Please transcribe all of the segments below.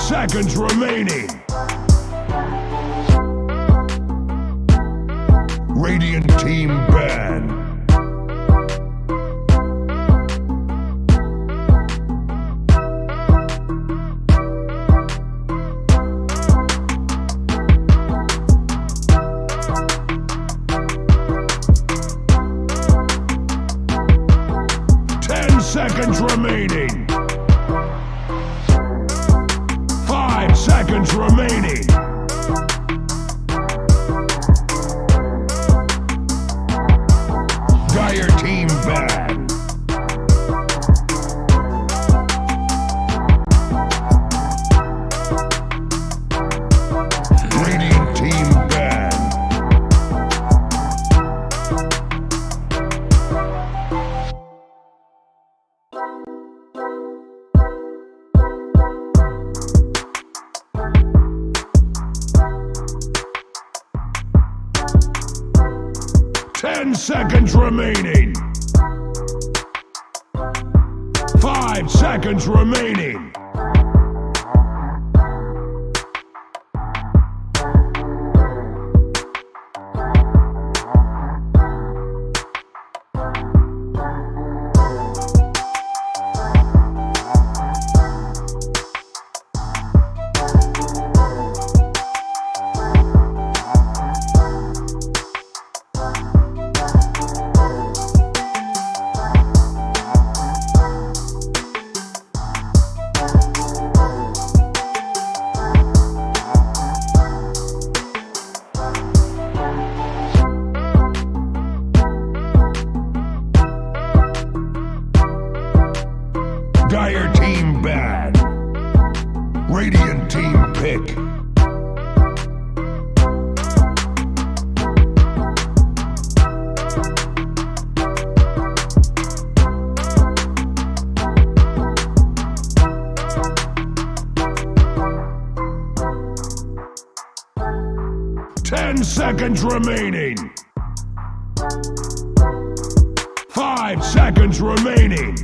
Seconds remaining. Radiant team ban. Seconds remaining. 5 seconds remaining. Dire team ban. Radiant team ban. Seconds remaining. 5 seconds remaining. Dire team ban. Radiant team pick. Seconds remaining. 5 seconds remaining.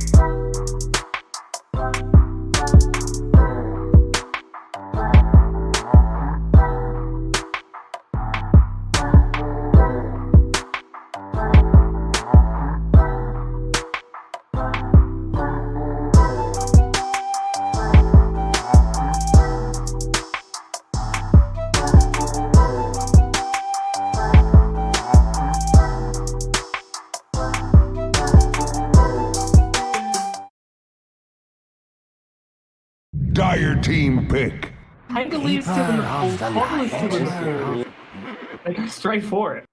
Dire team pick. Hangar leads to the pool, Cotton is to the pool. Like, straight for it.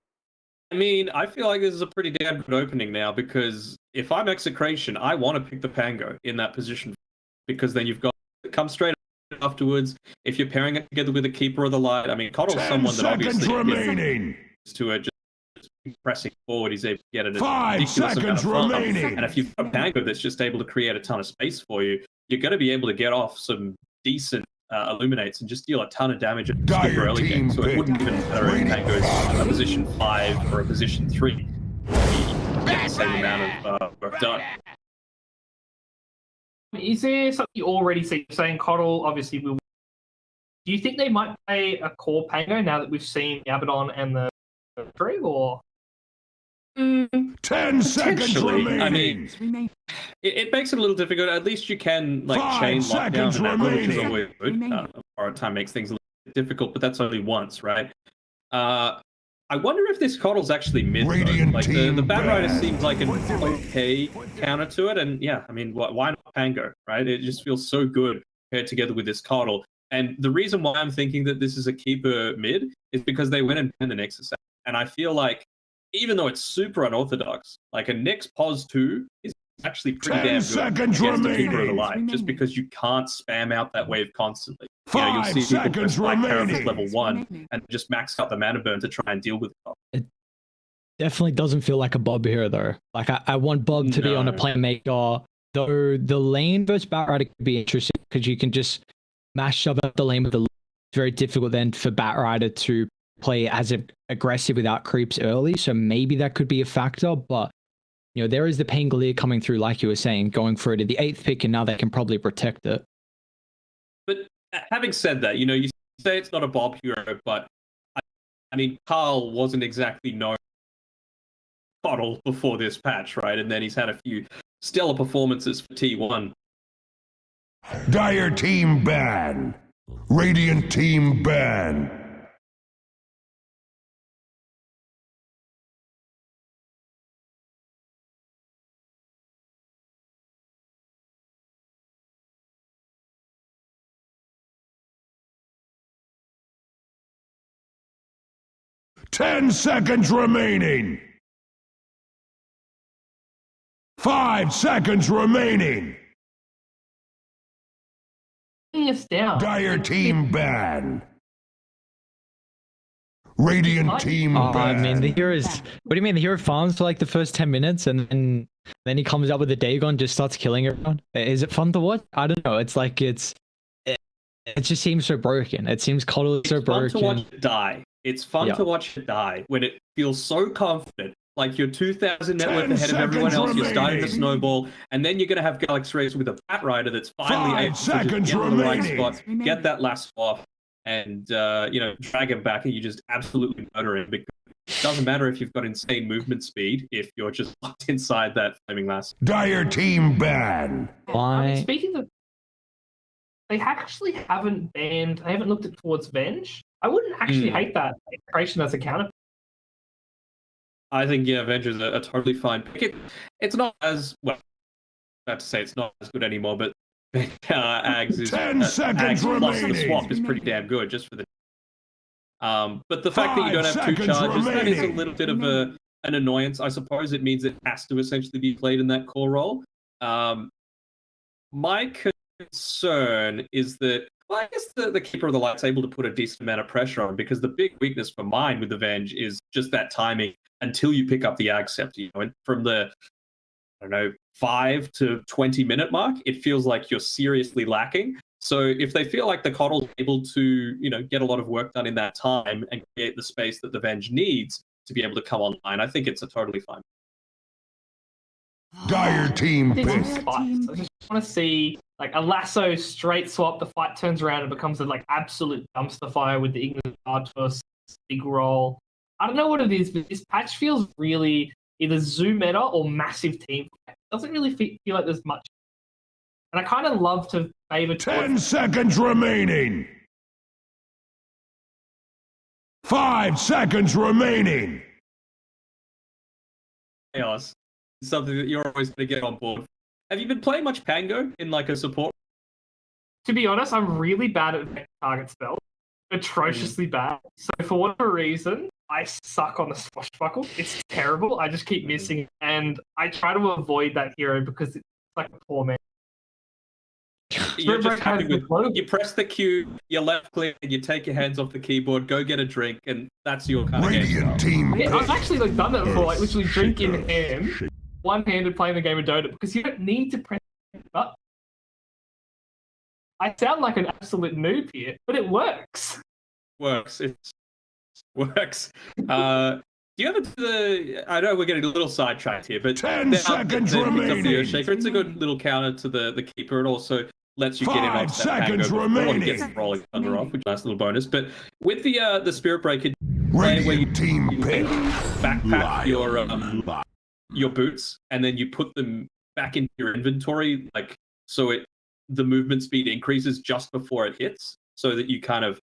I mean, I feel like this is a pretty damn good opening now, because if I'm Execration, I want to pick the Pango in that position, because then you've got to come straight afterwards. If you're pairing it together with a Keeper of the Light, I mean, Cottle's someone that obviously is to just pressing forward, he's able to get it at a ridiculous amount of fun. And if you've got a Pango that's just able to create a ton of space for you, you're going to be able to get off some decent illuminates and just deal a ton of damage at super early game. So it wouldn't even matter if Pango's a position 5 or a position 3. You get the same amount of work done. Is there something you already see? Saying Cottle obviously will. Do you think they might play a core Pango now that we've seen Abaddon and the 3, or? 10 seconds remaining. I mean, it makes it a little difficult. At least you can chain lockdown and that, which is always good. Or time makes things a little bit difficult, but that's only once, right? I wonder if this Cottle's actually mid. Like the Batrider seems like an okay counter to it, and yeah, I mean, why not Pango, right? It just feels so good paired together with this Cottle. And the reason why I'm thinking that this is a keeper mid is because they went and banned the Nexus. And I feel like, even though it's super unorthodox, like a Nyx Pos 2 is actually pretty 10 damn good seconds against the keeper of the remaining. light, just because you can't spam out that wave constantly. 5 You'll see people seconds press like Herald remaining. level 1 and just max out the mana burn to try and deal with it. Definitely doesn't feel like a Bob here though. Like I want Bob to be on a No. playmaker. Though the lane versus Batrider could be interesting because you can just mash up the lane with the. It's very difficult then for Batrider to play as aggressive without creeps early. So maybe that could be a factor. But you know, there is the Pangolier coming through, like you were saying, going through to the 8th pick, and now they can probably protect it. But having said that, you say it's not a Bob hero, but I mean, Carl wasn't exactly known bottle before this patch, right? And then he's had a few stellar performances for T1. Dire team ban. Radiant team ban. Ten seconds remaining. 5 seconds remaining. Us down. Dire team ban. Radiant team ban. I mean, the hero is. What do you mean? The hero farms for like the first 10 minutes, and then he comes up with a Dagon, and just starts killing everyone. Is it fun to watch? I don't know. It's like it just seems so broken. It seems Coddle is so broken. It's fun to watch it die. It's fun to watch it die when it feels so confident. Like you're 2,000 net worth 10 ahead of everyone else. seconds You're starting to remaining. snowball, and then you're going to have Galaxy Race with a Batrider that's finally 5 able to just seconds get in the right remaining. spot, get that last off, and drag him back, and you just absolutely murder him. Because it doesn't matter if you've got insane movement speed if you're just locked inside that flaming last. Dire team ban. Why? Speaking of, they actually haven't banned. They haven't looked at towards Venge. I wouldn't actually hate that creation as a counter. I think Avengers are totally fine pick. It's not as well. Not to say it's not as good anymore, but Ags is 10 seconds Ags plus the remaining. swap is pretty damn good just for the. But the fact that you 5 don't have 2 seconds charges, that is a remaining. little bit of an annoyance. I suppose it means it has to essentially be played in that core role. My concern is that, well, I guess the Keeper of the Light's able to put a decent amount of pressure on, because the big weakness for mine with the Venge is just that timing until you pick up the Ag Scepter. And from the, 5 to 20 minute mark, it feels like you're seriously lacking. So if they feel like the Coddle's able to, get a lot of work done in that time and create the space that the Venge needs to be able to come online, I think it's a totally fine. Dire team Did some pick. spikes. I just want to see like a lasso straight swap. The fight turns around and becomes an absolute dumpster fire with the Ignis Guard first big roll. I don't know what it is, but this patch feels really either zoo meta or massive team. It doesn't really feel like there's much. And I kind of love to favor 10 seconds remaining. 5 seconds remaining. Chaos. Something that you're always going to get on board. Have you been playing much Pango in like a support? To be honest, I'm really bad at target spells. Atrociously bad. So for whatever reason, I suck on the swashbuckle. It's terrible. I just keep missing. And I try to avoid that hero because it's like a poor man. You're just happy with, Low. you press the Q, you left click, and you take your hands off the keyboard, go get a drink, and that's your kind of game Radiant style. team Yeah, I've pick. actually done that before, like literally drink in hand, one-handed playing the game of Dota, because you don't need to press the button. I sound like an absolute noob here, but it works. Works. It works. Do you ever do the? I know we're getting a little sidetracked here, but 10 now seconds that they picked up the remaining. Earthshaker, it's a good little counter to the keeper. It also lets you get in 5 onto that Pango seconds before remaining. he gets the rolling thunder off, which is a nice little bonus. But with the Spirit Breaker, Radiant team pick. backpack your boots, and then you put them back into your inventory, like so the movement speed increases just before it hits, so that you kind of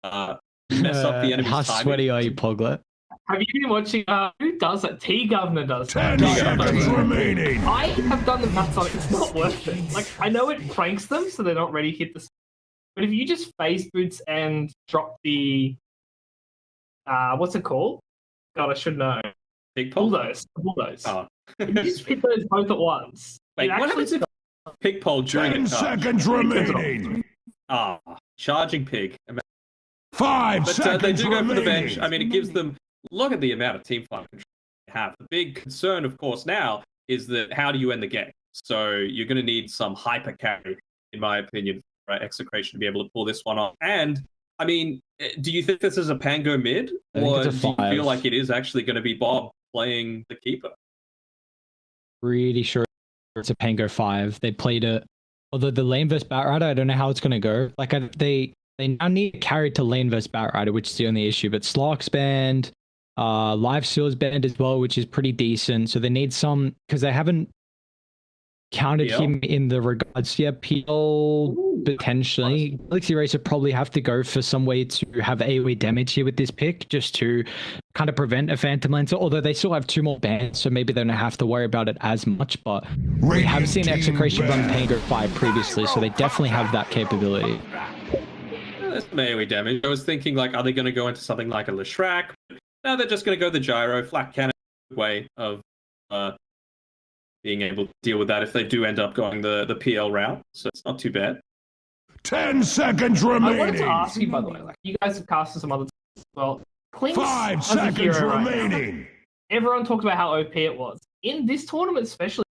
mess up the enemy's How timing. sweaty are you, Poglet? Have you been watching, who does that? T-Governor does that. 10 seconds remaining. I have done the maths on it, it's not worth it. Like, I know it pranks them, so they're not ready to hit the... But if you just phase boots and drop the what's it called? God, I should know. Big pole? Bulldoze. Oh. If you just hit those both at once. Wait, what happens if pig pole during 10 a charge? seconds remaining. Ah, charging pig. 5 But seconds they do go for the remaining. bench. I mean, it gives them. Look at the amount of team fight control they have. The big concern, of course, now is that how do you end the game? So you're going to need some hyper carry, in my opinion, right? Execration to be able to pull this one off. And I mean, do you think this is a Pango mid, or do you feel like it is actually going to be Bob playing the keeper? Pretty sure it's a Pango 5. They played it. Although the lane versus Batrider, I don't know how it's going to go. Like they now need a carry to lane versus Batrider, which is the only issue. But Slark's banned, Live Steel's banned as well, which is pretty decent. So they need some, because they haven't counted him in the regards. Yeah, PL potentially. Galaxy Racer probably have to go for some way to have AoE damage here with this pick, just to kind of prevent a Phantom Lancer. Although they still have 2 more bans, so maybe they don't have to worry about it as much. But we have seen Execration run Pango 5 previously, so they definitely have that capability. That's some AoE damage. I was thinking, like, are they going to go into something like a Leshrac? No, they're just going to go the gyro, flat cannon way of being able to deal with that if they do end up going the PL route. So it's not too bad. 10 seconds remaining. I wanted to ask you, by the way, like, you guys have casted some other times as well. Klinks 5 seconds remaining. Right, everyone talked about how OP it was. In this tournament especially,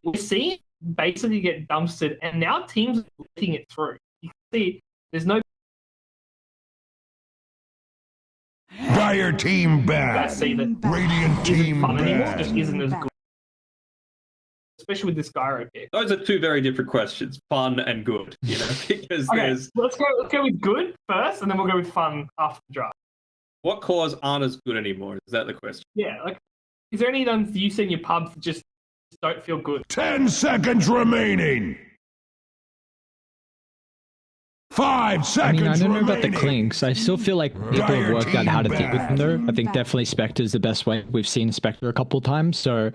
we're seeing it basically get dumpstered, and now teams are letting it through. You can see there's no Dire team bad. see that Radiant team fun anymore. It bad. just isn't as good. Especially with this gyro pick. Those are 2 very different questions, fun and good, you know, because Okay, there's let's go with good first, and then we'll go with fun after the draft. what cores aren't as good anymore? Is that the question? Yeah, like, is there any of them you see in your pubs that just don't feel good? 10 seconds remaining. 5 seconds I mean, I don't know about the remaining. Clinks. I still feel like people have worked out how to deal with them, though. I think definitely Spectre's the best way. We've seen Spectre a couple times, so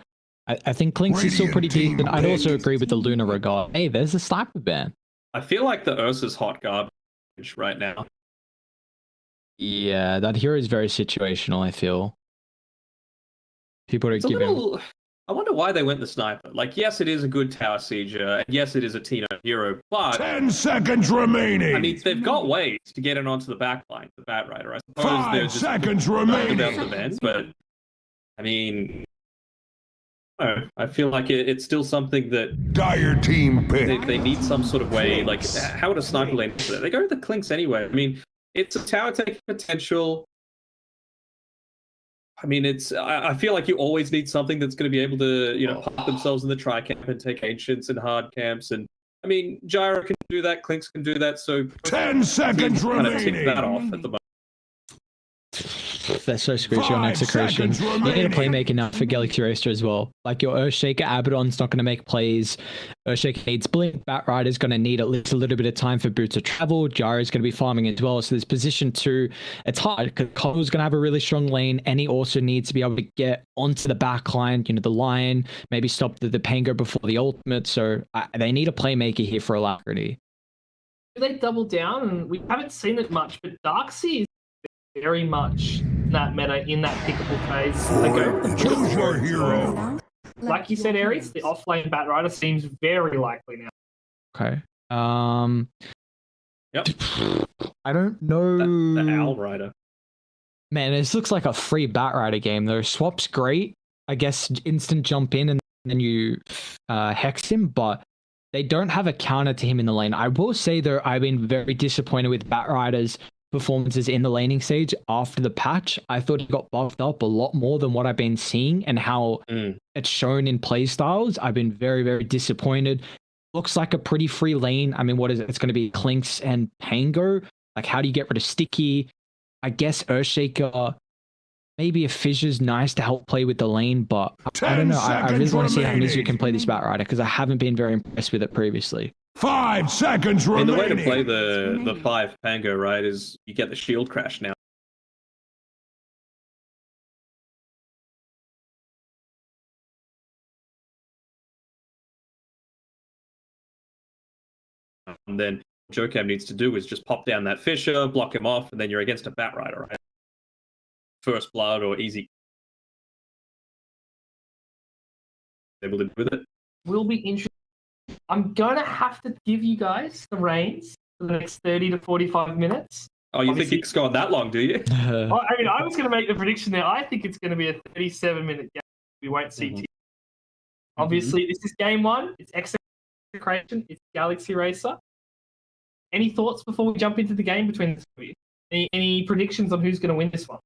I think Clinks is still pretty decent. I'd also agree with the Luna regard. Hey, there's a sniper ban. I feel like the Ursa's hot garbage right now. Yeah, that hero is very situational, I feel. People don't give him... I wonder why they went the sniper. Like, yes, it is a good tower sieger, and yes, it is a Tino hero, but 10 seconds remaining. I mean, they've got ways to get it onto the back line, the Batrider. I suppose 5 they're just seconds about remaining. the bends, but I mean, I feel like it's still something that Dire team pick. they need some sort of way. Like, how would a sniper lane do that? They go to the Clinks anyway. I mean, it's a tower taking potential. I mean, I feel like you always need something that's going to be able to, you know, pop themselves in the tri-camp and take Ancients and hard camps. And, I mean, Gyro can do that, Clinks can do that, so 10 seconds kind of tick remaining. that off at the moment. That's so squishy on 5 Execration. seconds You need a remaining. playmaker now for Galaxy Racer as well. Like your Earthshaker Abaddon's not going to make plays. Earthshaker needs Blink. Batrider's going to need at least a little bit of time for Boots to travel. Gyro's going to be farming as well. So there's position 2. It's hard because Cobble's going to have a really strong lane, and he also needs to be able to get onto the back line, you know, the line, maybe stop the Pango before the ultimate. So they need a playmaker here for Alacrity. Do they double down? And we haven't seen it much, but Darkseid is very much in that meta, in that pickable phase. They go with the Choose your hero. Like you said, Aries, the offlane Batrider seems very likely now. Okay. Yep. I don't know. The Owl Rider. Man, this looks like a free Batrider game though. Swap's great. I guess instant jump in and then you hex him, but they don't have a counter to him in the lane. I will say though, I've been very disappointed with Batrider's performances in the laning stage after the patch. I thought he got buffed up a lot more than what I've been seeing and how it's shown in play styles. I've been very, very disappointed. Looks like a pretty free lane. I mean, what is it? It's going to be Clinks and Pango. Like, how do you get rid of Sticky? I guess Earthshaker, maybe a Fissure's nice to help play with the lane, but I don't know. I really want to see how Mizu can play this Batrider because I haven't been very impressed with it previously. 5 seconds I mean, remaining. the way to play the 5 Pango, right, is you get the shield crash now. And then Jocam needs to do is just pop down that Fisher, block him off, and then you're against a Bat Rider, right? First blood or easy. Able to do with it. Will be interesting. I'm gonna have to give you guys the reins for the next 30 to 45 minutes. Oh, you think it's gone that long, do you? I mean, I was going to make the prediction there. I think it's going to be a 37-minute game. We won't see teams. Obviously, this is game one. It's Execration. It's Galaxy Racer. Any thoughts before we jump into the game between the two of you? Any predictions on who's going to win this one?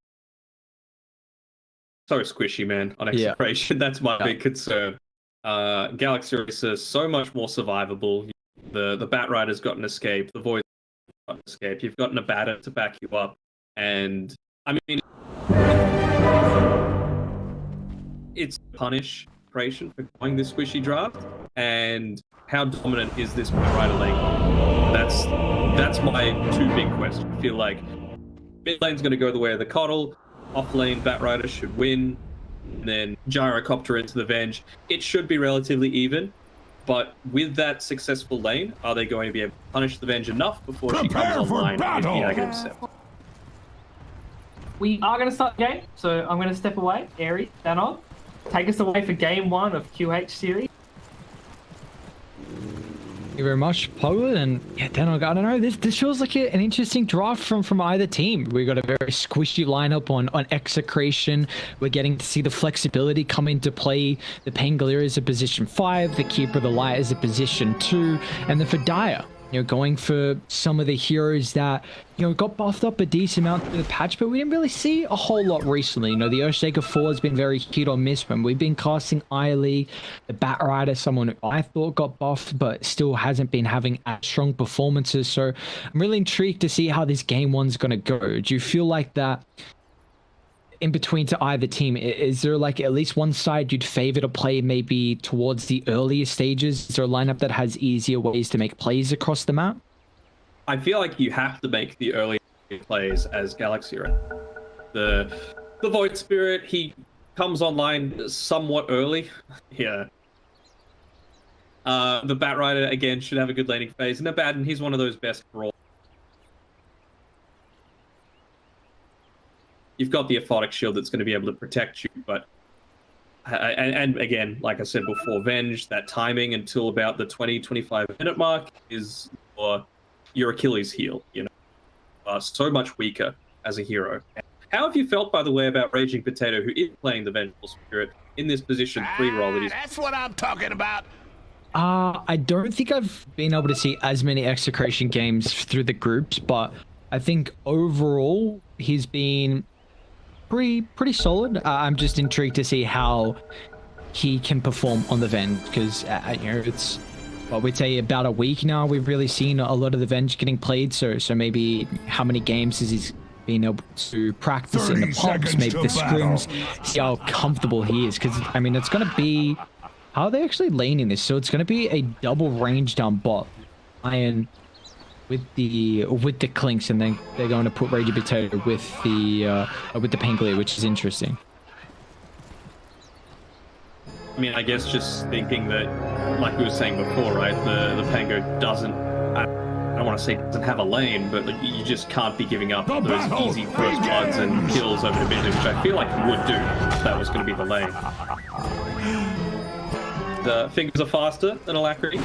So squishy, man, on Execration. That's my big concern. Galaxy Racer is so much more survivable. The Bat Rider's got an escape. The Void got an escape. You've got an Abatta to back you up. And, I mean, it's punish Execration for going this squishy draft. And how dominant is this Bat Rider lane? That's my two big questions. I feel like mid lane's going to go the way of the Coddle. Off lane, Bat Rider should win. And then Gyrocopter into the Venge. It should be relatively even. But with that successful lane, are they going to be able to punish the Venge enough before she comes online with the negative 7? We are going to start the game, so I'm going to step away. Airy, Danon, take us away for game one of QH series. Thank you very much, Pogwood. And yeah, Danon, I don't know. This feels like an interesting draft from either team. We got a very squishy lineup on Execration. We're getting to see the flexibility come into play. The Pangolier is a position 5, the Keeper of the Light is a position 2, and then for Dire, going for some of the heroes that, got buffed up a decent amount through the patch, but we didn't really see a whole lot recently. The Oceanic 4 has been very hit or miss when we've been casting Eiley. The Bat Rider, someone who I thought got buffed, but still hasn't been having as strong performances. So I'm really intrigued to see how this game one's going to go. Do you feel like that in between to either team, is there like at least one side you'd favor to play maybe towards the earlier stages? Is there a lineup that has easier ways to make plays across the map? I feel like you have to make the early plays as Galaxy, right? The Void Spirit, he comes online somewhat early. Yeah. The Bat Rider, again, should have a good laning phase. And Abaddon, he's one of those best brawl. You've got the Aphotic Shield that's going to be able to protect you, but and again, like I said before, Venge, that timing until about the 20-25 minute mark is your Achilles heel. So much weaker as a hero. How have you felt, by the way, about Raging Potato, who is playing the Vengeful Spirit in this position 3 role that he's... That's what I'm talking about. I don't think I've been able to see as many Execration games through the groups, but I think overall he's been pretty solid. I'm just intrigued to see how he can perform on the Venge, because it's what we'd say about a week now we've really seen a lot of the Venge getting played, so maybe how many games has he been able to practice in the pops, maybe the scrims, see how comfortable he is, because I mean it's going to be, how are they actually laning this? So it's going to be a double range down bot Iron with the Clinks, and then they're going to put Raging Potato with the Pangolier, which is interesting. I mean, I guess just thinking that, like we were saying before, right, the Pango doesn't, I don't want to say doesn't have a lane, but you just can't be giving up those easy first bloods and kills over the mid, which I feel like you would do if that was going to be the lane. The fingers are faster than Alacrity.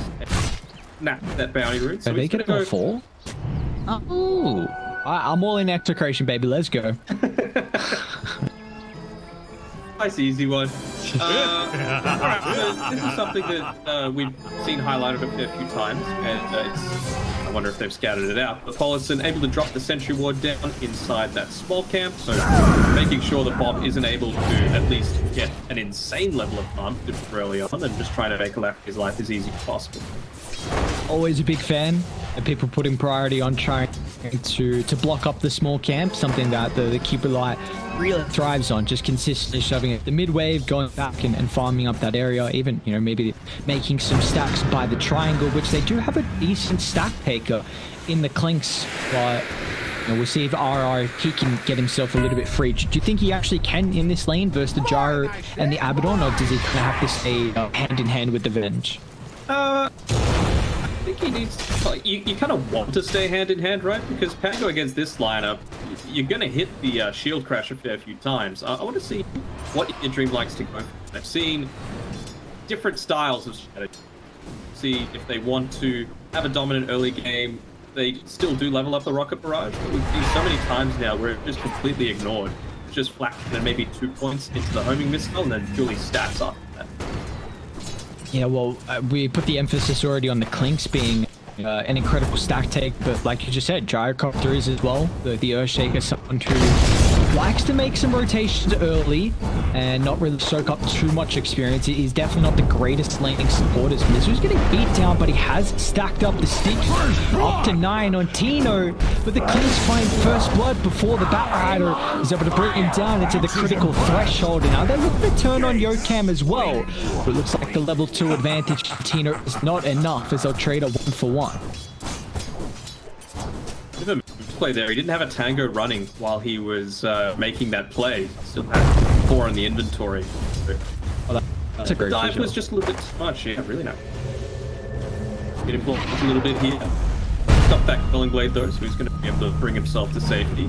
Nah, that bounty route. So are they going to go 4? Oh, I'm all in Execration, baby. Let's go. Nice easy one. Alright, so this is something that we've seen highlighted a fair few times, and I wonder if they've scouted it out. But Polison able to drop the sentry ward down inside that small camp, so making sure that Bob isn't able to at least get an insane level of harm early on, and just trying to make Alacrity's life as easy as possible. Always a big fan of people putting priority on trying to block up the small camp, something that the Keeper Light really thrives on, just consistently shoving it the mid wave, going back and farming up that area, even maybe making some stacks by the triangle, which they do have a decent stack taker in the Clinks, but we'll see if RR he can get himself a little bit free. Do you think he actually can in this lane versus the Gyro and the Abaddon, or does he kind of have to stay hand in hand with the Venge? I think think he needs. You kind of want to stay hand in hand, right? Because Pango against this lineup, you're going to hit the shield crash a fair few times. I want to see what your Dream likes to go for. I've seen different styles of strategy. See if they want to have a dominant early game. They still do level up the rocket barrage, but we've seen so many times now where it's just completely ignored. It's just flat and maybe 2 points into the homing missile and then purely stats after that. Yeah, well, we put the emphasis already on the Clinks being an incredible stack take, but like you just said, Gyrocopters as well. The Earthshaker, someone who likes to make some rotations early and not really soak up too much experience. He's definitely not the greatest laning supporters. Mizu's getting beat down, but he has stacked up the stick up to 9 on Tino. But the Clinks find first blood before the Batrider is able to bring him down into the critical threshold. And now they're looking to turn on Yokam as well. But it looks like the level 2 advantage for Tino is not enough as they'll trade a 1-for-1. Bit of a play there. He didn't have a Tango running while he was making that play. Still had 4 in the inventory. Well, that's a great dive visual. was just a little bit too much. Yeah, really not. Get him blocked a little bit here. Stop that Killing Blade though, so he's going to be able to bring himself to safety.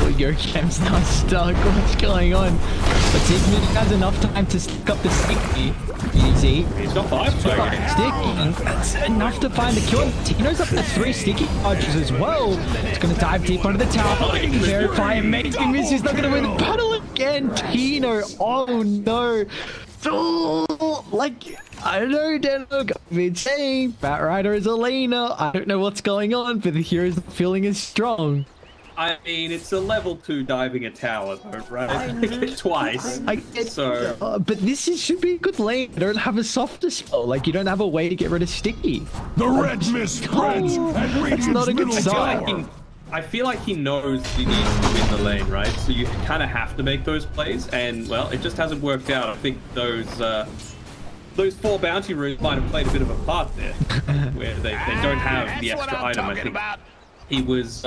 Oh, Yokam's now stuck. What's going on? But Sigmund has enough time to stick up the sticky. Easy. He's got 5 Sticky. targets. That's enough to find the kill. Tino's up to 3 sticky charges as well. It's going to dive deep under the tower. Verify and make him miss. He's not going to win the battle again. Tino. Oh no. Oh, like, I don't know, Denok. I've been saying Batrider is a laner. I don't know what's going on, but the hero's feeling is strong. I mean, it's a level 2 diving a tower, though, right? Twice. I get, So, but this should be a good lane. You don't have a softer spell. Like, you don't have a way to get rid of sticky. The red mist spreads and That's not a good Radiant's sign. middle tower. I feel like he knows he needs to win the lane, right? So you kind of have to make those plays, and well, it just hasn't worked out. I think those 4 bounty runes might have played a bit of a part there, where they don't have the extra item. I think he was,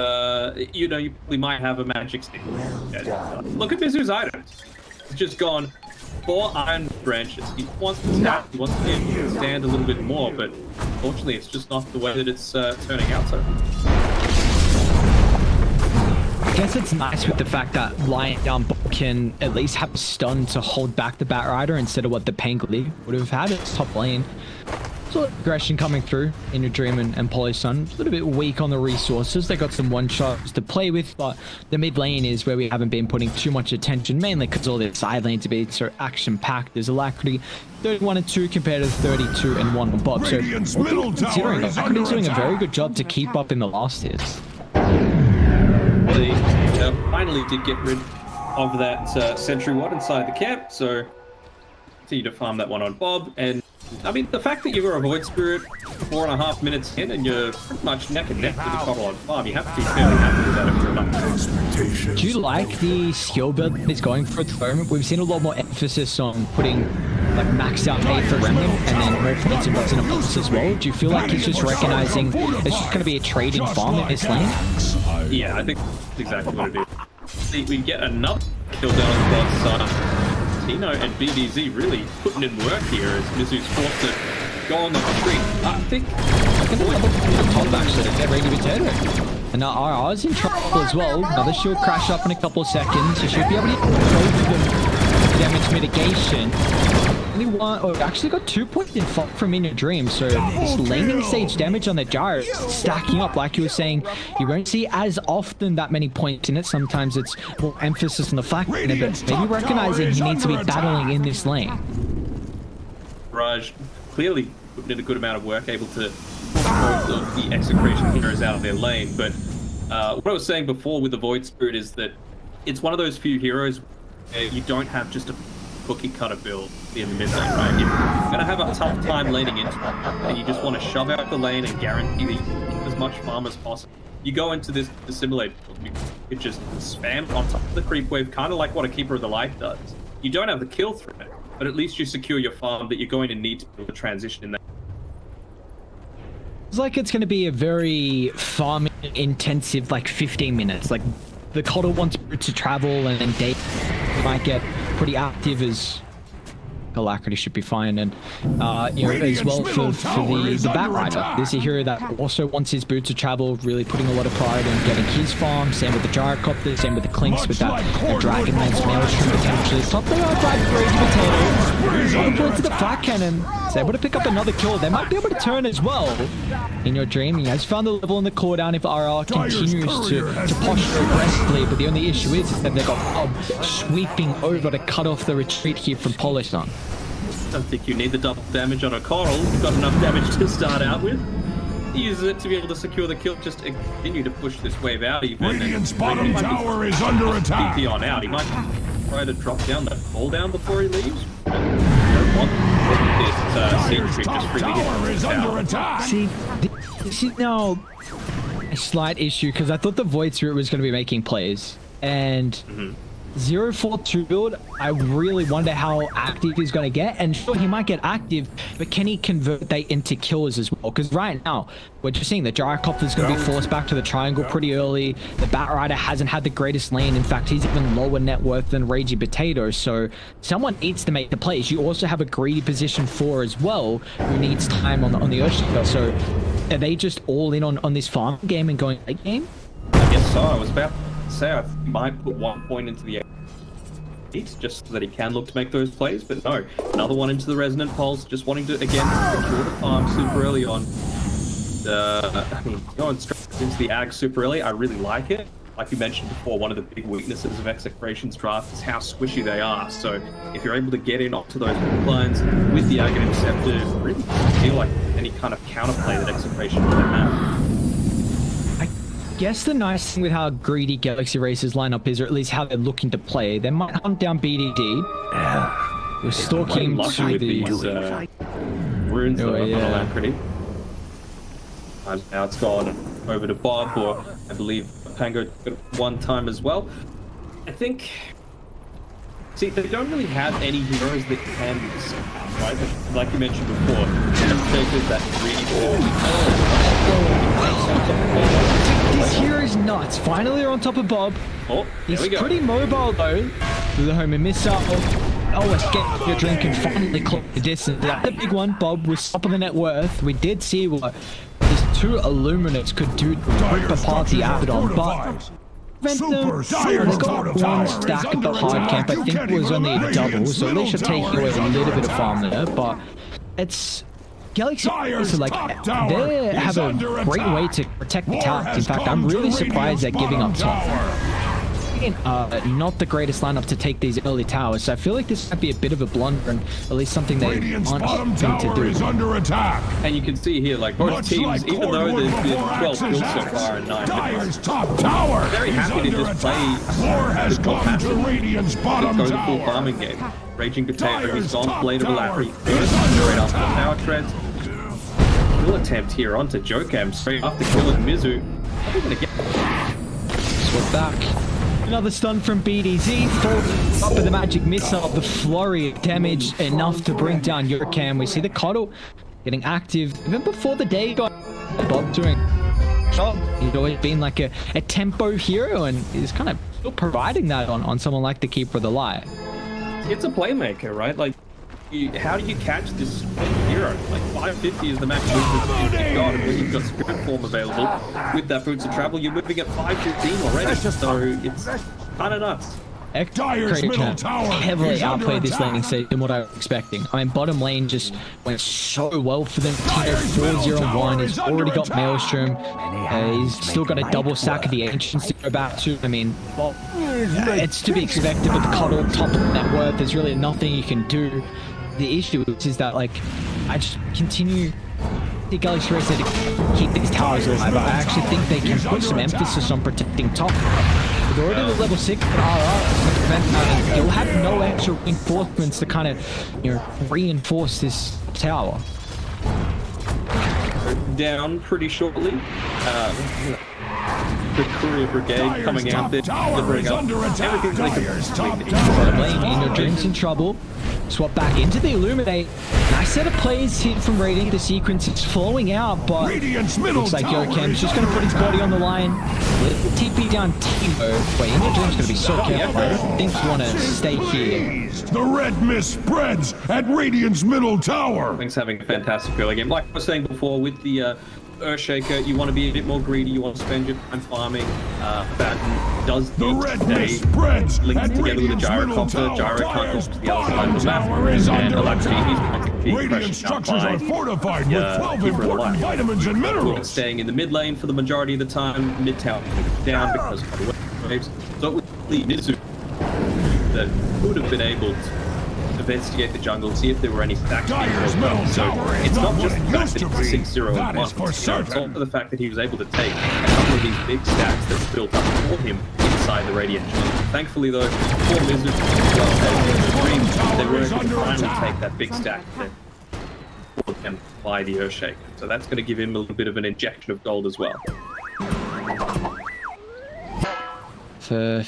you know, you probably might have a magic stick. Look at Mizu's items. He's just gone 4 iron branches. He wants to stack. He wants to be able to stand a little bit more, but unfortunately, it's just not the way that it's turning out so. I guess it's nice with the fact that lying down bot can at least have a stun to hold back the Batrider instead of what the Pangoli would have had its top lane. So aggression coming through in your Dream and Polysun. A little bit weak on the resources. They got some one-shots to play with, but the mid lane is where we haven't been putting too much attention, mainly because all their side lanes have been so action-packed. There's Alacrity 31 and 2 compared to 32 and 1 on Bob. So Radiant's middle tower considering is Alacrity's under doing a very attack. good job to keep up in the last hits. They finally did get rid of that sentry ward inside the camp, so continue to farm that one on Bob. And I mean, the fact that you were a Void Spirit 4.5 minutes in and you're pretty much neck and neck with the Coddle on farm, you have to be fairly happy with that if you're not. Expectations. Do you like the skill build that he's going for at the moment? We've seen a lot more emphasis on putting like maxed out A for Remnant and then more points and what's in a box as well. Do you feel like he's just recognizing it's just going to be a trading farm in this lane? Yeah, I think that's exactly what it is. See, we get another kill down on the bot side. Tino and BDZ really putting in work here as Mizu's forced to go on the street. I think Top actually to get ready to turn it. And now RR's in trouble as well. Another shield crash up in a couple of seconds. You should be able to get both of them damage mitigation. Only one, oh, actually got 2 points in fault from In Your Dream. So this laning stage damage on the gyro stacking up, like you were saying. You won't see as often that many points in it. Sometimes it's more emphasis on the flak, but maybe recognizing he needs to be battling in this lane. Raj clearly putting in a good amount of work, able to both of the Execration heroes out of their lane. But what I was saying before with the Void Spirit is that it's one of those few heroes where you don't have just a cookie cutter build in the mid lane, right? You're gonna have a tough time laning into it, and you just want to shove out the lane and guarantee that you get as much farm as possible. You go into this simulate build, you just spam on top of the creep wave, kind of like what a Keeper of the Light does. You don't have the kill threat, but at least you secure your farm that you're going to need to be able to transition in that. It's like it's going to be a very farming intensive, like 15 minutes. Like the Coddle wants to travel, and then Dave might get pretty active as Alacrity should be fine, and you know, as well for the Batrider. There's a hero that also wants his boots to travel, really putting a lot of pride in getting his farm. Same with the Gyrocopter, same with the Clinks with that Dragonlance Maelstrom potentially. Top the right Rage Potato. Going to the flat cannon. Is able to pick up another kill. They might be able to turn as well. In your dream, he has found the level in the cooldown if RR continues to posture aggressively, but the only issue is that they've got Bob sweeping over to cut off the retreat here from Polishon. I don't think you need the double damage on a Coral. You've got enough damage to start out with. He uses it to be able to secure the kill, just to continue to push this wave out even. Radiant's bottom tower is under attack. DP on out. He might try to drop down the cooldown before he leaves. Don't want this siege creep just freely hit under attack. See, this is now a slight issue because I thought the Void Spirit was going to be making plays, and 042 build, I really wonder how active he's going to get. And sure, he might get active, but can he convert that into kills as well? Because right now, we're just seeing the Gyrocopter is going to be forced back to the triangle pretty early. The Batrider hasn't had the greatest lane. In fact, he's even lower net worth than Ragey Potato. So someone needs to make the plays. You also have a greedy position 4 as well, who needs time on the Oceanic. So are they just all in on this farm game and going late game? I guess so. I was about to say I might put 1 point into the 8 just so that he can look to make those plays, but no. Another one into the Resonant Pulse, just wanting to, again, secure the farm super early on. I mean, going straight into the Ag super early, I really like it. Like you mentioned before, one of the big weaknesses of Execration's draft is how squishy they are. So if you're able to get in onto those lines with the Ag and Interceptor, it really doesn't feel like any kind of counterplay that Execration would have. I guess the nice thing with how greedy Galaxy Racers lineup is, or at least how they're looking to play, they might hunt down BDD. Yeah. We're stalking to with the these runes on Alacrity. Now it's gone over to Bob, or I believe Pango took it one time as well. I think. See, they don't really have any heroes that can right? Like you mentioned before, there's that This hero is nuts. Finally, they're on top of Bob. Oh, he's pretty mobile though. Through the homing missile. Oh, escape your drink and finally clock the distance. That's the big one. Bob was top of the net worth. We did see what these 2 Illuminates could do to rip apart the Abaddon, but they got 1 stack at the hard camp. I think it was only a double, so at least you're taking away a little bit of farm there, but it's Galaxy Racers, like, they have a great way to protect the towers. In fact, I'm really surprised they're giving up top. Not the greatest lineup to take these early towers, so I feel like this might be a bit of a blunder, and at least something they aren't going to do. Under attack. And you can see here, like, both teams, even though there's been 12 kills so far and 9 top tower very happy to just play has come to Radiant's bottom go the full tower. farming game. Raging Potato, he's gone, Blade of Alacrity, straight after the power treads. Kill attempt here onto Jokam, straight after killing Mizu. Are they gonna get Swap back. Another stun from BDZ, full up with the magic missile, the flurry of damage enough to bring down Jokam. We see the Coddle getting active even before the day got Bob doing shot. He's always been like a tempo hero, and he's kind of still providing that on someone like the Keeper of the Light. It's a playmaker, right? Like, how do you catch this hero? Like, 550 is the max movement you've got, and when you've got Spirit Form available with that Boots of Travel, you're moving at 515 already, so it's kind of nuts. Execration heavily outplayed this laning stage than what I was expecting. I mean, bottom lane just went so well for them. Tito 4-0-1. He's already got Maelstrom. He's still got a double stack of the Ancients to go back to. I mean, well, it's to be expected with Cuddle top of net worth. There's really nothing you can do. The issue is that, like, I just continue the Galaxy Racer to keep these towers alive. I actually think they can put some emphasis on protecting top. They're already at level 6 for RR. You'll have no extra reinforcements to kind of, you know, reinforce this tower. Down pretty shortly. The Courier Brigade coming out there, delivering up everything they can. Bottom lane, in your dreams in trouble. Swap back into the Illuminate. Nice set of plays here from Radiant. The sequence is flowing out, but Radiant's middle looks like tower Yorkam's is just going to put his body on the attack. line. Let the TP down Timo. Wait, Ingrid's going to be so careful. I don't think you want to stay here. The red mist spreads at Radiant's middle tower. Thanks having a fantastic early game. Like I was saying before, with the Earthshaker, you want to be a bit more greedy. You want to spend your time farming. Batten does The need red to stay mist spreads linked at together with the Radiant's middle gyrocopter. tower. Gyro can't go to the other side Bottom of the tower map. is And under Alacrity, he's attack. being Radiant pressured structures by are fortified with 12 Keeper of the important Light. vitamins and minerals. Staying in the mid lane for the majority of the time. Mid tower down because of the waves. So it would leave Mizu that would have been able to investigate the jungle, see if there were any stacks. Dyer's middle So tower is it's not not what just it the fact used that to it's be. 6-0 That is for It's also certain. the fact that he was able to take a couple of these big stacks that were built up for him inside the Radiant jungle. Thankfully though, for Mizu, they were able to finally take that big stack that for them by the Earthshaker. So that's going to give him a little bit of an injection of gold as well. For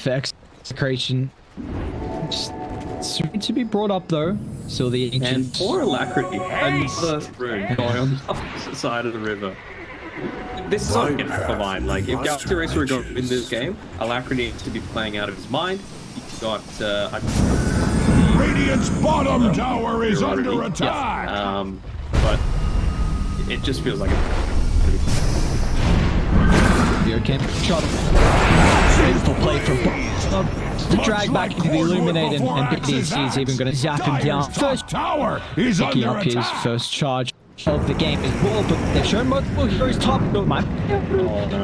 Execration, just soon to be brought up though. So the And ancient. for Alacrity, another rune going on the opposite side of the river. This is not for mine. Like, if Galaxy Racer were going to win this game, Alacrity needs to be playing out of his mind. He's got, Radiant's bottom tower is already- under attack. but it just feels like Yorkam shot. Beautiful play from Bob. To drag back into the Illuminate, and BDC is even going to zap him down. First tower is picking under up his attack. first charge of the game as well, but they've shown multiple heroes top. Might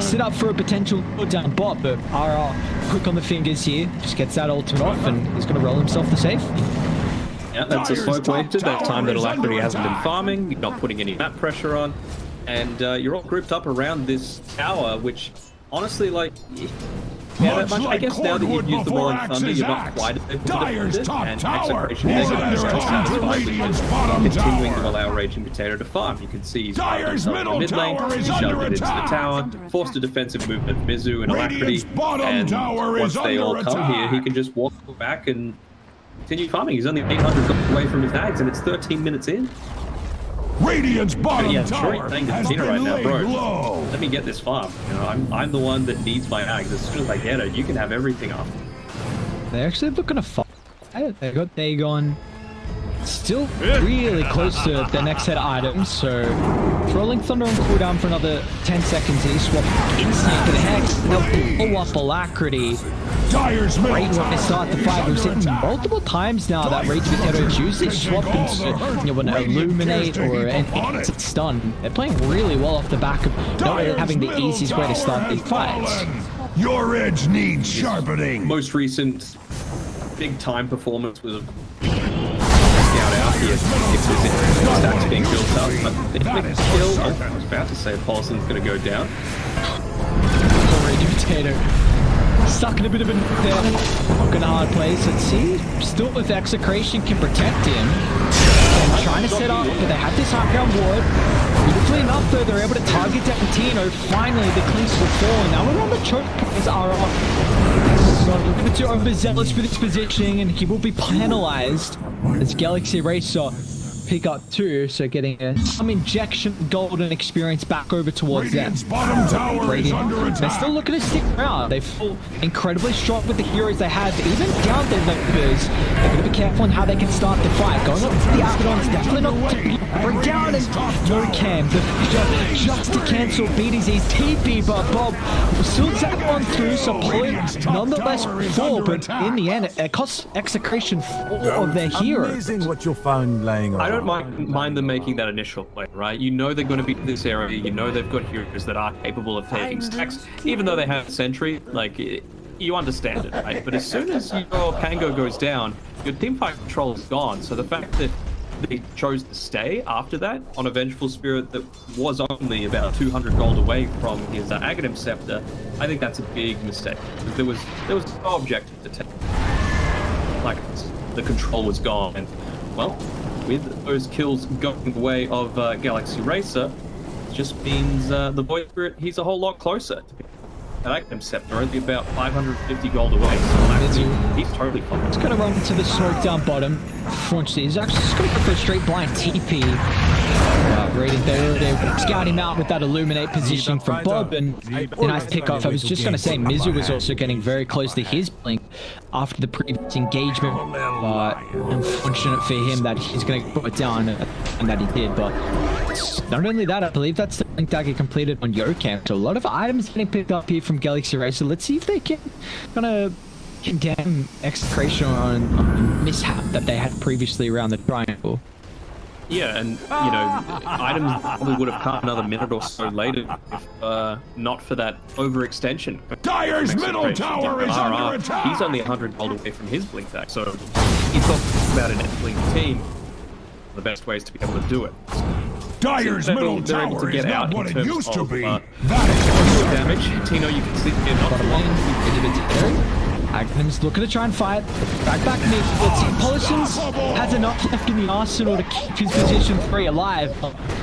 sit up for a potential down bot, but RR quick on the fingers here, just gets that ultimate off, and he's going to roll himself the safe. yeah, that's a Dyer's smoke top wasted. That time that tower is Alacrity under hasn't been attack. farming, you're not putting any map pressure on, and you're all grouped up around this tower, which honestly, like, yeah, that much. I guess now that you've used the Rolling Thunder, you're not quite as able to Dyer's defend it, top and tower Execration is is under attack. satisfied Radiant's with bottom continuing to tower. allow Raging Potato to farm. You can see he's Dyer's in the middle mid lane, tower is shoved under it into the attack. tower, forced a defensive movement of Mizu and Alacrity, Radiant's bottom and tower is once they all under come here, he attack. can just walk back and continue farming. He's only 800 gold away from his nags, and it's 13 minutes in. Radiant's bottom Yeah, sure, tower playing the has Tina been right now, laid bro. low. Let me get this farm. You know, I'm the one that needs my nags. As soon as I get it, you can have everything after. They're actually looking to fight. They got Dagon. Still really close to the next set of items, so Rolling Thunder on cooldown for another 10 seconds. He swap instant to the Hex. They'll blow up Alacrity. Dyer's middle Right when tower they start the fight, we've seen multiple times now that Rage Potato's usually swap into an Illuminate or an instant stun. They're playing really well off the back of not really having the easiest way to start these fights. Your edge needs sharpening. Most recent big time performance was scout out here. If there's stacks being built up, but if they kill, oh, I was about to say Paulson's going to go down. Rage Potato stuck in a bit of a there. Fucking hard place. Let's see. Still with Execration can protect him. And trying to set up, but they have this high ground ward. Beautifully enough though, they're able to target Tino. Finally, the clinks will fall. And now we're on the choke points are off. So a little bit too overzealous for this positioning, and he will be penalized as Galaxy Racer pick up 2, so getting some injection of golden experience back over towards them. Radiant's bottom tower is under They're attack. still looking to stick around. They feel incredibly strong with the heroes they have, even down their numbers. They're going to be careful on how they can start the fight. Going up to the Alcodons, definitely not bring down, and no cam. The just to cancel BDZ's TP, but Bob will still zap one through, so Polly nonetheless fall, but in the end, it costs Execration 4 of their heroes. Amazing what you'll find laying around. I don't mind them making that initial play, right? You know they're going to be in this area. You know they've got heroes that are capable of taking stacks, even though they have Sentry. Like, you understand it, right? But as soon as your Pango goes down, your teamfight control is gone. So the fact that they chose to stay after that on a Vengeful Spirit that was only about 200 gold away from his Aghanim Scepter, I think that's a big mistake. Because there was no objective to take. Like, the control was gone, and well, with those kills going the way of Galaxy Racer, it just means the Void Spirit, he's a whole lot closer. And Aghanim Scepter only about 550 gold away, so he's totally fine. It's going to run to the smoke down bottom. Unfortunately, he's actually just going to go for a straight blind TP. Raiden, they're scouting him out with that illuminate position from Bob, and a nice pickoff. I was just going to say, Mizu was also getting very close to his blink after the previous engagement. Unfortunate for him that he's going to put it down, and that he did. But not only that, I believe that's the blink dagger completed on Yokam. So a lot of items getting picked up here from Galaxy Racer. Let's see if they can kind of condemn Execration on mishap that they had previously around the triangle. Yeah, and you know, items probably would have come another minute or so later if not for that overextension. Dire's middle tower is under attack. He's only 100 gold away from his blink tag, so he's talking about a net blink team. The best ways to be able to do it. Dire's middle tower is not what it used to be. That is damage. Tino, you can see here not long. Agnes looking to try and fight. Back mid. Let's see. Polishins has enough left in the arsenal to keep his position 3 alive.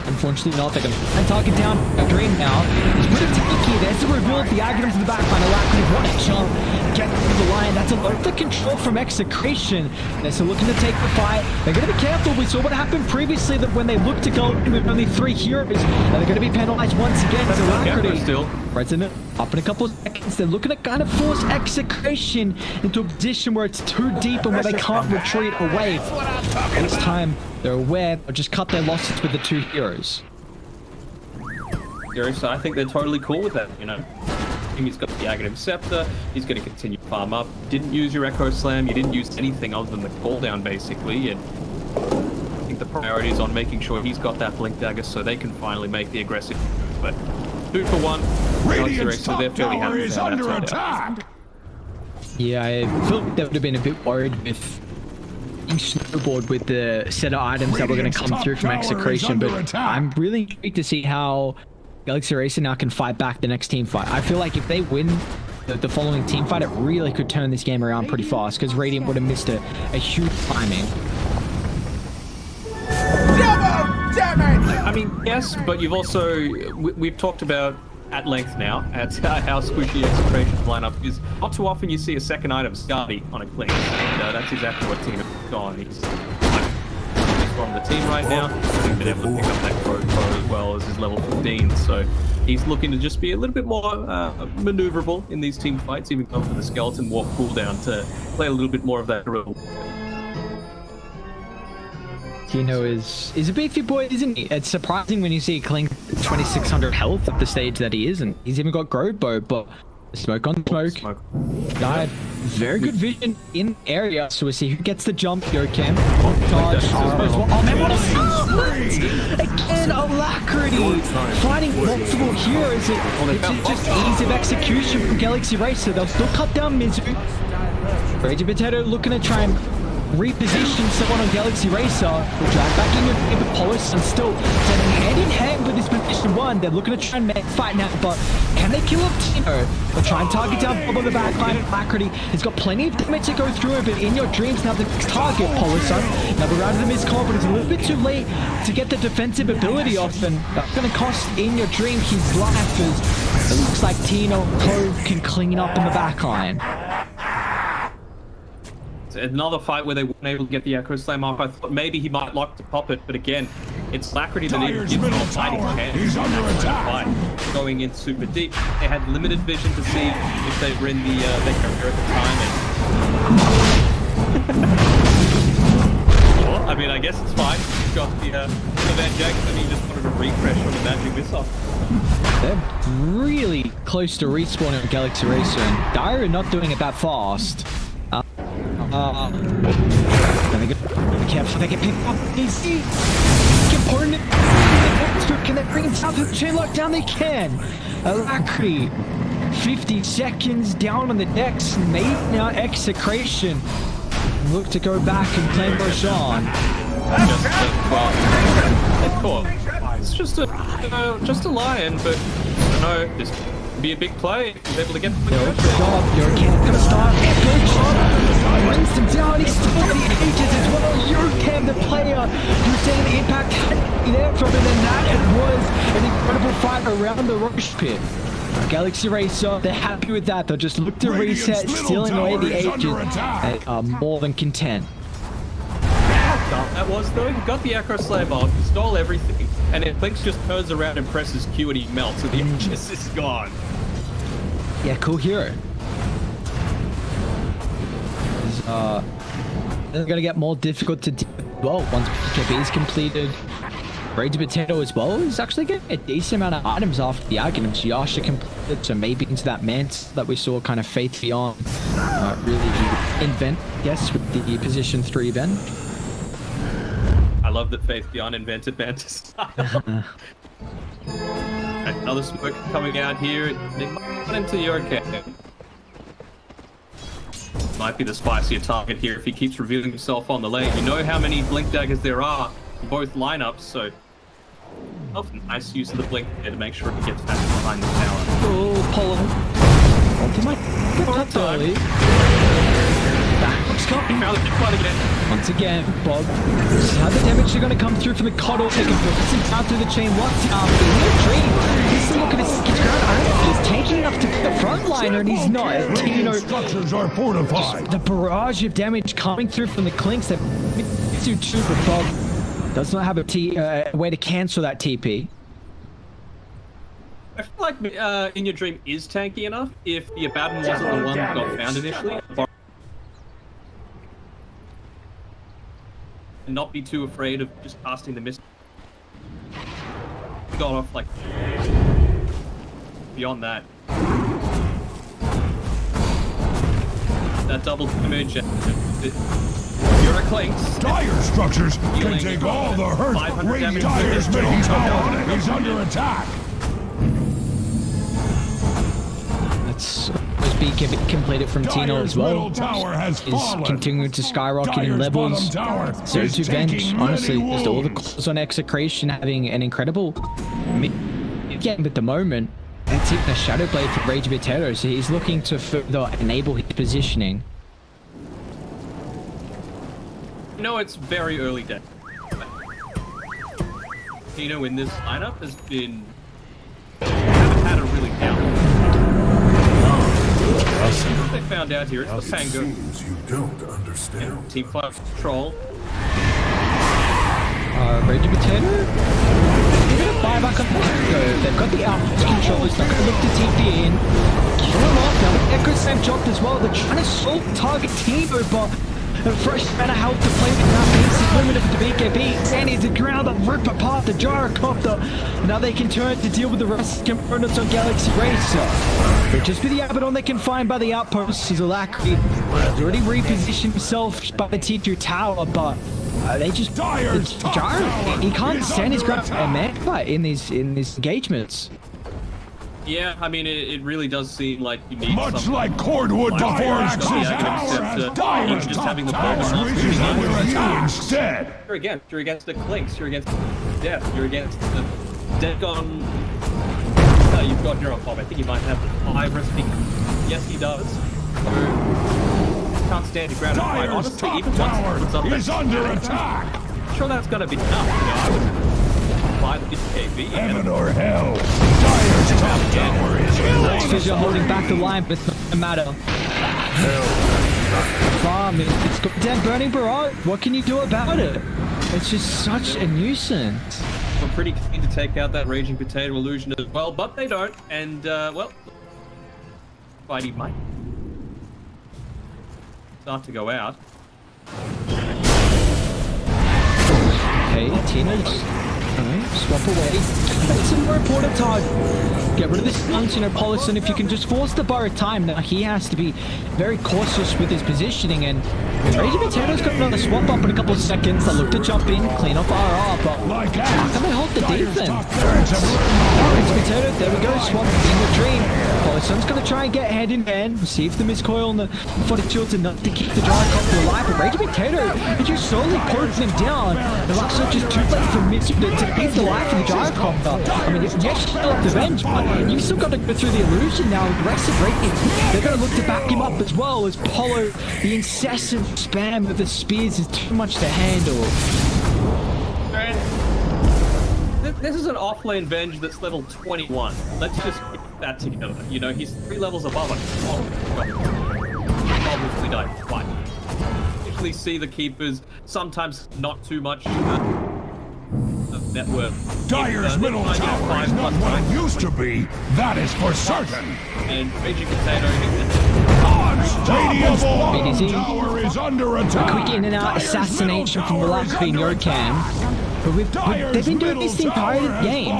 Unfortunately not. They can target down a Dream now. He's pretty tanky. There's the reveal of the Agnes in the back line. Alacrity, what a jump. Get through the line. That's a lot of the control from Execration. They're still looking to take the fight. They're going to be careful. We saw what happened previously that when they looked to go with only 3 heroes, they're going to be penalized once again. It's Alacrity. Still. President up in a couple of seconds. They're looking to kind of force Execration into a position where it's too deep and where they can't retreat away. This time, they're aware they'll just cut their losses with the 2 heroes. So I think they're totally cool with that, you know. He's got the Aghanim Scepter, he's going to continue to farm up. Didn't use your Echo Slam, you didn't use anything other than the cooldown basically, and I think the priority is on making sure he's got that Blink Dagger so they can finally make the aggressive move. But 2 for 1, Radiant's top tower is under attack. Yeah, I feel like they would have been a bit worried with being snowboard with the set of items that were going to come through from Execration, but I'm really intrigued to see how Galaxy Racer now can fight back the next team fight. I feel like if they win the following team fight, it really could turn this game around pretty fast, because Radiant would have missed a huge timing. I mean, yes, but you've also, we've talked about at length now at how squishy Execration's lineup is. Not too often you see a second item Scardy on a clean, and that's exactly what Tino's gone. He's from the team right now. He's been able to pick up that Crow as well as his level 15, so he's looking to just be a little bit more maneuverable in these team fights, even going for the Skeleton Walk cooldown to play a little bit more of that guerrilla. Tino is a beefy boy, isn't he? It's surprising when you see Kling 2600 health at the stage that he is, and he's even got Grove Bow, but smoke on smoke. Died. Very good vision in area, so we'll see who gets the jump. Yokam. Charge. Oh man, what a start! Again, Alacrity fighting multiple heroes. It's just ease of execution from Galaxy Racer. They'll still cut down Mizu. Rage Potato looking to try and reposition someone on Galaxy Racer. Will drag back in with Polis and still standing hand in hand with this position 1. They're looking to try and fight now, but can they kill off Tino? They'll try and target down Bob on the backline. Alacrity has got plenty of damage to go through, but in your dreams now the next target, Polis. Now the round of the miscall, but it's a little bit too late to get the defensive ability off, and that's going to cost in your dream his life, as it looks like Tino can clean up in the backline. Another fight where they weren't able to get the Echo Slam off. I thought maybe he might like to pop it, but again, it's Alacrity that even gives more fighting chance. He's under attack. Going in super deep. They had limited vision to see if they were in the their character at the time. Well, I mean, I guess it's fine. He's got the Van Jackson. He just wanted a refresh on the magic missile. They're really close to respawning on Galaxy Racer, and Dire are not doing it that fast. Be careful, they get picked up easy. Important. Can they bring him down to the chain lockdown? They can. Alacrity, 50 seconds down on the decks. Made now Execration. Look to go back and claim Roshan. It's just a lion, but no, this could be a big play. He's able to get the job. You're gonna start. Good shot. Runs him down. He's still the ages as well. Yokam, the player who's saying the impact had to be there from him, and that it was an incredible fight around the Roche pit. Galaxy Racer, they're happy with that. They'll just look to reset, stealing away the ages. They are more than content. dumb that was, though? He got the Acro Slave off, he stole everything, and then Clinks just turns around and presses Q and he melts, and the Aegis is gone. Yeah, cool hero. It's gonna get more difficult to do well once PKB is completed. Raging Potato as well is actually getting a decent amount of items after the arguments. Yasha completed, so maybe into that Mance that we saw kind of Faith Beyond really invent, yes, with the position 3 event. I love that Faith Beyond invented Manta style. Another smoke coming out here. They might run into the okay. Might be the spicier target here if he keeps revealing himself on the lane. You know how many blink daggers there are in both lineups, so nice use of the blink there to make sure he gets back behind the tower. Oh, Polo. He might get up early. Backwards cut. He found the big one again. Once again, Bob. This is how the damage are going to come through from the Coddle. They can put this out through the chain. What's up? Dream. He's looking at his ground. He's taking enough to the frontliner, and he's not. Tino, structures are fortified. the barrage of damage coming through from the Clinks. That makes you too, but Bob does not have a way to cancel that TP. I feel like In Your Dream is tanky enough if the Abaddon wasn't the one that got found initially. And not be too afraid of just casting the mist. Got off like beyond that. That double damage. You're a Clinks. Dire structures can take all the hurt. 500 damage. Dire's middle tower is under attack. Let's be completed from Tino as well. Is continuing to skyrocket in levels. So to bench, honestly, just all the calls on Execration having an incredible game at the moment. That's even a Shadow Blade for Rage Potato, so he's looking to further enable his positioning. No, it's very early day. Tino in this lineup has been haven't had a really down. What they found out here, it's the Pango. Seems you don't understand. Team 5 Troll. Raging Potato? They're gonna buy back on the Pango. They've got the outpost control. It's not gonna look to TP in. Kill him off now. Echo Sam dropped as well. They're trying to salt target Timo, but a fresh amount of health to play with now means he's limited to BKB. Sandy's the ground and rip apart the gyrocopter. Now they can turn to deal with the rest of the components on Galaxy Racer. But just with the Abaddon they can find by the outpost, he's alacrity. He's already repositioned himself by the T2 tower, but they just Gyro. He can't stand his ground in these engagements. Yeah, I mean, it really does seem like you need Much some... like cordwood before Axe's tower has Dire's just top having the tower is under attack instead. You're against the Clinks, you're against Death, you're against the Dead Gone... you've got your Pop. I think he might have the 5 recipe. Yes, he does. So, can't stand your ground and fight. Dire's Honestly, top even once he puts up tower is that... under attack. I'm sure that's gonna be enough. I would buy the BKB. Heaven or hell, Dire's top tower is under Fissure holding back the line, but it's not a matter. Farm, it's got dead burning barrage. What can you do about it? It's just such a nuisance. We're pretty keen to take out that Raging Potato illusion as well, but they don't. And, well, Spidey might start to go out. Okay, Tina's swap away. It's a more important target. Get rid of the stuns, Polison, if you can just force the borrowed time. Now he has to be very cautious with his positioning, and Raging Potato's got another swap up in a couple of seconds. They look to jump in, clean off RR, but how can they hold the defense? Raging Potato, there we go, swap in the dream. Polison's gonna try and get hand in hand, receive the miscoil on the Fortitude enough to keep the Gyrocopter alive, but Raging Potato is just slowly pulling them down. They're actually just too late for Mitch to beat the life of the Gyrocopter. I mean, yes, you still have the bench, but you've still got to go through the illusion now. Aggressive rating. They're going to look to back him up as well as Polo. The incessant spam of the spears is too much to handle. This is an offlane Venge that's level 21. Let's just get that together. You know, he's 3 levels above us. Oh, probably died twice. occasionally see the keepers, sometimes not too much net worth. Dyer's middle tower is not what it used to be. That is for certain. And Raging Potato. Radiant's bottom BDC. tower is under attack. Quick in and out assassination from the last being Yokan. But they've been doing this the entire game.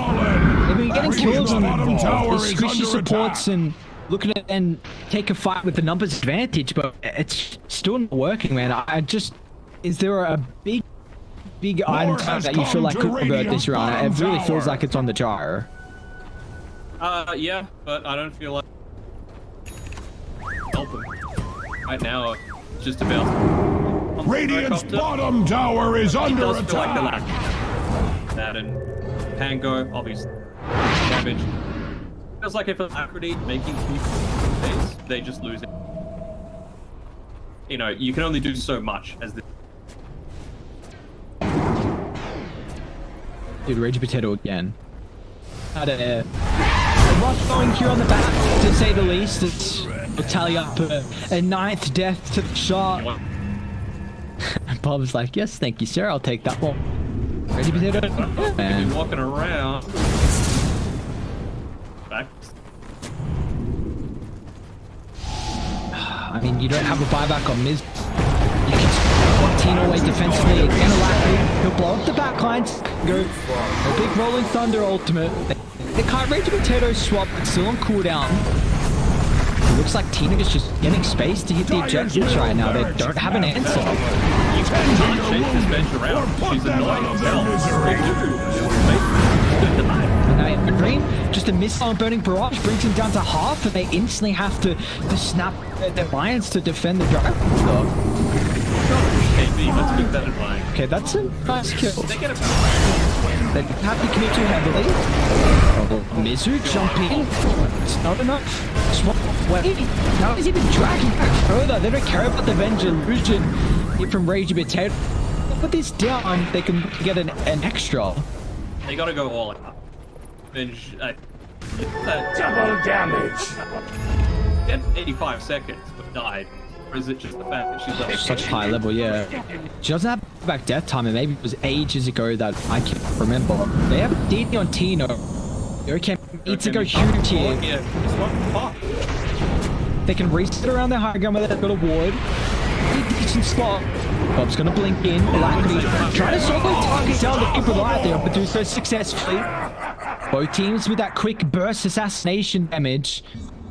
They've been getting kills on the squishy supports and looking at and take a fight with the numbers advantage, but it's still not working, man. Is there a big item type that you feel like could convert this round? It really feels like it's on the gyro. Yeah, but I don't feel like helping. Right now, it's just about. Radiant's bottom tower is under does feel like attack. That and Pango, obviously, damage. Feels like if Alacrity making people they just lose it. You know, you can only do so much as the. Dude, Rage Potato again. Had a rush going here on the back, to say the least. It'll tally up a ninth death to the shot. Bob's like, yes, thank you, sir. I'll take that one. Rage Potato. Man. Walking around. Back. I mean, you don't have a buyback on Miz. You can block Tino away defensively again. He'll blow up the backlines. Go a big rolling thunder ultimate. They can't Rage Potato swap. It's still on cooldown. It looks like Tina is just getting space to hit the objectives right now. They don't have an answer. You can't chase this bench around. She's annoying as And now Dream, just a missile and burning barrage brings him down to half, and they instantly have to snap their lions to defend the drive. Let's keep that in mind. Okay, that's a nice kill. They get a They have to commit too heavily. Oh, Mizu jumping. It's not enough. Swap away. Now he's even dragging back further. They don't care about the Venge illusion here from Rage Potato. Put this down, they can get an extra. They gotta go all out. Venge. Double damage. Get 85 seconds, but died. Or is it just the fact that she's like Such high level, yeah. She doesn't have back death time, and maybe it was ages ago that I can't remember. They have DD on Tino. Okay, need to go huge here. Yeah, it's not pop. They can reset around their high ground where they've got a ward. Decent spot. Bob's gonna blink in. Alacrity trying to solo target down the people right there, but do so successfully. Both teams with that quick burst assassination damage.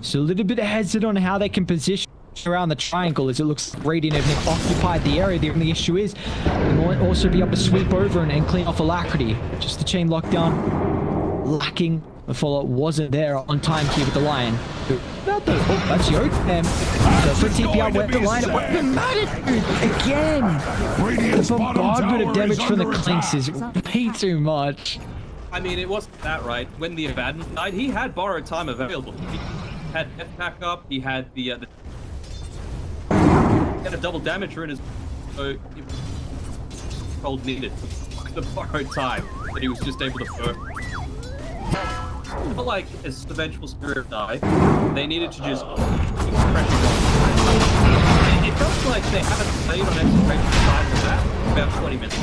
So a little bit hesitant on how they can position around the triangle, as it looks like Radiant have occupied the area. The only issue is they might also be able to sweep over and clean off Alacrity. Just the chain lockdown lacking. The follow-up wasn't there on time here with the Lion. Oh, that's Yoke. So for TP out went the Lion. What the matter? Again! The bombardment of damage from the Clinks is way too much. I mean, it wasn't that right. When the Abaddon died, he had borrowed time available. He had death backup. He had he had a double damager in his. So Cold needed the borrowed time that he was just able to burn. But like, as the Vengeful Spirit died, they needed to just keep pressing on. It felt like they haven't played on Execration side of that about 20 minutes.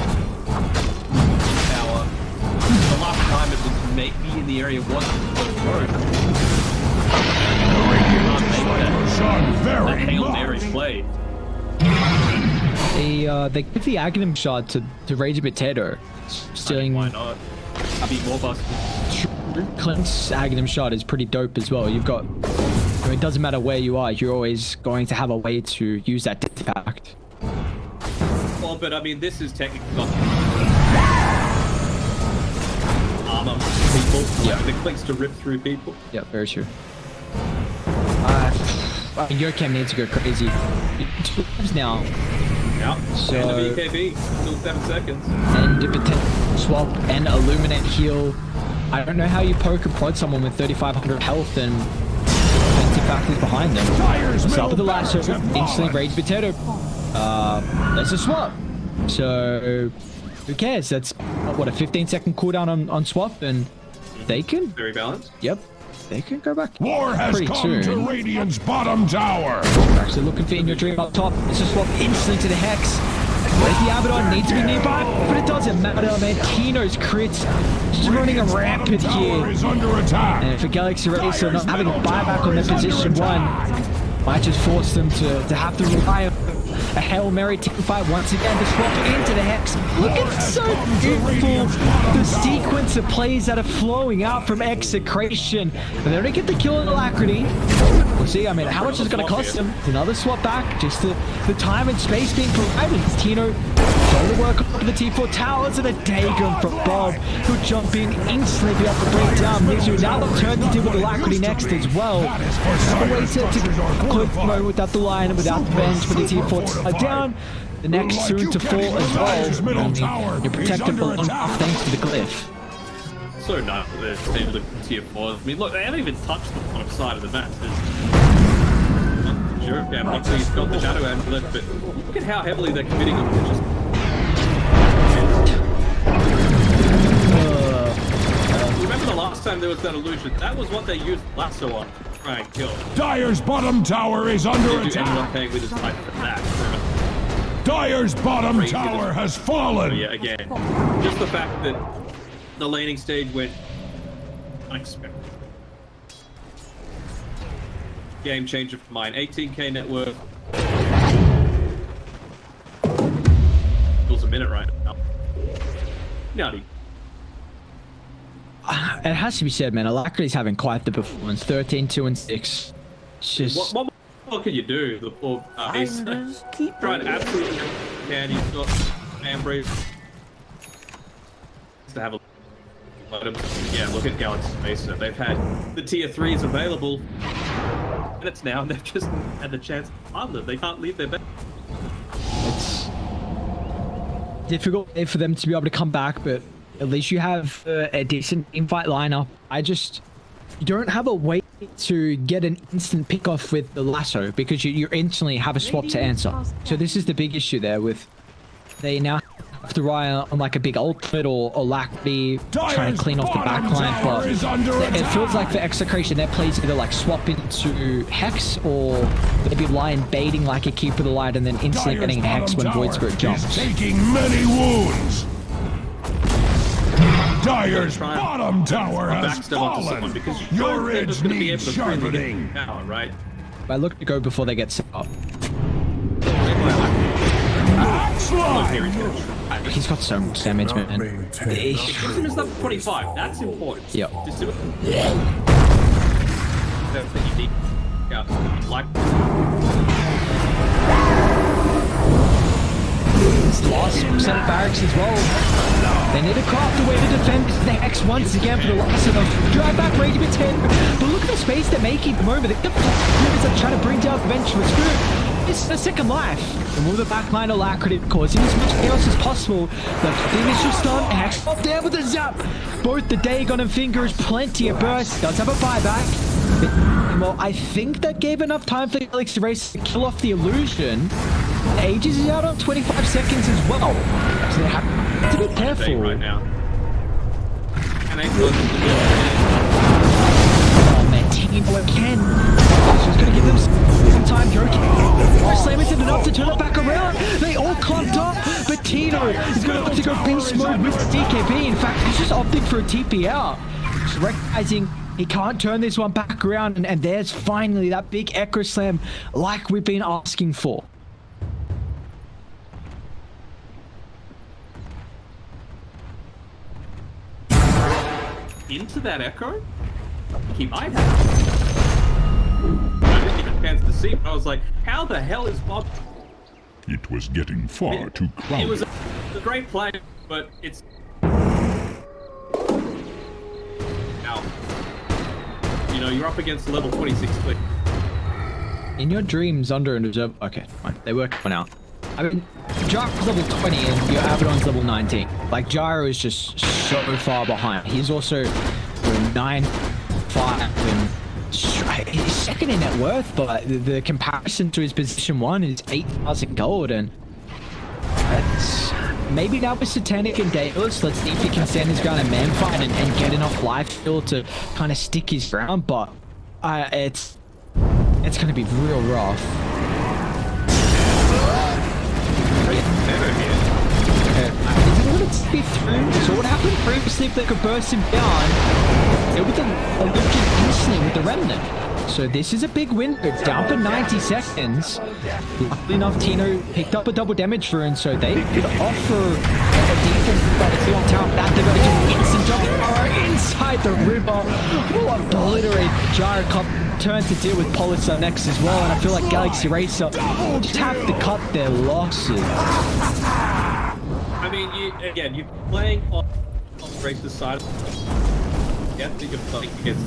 Power. The last time it was maybe in the area wasn't so close. That Hail Mary play. They give the Aghanim shot to Rage Potato, stealing. Why not? I'd be more busted. Clint's Aghanim shot is pretty dope as well. You've got, I mean, it doesn't matter where you are, you're always going to have a way to use that impact. Well, but I mean, this is technically not armor people. Yeah. The clicks to rip through people. Yeah, very true. Your cam needs to go crazy. 2 times now. Yeah. So and the BKB, still 7 seconds. And the potential swap and illuminate heal. I don't know how you poke and prod someone with 3,500 health and defensive factors behind them. Start with the lasso, instantly Rage Potato. There's a swap. So who cares? That's what, a 15-second cooldown on swap, and they can. Very balanced. Yep. they can go back War has pretty come to soon. Radiant's bottom tower. Actually looking for In Your Dream up top. It's a swap instantly to the Hex. Where's the Abaddon? Needs to be nearby, but it doesn't matter, man. Tino's crits just running a rampant Tower here. is under attack. And for Galaxy Racer not having a buyback on their position one, might just force them to have to rely on a Hail Mary teamfight once again to swap into the Hex. Look, it's so beautiful. The sequence of plays that are flowing out from Execration. And they don't get the kill on Alacrity. We'll see. I mean, how much is it going to cost them? Another swap back. Just the time and space being provided. Tino trying to work up to the T4 towers and a Dagon from Bob, who'll jump in instantly, be able to break down Mizu. Now they'll turn into with Alacrity next as well. Another way to close the moment without the line and without the bench for the T4 down. The next soon to fall as well. You're protected for long enough thanks to the glyph. So nice that they're able to tier 4. I mean, look, they haven't even touched the bottom side of the map. Sure, yeah, obviously he's got the shadow amulet, but look at how heavily they're committing on it. Just... Remember the last time there was that illusion? That was what they used Lasso on to try and kill. Dire's bottom tower is under Ended up attack. paying with his life for that. Dire's bottom Crazy tower to- has So fallen. yeah, again, just the fact that the laning stage went unexpected. Game changer for mine. 18k net worth. Feels a minute right now. Nutty. It has to be said, man. Alacrity's having quite the performance. 13, 2, and 6. It's just... What more can you do? The poor he's trying absolutely can. He's got Ambrose to have a yeah, look at Galaxy Space. They've had the tier 3s available minutes now, and they've just had the chance to farm them. They can't leave their bed. It's difficult for them to be able to come back, but at least you have a decent invite lineup. You don't have a way to get an instant pick off with the lasso because you instantly have a swap to answer. So this is the big issue there with they now have to rely on like a big ultimate or Alacrity trying to clean off the backline, but it feels like for Execration their plays either like swap into Hex or maybe line baiting like a Keeper of the Light and then instantly getting a Hex when Void Spirit jumps. Taking many wounds. Dire's bottom tower has Backstep onto someone fallen. because Your they're just edge going to be able needs to freely sharpening. get power, right? I look to go before they get set up. Look, here he's going to try. He's got so much damage, man. He's in his level 25. That's important. Yep. Just do it. That's what you need. Yeah, like. Lost set of barracks as well. They need to craft a way to defend the Hex once again for the last of them. Drive back, ready to be 10. But look at the space they're making at the moment. They're trying to bring down the bench with Spirit. It's a second life. And will the backline Alacrity causing as much chaos as possible. The initial stun, Hex up there with the zap. Both the Dagon and Finger is plenty of burst. Does have a buyback. Well, I think that gave enough time for Galaxy Race to kill off the illusion. Aegis is out on 25 seconds as well. So they have to be careful. Right now. And they Oh man, Tino again. She's gonna give them some time. Joking. Slam it enough to turn it back around. They all clumped up, but Tino is gonna have to go beast mode with DKB. In fact, he's just opting for a TPR. Just recognizing he can't turn this one back around, and there's finally that big Echo Slam like we've been asking for. into that Echo? He might have. I didn't get a chance to see, but I was like, how the hell is Bob? It was getting far too crowded. It was a great play, but it's... Now, you know, you're up against level 26 click. In your dreams, under and observe. Okay, fine. They work for now. I mean, Gyro's level 20 and your Abaddon's level 19. Like, Gyro is just so far behind. He's also 9-5 and he's second in net worth, but the comparison to his position 1 is 8,000 gold, and that's maybe now with Satanic and Daedalus, let's see if he can stand his ground in man fight and get enough life steal to kind of stick his ground. But it's going to be real rough. He's going to speed through. So what happened previously if they could burst him down? It would have a looking instant with the remnant. So this is a big win. It's down for 90 seconds. Luckily enough, Tino picked up a double damage rune, so they could offer a defense by the field on top. That they're going to do instant jump arrow inside the river. Will obliterate Gyro Cup. Turn to deal with Polisar next as well, and I feel like Galaxy Racer just have to cut their losses. I mean, you're playing on Racer's side. You have to think of something against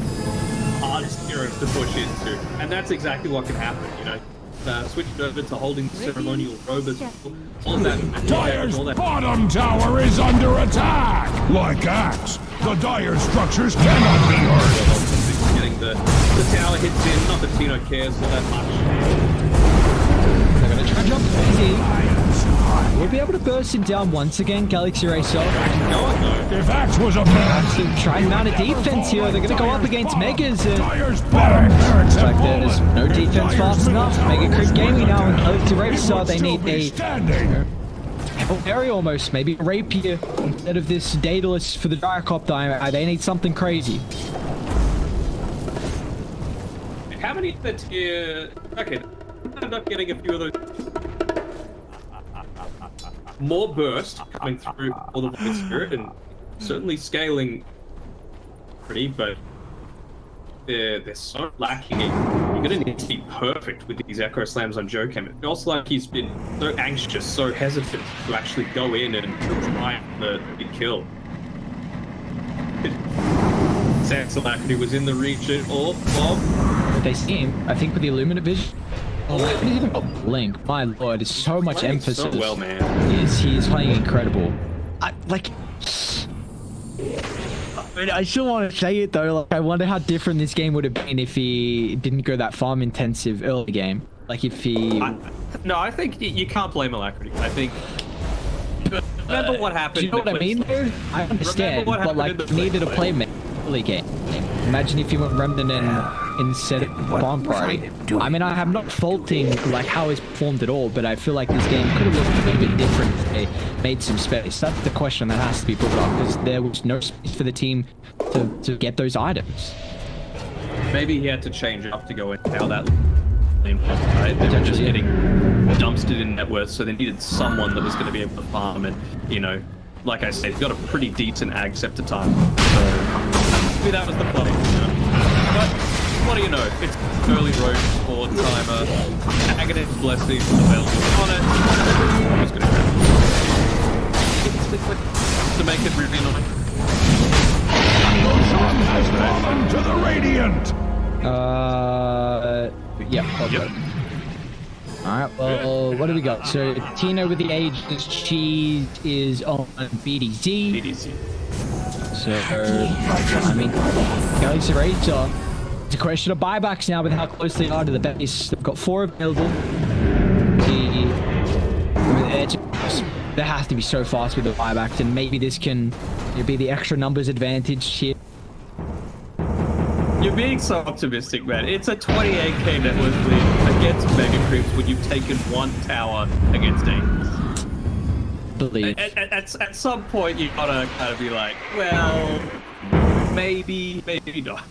hardest heroes to push into, and that's exactly what can happen, you know. Switching over to holding the ceremonial robe as all that. Dire's bottom tower is under attack! Like axe, the Dire structures cannot be hurt! Getting the tower hits in, not that Tino cares all that much. They're going to try and jump easy. We'll be able to burst him down once again, Galaxy Racer. If Axe was a man, Try and mount a defense here. They're going to go up against Megas. Dire's bottom barracks Looks like there's no defense fast enough. Mega Creep Gaming now and Galaxy Racer. They need a area almost, maybe a rapier instead of this Daedalus for the Gyrocopter. They need something crazy. How many that here? Okay, I'm not getting a few of those. More burst coming through all the Void Spirit and certainly scaling pretty, but they're so lacking. You're gonna need to be perfect with these Echo Slams on Jokem. It feels like he's been so anxious, so hesitant to actually go in and try the big kill. Alacrity was in the region, or They see him, I think, with the Illuminate Vision. Oh, he even got Blink. My lord, it's so much emphasis. So well, man. He's playing incredible. I still want to say it though. Like, I wonder how different this game would have been if he didn't go that farm intensive early game. Like if he. No, I think you can't blame Alacrity. I think. Remember what happened? Do you know what I mean? Though? I understand, but like he needed a playmate early game. Imagine if he went Remnant instead of Bomb Priority. I mean, I'm not faulting like how he's performed at all, but I feel like this game could have looked a little bit different if they made some space. That's the question that has to be brought up, because there was no space for the team to get those items. Maybe he had to change it up to go in how that right? They were just getting dumpstered in net worth, so they needed someone that was going to be able to farm, and you know, like I said, he's got a pretty decent ag scepter time, so maybe that was the play. But what do you know? It's early road for timer. Agonist Blessing available on it. I'm just gonna grab it. To make it really annoying. has fallen to the Radiant! Yep. Alright, well, what do we got? So, Tino with the Aegis, she is on BDZ. So, I mean, Galaxy Racer, it's a question of buybacks now with how close they are to the base. They've got 4 available. They have to be so fast with the buybacks, and maybe this can be the extra numbers advantage here. You're being so optimistic, man. It's a 28k net worth lead against Mega Creeps when you've taken 1 tower against 8. Believe. At some point, you gotta kind of be like, well, maybe not.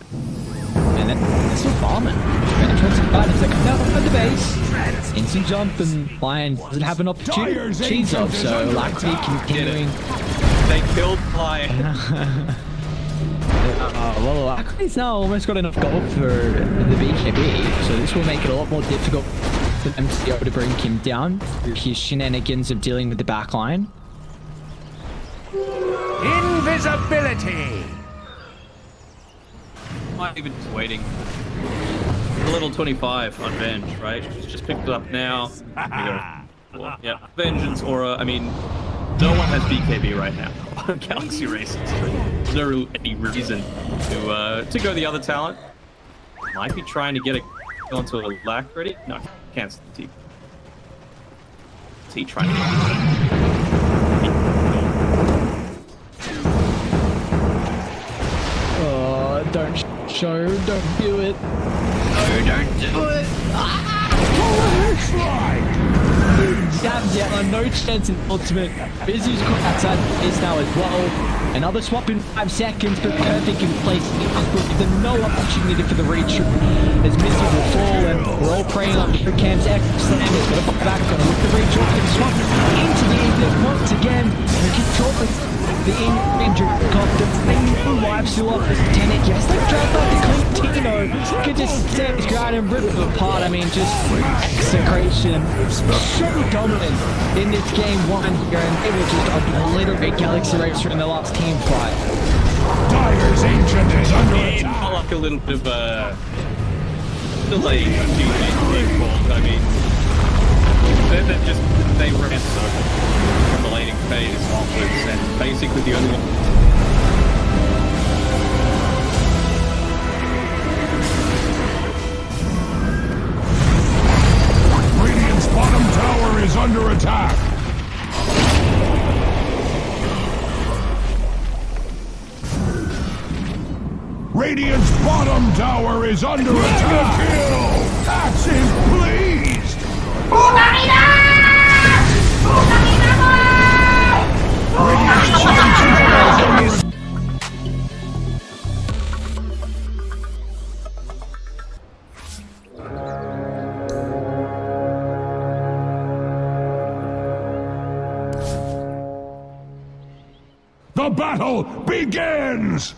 And that's still farming. And tries to find it's like, no, at the base. Instant jump, and Lion doesn't have an opportunity to cheese up, so Lacti continuing. They killed Lion. Well, Lacti's now almost got enough gold for the BKB, so this will make it a lot more difficult for them to be able to bring him down through his shenanigans of dealing with the backline. Invisibility! Might even just waiting. A little 25 on Venge, right? She's just picked it up now. Yeah, Vengeance Aura. I mean, no one has BKB right now on Galaxy Races. There's no any reason to go the other talent. Might be trying to get it onto a lack ready. No, cancel the T. T trying to. don't show, don't do it. No, don't do it. Stabs out on no chance in ultimate. Busy's caught outside base now as well. Another swap in 5 seconds, but perfect in place. There's no opportunity for the reach as Missy will fall, and we're all praying on the Cam's X. Slam is going to pop back on with the reach. Can swap into the Ignis once again. And controlling the injured helicopter. They wipes still off as Tenet. Yes, they've dropped off the Quintino. Could just stand his ground and rip it apart. I mean, just Execration. So dominant in this game 1 here, and they were just obliterate Galaxy Racer in the last team fight. Dyer's Ancient is under It attack. felt like a little bit of a delay in a few being called. I mean, they ran so from the laning phase onwards, and basically the only one. Radiant's bottom tower is under attack. Radiant's bottom tower is under attack. Kill. Axe is pleased. Radiant's bottom tower is under attack. The battle begins!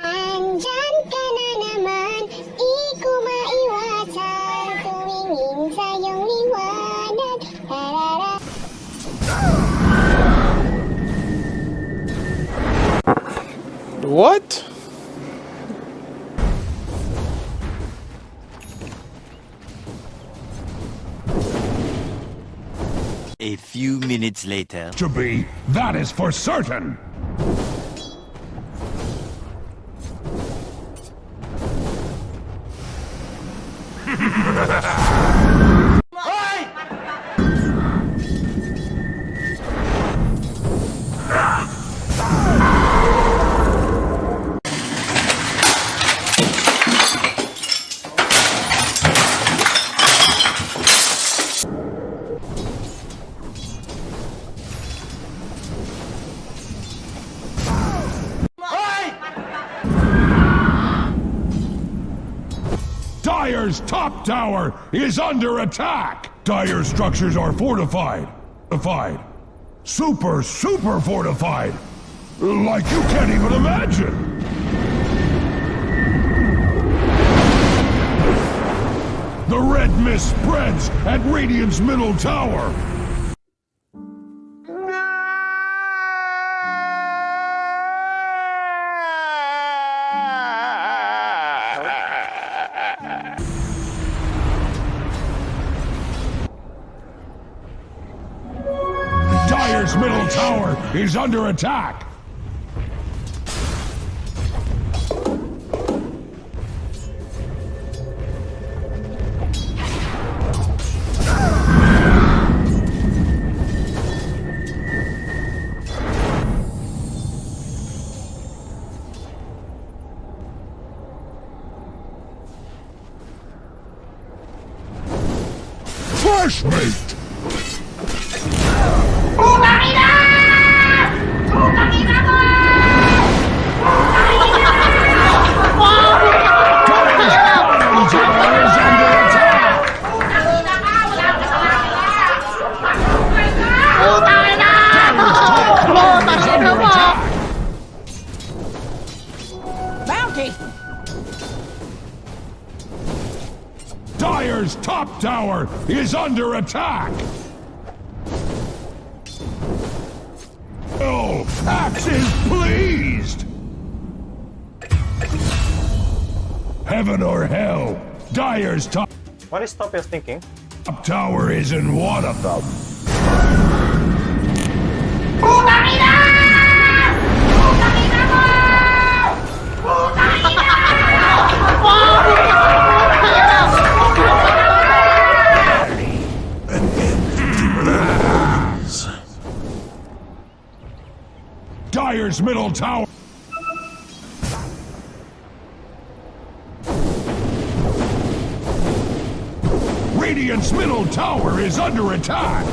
Andyan ka na naman, di ko maiwasan. Tumingin sa iyong liwanag. Tarara. What? A few minutes later. To be, that is for certain. Dyer's top tower is under attack! Dyer's structures are fortified. Super fortified! Like you can't even imagine! The red mist spreads at Radiant's middle tower! Dyer's middle tower is under attack! Meshmate! Bottom tower is under attack! Dire's top tower is under attack! Oh, Axe is pleased! Heaven or hell, Dire's top What is Topias thinking? tower isn't one of them. Dire's middle tower. Radiant's middle tower is under attack.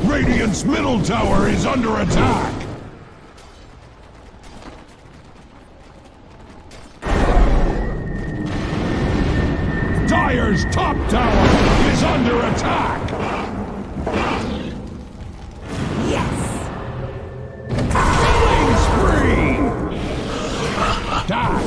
Radiant's middle tower is under attack. Dire's top tower is under attack. Killing spree. Attack.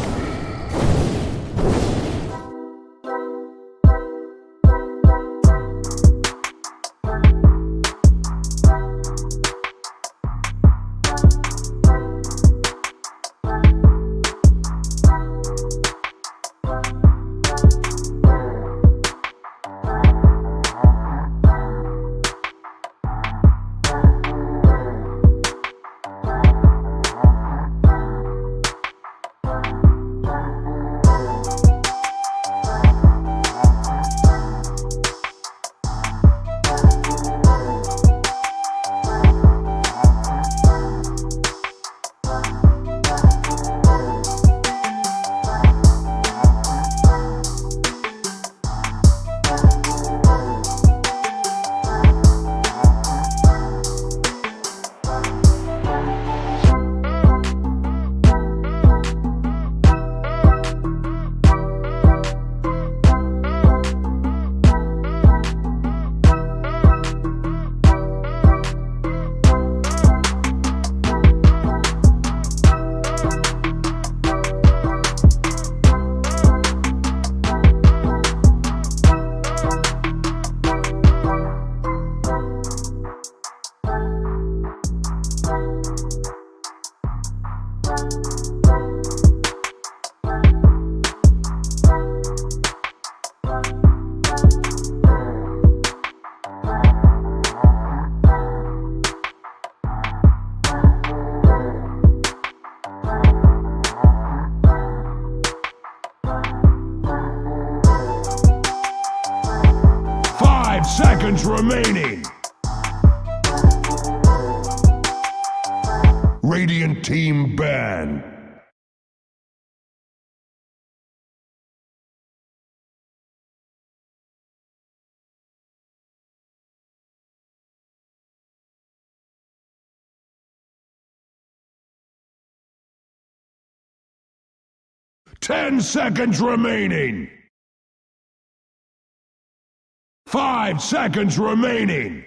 Seconds remaining. Radiant team ban. Ten seconds remaining. 5 seconds remaining.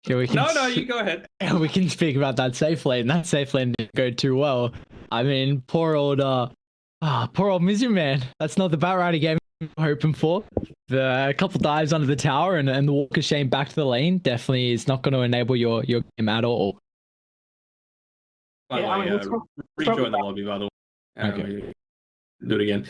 Yeah, we can No, you go ahead. we can speak about that safe lane. That safe lane didn't go too well. I mean, poor old Mizu man. That's not the Batrider game we're hoping for. A couple dives under the tower and the walk of shame back to the lane definitely is not going to enable your game at all. By the Yeah, I way, mean, let's go- rejoin the lobby, by the way. Okay. Do it again.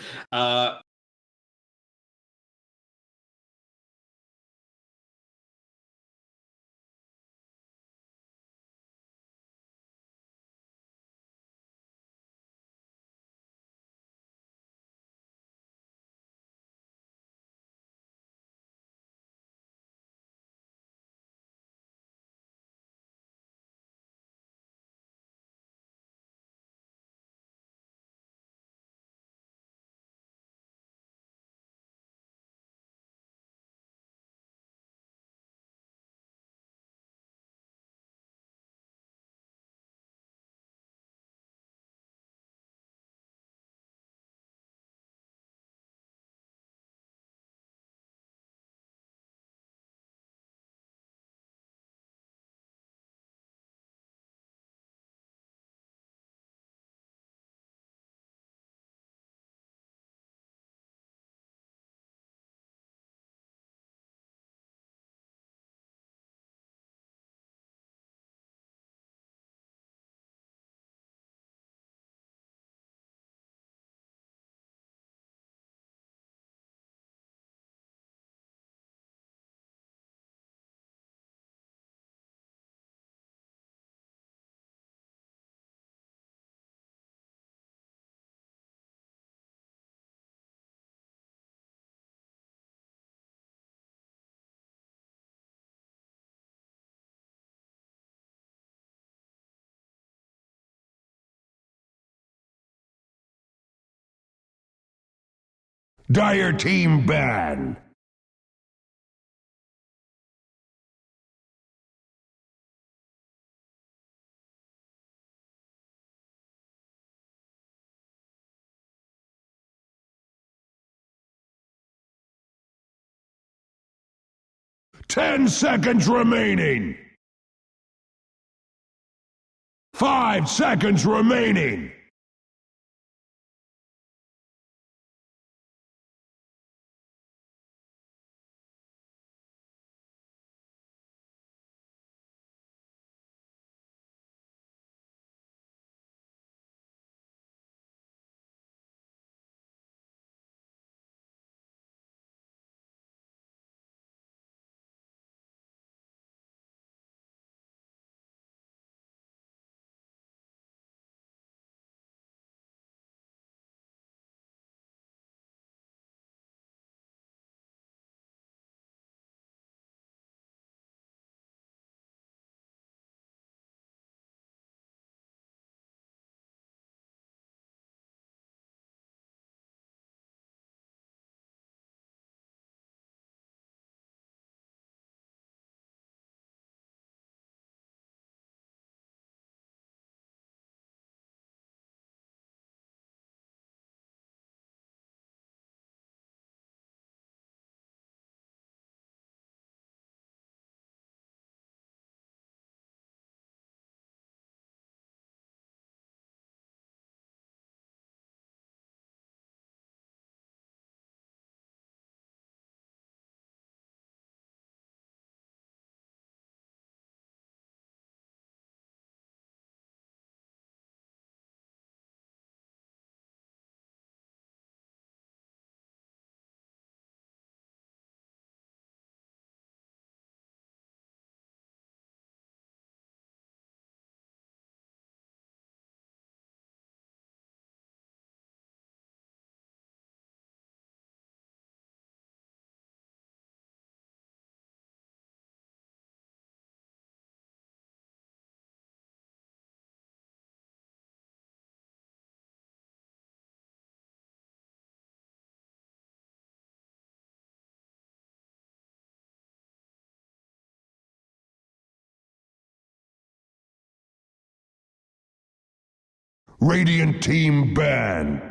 Dire team ban. Ten seconds remaining. 5 seconds remaining. Radiant team ban.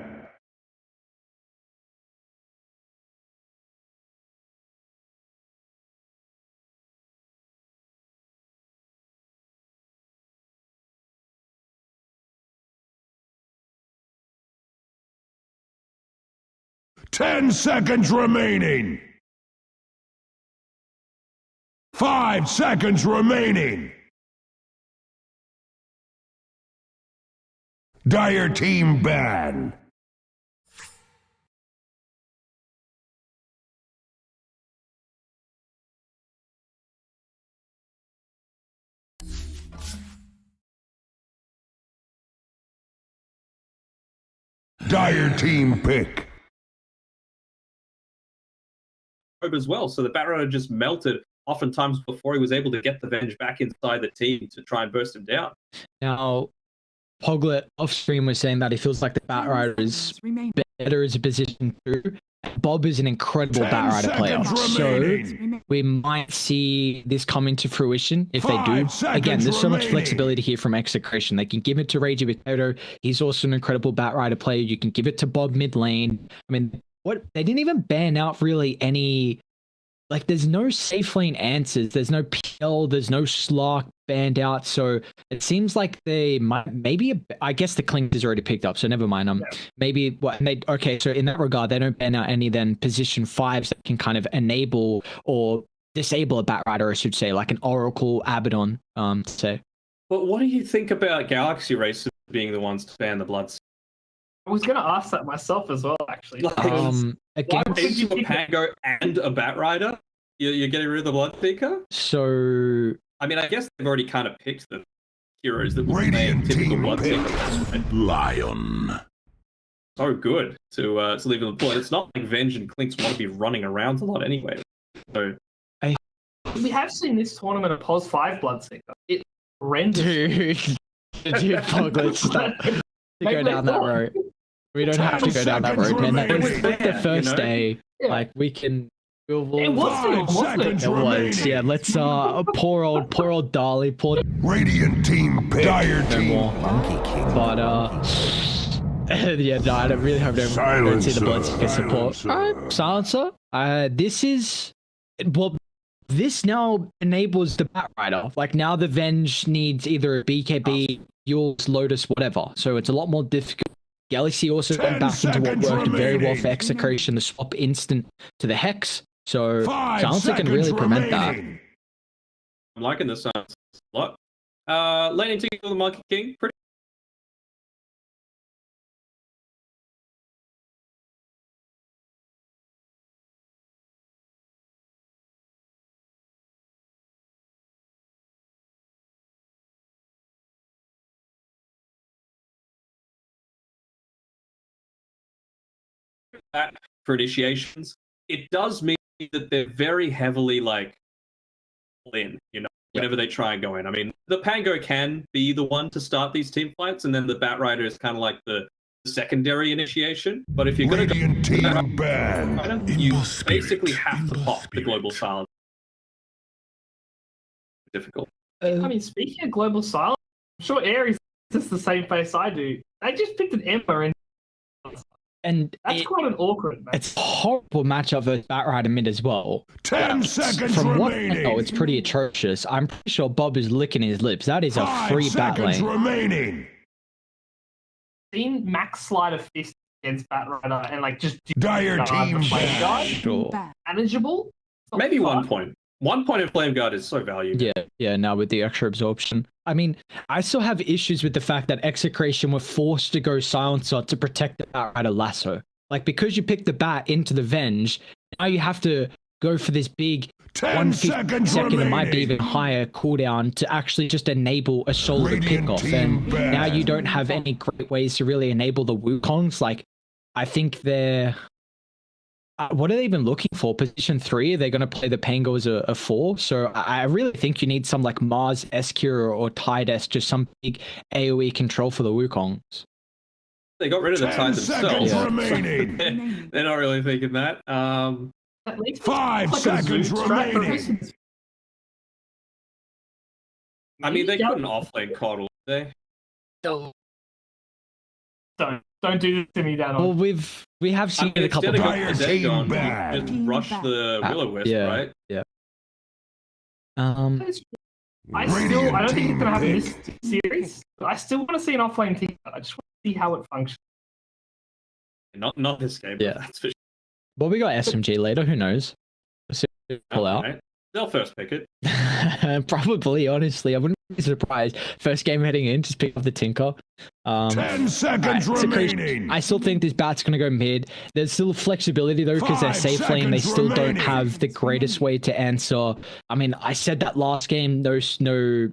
Ten seconds remaining. 5 seconds remaining. Dire team ban. Dire team pick. As well, so the Batrunner just melted oftentimes before he was able to get the Venge back inside the team to try and burst him down. Now, Poglet off stream was saying that he feels like the Batrider is better as a position 2. Bob is an incredible Batrider player, so we might see this come into fruition if they do. Again, there's so much flexibility here from Execration. They can give it to Ragey Potato. He's also an incredible Batrider player. You can give it to Bob mid lane. I mean, what they didn't even ban out really any. Like, there's no safe lane answers. There's no PL. There's no Slark banned out. So it seems like they might, maybe, I guess the Clink is already picked up. So never mind. Maybe what they, okay. So in that regard, they don't ban out any then position 5s that can kind of enable or disable a Batrider, I should say, like an Oracle, Abaddon, say. But what do you think about Galaxy Racers being the ones to ban the Bloods? I was going to ask that myself as well, actually. Again, why would you a Pango and a Batrider? You're getting rid of the Bloodseeker? So I mean, I guess they've already kind of picked the heroes that would play Radiant typical team Bloodseeker. pick. Lion. So good to leave on the point. It's not like Venge and Clinks want to be running around a lot anyway. So we have seen this tournament a POS 5 Bloodseeker. It's horrendous. dude, Poglet, stop to go down that road. We don't have to go down that road, man. That was remaining. the first day. Yeah. Like we can. We'll, It was Five wasn't it? seconds It was, remaining. yeah. Let's poor old Dali, poor Radiant team pick. Dire no team. more. But yeah, no, I really hope they don't see the Bloodseeker support. Silencer. Silencer. This is well. This now enables the Batrider. Like now, the Venge needs either a BKB, Yules, Lotus, whatever. So it's a lot more difficult. Galaxy also 10 went back into what seconds worked very well for remaining. Execration, the swap instant to the Hex. So 5 Silencer can seconds really prevent that. remaining. I'm liking the Silence a lot. Laning to the Monkey King. Pretty. For initiations, it does mean that they're very heavily like in, whenever they try and go in. I mean, the Pango can be the one to start these team fights, and then the Batrider is kind of like the secondary initiation. But if you're going to Radiant team go banned. Batrider, you basically have to pop the global silence. Difficult. I mean, speaking of global silence, I'm sure Aries just the same face I do. They just picked an Ember, and And that's quite an awkward match. it's a horrible matchup versus Batrider mid as well. 10 seconds From what I remaining. know, it's pretty atrocious. I'm pretty sure Bob is licking his lips. That is a 5 free bat seconds lane. remaining. Seen Max slide a fist against Batrider and like just do Dire team the flame guard banned. Sure. manageable. It's not Maybe fun. 1 point. 1 point in Flame Guard is so valuable. Yeah, now with the extra absorption. I mean, I still have issues with the fact that Execration were forced to go Silencer to protect the Batrider lasso. Like, because you picked the bat into the Venge, now you have to go for this big 10 150 seconds second, it might be remaining. even higher cooldown to actually just enable a solid Radiant pickoff. team And now you banned. don't have any great ways to really enable the Wukongs. Like, I think they're... what are they even looking for? Position 3? Are they going to play the Pango as a 4? So I really think you need some like Mars, S-Cure, or Tidus, just some big AoE control for the Wukongs. They got rid of the 10 Tide seconds themselves. remaining. They're not really thinking that. At least 5 it's like a seconds Zoom strat, but remaining. this is- I mean, they Yeah. couldn't offlane coddle, they? Don't do this to me, Dan. Well, we have seen it a couple instead of times. going for Dire Dead team Gone, banned. just rush the Will-O-Wisp, yeah. right? I don't think it's gonna happen this series. But I still want to see an offlane team. I just want to see how it functions. Not this game. Yeah. That's for sure. Well, we got SMG later. Who knows? We'll see if they pull out. Right? They'll first pick it. Probably, honestly, I wouldn't be surprised. First game heading in, just pick up the Tinker. 10 seconds Alright, Execration. remaining. I still think this bat's going to go mid. There's still flexibility though, because they're 5 safe lane. They seconds still don't remaining. have the greatest way to answer. I mean, I said that last game, no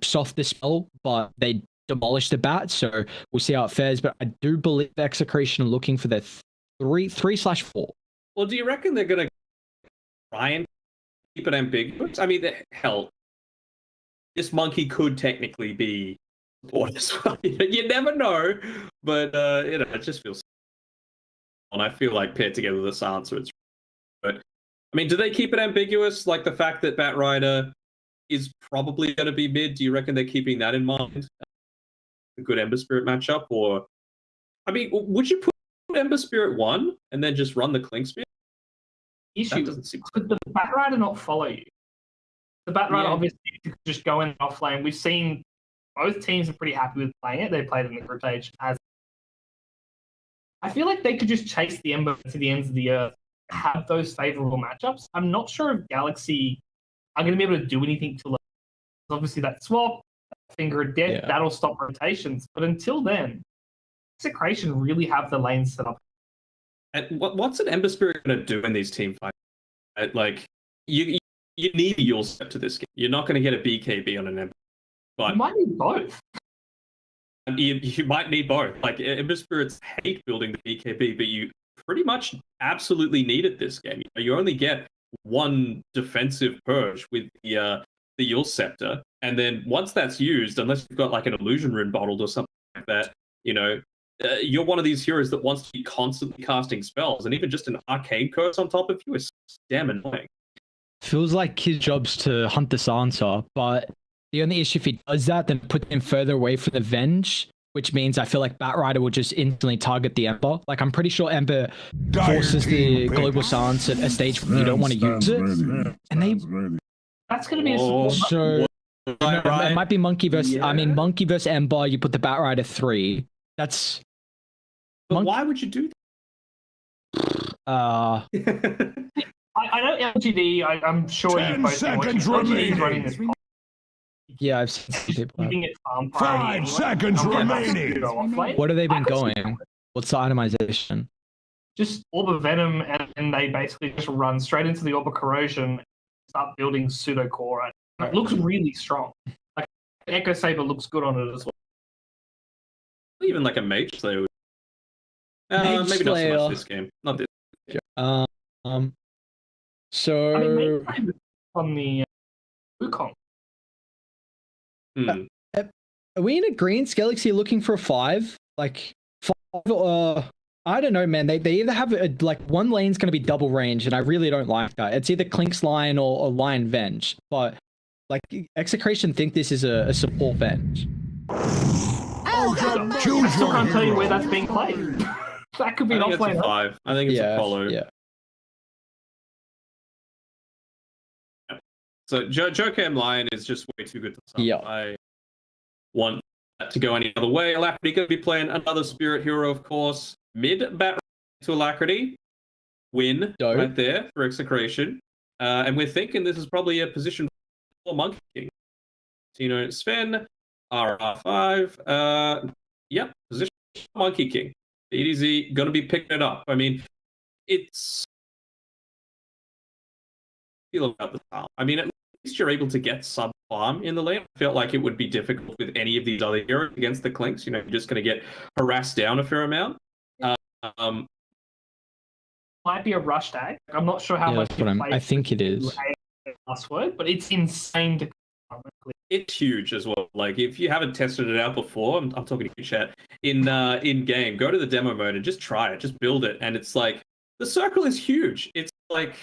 soft dispel, but they demolished the bat. So we'll see how it fares. But I do believe Execration are looking for their 3/4. Well, do you reckon they're going to try and keep it ambiguous? I mean, hell, this monkey could technically be support as well. You never know, but it just feels. And I feel like paired together with the Silencer, it's. But I mean, do they keep it ambiguous? Like the fact that Batrider is probably going to be mid. Do you reckon they're keeping that in mind? A good Ember Spirit matchup, or I mean, would you put Ember Spirit 1 and then just run the Clink Spear? That Issue doesn't seem. could the Batrider not follow you? The Batrider Yeah. obviously could just go in offlane. We've seen both teams are pretty happy with playing it. They played in the group stage as. I feel like they could just chase the Ember to the ends of the earth, have those favorable matchups. I'm not sure if Galaxy are going to be able to do anything to. Obviously, that swap, Finger of Death, Yeah. that'll stop rotations. But until then, Execration really have the lane set up. And what's an Ember Spirit going to do in these team fights? Right? Like, you need a Yule step to this game. You're not going to get a BKB on an Ember. You But might need both. you might need both. Like, Ember Spirits hate building the BKB, but you pretty much absolutely need it this game. You only get one defensive purge with the Yule Scepter. And then once that's used, unless you've got like an Illusion Rune bottled or something like that, you're one of these heroes that wants to be constantly casting spells, and even just an arcade curse on top of you is damn annoying. Feels like his job's to hunt the silencer, but the only issue if he does that, then put him further away from the Venge, which means I feel like Batrider will just instantly target the Ember. Like, I'm pretty sure Ember forces the global silence at a stage where you don't want to use it. And they... That's going to be a So... It might be Monkey versus... I mean, Monkey versus Ember, you put the Batrider 3. That's... But why would you do that? I know LGD, I'm sure you 10 both seconds LGD is remaining. running this. Yeah, I've seen some people... Keeping it farm priority 5 seconds anyway. remaining. What have they been I can see going? What's the itemization? Just Orb of Venom, and they basically just run straight into the Orb of Corrosion and start building pseudo core. It looks really strong. Like Echo Saber looks good on it as well. Even like a Mage Slayer would... Mage maybe Slayer. not so much this game. Not this. So... I mean, maybe on the Wukong. Are we in a green Galaxy looking for a 5? Like 5 I don't know, man. They either have like one lane's going to be double range, and I really don't like that. It's either Clink's line or Lion Venge. But like Execration think this is a support Venge. Choose I still your can't tell you hero. where that's being played. That could be I an think it's a offlane. 5. I think it's a follow. Yeah. So Joker Lion is just way too good to stop. Yeah. I want that to go any other way. Alacrity going to be playing another Spirit Hero, of course. Mid bat to Alacrity. Win Dope. right there for Execration. And we're thinking this is probably a position for Monkey King. Tino Sven, RR5. Yep, position for Monkey King. EDZ going to be picking it up. I mean, it's... feel about the farm. I mean, at least you're able to get sub farm in the lane. I felt like it would be difficult with any of these other heroes against the Clinks. You know, you're just going to get harassed down a fair amount. Might be a rush tag. I'm not sure how Yeah, much that's what I think it is. Last word, but it's insane to. It's huge as well. Like, if you haven't tested it out before, I'm talking to you, chat, in game, go to the demo mode and just try it. Just build it. And it's like, the circle is huge. It's like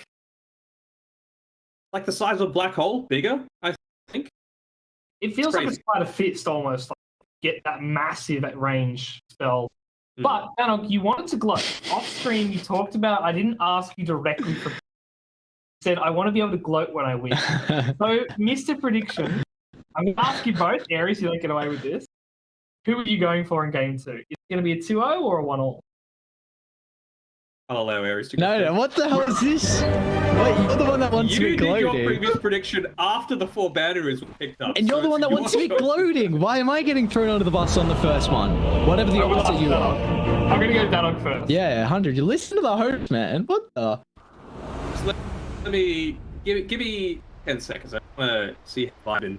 the size of a black hole, bigger, I think. It feels like crazy. it's quite a fist almost. Like, get that massive at range spell. But, Danok, you wanted to glow. Off screen, you talked about, I didn't ask you directly for. You said, I want to be able to gloat when I win. So, Mr. Prediction, I'm going to ask you both. Aries, you don't get away with this. Who are you going for in game 2? Is it going to be a 2-0 or a 1-all? I'll allow Aries to go. No, first. what the hell is this? Wait, you're the one that wants to be You did your gloating. previous prediction after the 4 banners were picked up. And you're so the one that it's wants to be your choice. gloating. Why am I getting thrown under the bus on the first one? Whatever the odds that you are. I'm going to go Danok first. Yeah, 100. You listen to the host, man. What the? Just let me give me 10 seconds. I want to see how they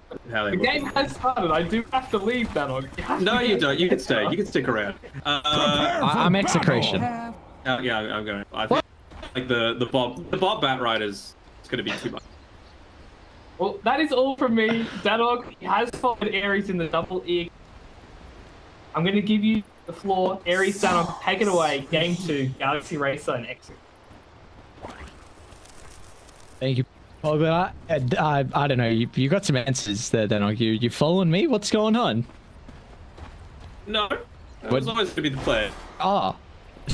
The look. game has started. I do have to leave, Danok. No, you don't. You can stay. You can stick around. I'm Execration. Yeah, I'm going. I think like the Bob Bat Riders. It's going to be too much. Well, that is all from me. Danok has followed Aries in the double E. I'm going to give you the floor. Aries, Danok, take it away. Game 2, Galaxy Racer and Exit. Thank you. Oh, but I don't know. You got some answers there, then. You following me? What's going on? No, I was always going to be the player. Ah.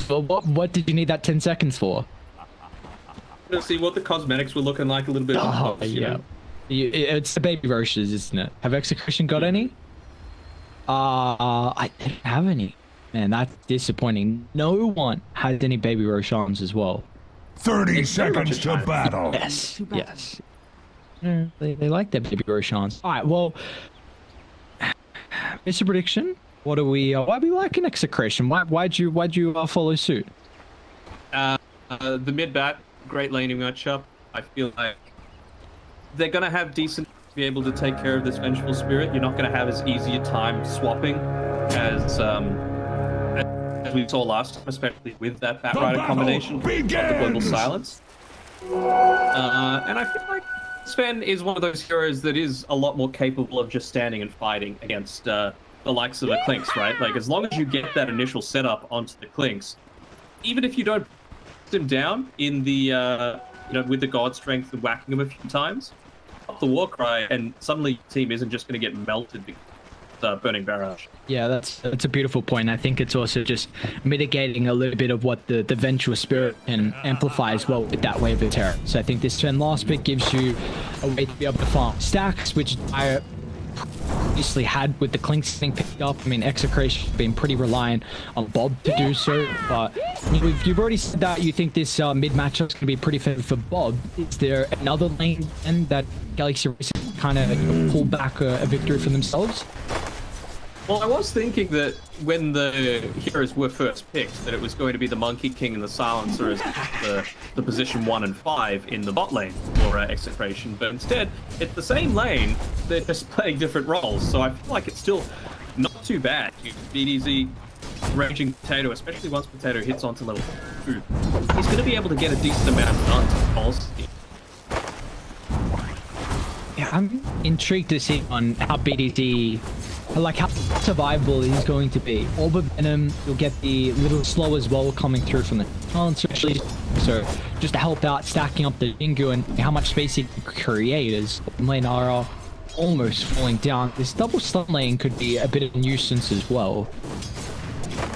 Well, what did you need that 10 seconds for? To see what the cosmetics were looking like a little bit. Oh, close, you yeah. know? It's the baby roaches, isn't it? Have Execration got any? I didn't have any. Man, that's disappointing. No one had any baby roach arms as well. 30 seconds to battle. Yes, yes. Yeah, they like their baby roach arms. All right, well, Mr. Prediction, what are we? Why are we liking Execration? Why'd you follow suit? The mid bat, great laning matchup. I feel like they're gonna have decent be able to take care of this vengeful spirit. You're not gonna have as easy a time swapping as we saw last time, especially with that Bat The Rider battle combination of the Global begins! Silence. And I feel like Sven is one of those heroes that is a lot more capable of just standing and fighting against the likes of the Clinks, right? Like, as long as you get that initial setup onto the Clinks, even if you don't put them down in the, with the God Strength and whacking them a few times, up the Warcry, and suddenly your team isn't just going to get melted because of Burning Barrage. Yeah, that's a beautiful point. I think it's also just mitigating a little bit of what the Vengeful Spirit can amplify as well with that Wave of Terror. So I think this turn last pick gives you a way to be able to farm stacks, which I previously had with the Clinks being picked up. I mean, Execration been pretty reliant on Bob to do so, but you've already said that you think this mid matchup is going to be pretty fair for Bob. Is there another lane then that Galaxy Racing kind of pull back a victory for themselves? Well, I was thinking that when the heroes were first picked, that it was going to be the Monkey King and the Silencer as the position 1 and 5 in the bot lane for Execration, but instead, it's the same lane, they're just playing different roles, so I feel like it's still not too bad. BDZ Raging Potato, especially once Potato hits onto level 2, he's going to be able to get a decent amount done to pulse. Yeah, I'm intrigued to see on how BDD, like how survivable he's going to be. Orb of Venom, you'll get the little slow as well coming through from the talents, especially. So just to help out stacking up the Jingu and how much space he can create as lane are almost falling down. This double stun lane could be a bit of a nuisance as well.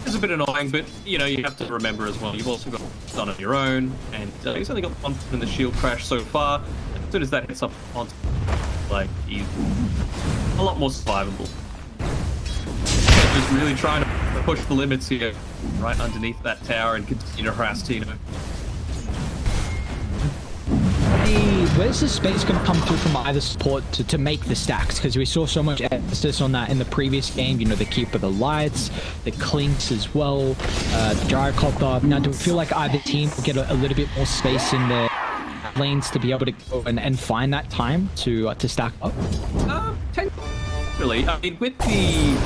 It's a bit annoying, but you have to remember as well, you've also got stun on your own, and he's only got 1 in the shield crash so far. As soon as that hits up onto, like, he's a lot more survivable. Just really trying to push the limits here, right underneath that tower, and continue to harass Tino. Hey, where's the space going to come through from either support to make the stacks? Because we saw so much emphasis on that in the previous game. The Keep of the Lights, the Clinks as well, the Gyrocopter. Now, do we feel like either team will get a little bit more space in their lanes to be able to go and find that time to stack up? Really, I mean, with the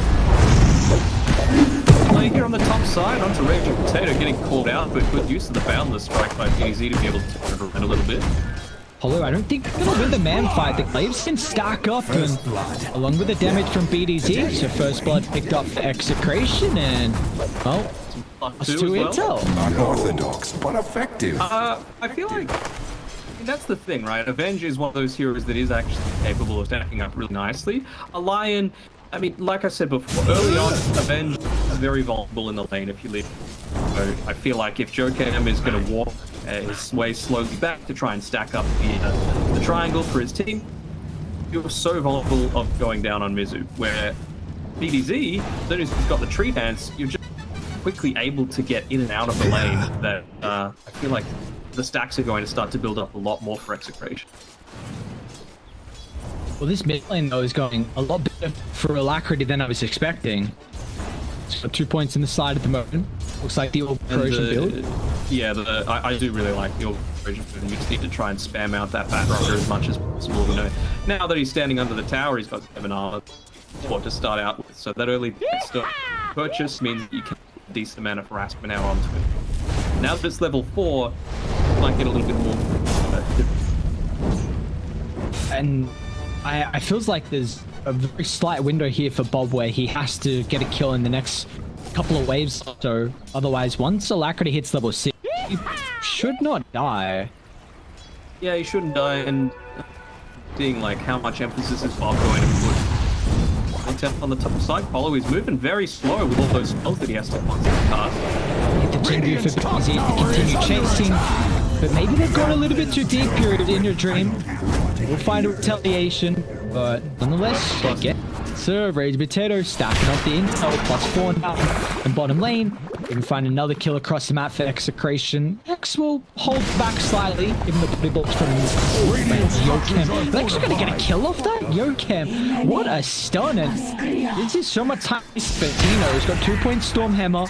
play here on the top side onto Raging Potato getting called out, but good use of the Boundless Strike by BZ to be able to turn it around a little bit. Although I don't think they're going to win the man fight. The Glaives can stack up, and along with the damage from BDZ, so First Blood picked up for Execration, and, well, plus 2 intel. Unorthodox, but effective. I feel like that's the thing, right? Avenge is one of those heroes that is actually capable of stacking up really nicely. A Lion, I mean, like I said before, early on, Avenge is very vulnerable in the lane if you leave. So I feel like if Jokem is going to walk his way slowly back to try and stack up the triangle for his team, you're so vulnerable of going down on Mizu, where BDZ, as soon as he's got the tree dance, you're just quickly able to get in and out of the lane that I feel like the stacks are going to start to build up a lot more for Execration. Well, this mid lane, though, is going a lot better for Alacrity than I was expecting. It's got 2 points in the side at the moment. Looks like the Orb Corrosion build. Yeah, I do really like the Orb Corrosion build. You just need to try and spam out that Bat Rocker as much as possible. Now that he's standing under the tower, he's got 7 armor to start out with. So that early purchase means you can get a decent amount of harassment now onto it. Now that it's level 4, you might get a little bit more. And I feels like there's a very slight window here for Bob where he has to get a kill in the next couple of waves. So otherwise, once Alacrity hits level 6, he should not die. Yeah, he shouldn't die, and seeing like how much emphasis is Bob going to put content on the top side. Follow is moving very slow with all those spells that he has to constantly cast. Hit the Jingu for BZ to continue chasing, but maybe they've gone a little bit too deep here in your dream. We'll find a retaliation, but nonetheless, get So Rage Potato stacking up the intel, +4 now in bottom lane. We can find another kill across the map for Execration. X will hold back slightly, even the body blocks from Yokem. They're actually going to get a kill off that? Yokem, what a stun. And this is so much time for Tino. He's got 2-point Stormhammer.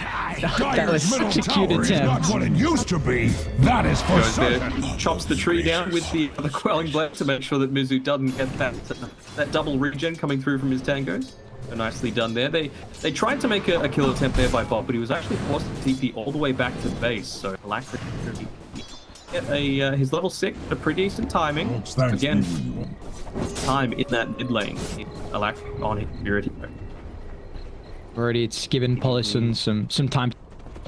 That was such a cute attempt. Not what it used to be. That is for Goes there, certain. chops the tree down with the Quelling Blade to make sure that Mizu doesn't get that double regen coming through from his tangos. So nicely done there. They tried to make a kill attempt there by Bob, but he was actually forced to TP all the way back to base. So Alacrity get his level 6, a pretty decent timing. Again, time in that mid lane. Alacrity on his Spirit Hero. already. It's given Polisson some time to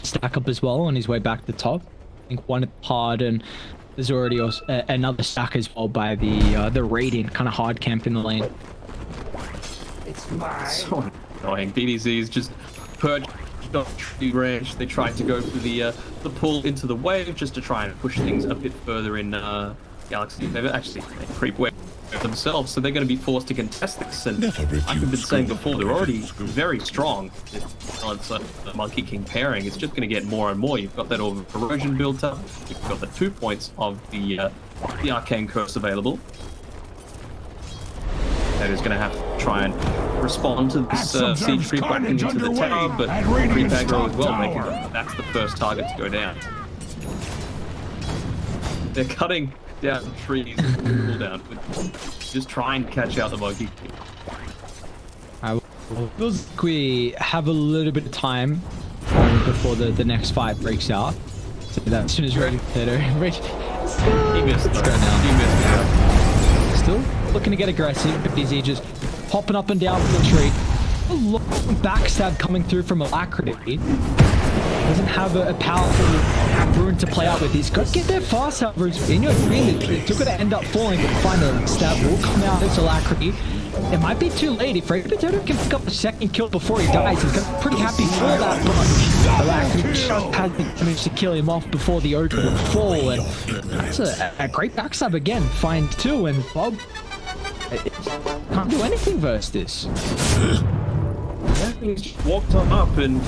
stack up as well on his way back to the top. I think one hard, and there's already also, another stack as well by the Radiant, kind of hard camp in the lane. So annoying. BDZ's just perched on tree branch. They tried to go for the pull into the wave just to try and push things a bit further in Galaxy. They creep wave themselves, so they're going to be forced to contest this. And like we've been saying before, they're already very strong. The Monkey King pairing, it's just going to get more and more. You've got that Orb of Corrosion built up. You've got the 2 points of the Arcane Curse available. That is going to have to try and respond to this siege creep back into the tower, but creep aggro as well. That's the first target to go down. They're cutting down trees and cooldown. Just try and catch out the Monkey King. We have a little bit of time before the next fight breaks out. So that as soon as Rage Potato, He missed. Let's go now. He missed. Still looking to get aggressive, but Dizzy just hopping up and down from the tree. A long backstab coming through from Alacrity. Doesn't have a powerful rune to play out with. He's got to get there fast, however. In your green, it's going to end up falling, but final stab will come out as Alacrity. It might be too late. If Rage Potato can pick up a second kill before he dies, he's going to be pretty happy for that. But Alacrity just hasn't managed to kill him off before the Oak would fall. And that's a great backstab again. Find two, and Bob can't do anything versus this. Yeah, he's just walked on up and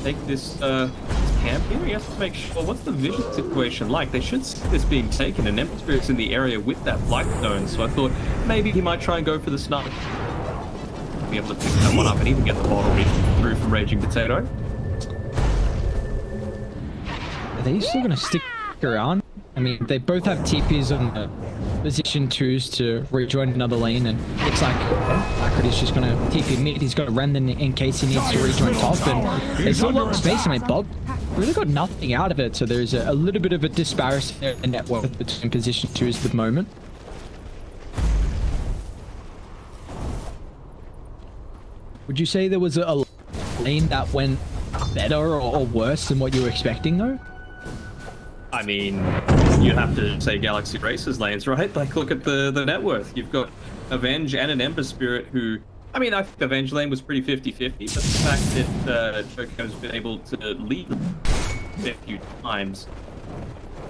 take this camp here. He has to make sure, what's the vision situation like? They should see this being taken, and Ember Spirit's in the area with that Blight Zone, so I thought maybe he might try and go for the snipe. Be able to pick that one up and even get the bottle through from Raging Potato. Are they still going to stick around? I mean, they both have TPs on the position 2s to rejoin another lane, and looks like Alacrity's just going to TP mid. He's got a Remnant in case he needs to rejoin top, and there's still a lot of space. I mean, Bob really got nothing out of it, so there's a little bit of a disparity there in net worth between position 2s at the moment. Would you say there was a lane that went better or worse than what you were expecting, though? I mean, you have to say Galaxy Races lanes, right? Like, look at the net worth. You've got Avenge and an Ember Spirit who... I mean, I think the Avenge lane was pretty 50-50, but the fact that Choco's been able to lead them a few times...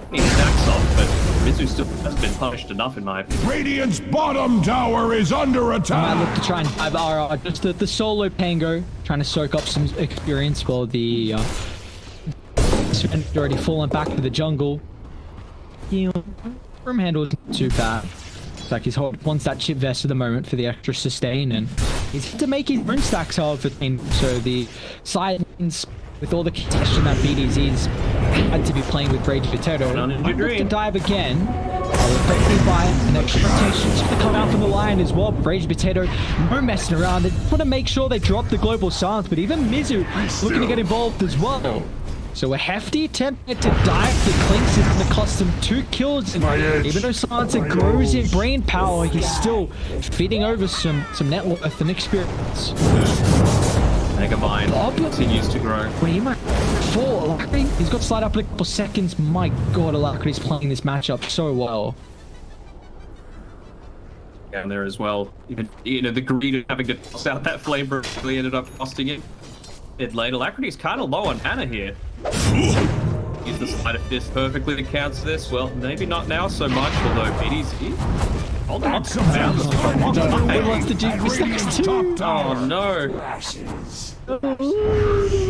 I mean, that's off, but Mizu still has been punished enough, in my opinion. Radiant's bottom tower is under attack. I might look to try and dive just the solo Pango, trying to soak up some experience while the... Sven already fallen back to the jungle. Room handle isn't too bad. It's like he's wants that chip vest at the moment for the extra sustain, and he's had to make his own stacks however. So the side lanes, with all the congestion that BDZ's had to be playing with Rage Potato, might look to dive again. Effectively by an extra rotation to come out from the line as well. Rage Potato, no messing around. They want to make sure they drop the global silence, but even Mizu looking to get involved as well. So a hefty attempt to dive the Clinks is going to cost him 2 kills. And even though Silencer grows in brain power, he's still feeding over some net worth and experience. Megamind continues to grow. Well, he might fall. Alacrity, he's got to slide up a couple seconds. My god, Alacrity's playing this matchup so well. Down there as well. Even, the greed of having to toss out that flame really ended up costing it. Mid lane, Alacrity's kind of low on mana here. Use the Sleight of Fist perfectly to counter this. Well, maybe not now so much, although BDZ. Hold on. He wants to do this next too. Oh no.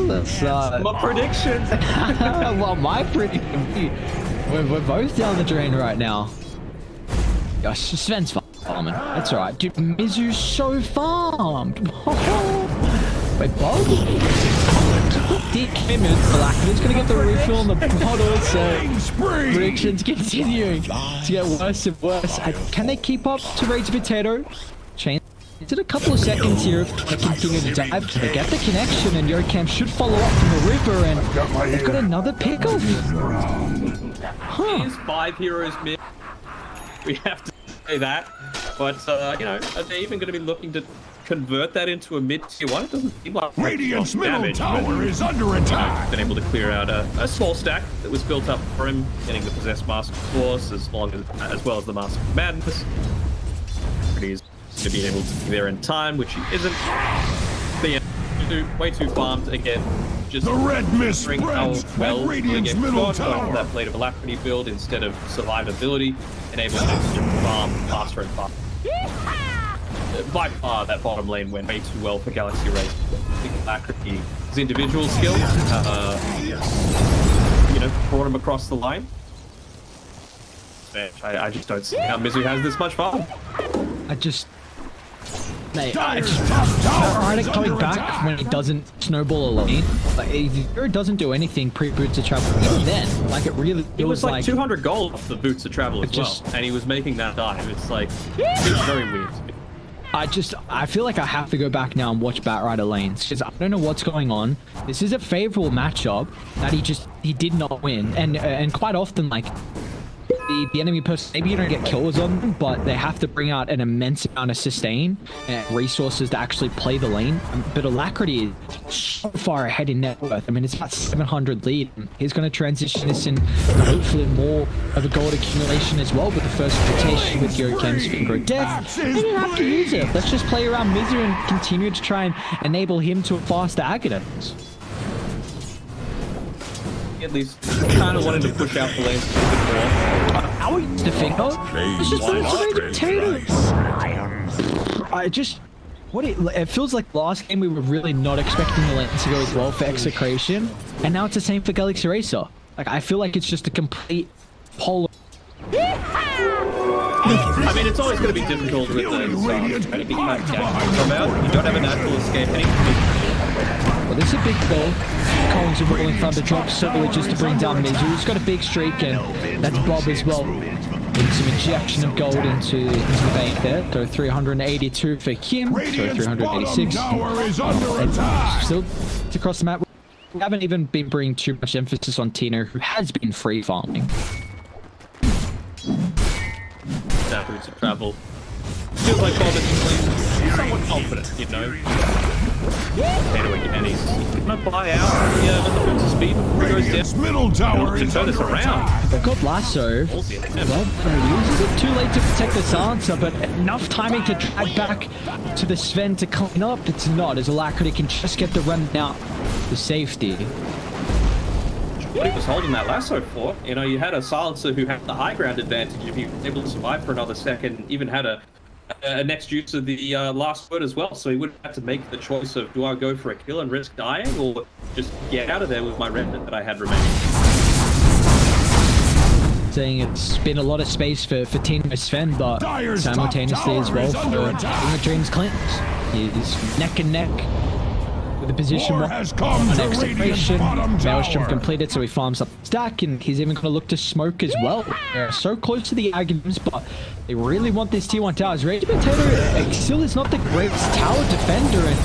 That's my predictions. Well, my prediction. We're both down the drain right now. Gosh, Sven's farming. That's alright. Dude, Mizu's so farmed. Wait, Bob? Dick Emmett, Alacrity's gonna get the refill on the bottle, so predictions continuing to get worse and worse. Can they keep up to Rage Potato? Change it a couple of seconds here if they continue to dive. They get the connection, and Yocam should follow up from the river, and they've got another pickoff. Here's 5 heroes mid. We have to say that. But, are they even going to be looking to convert that into a mid-tier 1. It doesn't seem like Radiant's much middle damage, tower is under He's attack. been able to clear out a small stack that was built up for him, getting the Possessed Mask of Force as well as the Mask of Madness. He's going to be able to be there in time, which he isn't. But yeah, way too farmed again. Just The red mist considering how spreads well at Radiant's middle going for tower. that Blade of Alacrity build instead of survivability, enabling him to farm faster and faster. By far, that bottom lane went way too well for Galaxy Race. I think Alacrity, his individual skill, brought him across the line. I just don't see how Mizu has this much fun. Mate, Dire's top tower Ryder is coming under back attack. when he doesn't snowball a lane. Like, he doesn't do anything pre-boots of travel. Even then, like, it really It was feels like 200 gold off the Boots of Travel as just- well, and he was making that dive. It's like, it's very weird. I feel like I have to go back now and watch Batrider lanes because I don't know what's going on. This is a favorable matchup that he did not win, and quite often like the enemy person, maybe you don't get kills on them, but they have to bring out an immense amount of sustain and resources to actually play the lane. But Alacrity is so far ahead in net worth. I mean, it's about 700 lead. He's going to transition this in hopefully more of a gold accumulation as well with the first rotation with Yorikem's Finger of Death. They don't have to use it. Let's just play around Mizu and continue to try and enable him to a faster Aghanim. At least kind of wanted to push out the lanes a little bit more. How is the finger? It's just a potato. It feels like last game we were really not expecting the lanes to go as well for Execration, and now it's the same for Galaxy Racer. Like, I feel like it's just a complete polar. I mean, it's always going to be difficult with the anything like that come out. You don't have a natural escape. Well, this is a big goal. Collins of Rolling Thunder drops solely just to bring down Mizu. He's got a big streak, and that's Bob as well. Getting some injection of gold into the bank there. So 382 for Kim. So Radiant's bottom 386. tower is under attack. Still it's across the map. We haven't even been bringing too much emphasis on Tino, who has been free farming. That Boots of Travel feels like Bob is somewhat confident, you know. And he's gonna buy out the Boots of Speed before he goes Radiant's down. middle tower To is turn this under around. attack. They've got Lasso. Well, uses it too late to protect the silencer, but enough timing to drag back to the Sven to clean up. It's not, as Alacrity can just get the run out to safety. What he was holding that lasso for, you know, you had a silencer who had the high ground advantage if he was able to survive for another second, even had a next use of the last word as well, so he would have had to make the choice of, do I go for a kill and risk dying, or just get out of there with my remnant that I had remaining? Saying it's been a lot of space for Tino Sven, but Dire's simultaneously top as well tower is under for attack. the Dreams Clint. He's neck and neck with the position War one has come on to Radiant's Execration. bottom Maelstrom tower. completed, so he farms up the stack, and he's even going to look to smoke as well. They're so close to the Aghanim's, but they really want this T1 tower. Rage Potato still is not the greatest tower defender, and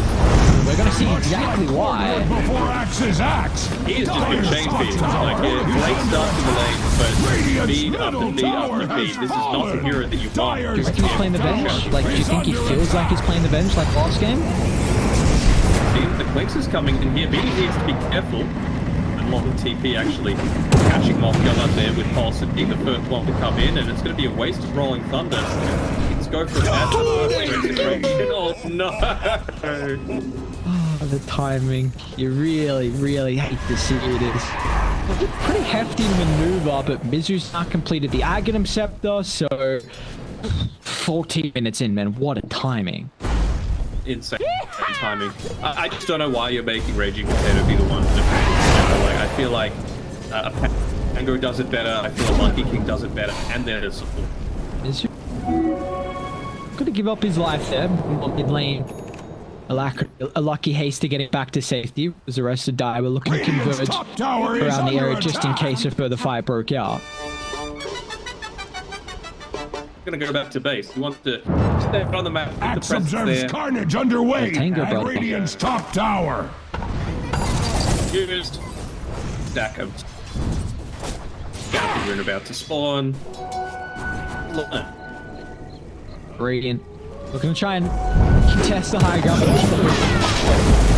we're going to see exactly why. Before axe is axe. He has just been chain feeding, like great stuff in the lane, but speed after beat after beat. This is not the hero that you want. Do you reckon he's playing the bench? Like, do you think he feels like he's playing the bench like last game? The Clinks is coming in here. BD needs to be careful. And Long TP actually catching Mothgun up there with Pulse and being the first one to come in, and it's going to be a waste of Rolling Thunder. Let's go for that. Oh no! Oh, the timing. You really, really hate to see it. It's a pretty hefty maneuver, but Mizu's not completed the Aghanim Scepter, so 14 minutes in, man. What a timing. Insane timing. I just don't know why you're making Raging Potato be the one to like, I feel like a Pango does it better, I feel a Monkey King does it better, and then it's Mizu gonna give up his life there. Mid lane. A lucky haste to get it back to safety. As the rest of die, we're looking to Radiant's converge top tower is around the under area just in attack. case a further fight broke out. gonna go back to base. He wants to step on the map, put the Axe presence observes there. carnage underway Tango, at brother. Radiant's top tower. Used. Stack of Galaxy Rune about to spawn. Radiant looking to try and contest the high ground.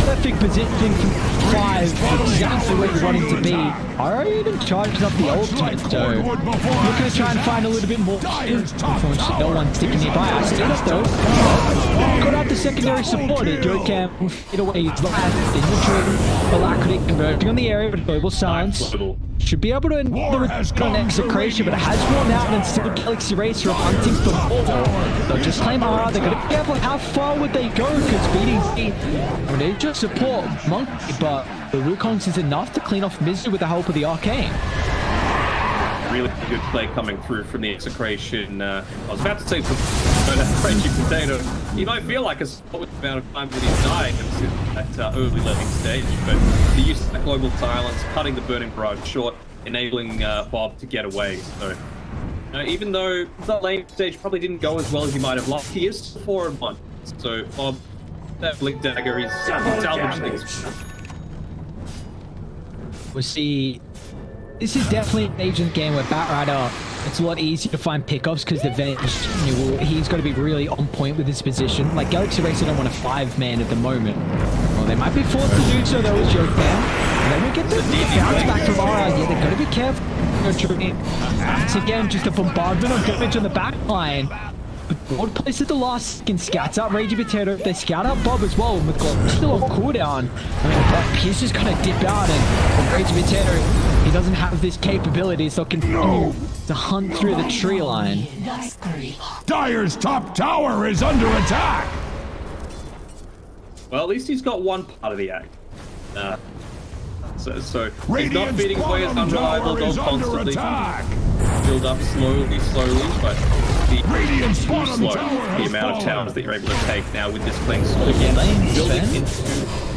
Perfect positioning from 5, exactly where you want him to be. I even charged up the ultimate, so looking to try and find a little bit more. Unfortunately, no one's sticking nearby. I still have though. Got out the secondary support. Joe Cam fade away his last inventory. Alacrity converging on the area, but global silence. Should be able to on Execration, but it has worn out and still Galaxy Racer are hunting for more. They'll just claim R. They're going to be careful how far would they go, because beating Z, I mean, they just support Monkey, but the Wukongs is enough to clean off Misery with the help of the Arcane. Really good play coming through from the Execration. I was about to say from that crunchy potato. He might feel like a small amount of time that he's dying at that early learning stage, but the use of that global silence, cutting the burning barrage short, enabling Bob to get away. So even though the lane stage probably didn't go as well as he might have liked, he is 4-1. So Bob, that blink dagger, he's salvaged things. We'll see. This is definitely an agent game where Batrider, it's a lot easier to find pickups because the Venge, he's got to be really on point with his position. Like Galaxy Racer don't want a 5-man at the moment. Well, they might be forced to do so though with Joe Cam. And then we get the bounce back from Ara. Yeah, they've got to be careful. Once again, just a bombardment of damage on the back line. Board place at the last second, scouts out Ragey Potato. They scout out Bob as well, and with Glock still on cooldown. I mean, Pierce just gonna dip out, and Ragey Potato, he doesn't have this capability, so continue to hunt through the tree line. Dire's top tower is under attack! Well, at least he's got one part of the act. So he's not Radiant's feeding away his bottom unreliable tower is dog under constantly. attack! Build up slowly, but Radiant's too bottom slow. tower The has amount of fallen. towers that you're able to take now with this playing slow Again, game. Building Sven? into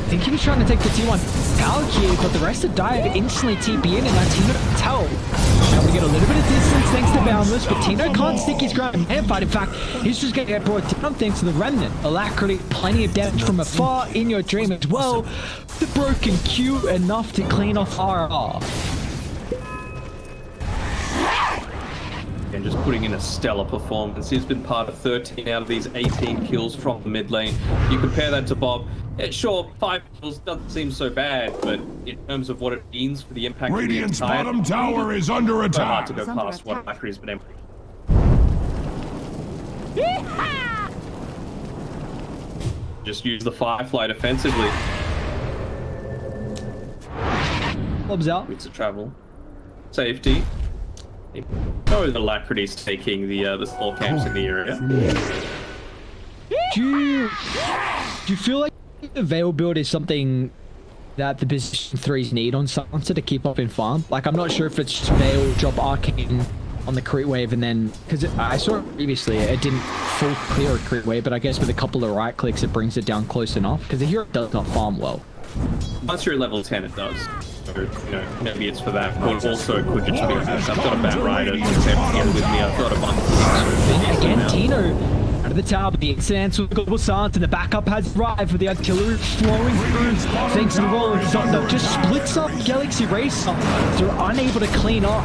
I think he was trying to take the T1 out here, but the rest of Dire instantly TP in, and that's Tino tell. Now we get a little bit of distance thanks to Boundless, but Tino can't stick his ground in hand fight. In fact, he's just going to get brought down thanks to the Remnant. Alacrity, plenty of damage from afar in your dream as well. The broken Q enough to clean off RR. and just putting in a stellar performance. He's been part of 13 out of these 18 kills from the mid lane. You compare that to Bob, sure, 5 kills doesn't seem so bad, but in terms of what it means for the impact Radiant's of the entire bottom tower is under it's so hard attack. to go past what Alacrity's been able to do. Just use the Firefly defensively. Bob's out. Bits of travel. Safety. Oh, the Alacrity's taking the small camps in the area. Do you feel like the Veil build is something that the position 3s need on Silencer to keep up in farm? Like, I'm not sure if it's just Veil, drop Arcane on the crit wave, and then, because I saw it previously, it didn't full clear a crit wave, but I guess with a couple of right clicks, it brings it down close enough, because the hero does not farm well. Once you're at level 10, it does. So, you know, maybe it's for that. But also, it could just be I've got a Bat Rider to here with me. I've got a bunch of Again, Tino out of the tower, but the extends with Global Silence, and the backup has arrived with the artillery flowing through. Thanks to the roll, that just splits up Galaxy Racer. They're unable to clean up.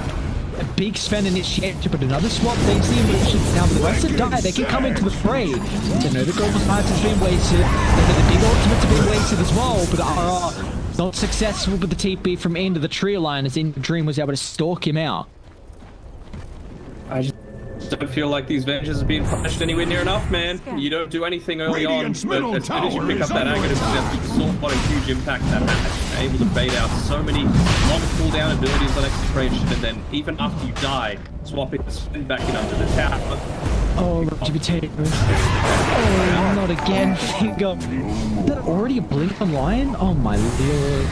A big Sven initiative, but another swap thanks to the emotions. Now the rest of die, they can come into the fray. They know the Global Silence has been wasted. They know the big ultimates have been wasted as well, but the RR not successful with the TP from end of the tree line as In Dream was able to stalk him out. I just don't feel like these Vengeance are being punished anywhere near enough, man. You don't do anything early Radiant's on, middle but as soon as you tower pick up is that under Agate, attack. you saw what a huge impact that had. Able to bait out so many long cooldown abilities on Execration, and then even after you die, swap it to spin back in under the tower. Oh, Potato. Oh, not again, Finger. Is that already a blink online? Oh my lord.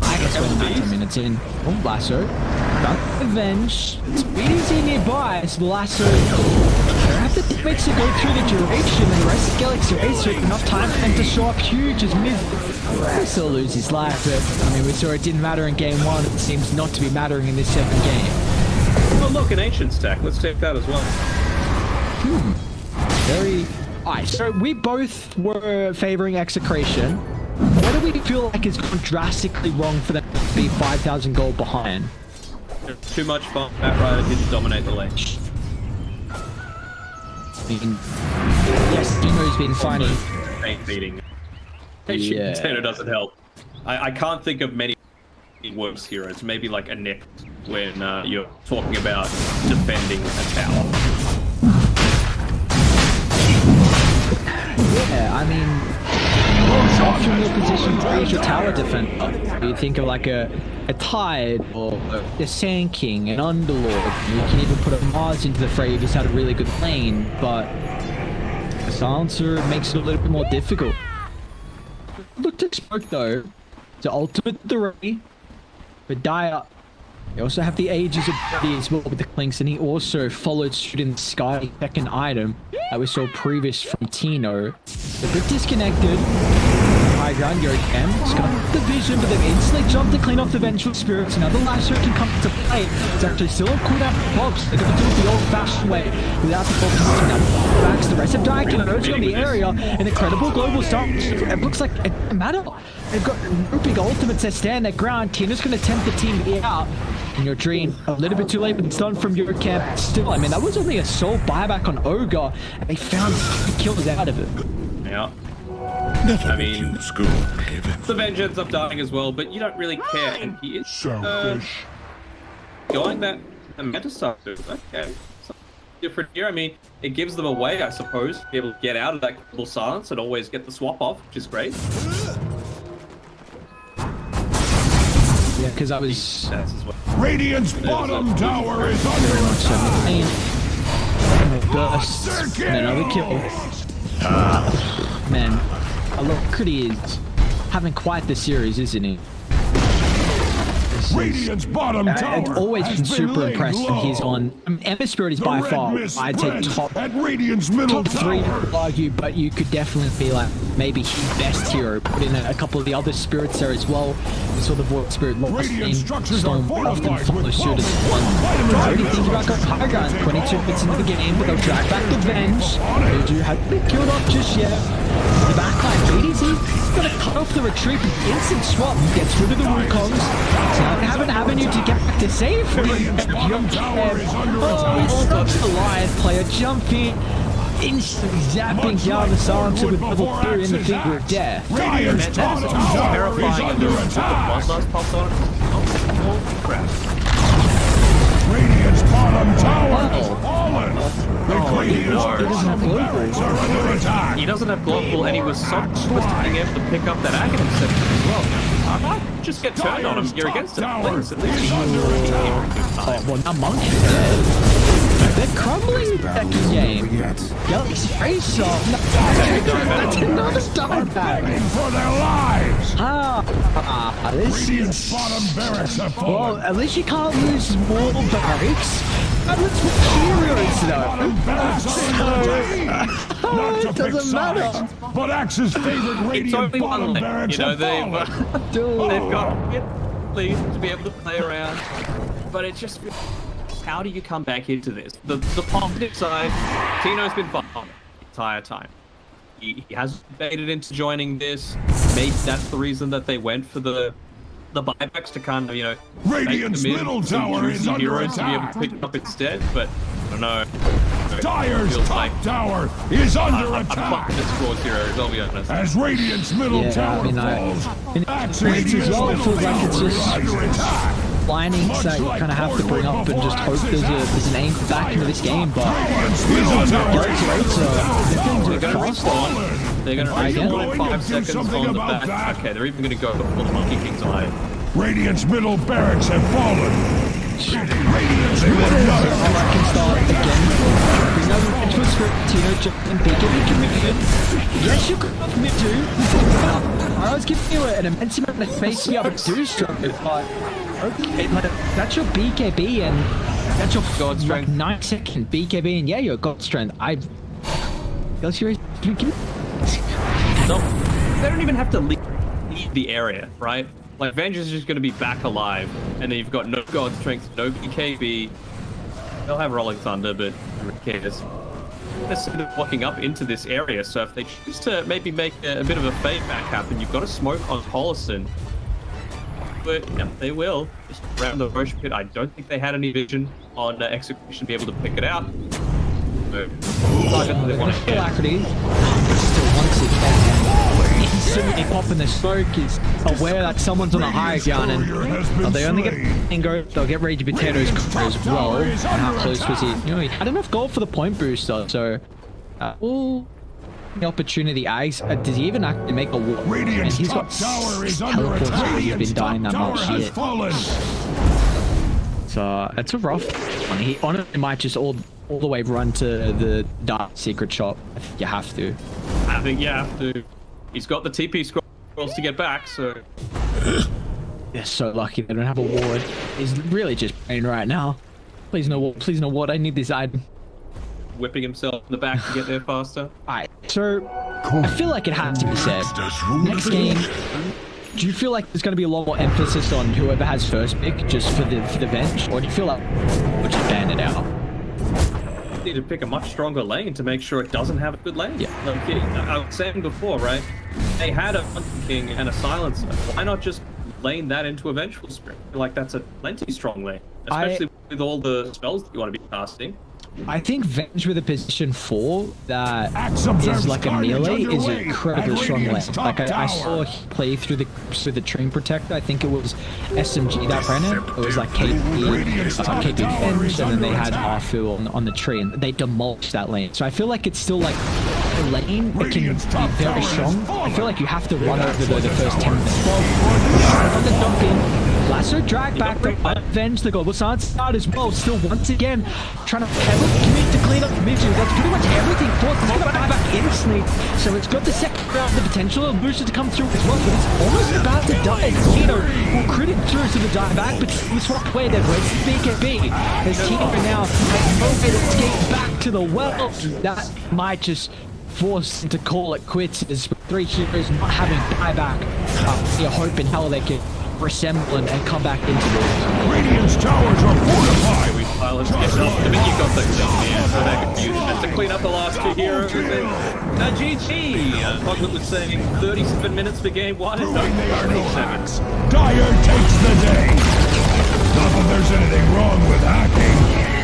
I guess we're 19 minutes in. Oh, Lasso. Got Avenge. Speedy's in nearby, so Lasso. They have to make it go through the duration, and the rest of Galaxy Racer enough time for them to show up huge as mid. He still lose his life, but I mean, we saw it didn't matter in game 1. It seems not to be mattering in this second game. Oh look, an Ancient stack. Let's take that as well. Very... Alright, so we both were favoring Execration. What do we feel like has gone drastically wrong for them to be 5,000 gold behind? Too much fun. Bat Rider didn't dominate the lane. I mean, Tino's been finding. Ain't beating. Patient Yeah. Potato doesn't help. I can't think of many worse heroes. Maybe like a Nick when you're talking about defending a tower. Yeah, I mean, often your position is your tower defender. You think of like a Tide or a Sand King, an Underlord. You can even put a Mars into the fray if he's had a really good lane, but the Silencer makes it a little bit more difficult. Look to Smoke though, to ultimate the Ray, but Dire. You also have the Aegis ability as well with the Clinks, and he also followed suit in the Sky second item that we saw previous from Tino. A bit disconnected. High ground, Yokem. It's got the vision, but they've instantly jumped to clean off the Vengeful Spirits. Now the lasso can come to play. It's actually still on cooldown for Bobs. They're going to do it the old-fashioned way without the Bobs. Now backs the rest of Dire converging on the area. An incredible global start. It looks like it doesn't matter. They've got no big ultimates that stand their ground. Tina's going to tempt the team out. And your dream, a little bit too late, but it's done from your camp. Still, I mean, that was only a sole buyback on Ogre, and they found 3 kills out of it. Yeah. I mean, the Venge ends up dying as well, but you don't really care. And he is going that Manta stuff. Okay. Different here. I mean, it gives them a way, I suppose, to be able to get out of that little silence and always get the swap off, which is great. Yeah, because I was... Radiant's bottom tower is under attack. Bursts, and another kill. Man, Alacrity is having quite the series, isn't he? Radiant's bottom tower I've always been super impressed when he's on. I mean, Ember Spirit is by far, I'd say top three, to argue, but you could definitely be like maybe his best hero. Put in a couple of the other spirits there as well. We saw the Void Spirit lost in Storm often follow suit as one. Already thinking about going high ground. 22 bits into the game, but they'll drag back the Venge. They do have been killed off just yet. The backline, BDZ gonna cut off the retreat with instant swap. Gets rid of the Wukongs. Now they have an avenue to get back to save him. Oh, stops the Lion player jumping, instantly zapping down the silencer with level 3 in the finger of death. Radiant's bottom tower is under attack. Radiant's bottom tower has fallen. He doesn't have global, and he was so close to being able to pick up that Aghanim section as well. I might just get turned on him. You're against it. Please, at least Well, now Monk is dead. They're crumbling the second game. Galaxy Face Off. That's another dieback. For their lives. This Radiant's is... bottom barracks have Well, fallen. at least you can't lose more barracks. That looks with heroes though. It doesn't matter. But Axe's favorite it's Radiant only one bottom lane. barracks You know, have fallen. they've got it, please, to be able to play around. But it's just, how do you come back into this? The positive side, Tino's been fun the entire time. He has baited into joining this. Maybe that's the reason that they went for the buybacks to kind of, you know, Radiant's make middle some tower is juicy under heroes to be able attack. to pick it up instead. But I don't know. Dire's Feels top like tower is under I'm attack. fucking this Squad heroes, I'll be honest. As Radiant's middle Yeah, tower I mean, falls, Axe's as well, it middle feels like it's tower is just under attack. linings that you kind of have to bring up and just hope there's an aim back into this game, but Radiant's middle tower is They're going to respawn. They're going to Again? respawn in 5 Do seconds something on the about back. that. Okay, they're even going to go for the Monkey King's Eye. Radiant's middle barracks have fallen. Radiant's middle I can start again. Bring over into a script, Tino, jump and BKB committed. Yes, you could have me too. I was giving you an immense amount of space to be able to do struggle, but okay, like, that's your BKB and that's your God strength. 9-second BKB, and yeah, your God strength. Guess you're No, they don't even have to leave the area, right? Like, Venge is just going to be back alive, and then you've got no God Strength, no BKB. They'll have Rolling Thunder, but who cares? They're sort of walking up into this area, so if they choose to maybe make a bit of a fade back happen, you've got a smoke on Holliston. But yeah, they will. Just around the motion pit. I don't think they had any vision on Execration to be able to pick it out. They want to get. Alacrity still once again instantly popping the smoke, is aware that someone's on the high ground, and they only get Bingo, they'll get Rage Potatoes as well. And how close was he? You know, he had enough gold for the point booster, so the opportunity. Ags, does he even actually make a walk? And he's got teleports where he's been dying that much shit. So it's a rough one. He honestly might just all the way run to the dark secret shop. I think you have to. I think you have to. He's got the TP scrolls to get back, so... They're so lucky they don't have a ward. He's really just praying right now. Please no ward, please no ward. I need this item. Whipping himself in the back to get there faster. Alright, so I feel like it has to be said. Next game, do you feel like there's going to be a lot more emphasis on whoever has first pick just for the bench? Or do you feel like we'll just ban it out? Need to pick a much stronger lane to make sure it doesn't have a good lane. Yeah. Like, I was saying before, right? They had a Hunting King and a Silencer. Why not just lane that into a Vengeful Spirit? Like, that's a plenty strong lane. Especially with all the spells that you want to be casting. I think Venge with a position 4 that is like a melee is an incredibly strong lane. Like I saw him play through the Train Protector. I think it was SMG that ran it. It was like KP Venge, and then they had Arfu on the tree, and they demolished that lane. So I feel like it's still like a lane that can be very strong. I feel like you have to run over the first 10 minutes. Well, the dump in. Lasso drag back to Venge the Global Silence start as well. Still once again trying to commit to clean up Mizu. That's pretty much everything for it. It's going to buy back instantly. So it's got the second round, the potential of Lucius to come through as well. But it's almost about to die. Tino will crit it through to the die back, but we swap away there. Where's BKB? As Tino now has no way to escape back to the well. That might just force him to call it quits as 3 heroes not having buyback. You're hoping hell they can resemble and come back into this. Radiant's towers are fortified. We silenced yourself. I mean, you got the so they could use that to clean up the last 2 heroes. GG! Foglet was saying 37 minutes for game 1 and Proving they are no hacks. Dyer takes the day. Not that there's anything wrong with hacking.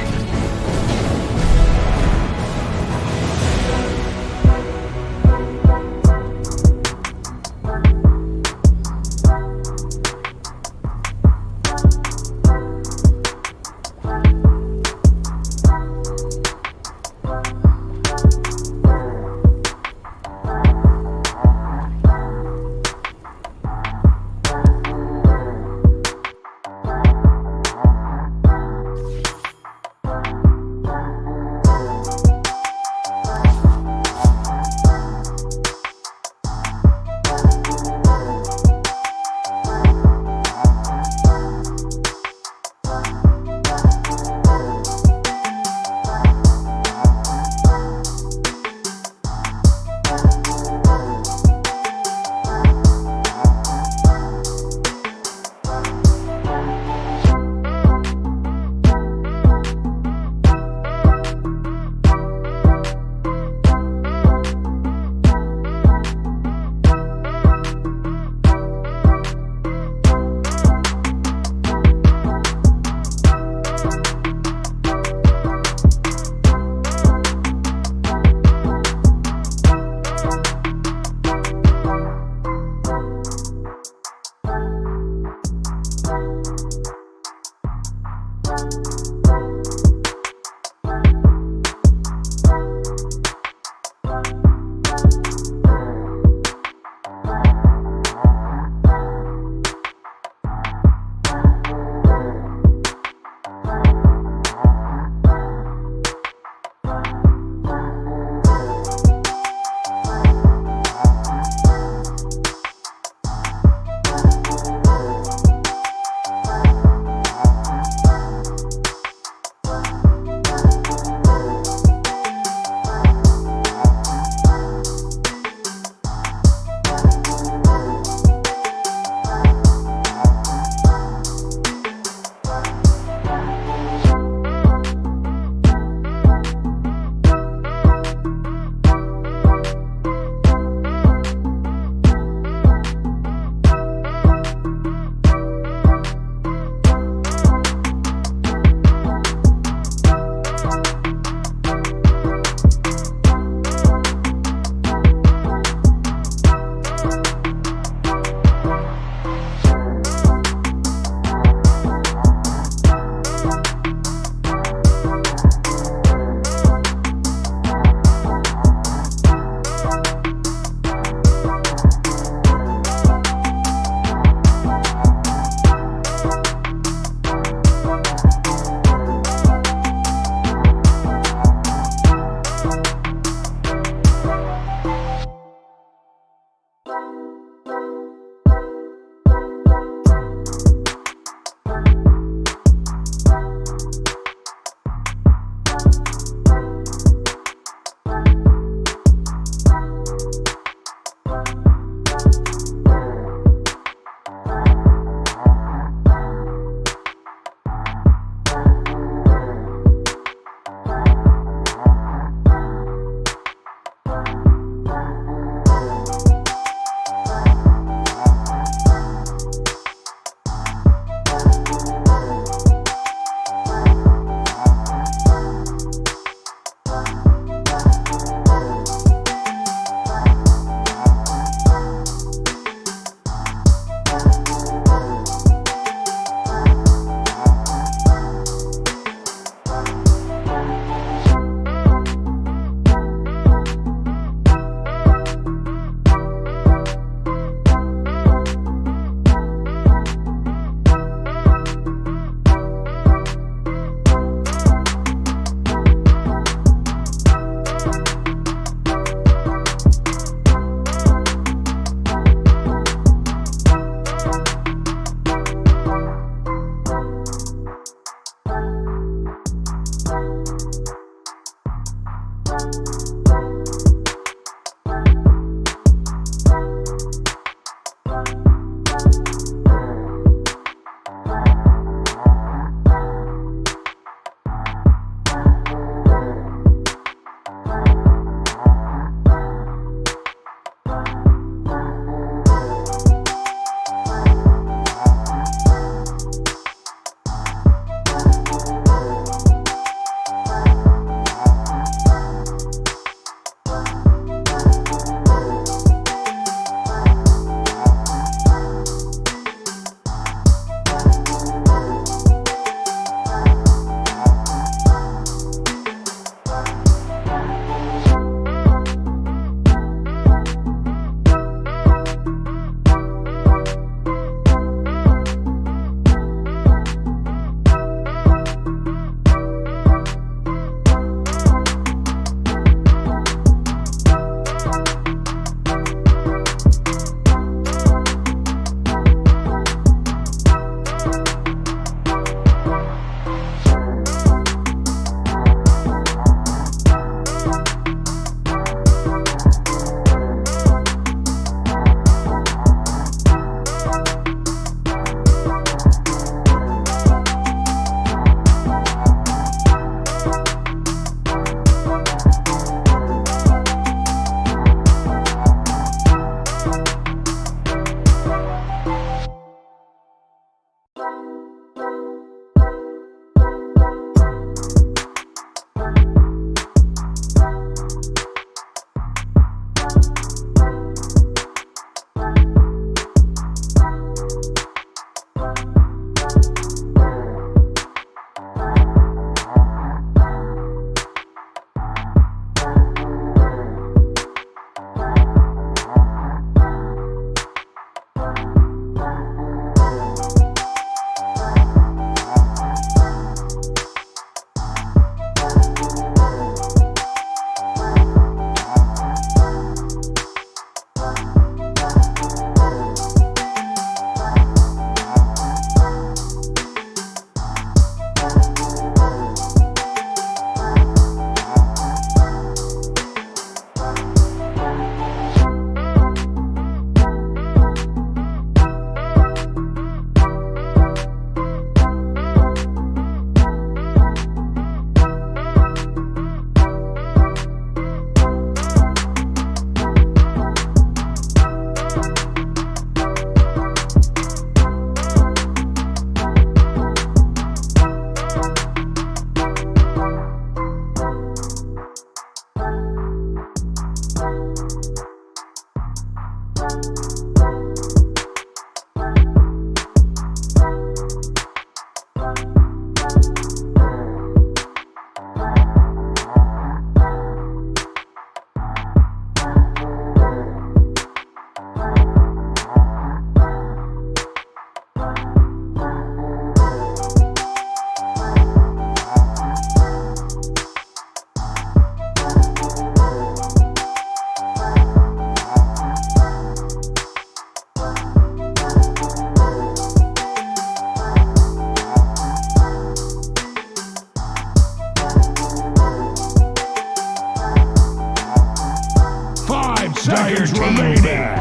Seconds remaining.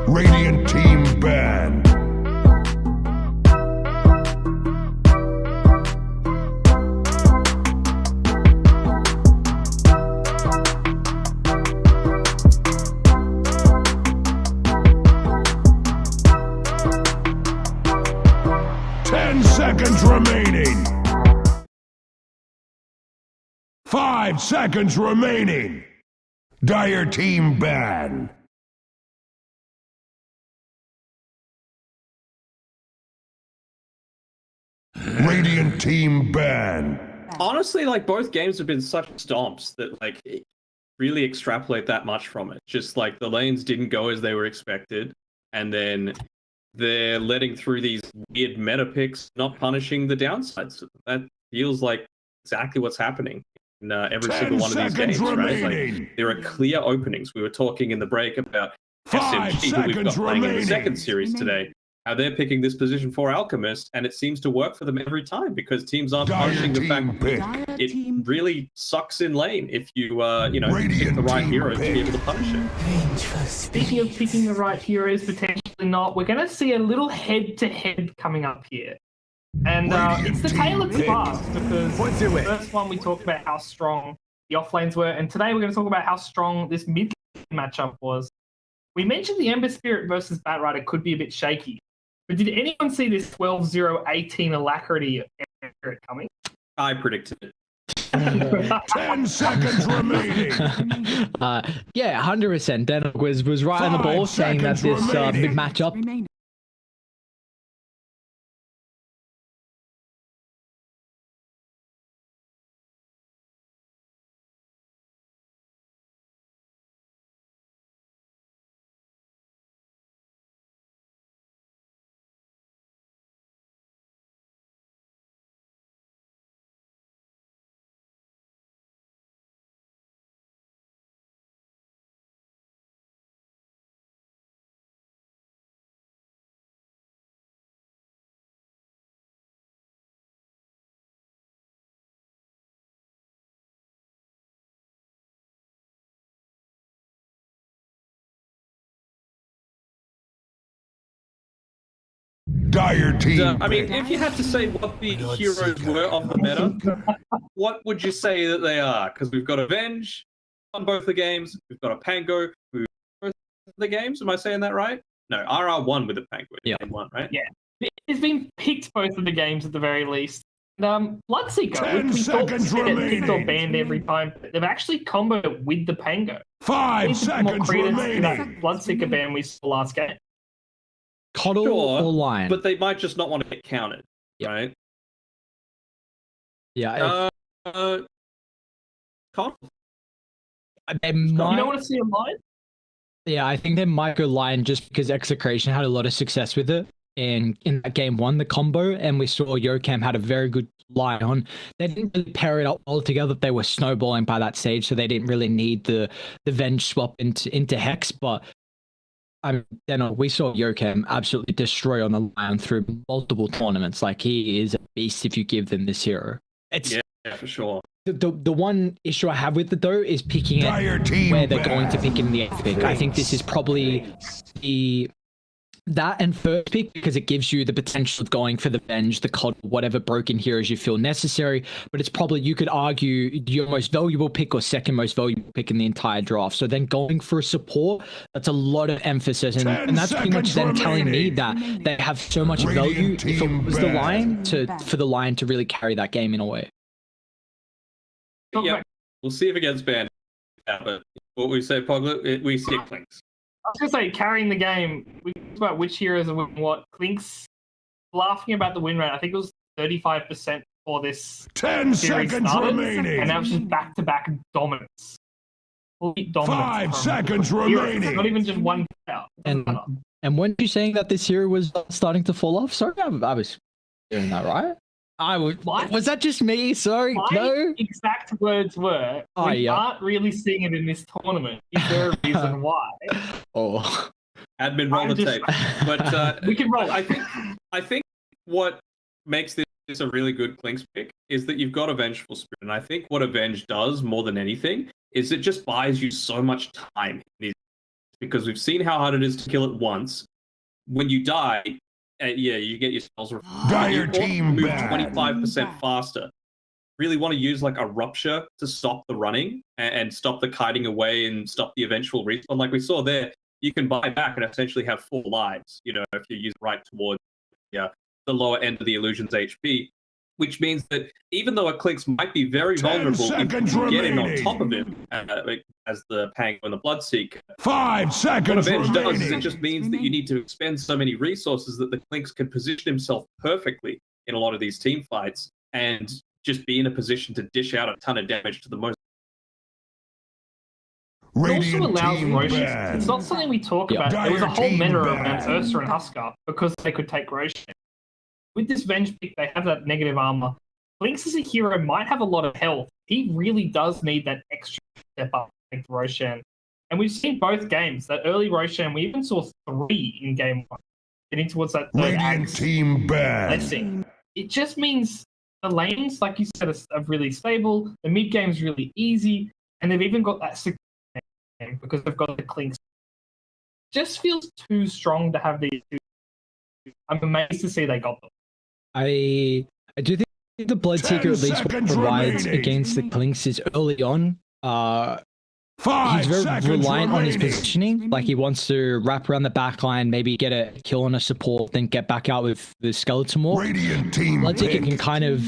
Radiant team banned. Seconds remaining. 5 seconds remaining. Dire team ban. Radiant team ban. Honestly, like both games have been such stomps that like it really extrapolate that much from it. Just like the lanes didn't go as they were expected, and then they're letting through these weird meta picks, not punishing the downsides. That feels like exactly what's happening in every single one of these games, right? Like, there are clear openings. We were talking in the break about SMG, who we've got playing in the second series today, how they're picking this position for Alchemist, and it seems to work for them every time because teams aren't punishing the fact that it really sucks in lane if you, pick the right hero to be able to punish it. Speaking of picking the right heroes, potentially not, we're going to see a little head-to-head coming up here. And it's the tale of two parts, because the first one we talked about how strong the offlanes were, and today we're going to talk about how strong this mid matchup was. We mentioned the Ember Spirit versus Batrider could be a bit shaky, but did anyone see this 12-0-18 alacrity coming? I predicted it. 10 seconds remaining. Yeah, 100%. Denok was right on the ball saying that this big matchup. Dire team. I mean, if you had to say what the heroes were of the meta, what would you say that they are? Because we've got Avenge on both the games. We've got a Pango who both the games. Am I saying that right? No, RR1 with the Pango. Yeah. One, right? Yeah. It's been picked both of the games at the very least. Bloodseeker, 10 we thought seconds they get picked or remaining. banned every time. They've actually comboed it with the Pango. 5 Need to put more seconds credence to that remaining. Bloodseeker ban we saw last game. Coddle Sure, or Lion? But they might just not want to get counted, right? Yeah. Coddle. They You might, don't want to see a line? yeah, I think they might go Lion just because Execration had a lot of success with it. And in that game one, the combo, and we saw Yokam had a very good Lion on. They didn't really pair it up all together. They were snowballing by that stage, so they didn't really need the Venge swap into Hex. But we saw Yokam absolutely destroy on the Lion through multiple tournaments. Like, he is a beast if you give them this hero. It's Yeah, for sure. the one issue I have with it though is picking Dire it team where they're ban. going to pick in the 8th pick. I think this is probably that and first pick, because it gives you the potential of going for the Venge, the COD, whatever broken heroes you feel necessary. But it's probably, you could argue, your most valuable pick or second most valuable pick in the entire draft. So then going for a support, that's a lot of emphasis. And that's pretty much them telling me that they have so much value if it was the Lion for the Lion to really carry that game in a way. Yeah, we'll see if it gets banned. Yeah, but what we say, Poglet, we see it Clinks. I was gonna say carrying the game. We talked about which heroes are winning what. Clinks laughing about the win rate. I think it was 35% for this 10 series seconds started, remaining. and now it's just back-to-back dominance. Complete dominance 5 from seconds heroes. remaining. Not even just one player. And weren't you saying that this hero was starting to fall off? Sorry, I was doing that right. Was that just me? Sorry, My no. exact words were, we aren't really seeing it in this tournament. Is there a reason why? Oh, Admin roll the tape. But we can roll. I think what makes this a really good Clinks pick is that you've got a Vengeful Spirit, and I think what Avenge does more than anything is it just buys you so much time in these, because we've seen how hard it is to kill it once. When you die, you get your spells. Dire team move bad. 25% faster. Really want to use like a Rupture to stop the running and stop the kiting away and stop the eventual respawn. Like we saw there, you can buy back and essentially have 4 lives, you know, if you use right towards the lower end of the illusion's HP, which means that even though a Clinks might be very 10 vulnerable, if seconds you get in on remaining. top of him, as the Pango and the Bloodseeker, 5 what seconds Avenge does is it remaining. just means that you need to expend so many resources that the Clinks can position himself perfectly in a lot of these team fights and just be in a position to dish out a ton of damage to the most. It also Radiant allows team Roshan. bad. It's not something we talk Yeah. about. There was a Dire whole team meta bad. around Ursa and Huskar because they could take Roshan. With this Venge pick, they have that negative armor. Lynx as a hero might have a lot of health. He really does need that extra step up like Roshan. And we've seen both games. That early Roshan, we even saw 3 in game 1. Getting towards that third Radiant axe team bad. blessing. It just means the lanes, like you said, are really stable. The mid game's really easy. And they've even got that game because they've got the clinks. Just feels too strong to have these two. I'm amazed to see they got them. I do think the Bloodseeker 10 at least seconds provides remaining. against the Clinks is early on. 5 He's very seconds reliant on his remaining. positioning. Like he wants to wrap around the back line, maybe get a kill on a support, then get back out with the Skeleton Morph. Radiant team Bloodseeker pick. can kind of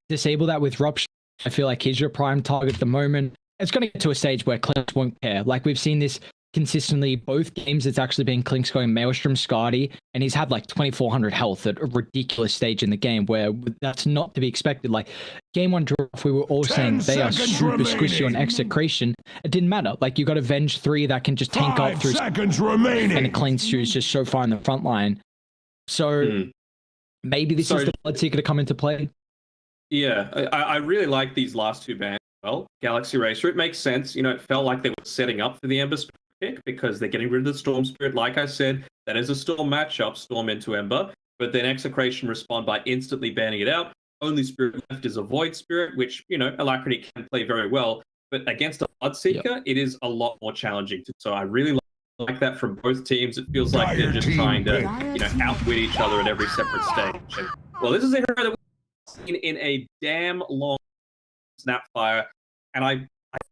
disable that with Rupture. I feel like he's your prime target at the moment. It's going to get to a stage where Clinks won't care. Like we've seen this consistently both games. It's actually been Clinks going Maelstrom Skadi, and he's had like 2400 health at a ridiculous stage in the game where that's not to be expected. Like game 1 draft, we were all 10 saying they are seconds super squishy on remaining. Execration. It didn't matter. Like you got Avenge 3 that can just tank up 5 through, seconds and remaining. a Clinks who's just so far in the front line. So maybe this is the Bloodseeker to come into play. Yeah, I really like these last 2 bans as well. Galaxy Racer, it makes sense. You know, it felt like they were setting up for the Ember Spirit pick because they're getting rid of the Storm Spirit. Like I said, that is a Storm matchup, Storm into Ember. But then Execration respond by instantly banning it out. Only Spirit left is a Void Spirit, which, you know, Alacrity can play very well. But against a Bloodseeker, it is a lot more challenging. So I really like that from both teams. It feels like they're just Dire trying to, team you know, outwit each other at every separate stage. And, well, this is a hero that we've seen in a damn long Snapfire, and I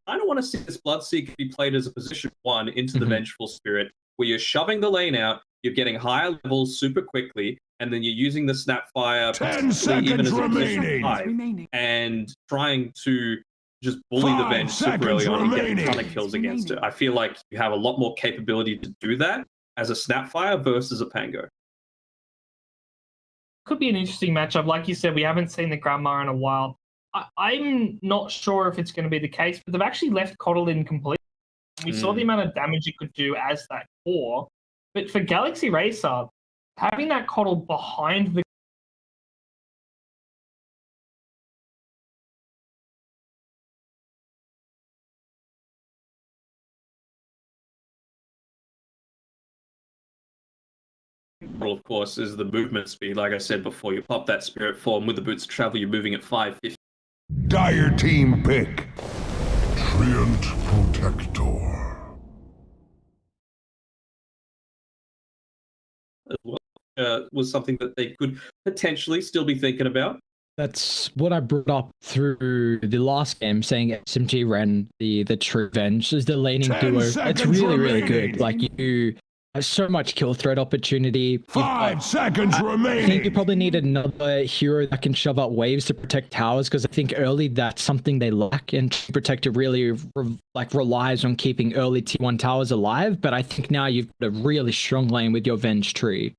kind of want to see this Bloodseeker be played as a position 1 into the Vengeful Spirit, where you're shoving the lane out, you're getting higher levels super quickly, and then you're using the Snapfire 10 possibly even seconds as a position remaining. 5, and trying to just bully the 5 Venge super early seconds on and get a ton remaining. of kills against it. I feel like you have a lot more capability to do that as a Snapfire versus a Pango. Could be an interesting matchup. Like you said, we haven't seen the Grandma in a while. I'm not sure if it's going to be the case, but they've actually left Coddle incomplete. We saw the amount of damage it could do as that core. But for Galaxy Racer, having that Coddle behind the Of course, is the movement speed. Like I said before, you pop that Spirit form with the Boots of Travel, you're moving at 550. Dire team pick. Treant Protector. As well, was something that they could potentially still be thinking about. That's what I brought up through the last game, saying SMG ran the True Venge as the laning 10 duo. It's seconds really, really remaining. good. Like So much kill threat opportunity. 5 seconds I think you remaining. probably need another hero that can shove up waves to protect towers, because I think early that's something they lack, and Protector really relies on keeping early T1 towers alive. But I think now you've got a really strong lane with your Venge tree.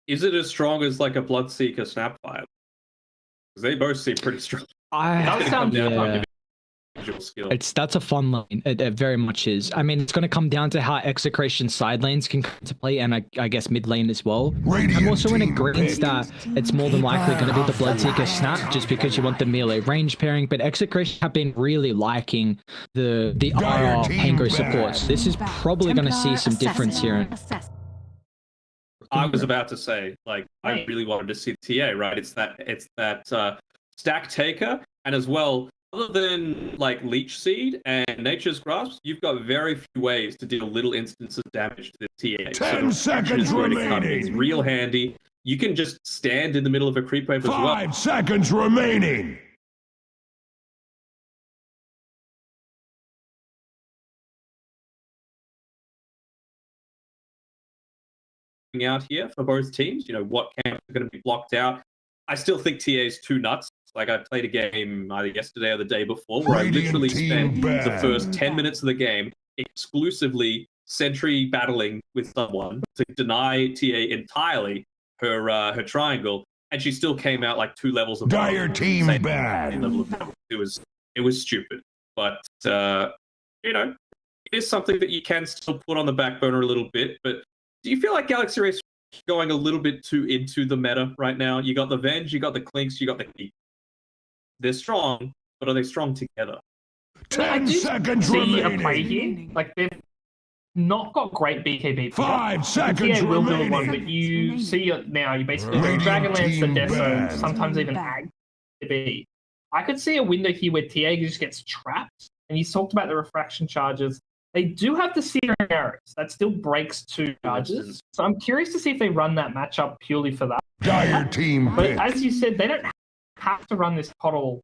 Is it as strong as like a Bloodseeker Snapfire? Because they both seem pretty strong. That It's gonna come down to yeah. individual skill. That's a fun lane. It very much is. I mean, it's going to come down to how Execration side lanes can come to play, and I guess mid lane as well. I'm also in agreement that it's more than likely going to be the Bloodseeker Snap, just because you want the melee range pairing. But Execration have been really liking the RR Pango supports. This is probably going to see some difference here. I was about to say, like, I really wanted to see TA, right? It's that stack taker, and as well, other than like Leech Seed and Nature's Grasp, you've got very few ways to deal little instances of damage to the TA. 10 seconds remaining. It's real handy. You can just stand in the middle of a creep wave as well. 5 seconds remaining. Out here for both teams, you know, what camps are going to be blocked out. I still think TA is too nuts. Like, I played a game either yesterday or the day before where I literally spent the first 10 minutes of the game exclusively sentry battling with someone to deny TA entirely her triangle, and she still came out like 2 levels above. Dire team same bad. level of damage. It was stupid, but you know, it is something that you can still put on the back burner a little bit. But do you feel like Galaxy Race is going a little bit too into the meta right now? You got the Venge, you got the Clinks, you got the Keep. They're strong, but are they strong together? 10 seconds See a remaining. play here. Like, they've not got great BKB. 5 seconds TA will build one, remaining. but you see it now. You basically Radiant Dragonlance the team Deso, bad. sometimes even Ag B. I could see a window here where TA just gets trapped. And you talked about the refraction charges. They do have the Searing Arrows. That still breaks 2 charges. So I'm curious to see if they run that matchup purely for that. Dire team But pick. as you said, they don't have to run this Coddle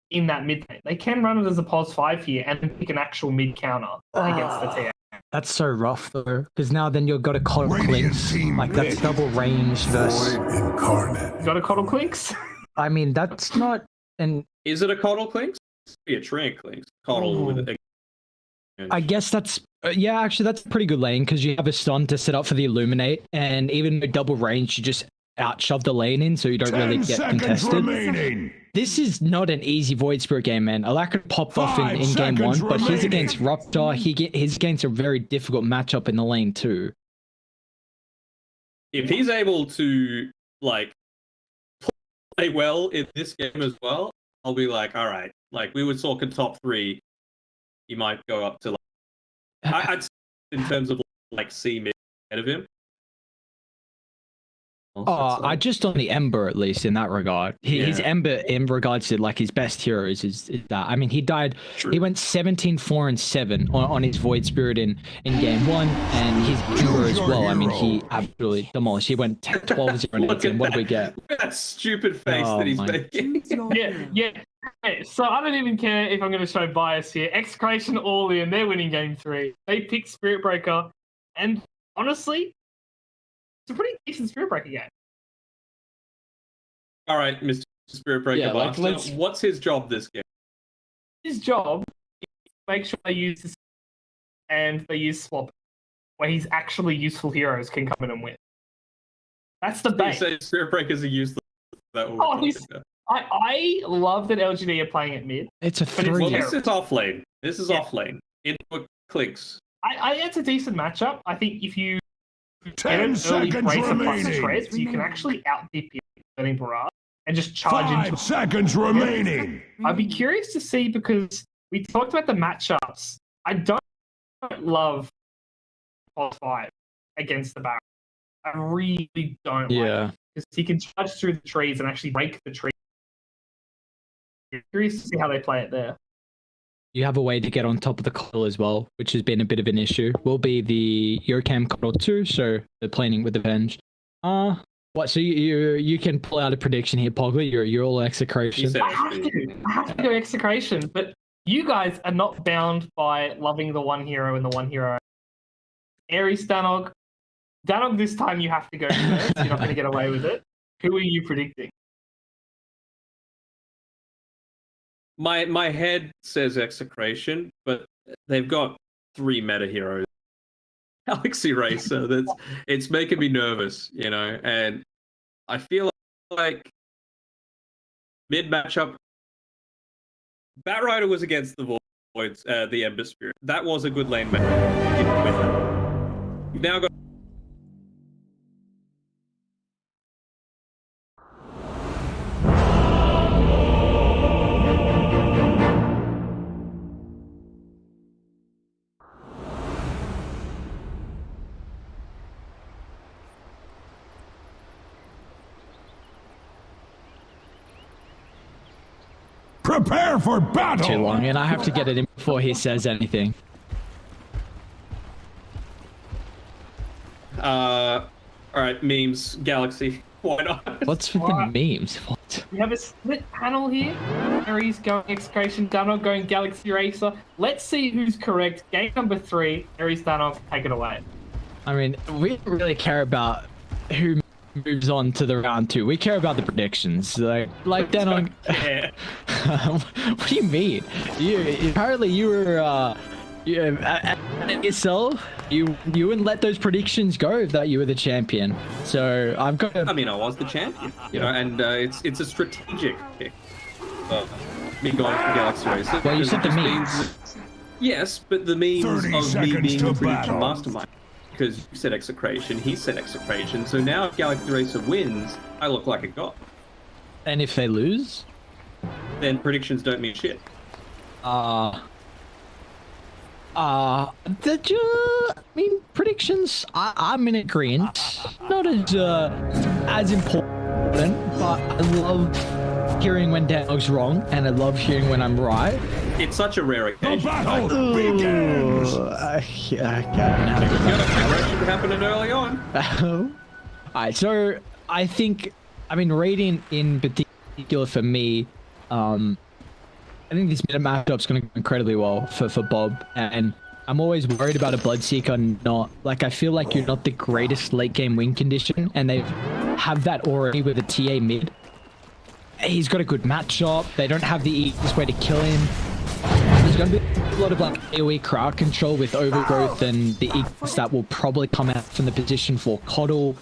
in that mid lane. They can run it as a pos 5 here and then pick an actual mid counter against the TA. That's so rough though, because now then you've got a Coddle Radiant Clinks. team Like, that's pick. double range versus. You got a Coddle Clinks? I mean, that's not an. Is it a Coddle Clinks? Be a Tran Clinks. Coddle with a. I guess that's yeah, actually that's a pretty good lane, because you have a stun to set up for the Illuminate, and even with double range, you just outshove the lane in, so you don't 10 really get seconds contested. remaining. This is not an easy Void Spirit game, man. Alaka popped off in 5 game one, seconds but he's remaining. against Ragdoll. He's against a very difficult matchup in the lane too. If he's able to like play well in this game as well, I'll be like, all right. Like, we were talking top 3, he might go up to like. I'd say in terms of like C mid ahead of him. I just on the Ember, at least in that regard. His Yeah. Ember in regards to like his best heroes is that. I mean, he died. True. He went 17, 4, and 7 on his Void Spirit in game 1, and his Ember as well. I mean, he absolutely demolished. He went 10, 12, 0, and Look 18. at What did we that. get? Look at that stupid face Oh that he's my- making. Yeah. Okay, so I don't even care if I'm going to show bias here. Execration all in. They're winning game 3. They picked Spirit Breaker, and honestly, it's a pretty decent Spirit Breaker game. All right, Mr. Spirit Breaker Yeah, like, Master, let's- what's his job this game? His job is to make sure they use this and they use swap, where his actually useful heroes can come in and win. That's the You bait. say Spirit Breakers are useless. That what we're Oh, talking he's- about. I love that LGD are playing at mid. It's a But it's 3. Well, terrible. this is off lane. This is Yeah. off lane. Input clicks. I think it's a decent matchup. I think if you get 10 an early seconds bracer plus remaining. treads, you can actually out DP Burning Barrage and just charge 5 into. seconds remaining. I'd be curious to see, because we talked about the matchups. I don't love pos 5 against the Baron. I really don't like it, Yeah. because he can charge through the trees and actually break the tree. Curious to see how they play it there. You have a way to get on top of the Coddle as well, which has been a bit of an issue. Will be the Eurocam Coddle 2, so they're planning with the Venge. What? So you can pull out a prediction here, Pogba. You're all He Execration. said I have to go Execration, but you guys are not bound by loving the one hero and the one hero. Aries, Danog. Danog, this time you have to go first. You're not going to get away with it. Who are you predicting? My head says Execration, but they've got 3 meta heroes. Galaxy Racer, it's making me nervous, you know, and I feel like mid matchup, Batrider was against the Voids, the Ember Spirit. That was a good lane matchup. You didn't win that. You've now got Prepare for battle! Too long, and I have to get it in before he says anything. all right, memes, Galaxy. Why not? What's with the memes? What? We have a split panel here. Aries going Execration, Danog going Galaxy Racer. Let's see who's correct. Game number 3, Aries, Danog, take it away. I mean, we don't really care about who moves on to the round 2. We care about the predictions. Like Danog. Yeah. What do you mean? Apparently you were yourself. You wouldn't let those predictions go that you were the champion. So I've got. I mean, I was the champion, you know, and it's a strategic pick. Me going for Galaxy Racer. Well, you said the because it memes. just means- Yes, but the memes 30 of me seconds being to a prediction battle. mastermind. Because you said Execration, he said Execration, so now if Galaxy Racer wins, I look like a god. And if they lose, Then predictions don't mean shit. I mean, predictions. I'm in agreement. Not as important, but I love hearing when Danog's wrong, and I love hearing when I'm right. It's such a rare The occasion. battle begins! Yeah, I can't. You got a progression happening early on. Alright, so I think, Radiant in particular for me, I think this meta matchup's going to go incredibly well for Bob, and I'm always worried about a Bloodseeker not, I feel like you're not the greatest late game win condition, and they have that already with a TA mid. He's got a good matchup, they don't have the easiest way to kill him. There's going to be a lot of AoE crowd control with Overgrowth and the Eagles that will probably come out from the position for Coddle.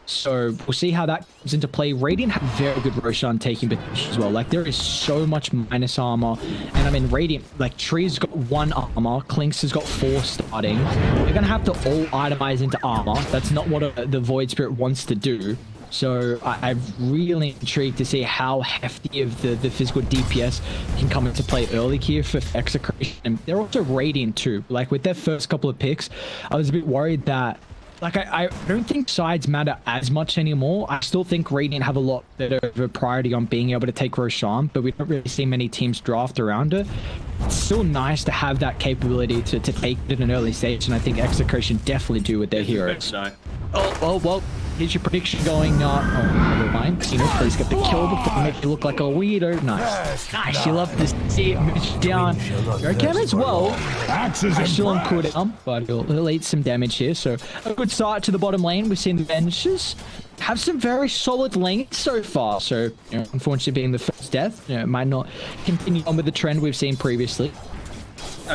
So we'll see how that comes into play. Radiant have very good Roshan taking position as well. There is so much minus armor. And Radiant, Tree's got 1 armor. Clinks has got 4 starting. They're going to have to all itemize into armor. That's not what the Void Spirit wants to do. So I'm really intrigued to see how hefty of the physical DPS can come into play early here for Execration. And they're also Radiant too. With their first couple of picks, I was a bit worried that I don't think sides matter as much anymore. I still think Radiant have a lot better of a priority on being able to take Roshan, but we don't really see many teams draft around it. It's still nice to have that capability to take it at an early stage, and I think Execration definitely do with their heroes. Oh, well, here's your prediction going, never mind. Please get the kill before make you look like a weirdo. Nice. Nice, you love to see it move down. Hurricane as well. Axes in Still on press. cooldown, but he'll eat some damage here. So a good start to the bottom lane. We've seen the benches have some very solid lanes so far. So, unfortunately being the first death, it might not continue on with the trend we've seen previously.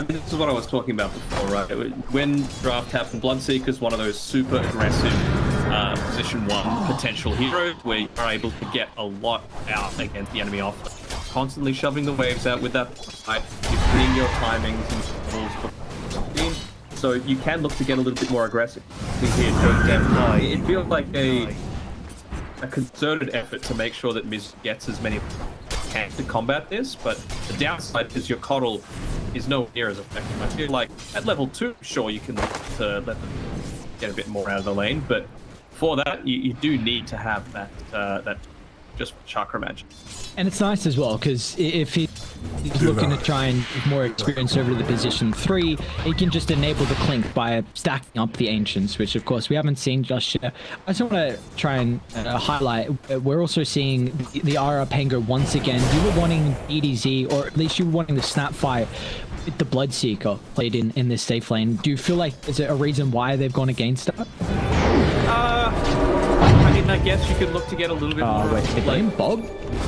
This is what I was talking about before, right? When draft happened, Bloodseeker's one of those super aggressive position 1 potential heroes where you're able to get a lot out against the enemy off. Constantly shoving the waves out with that fight, you're putting your timings and rules for so you can look to get a little bit more aggressive. Here, it feels like a concerted effort to make sure that Miz gets as many can to combat this, but the downside is your Coddle is nowhere near as effective. I feel like at level 2, sure, you can look to let them get a bit more out of the lane, but for that, you do need to have that just chakra magic. And it's nice as well, because if he's looking to try and get more experience over to the position 3, he can just enable the Clink by stacking up the Ancients, which of course we haven't seen just yet. I just want to try and highlight, we're also seeing the Ara Pango once again. You were wanting EDZ, or at least you were wanting the Snapfire with the Bloodseeker played in this safe lane. Do you feel like there's a reason why they've gone against that? I mean, I guess you could look to get a little bit more. Wait, blame Bob?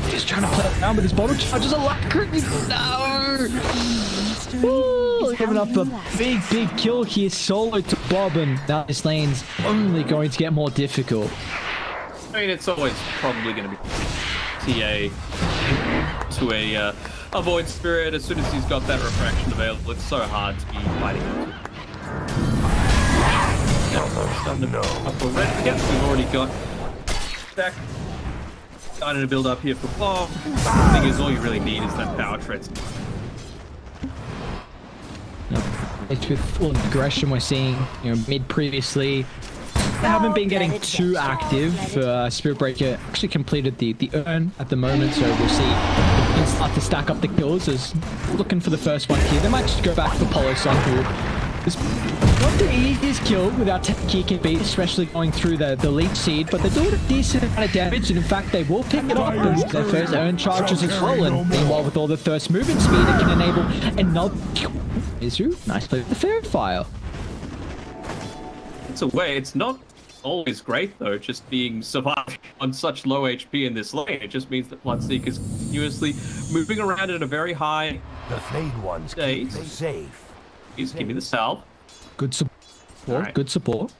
He's trying to play around with his bottle charges a lot. No! Ooh, giving up a big kill here solo to Bob, and now this lane's only going to get more difficult. I mean, it's always probably going to be TA to a Void Spirit as soon as he's got that refraction available. It's so hard to be fighting him. Yep, we've already got stack starting to build up here for Bob. The thing is, all you really need is that power tread. It's with all the aggression we're seeing, mid previously. They haven't been getting too active. Spirit Breaker actually completed the urn at the moment, so we'll see. They can start to stack up the kills as looking for the first one here. They might just go back for Polo Sun, who is not the easiest kill without taking beat, especially going through the leech seed, but they're doing a decent amount of damage, and in fact they will pick it up as their first urn charges as well, and meanwhile with all the first movement speed it can enable another Izu. Nice play with the Fairy Fire. It's a way, it's not always great though, just being survived on such low HP in this lane. It just means that Bloodseeker is continuously moving around at a very high The flayed ones keep me safe. He's giving the salve. Good support. Right. Good support.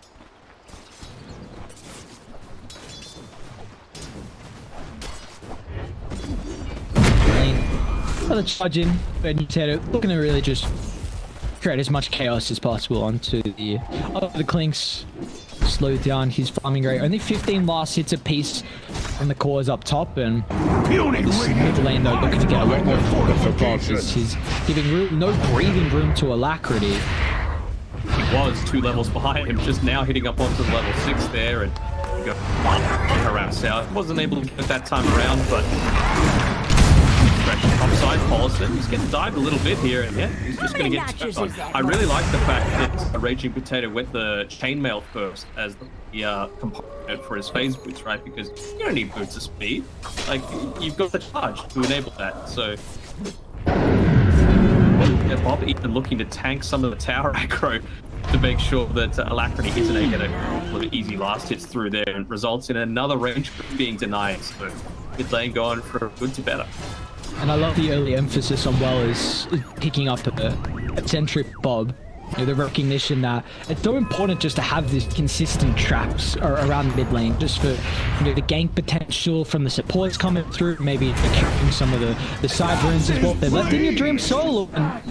Another charge in, but looking to really just create as much chaos as possible onto the Clinks. Slow down his farming rate. Only 15 last hits apiece from the cores up top, and this mid lane though looking to get a lot more for Bob as he's giving no breathing room to Alacrity. He was 2 levels behind him, just now hitting up onto level 6 there, and he got around south. Wasn't able to get it that time around, but topside Paulson. He's getting dived a little bit here, and yeah, he's just going to get touched on. I really like the fact that Raging Potato went the chainmail first as the component for his phase boots, right? Because you don't need boots of speed. Like, you've got the charge to enable that, so... Yeah, Bob even looking to tank some of the tower aggro to make sure that Alacrity isn't able to get a couple of easy last hits through there, and results in another range being denied. So mid lane going for good to better. And I love the early emphasis on well as picking up a centric Bob. The recognition that it's so important just to have these consistent traps around the mid lane, just for the gank potential from the supports coming through, maybe killing some of the side runes as well. They left in your dream solo and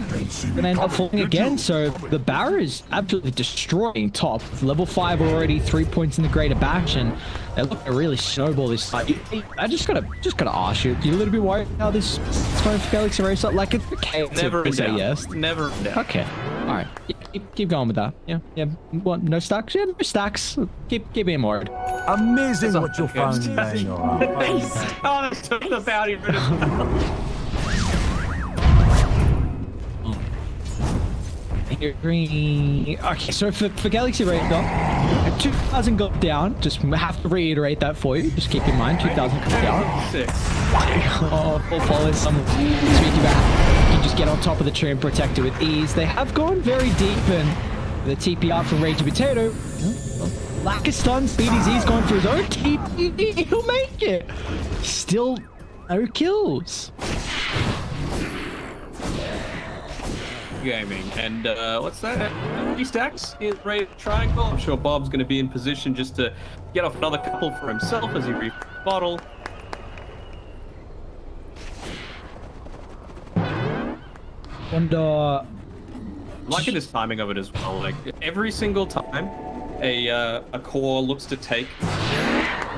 gonna end up falling again. So the Barra is absolutely destroying top. Level 5 already, 3 points in the greater batch, and they look to really snowball this side. I just gotta ask you, you a little bit worried how this is going for Galaxy Race? Like, it's okay Never to say doubt. yes. Never doubt. Okay, all right. Keep going with that. Yeah. What? No stacks? Yeah, no stacks. Keep being worried. Amazing what you found, Daniel. Oh, that's took the bounty rid of Green. Okay, so for Galaxy Raid, 2,000 got down. Just have to reiterate that for you. Just keep in mind, 2,000 got down. 6. Oh, full follow some sneaky back. You just get on top of the tree and protect it with ease. They have gone very deep, and the TP out from Raging Potato. Lack of stuns. BDZ's going for his own TP. He'll make it. Still no kills. Gaming, and what's that? 3 stacks is rated triangle. I'm sure Bob's going to be in position just to get off another couple for himself as he refills the bottle. And Liking his timing of it as well. Like, every single time a core looks to take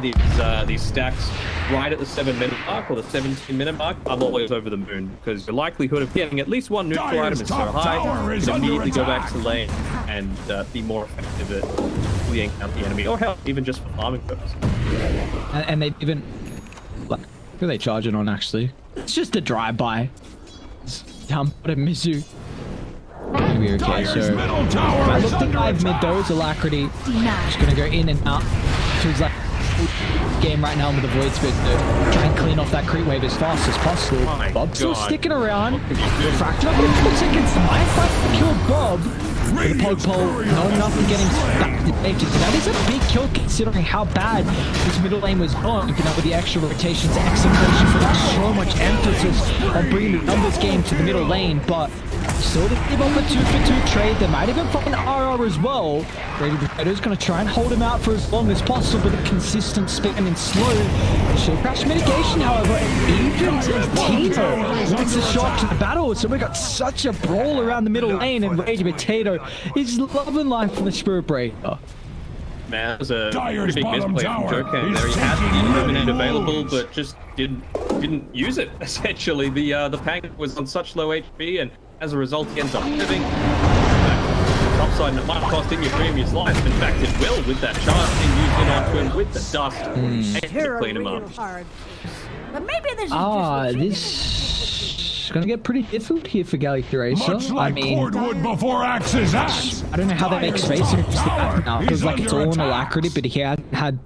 these stacks right at the 7-minute mark or the 17-minute mark, I'm always over the moon, because the likelihood of getting at least one neutral item is so high. You can immediately go back to lane and be more effective at fleeing out the enemy, or hell, even just for farming purposes. and they've even Who are they charging on, actually? It's just a drive-by. Down bottom, Mizu. Gonna be okay, so... I looked at 5 mid though, Alacrity. Just gonna go in and out. So he's like... game right now with the Void Spit to try and clean off that creep wave as fast as possible. Oh Bob's still sticking around. Fracture up in 4 seconds. Might fight kill Bob. With the pog pole, not enough to get him back to the safety. So that is a big kill considering how bad this middle lane was going. You know, with the extra rotations, Execration put so much emphasis on bringing the numbers game to the middle lane, but still to give up a 2-for-2 trade. They might even find RR as well. Brady Potato's going to try and hold him out for as long as possible with a consistent spam and slow. Shield crash mitigation, however, even Tino gets a shot to the battle. So we got such a brawl around the middle lane, and Brady Potato is loving life from the Spirit Breaker. Man, that was a pretty big misplay from Jokan there. He had the Illuminate available, but just didn't use it, essentially. The Pang was on such low HP, and as a result, he ends up living. Topside, and it might cost him your previous life. In fact, it will with that charge being used in onto him with the dust to clean him up. But maybe this is gonna get pretty difficult here for Galaxy Racer. Much like cordwood before axe's axe. I don't know how they make space against the map now. It feels like it's all on Alacrity, but he hadn't had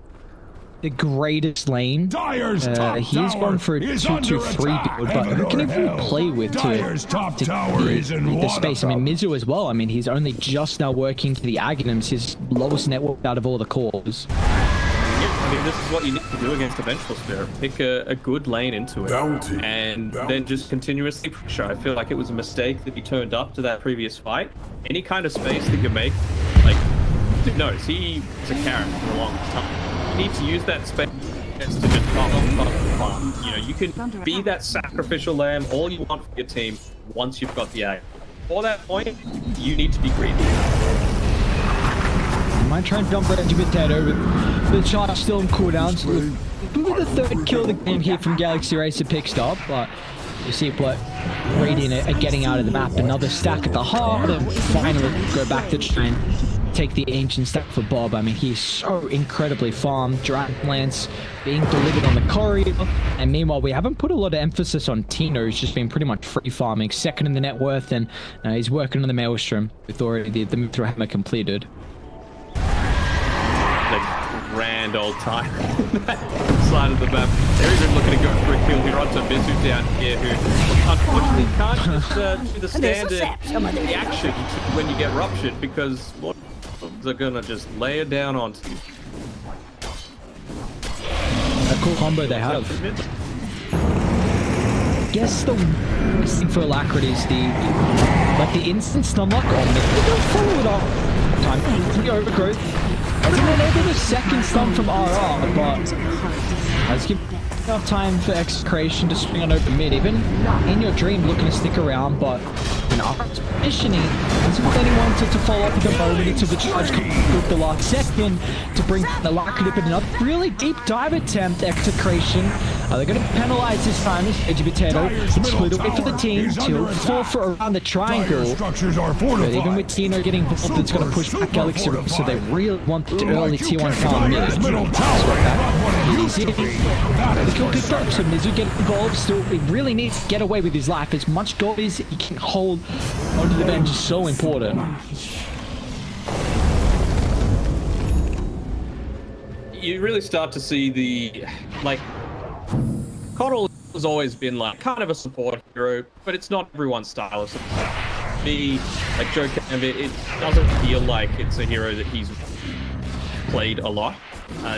the greatest lane. He's gone for a 2-2-3 build, but who can even play with to the space? I mean, Mizu as well. I mean, he's only just now working to the Aghanims, his lowest network out of all the cores. I mean, this is what you need to do against a Vengeful Spirit. Pick a good lane into it, and then just continuously pressure. I feel like it was a mistake that he turned up to that previous fight. Any kind of space that you make, like, who knows, he was a carrot for a long time. You need to use that space to just pop. You know, you can be that sacrificial lamb all you want for your team once you've got the ag. For that point, you need to be greedy. Might try and jump Reggie Potato with the charge still on cooldown. So the third kill of the game here from Galaxy Racer picks up, but you see what Radiant are getting out of the map. Another stack at the heart, and finally go back to try and take the ancient stack for Bob. I mean, he's so incredibly farmed. Dragon Lance being delivered on the corridor, and meanwhile we haven't put a lot of emphasis on Tino, who's just been pretty much free farming, second in the net worth, and he's working on the Maelstrom with already the Mithra Hammer completed. The grand old time side of the map. They're even looking to go for a kill here onto Mizu down here, who unfortunately can't just do the standard reaction when you get ruptured, because they're gonna just lay it down onto you. A cool combo they have. I guess the worst thing for Alacrity is the instant stun lock on it. They don't follow it up time. The overgrowth. Hasn't been able to second stun from RR, but let's give enough time for Execration to swing on over mid. Even in your dream, looking to stick around, but RR's positioning isn't what anyone wanted to follow up with the moment until the charge comes with the last second to bring the Alacrity, but another really deep dive attempt. Execration. Are they going to penalize this time? Edgy Potato split away for the team to fall for around the triangle. But even with Tino getting involved, it's going to push back Galaxy, so they really want the early T1 farm mid. The kill picked up, so Mizu getting involved. Still, he really needs to get away with his life. As much gold as he can hold onto the bench is so important. You really start to see the, like, Coddle has always been like kind of a support hero, but it's not everyone's style of support. Me, like Joe Canvit, it doesn't feel like it's a hero that he's played a lot.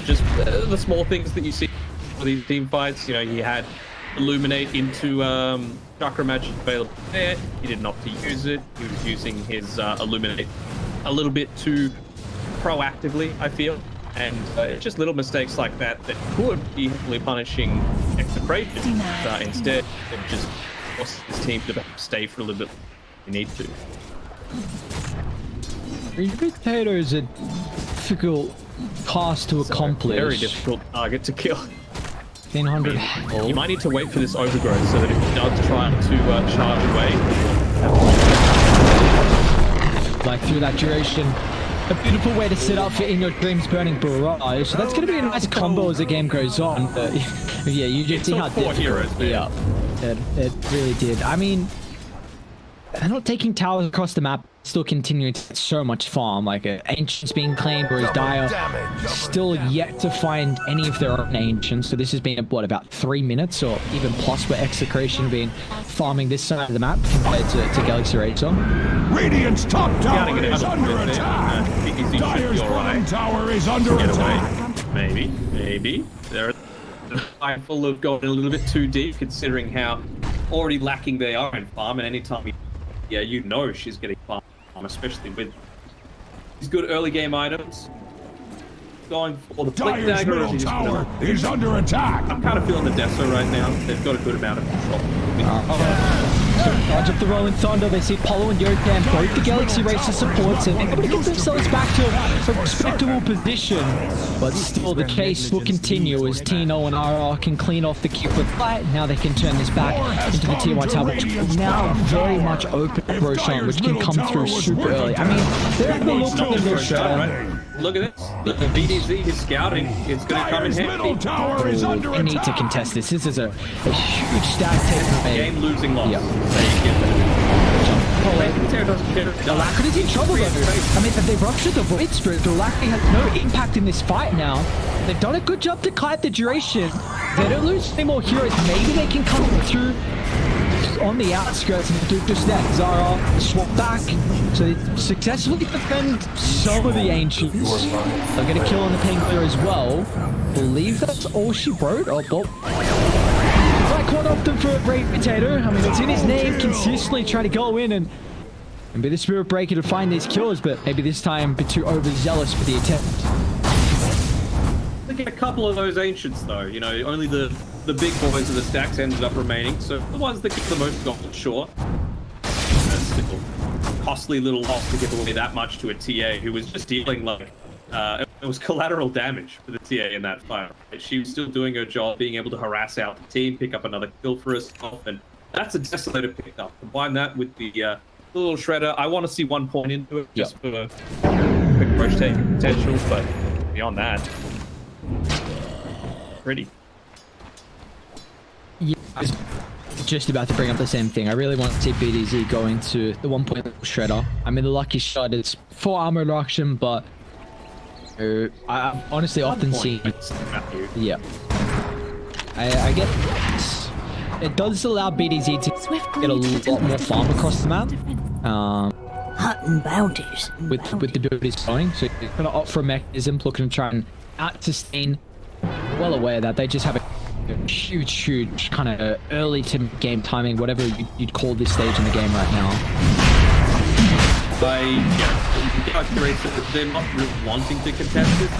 Just the small things that you see for these team fights. You know, he had Illuminate into Chakra Magic available there. He didn't opt to use it. He was using his Illuminate a little bit too proactively, I feel. And it's just little mistakes like that that could be heavily punishing Execration. Instead, it just forces his team to stay for a little bit. You need to. Potato is a difficult task to accomplish. Very difficult target to kill. 1500. You might need to wait for this overgrowth so that if he does try to charge away, like through that duration. A beautiful way to set up for In Your Dreams Burning Barrage. So that's going to be a nice combo as the game goes on. Yeah, you just see how took 4 heroes, difficult. man. Yeah, it really did. I mean, they're not taking towers across the map. Still continuing to get so much farm. Like Ancients being claimed, whereas Dire still yet to find any of their own Ancients. So this has been what, about 3 minutes or even plus, where Execration been farming this side of the map compared to Galaxy Racer. Radiant's top tower get is out of under it, attack. BDZ should Dire's be all bottom right. tower is under Get attack. away. Maybe. They're mindful of going a little bit too deep, considering how already lacking they are in farm. And anytime you know she's getting farm, especially with these good early game items. Going for the blink Dire's dagger. middle tower is under attack. I'm kind of feeling the Deso right now. They've got a good amount of control. Dodge up the Rolling Thunder. They see Polo and Yokan, both the Galaxy Racer supports, and they're able to get themselves back to a respectable position. But still, the chase will continue as Tino and RR can clean off the Qiu with fight. Now they can turn this back into the Tier 1 tower, which is now very much open for Roshan, which can come through super early. I mean, they're having a look at the Roshan. Look at this. The BDZ, his scouting, it's going to come in Dire's middle handy. tower is under They need to attack. contest this. This is a huge stack taken away. Game losing loss. Yep. There you get that. The Alacrity's in trouble though. I mean, they ruptured the Void Spirit. The Alacrity has no impact in this fight now. They've done a good job to kite the duration. They don't lose any more heroes. Maybe they can come through on the outskirts and do just that. Zara swap back. So they successfully defend some of the Ancients. They'll get a kill on the Painkiller as well. Believe that's all she wrote. Oh, like one of them for a Great Potato. I mean, it's in his name. Consistently try to go in and be the Spirit Breaker to find these kills, but maybe this time a bit too overzealous for the attempt. Look at a couple of those Ancients, though. You know, only the big boys of the stacks ended up remaining. So the ones that get the most gold, sure. That's still a costly little loss to give away that much to a TA who was just dealing like it was collateral damage for the TA in that fight. Right? She was still doing her job, being able to harass out the team, pick up another kill for herself, and that's a Desolator picked up. Combine that with the little Shredder. I want to see 1 point into it just for quick rush take potential, but beyond that, pretty. Yeah, I was just about to bring up the same thing. I really want to see BDZ going to the 1 point Shredder. I mean, the lucky shot is 4 armor reduction, but I've honestly often seen. Yeah, I get it does allow BDZ to get a lot more farm across the map. Hunting bounties. With the build he's going, so you're gonna opt for a mechanism, looking to try and out-sustain. Well aware that they just have a huge kind of early to game timing, whatever you'd call this stage in the game right now. They're not really wanting to contest this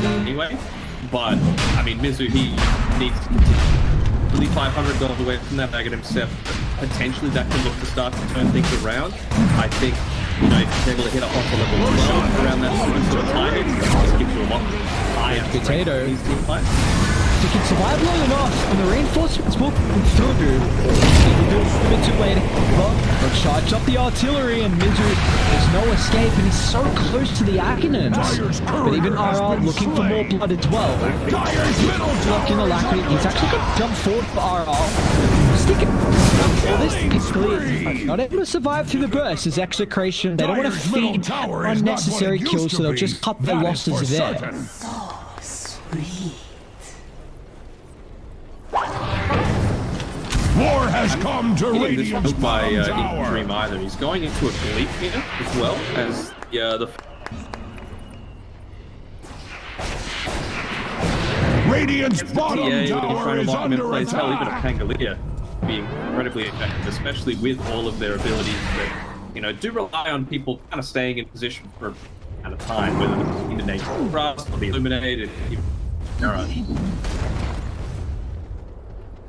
anyway, but I mean, Mizu, he needs to continue. Really 500 gold away from that bag himself. Potentially that can look to start to turn things around. I think, you know, if he's able to hit a hostile level 12 around that sort of time, it just gives you a lot higher. Potato. These team fights. If you can survive long enough, and the reinforcements will come through. Maybe do it a bit too late, but charge up the artillery, and Mizu, there's no escape, and he's so close to the Agonins. But even RR looking for more blood as well. Blocking the Alacrity, he's actually going to jump forward for RR. Stick it. All this is clear. Not able to survive through the burst is Execration. They don't want to feed unnecessary kills, so they'll just cut their losses there. War has come to This Radiant's one's by bottom tower. Dream either. He's going into a bleak here as well as the Radiant's bottom TA tower trying to is lock him in under place. Hell, even a attack. Pangolier being incredibly effective, especially with all of their abilities that, you know, do rely on people kind of staying in position for a amount of time, whether it's either Nature's Trust or be illuminated.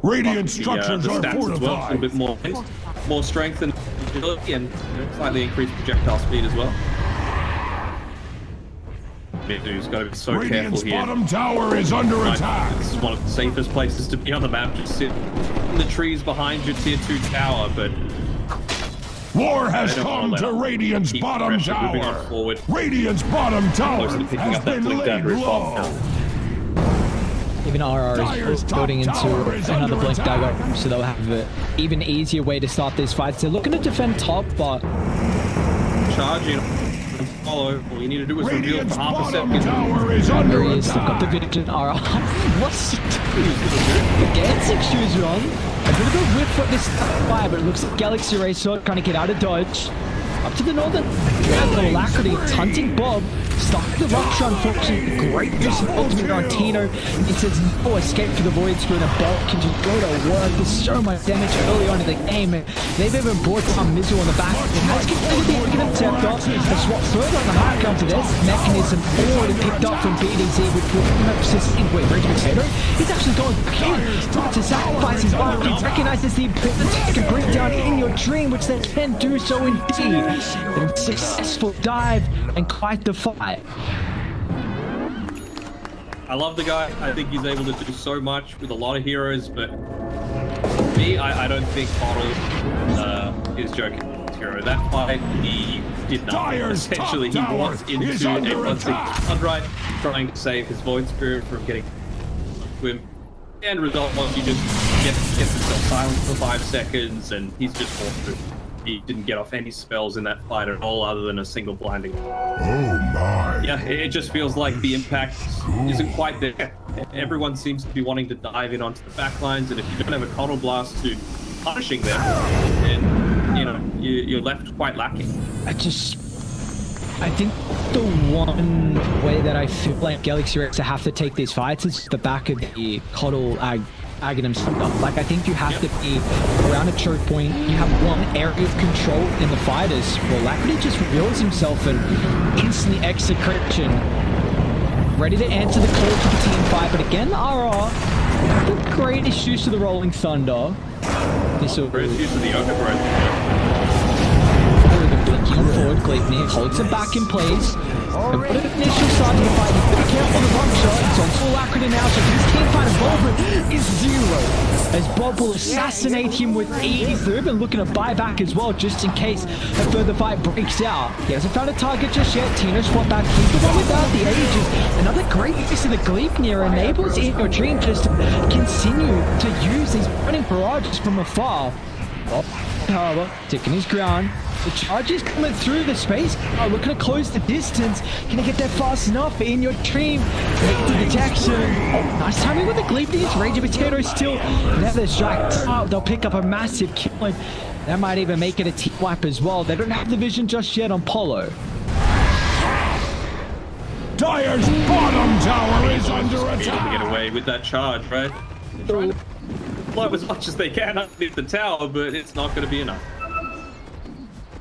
Radiant structures the are stats as well, a little fortified. bit more strength and agility, and slightly increased projectile speed as well. Mizu's got to be so careful Radiant's here. bottom tower is under attack. This is one of the safest places to be on the map. Just sit in the trees behind your tier 2 tower, but War has they don't come wanna to let Radiant's keep bottom pressure moving on tower. forward. Radiant's bottom tower Closer to picking has up that been blink laid dagger as well. low. even RR is building into another Blink Dagger, so they'll have an even easier way to start these fights. They're looking to defend top, but... Charging. Follow. All you need to do is reveal for half a second. Tower is under There he is, they've got the attack. vision. What's he doing? Again, 6 shoes wrong. A bit of a whip for this fire, but it looks like Galaxy Racer trying to get out of dodge. Up to the northern. Alacrity, hunting Bob. Stuck the rupture, unfortunately. Great use of ultimate on Tino. It says no escape for the void screen. A Bob can just go to work. There's so much damage early on in the game. And they've even brought down Mizzle on the back. It has completed the Infinite Scepter. A swap further on the hard counter. This mechanism already picked up from BDZ, which will persistent. Wait, Rage Potato? He's actually going back in. Not to sacrifice his life. He recognizes the importance you can bring down in your dream, which they can do so indeed. A successful dive and quite the fight. I love the guy. I think he's able to do so much with a lot of heroes, but me, I don't think Bottle is Joker's hero. That fight, he did nothing. Essentially, he walked into a 1-6 right, trying to save his Void Spirit from getting to him. And result was he just gets himself silent for 5 seconds, and he's just walked through. He didn't get off any spells in that fight at all other than a single blinding. Oh my. Yeah, it just feels like the impact isn't quite there. Everyone seems to be wanting to dive in onto the back lines, and if you don't have a Coddle Blast to punishing them, then, you know, you're left quite lacking. I think the one way that I feel like Galaxy Racer have to take these fights is the back of the Coddle Aghanim stuff. Like, I think you have to be around a choke point. You have one area of control in the fighters. Well, Lacrity just reveals himself and instantly Execration. Ready to answer the call to the team fight, but again, RR, the greatest use of the Rolling Thunder. This will Great use of the overgrowth. Blinking forward, Gleipnir holds him back in place. And what an initial start to the fight. He's very careful on the bump shot. It's on full Lacrity now, so his team fight involvement is 0. As Bob will assassinate him with 83rd and looking to buy back as well, just in case a further fight breaks out. He hasn't found a target just yet. Tino swap back. He's the one without the ages. Another great use of the Gleipnir enables In Your Dream just to continue to use these burning barrages from afar. However, taking his ground. The charge is coming through the space. Oh, looking to close the distance. Can he get there fast enough? In Your Dream. Make the detection. Oh, nice timing with the Gleipnir. Rage Potato still never striked out. They'll pick up a massive kill. And that might even make it a team wipe as well. They don't have the vision just yet on Polo. Dire's bottom tower is under Able to attack. get away with that charge, right? They're trying to blow as much as they can underneath the tower, but it's not going to be enough.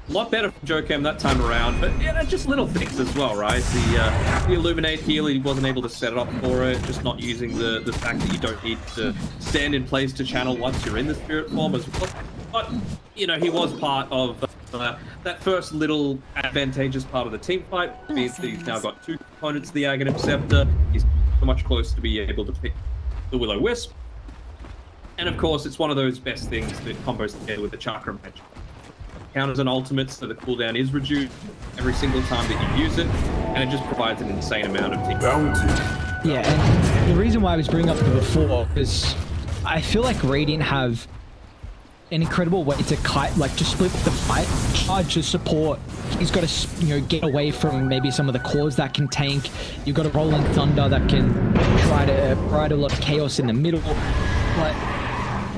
A lot better for Jokem that time around, but yeah, just little things as well, right? The Illuminate heal, he wasn't able to set it up for it, just not using the fact that you don't need to stand in place to channel once you're in the spirit form as well. But, you know, he was part of that first little advantageous part of the team fight, means that he's now got 2 components of the Aghanim Scepter. He's so much closer to be able to pick the Will-O-Wisp. And of course, it's one of those best things that combos together with the Chakra Magic. Counters and ultimates, so the cooldown is reduced every single time that you use it, and it just provides an insane amount of team. Yeah, and the reason why I was bringing up the before is I feel like Radiant have an incredible way to to split the fight. Charge as support. He's got to, you know, get away from maybe some of the cores that can tank. You've got a Rolling Thunder that can try to provide a lot of chaos in the middle. But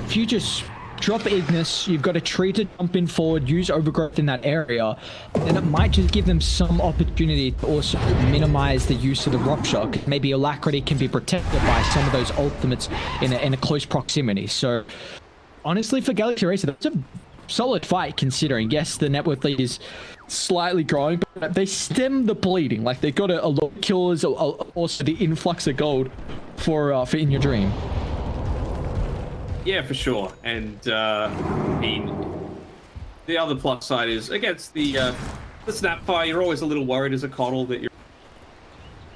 if you just drop Ignis, you've got a tree to jump in forward, use Overgrowth in that area, then it might just give them some opportunity to also minimize the use of the Rupture. Maybe Alacrity can be protected by some of those ultimates in a close proximity. So honestly, for Galaxy Racer, that's a solid fight considering, yes, the net worth lead is slightly growing, but they stem the bleeding. Like, they got a lot of killers, also the influx of gold for In Your Dream. Yeah, for sure. And I mean, the other plus side is against the Snapfire. You're always a little worried as a Coddle that you're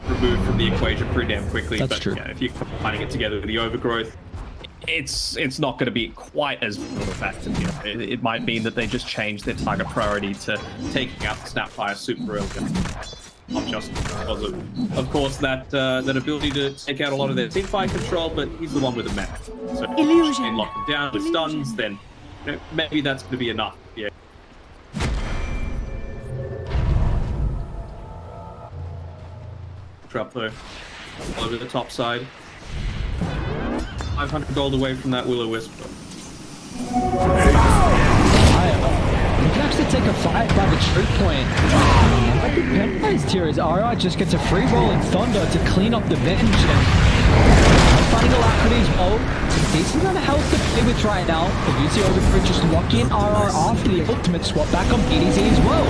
removed from the equation pretty damn quickly. That's true. Yeah, if you're combining it together with the Overgrowth, it's not going to be quite as big of a factor. You know, it might mean that they just change their target priority to taking out the Snapfire super early. not just because of course, that ability to take out a lot of their teamfight control, but he's the one with the mech. So if you can lock him down with stuns, then maybe that's going to be enough. Yeah. Drop though, over the top side. 500 gold away from that Will-O-Wisp. You can actually take a fight by the choke point. What the penalized here is RI just gets a free roll in Thunder to clean up the bench, and finding Alacrity as well. Decent amount of health to play with right now. The UC Overbridge just lock in RR after the ultimate swap back on BDZ as well.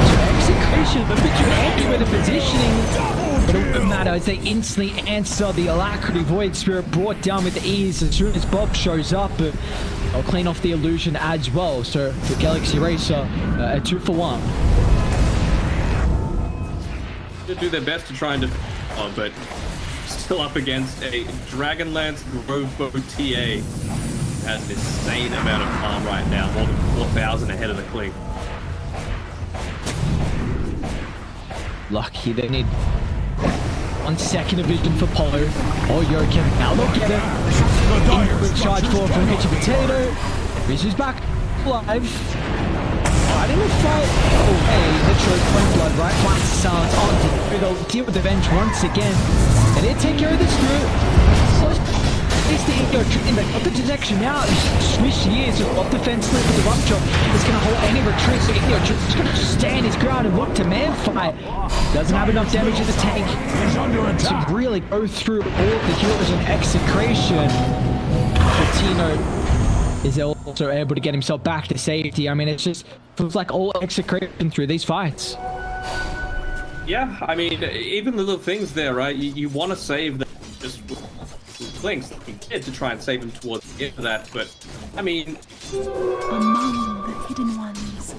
So Execration, a bit too angry with the positioning. But it won't matter as they instantly answer the Alacrity Void Spirit brought down with ease as soon as Bob shows up. But they'll clean off the illusion as well. So for Galaxy Racer, a 2-for-1. They'll do their best to try and defend, but still up against a Dragonlance Grove TA. Has an insane amount of farm right now, more than 4,000 ahead of the Clink. Lucky they need 1 second of vision for Polo. Oh, Joachim, now look at it. Quick charge forward from Kitchen Potato. Rizzu's back alive. Fighting the fight. Oh, hey, the choke point blood, right? Flat silence on to they'll deal with the bench once again. And they take care of this through. It's the ego in the detection now. Swish years of off defense with the rump chop. It's going to hold any retreat. So Ego just going to stand his ground and look to man fight. Doesn't have enough damage in the tank to really go through all of the heroes in Execration. Tino is also able to get himself back to safety. I mean, it just feels like all Execration through these fights. Yeah, I mean, even the little things there, right? You want to save them just with Clinks like he did to try and save him towards the end of that, but I mean, among the hidden ones,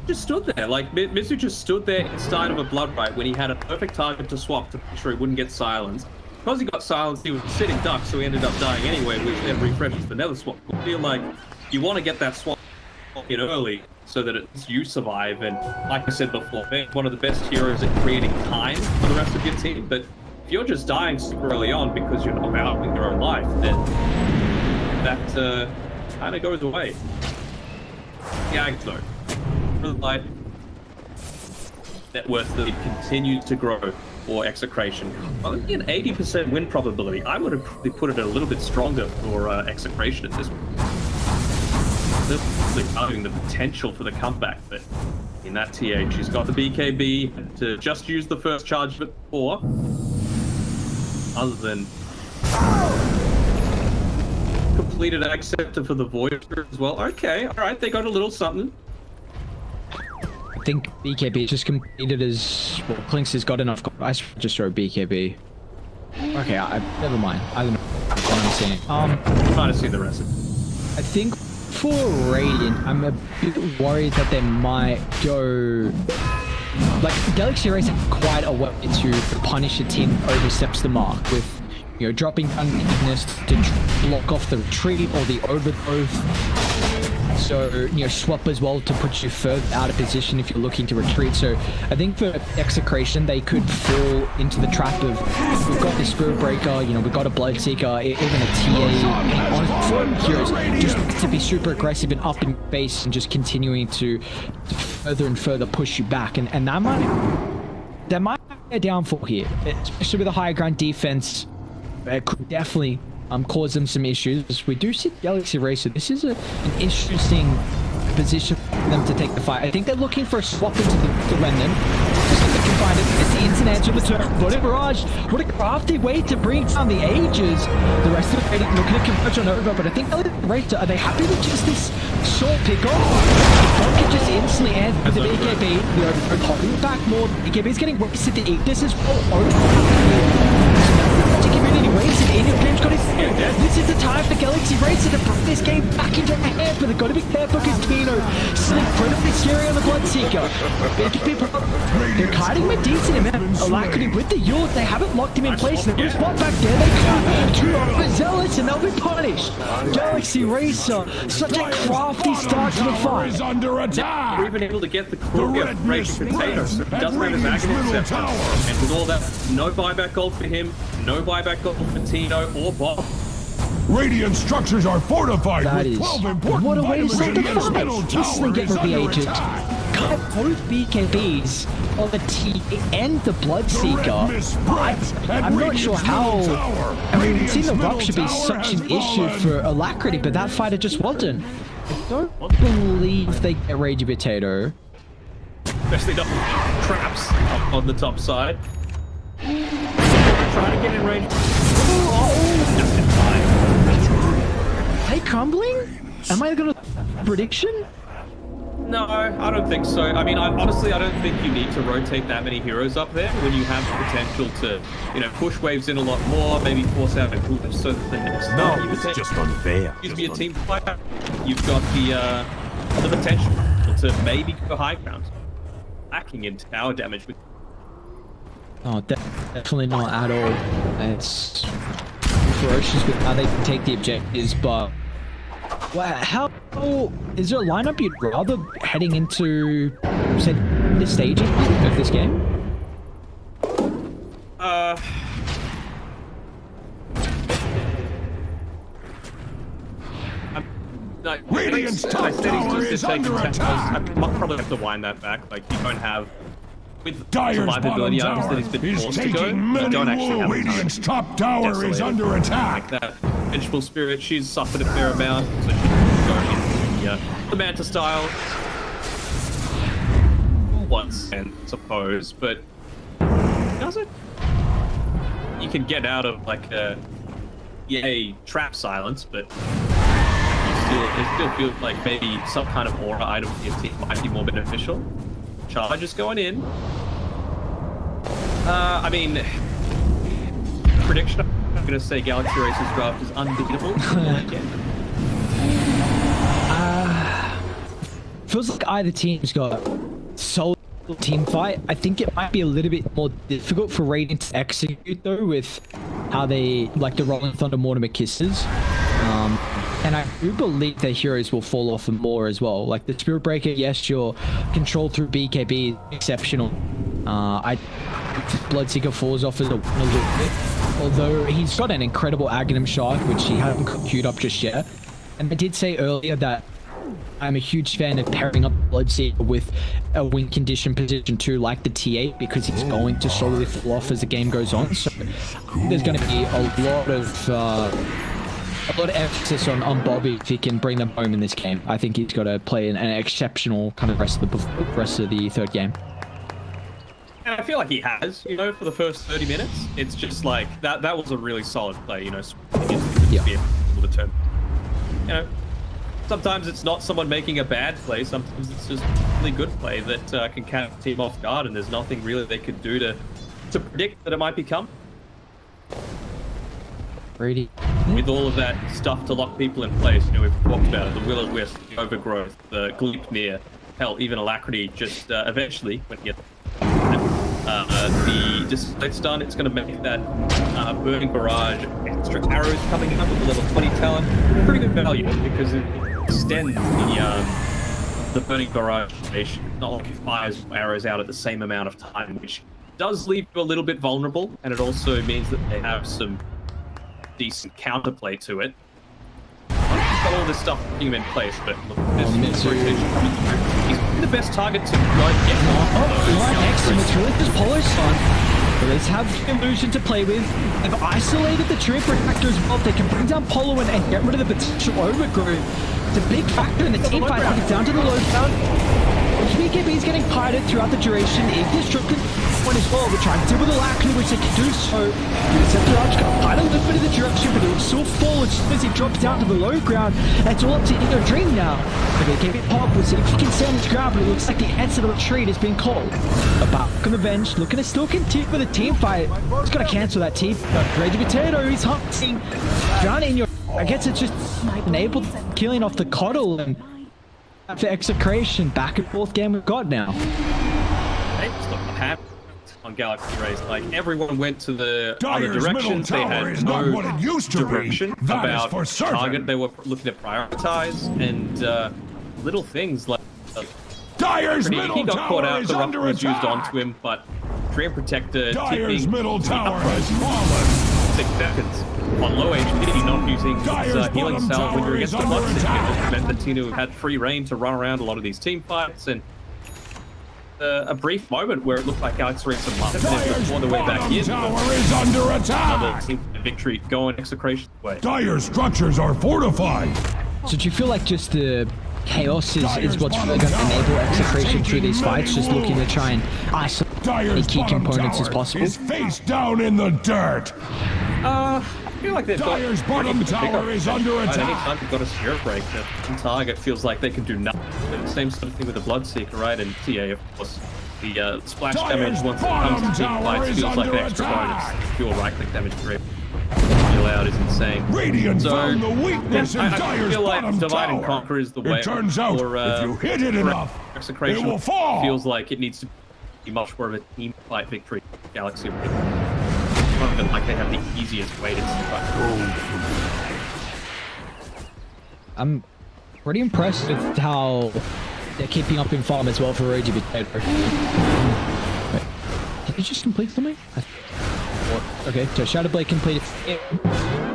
just stood there. Like Mizu just stood there inside of a blood right when he had a perfect target to swap to make sure he wouldn't get silenced. Because he got silenced, he was sitting duck, so he ended up dying anyway, which then refreshes the nether swap. I feel like you want to get that swap in early so that it's you survive, and like I said before, they're one of the best heroes at creating time for the rest of your team, but if you're just dying super early on because you're not valuing your own life, then that kind of goes away. Yeah, though. Really like net worth that continues to grow for Execration. Only an 80% win probability. I would have probably put it a little bit stronger for Execration at this point. Really valuing the potential for the comeback, but in that TH, she's got the BKB to just use the first charge of it before. Other than completed acceptor for the Voyager as well. Okay, alright, they got a little something. I think BKB just completed as well. Clinks has got enough. I just throw BKB. Okay, never mind. I don't know what I'm saying. I'm trying to see the rest of it. I think for Radiant, I'm a bit worried that they might go. Like, Galaxy Race have quite a way to punish a team that oversteps the mark with, you know, dropping down weakness to block off the retreat or the overgrowth. So, you know, swap as well to put you further out of position if you're looking to retreat. So I think for Execration, they could fall into the trap of, we've got the Spirit Breaker, you know, we've got a Bloodseeker, even a TA on foreign heroes, just to be super aggressive and up in base and just continuing to further and further push you back. And that might be a downfall here, especially with a higher ground defense. It could definitely cause them some issues. We do see Galaxy Racer. This is an interesting position for them to take the fight. I think they're looking for a swap into the Remnant. Just if they can find it. It's the instant answer of the turn. Bloody Barrage. What a crafty way to bring down the Ages. The rest of the rating looking to converge on over, but I think Galaxy Racer, are they happy with just this short pick off? Don't just instantly end with the BKB. The overgrowth holding back more. BKB is getting wasted. The Ignis is all over. Community Racer. Idiot Dream's got his hand. This is the time for Galaxy Racer to put this game back into the hand, but they've got to be careful because Tino is incredibly scary on the Bloodseeker. They're kiting him a decent amount. Alacrity with the Yacht, they haven't locked him in place. They've got a spot back there. They cut two overzealous and they'll be punished. Galaxy Racer, such a crafty start to the fight. Is under attack. We're even able to get the Courier Raging Potato. He doesn't have his Agony Scepter. And with all that, no buyback gold for him, no buyback gold for Tino or Bob. Radiant structures are fortified That with is 12 important what a way to start the vitamins. Middle fight. Listening tower is every under agent. attack. Cut both BKBs on the T and the Bloodseeker. I'm not sure how. I mean, we've seen the Rupture be such an issue for Alacrity, but that fighter just wasn't. I don't believe they get Raging Potato. Especially double traps up on the top side. Trying to get in range. Just in time. Hey, crumbling? Am I gonna prediction? No, I don't think so. I mean, honestly, I don't think you need to rotate that many heroes up there when you have the potential to, push waves in a lot more, maybe force out a group so that the next No, it's just unfair. Excuse me, a team fighter. You've got the potential to maybe go high ground. Lacking in tower damage with. Oh, definitely not at all. It's ferocious with how they can take the objectives, but wow, how is there a lineup you'd rather heading into, say, the staging of this game? No, Radiant's top tower is under attack. I might probably have to wind that back. Like, you don't have. With Dyer's bottom survivability items tower that he's been is forced to go, taking you many don't actually have Radiant's top tower is Desolated. under attack. That Vengeful Spirit, she's suffered a fair amount, so she can go into the Manta style once, and suppose, but does it? You can get out of like a trap silence, but it still feels like maybe some kind of aura item for your team might be more beneficial. Charge is going in. I mean, prediction, I'm going to say Galaxy Racer's draft is unbeatable. Feels like either team's got solid team fight. I think it might be a little bit more difficult for Radiant to execute though, with how they like the Rolling Thunder Mortimer Kisses. And I do believe their heroes will fall off more as well. Like the Spirit Breaker, yes, your control through BKB is exceptional. Bloodseeker falls off as a little bit. Although he's got an incredible Aghanim shot, which he hasn't queued up just yet. And I did say earlier that I'm a huge fan of pairing up Bloodseeker with a win condition position 2 like the T8 because he's going to slowly fall off as the game goes on. So there's going to be a lot of emphasis on Bobby if he can bring them home in this game. I think he's got to play an exceptional kind of rest of the third game. And I feel like he has, for the first 30 minutes. It's just like, that was a really solid play, Yeah. Able to turn. Sometimes it's not someone making a bad play, sometimes it's just a really good play that can catch the team off guard, and there's nothing really they could do to predict that it might become. Brady. With all of that stuff to lock people in place, we've talked about it, the Will-O-Wisp, the Overgrowth, the Gleipnir, hell, even Alacrity, just eventually, when you get the display stun, it's going to make that Burning Barrage, extra arrows coming up with a level 20 talent, pretty good value, because it extends the Burning Barrage station. It's not like it fires arrows out at the same amount of time, which does leave you a little bit vulnerable, and it also means that they have some decent counterplay to it. He's got all this stuff putting him in place, but look, this rotation coming through. He's the best target to try and get Right next to him, it's really just Polo Stun. But they have Illusion to play with. They've isolated the Trip Reactor as well. They can bring down Polo and get rid of the potential Overgrowth. It's a big factor in the team fight. It's down to the low down. BKB is getting kited throughout the duration. Ignis Trip one as well. They're trying to deal with the Lackley, which they can do so. Interceptor Arch got quite a little bit of the direction, but it will still fall as soon as he drops down to the low ground. It's all up to Inno Dream now. They're going to keep it popular, see if he can stay on the ground, but it looks like the answer to the retreat has been called. But back on the bench, looking to still continue with a team fight. He's going to cancel that team. Ragey Potato, he's hunting. Down in your... I guess it's just enabled killing off the Coddle and for Execration. Back and forth game we've got now. They just look happy on Galaxy Race. Like, everyone went to the other Dyer's directions. They middle tower had is not no what it used to be. direction That is about for certain. target they were looking to prioritize, and little things like Dyer's he middle got caught tower out, is the under rough was used attack. onto him, but Dream Protector Dyer's tipping middle tower upright has fallen. 6 seconds. On low HP, not using his Dyer's healing bottom cell when tower you're is against the under Bloodseeker. attack. It meant that Tinu had free reign to run around a lot of these team fights, and a brief moment where it looked like Alex Reese and Martin Dyer's before the way back bottom in. tower is under Another attack. team victory going Execration's way. Dyer's structures are fortified. So do you feel like just the chaos is what's really going to enable Execration through these fights, just looking to try and isolate any Dyer's key bottom components as tower possible? is face down in the dirt. I feel like they've Dyer's got bottom pretty good tower pickup is potential, under right? attack. Anytime you've got a spirit break, the target feels like they can do nothing. The same sort of thing with the Bloodseeker, right? And TA, of course. The splash Dyer's damage once it bottom comes to team tower fights is feels like under an extra attack. bonus. Pure right-click damage for deal out is insane. Radiant So, found the weakness in I Dyer's feel like bottom divide tower. and conquer is the way. It turns out, or, if you hit it for enough, Execration it will fall. feels like it needs to be much more of a team fight victory. Galaxy. Not even like they have the easiest way to team fight. I'm pretty impressed with how they're keeping up in farm as well for Ragey Potato. Wait, did you just complete something? Okay, so Shadowblade completed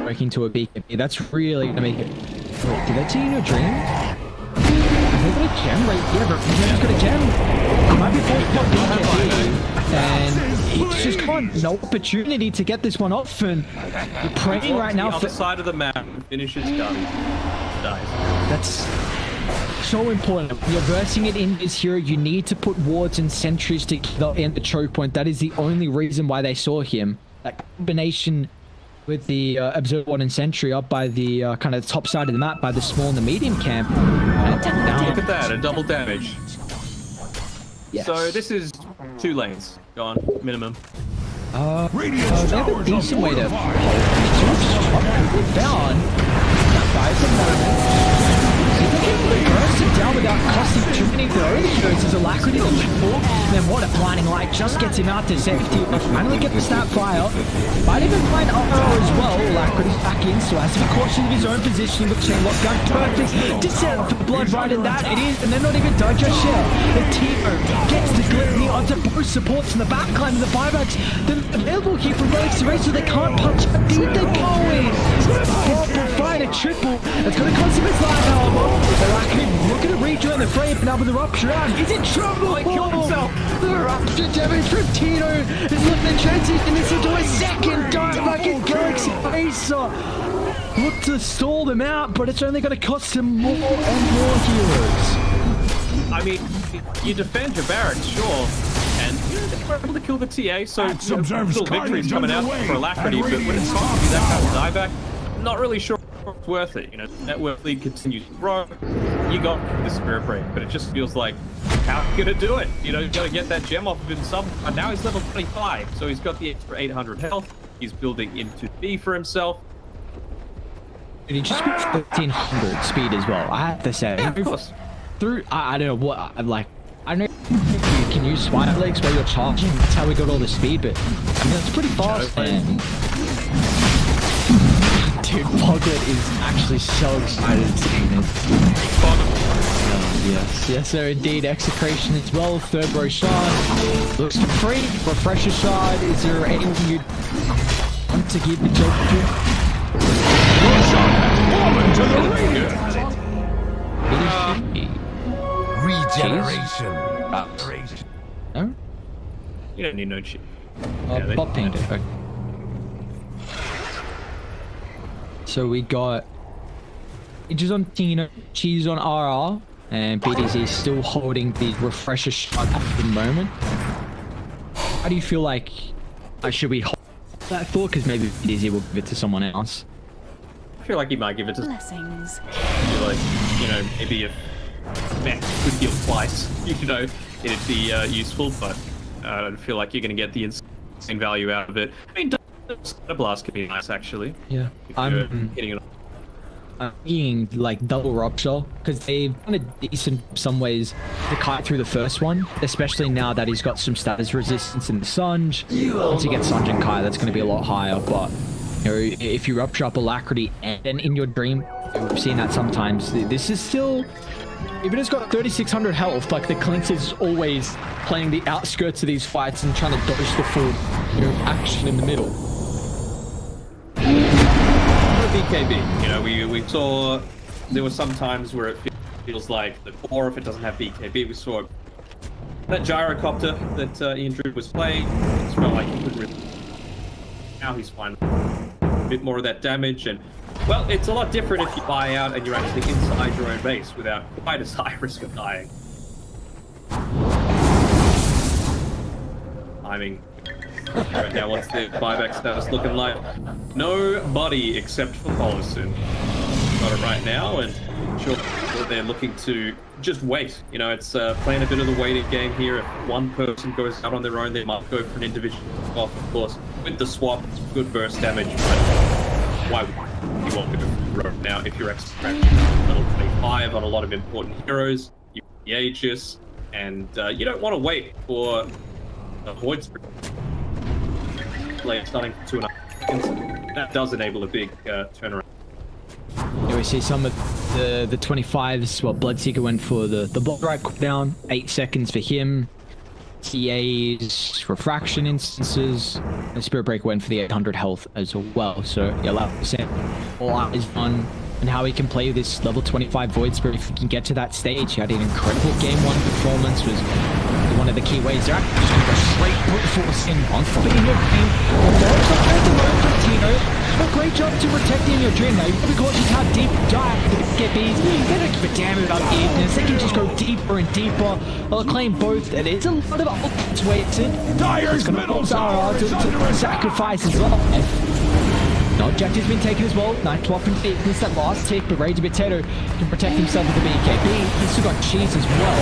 working to a beacon. That's really gonna make it. Wait, did I see no dream? Have they got a gem right here? But he's got a gem. It might be forced and it's just got no opportunity to get this one off, and you're praying right now the for. other side of the map finishes done. Dies. That's so important. When you're versing it in this hero, you need to put wards and sentries together in the choke point. That is the only reason why they saw him. That combination with the Observer Ward and Sentry up by the kind of top side of the map by the small and the medium camp. Down. Look at that, a double damage. Yes. So this is 2 lanes gone, minimum. They have a decent way to hold. Found. Fires the moment. Burst it down without costing too many of their own heroes as Alacrity the triple. Then what a blinding light just gets him out to safety. Finally get the snap fire. Might even find Arrow as well. Alacrity's back in, so has to be cautious of his own positioning with chain lockdown. Perfect. To set up for the blood right in that. It is, and they're not even done just yet. The Timo gets the Glitney onto both supports in the backline of the buybacks. They're available here from Galaxy Race, so they can't punch how deep they're going. Purple find a triple. It's going to cost him his life, however. Alacrity looking to rejoin the frame now with the rupture round. He's in trouble. He killed himself. The rupture damage from Tino is looking to transition this into a second dive back in Galaxy Racer. Look to stall them out, but it's only going to cost him more and more heroes. I mean, you defend your barracks, sure, and they were able to kill the TA, so still victories coming out for Alacrity, but when it's time to do that kind of dieback, I'm not really sure it's worth it. You know, net worth league continues to grow. You got the Spirit Break, but it just feels like, how are you gonna do it? You know, you gotta get that gem off of him some. And now he's level 25, so he's got the extra 800 health. He's building into B for himself. And he just got 1300 speed as well. I have to say, Yeah, of course. through I don't know what I'm like. I don't know if you can use swipe legs while you're charging. That's how we got all the speed, but I mean it's pretty fast. And dude, Poglet is actually so excited seeing it. Yes, sir, indeed. Execration as well. Third row shard. Looks free. Refresher shard. Is there anything you'd want to give the joke to? To the Regeneration. No? You don't need no shit. they- Pop ping. Okay. So we got Ages on Tino, Cheese on RR, and BDZ still holding the refresher shot at the moment. How do you feel like should we hold that thought? Because maybe Dizzy will give it to someone else. I feel like he might give it to. Blessings. I feel like, you know, maybe if Mech could heal twice, you know, it'd be useful, but I don't feel like you're going to get the insane value out of it. I mean, a blast could be nice, actually. Yeah. I'm hitting it. I'm being like double rupture because they've done a decent some ways to kite through the first one, especially now that he's got some status resistance in the Sunge. Once he gets Sunge and Kai, that's going to be a lot higher. But you know, if you rupture up Alacrity and then in your dream, we've seen that sometimes. This is still, even it's got 3600 health, like the Clinks is always playing the outskirts of these fights and trying to dodge the full, you know, action in the middle. BKB, you know, we saw there were some times where it feels like the core, if it doesn't have BKB, we saw that gyrocopter that Ian Drew was playing. It felt like he couldn't really. Now he's finding a bit more of that damage, and well, it's a lot different if you buy out and you're actually inside your own base without quite as high risk of dying. Timing. Right now, what's the buyback status looking like? Nobody except for Paulson got it right now, and sure they're looking to just wait. You know, it's playing a bit of the waiting game here. If one person goes out on their own, they might go for an individual off, of course. With the swap, it's good burst damage, but why would you want to go for now if you're extracting level 25 on a lot of important heroes, you have the Aegis, and you don't want to wait for the Void Spirit. Starting for 2.5 seconds. That does enable a big turnaround. Yeah, we see some of the 25s. Well, Bloodseeker went for the block right cooldown, 8 seconds for him. TA's refraction instances, and Spirit Breaker went for the 800 health as well. So yeah, 11% all out is fun. And how he can play this level 25 Void Spirit if he can get to that stage. He had an incredible game 1 performance, was one of the key ways. They're actually just going to go straight brute force in on top of your dream. There's a great alone from Tino. A great job to protecting your dream now. You've got to be cautious how deep you dive to get these. They don't give a damn about Ignis. They can just go deeper and deeper. They'll claim both, and it's a lot of ultimates wasted. Dyer's middle tower is under attack. Sacrifice as well. No objective's been taken as well. Night Swap and Ignis, that last tick, but Rage Potato can protect himself with the BKB. He's still got Cheese as well.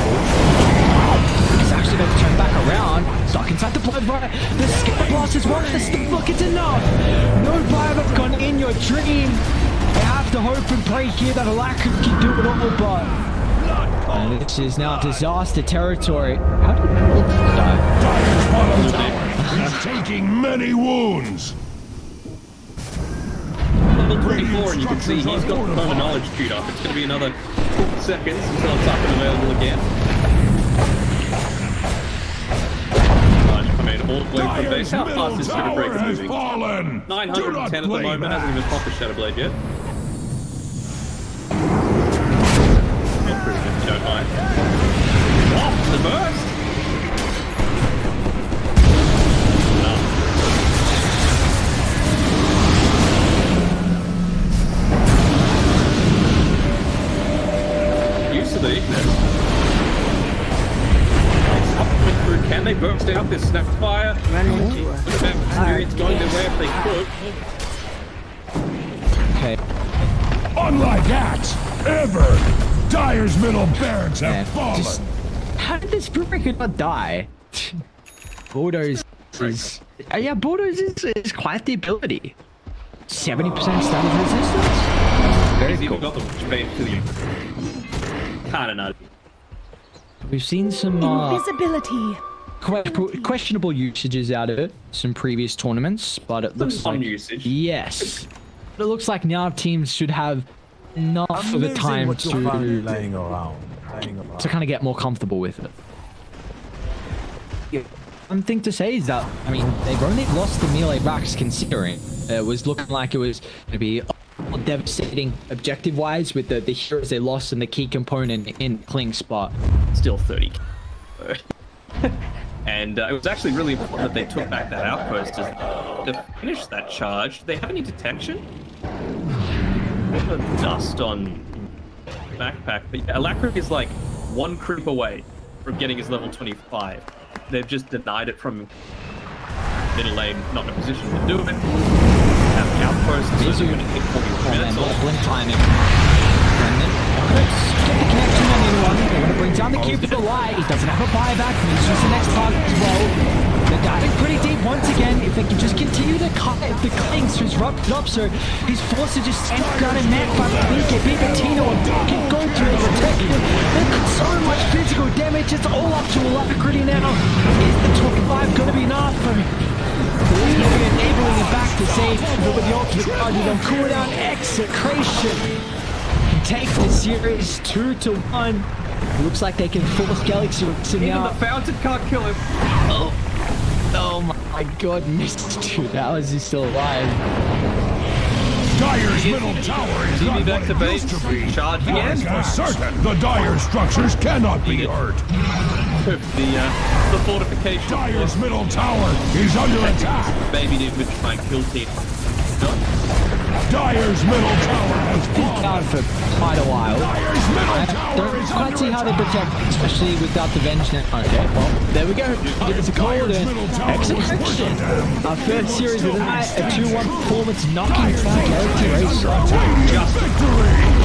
He's actually going to turn back around. Stuck inside the blood right. The Skipper Blast as well. Look, it's enough. No buyback gone in your dream. You have to hope and pray here that Alacrity can do it all, but and this is now disaster territory. How did he die? He's taking many wounds. Level 24, and you can see he's got the Cone Knowledge queued up. It's going to be another 4 seconds until it's up and available again. I mean, all the way from base. How fast is Spirit Breaker moving? 910 at the moment, hasn't even popped the Shadow Blade yet. Improvement, if you don't mind. Oh, the burst! To the Ignis. Can they burst out this Snapfire? Experience going their way if they could. Okay. Unlike Axe, ever, Dyer's middle barracks have fallen. How did this Spirit Breaker not die? Bulldoze is... yeah, Bulldoze is quite the ability. 70% status resistance. Very cool. Got the bait to the... Kind of nutty. We've seen some Invisibility. questionable usages out of it, some previous tournaments, but it looks like usage. Yes, but it looks like now teams should have enough of a time to kind of get more comfortable with it. One thing to say is that, I mean, they've only lost the melee backs considering it was looking like it was going to be devastating objective wise with the heroes they lost and the key component in Kling spot. Still 30. And it was actually really important that they took back that outpost to finish that charge. Do they have any detection? Dust on backpack, but yeah, Alacrity is like 1 creep away from getting his level 25. They've just denied it from him middle lane not in a position to do it. Have the outpost, so they're going to hit 41 minutes. Blink timing. And then get the connection on anyone. They want to bring down the cube with the light. He doesn't have a buyback. He's just the next target as well. They're diving pretty deep once again. If they can just continue to cut the clinks to disrupt it up, so he's forced to just stand down and net by the BKB, but Tino can go through the protection. They've got so much physical damage. It's all up to Alacrity now. Is the 25 going to be enough? Enabling him back to save, but with the ultimate target on cooldown, Execration can take the series 2-1. Looks like they can force Galaxy to Even now. the fountain can't kill him. Oh my god, missed two. How is he still alive? Dyer's middle tower is not what it used to be. Charge For again. certain, the Dire structures cannot be hurt. The fortification. Dyer's middle tower is under attack. Maybe they would try and kill Team. Dyer's middle tower has fallen. Down for quite a while. Dyer's middle I tower don't is quite under see how they attack. protect, especially without the venge now. Okay, well, there we go. It's a cold Execution. Our first series of the night, a 2-1 performance, knocking down Galaxy Race. Just victory.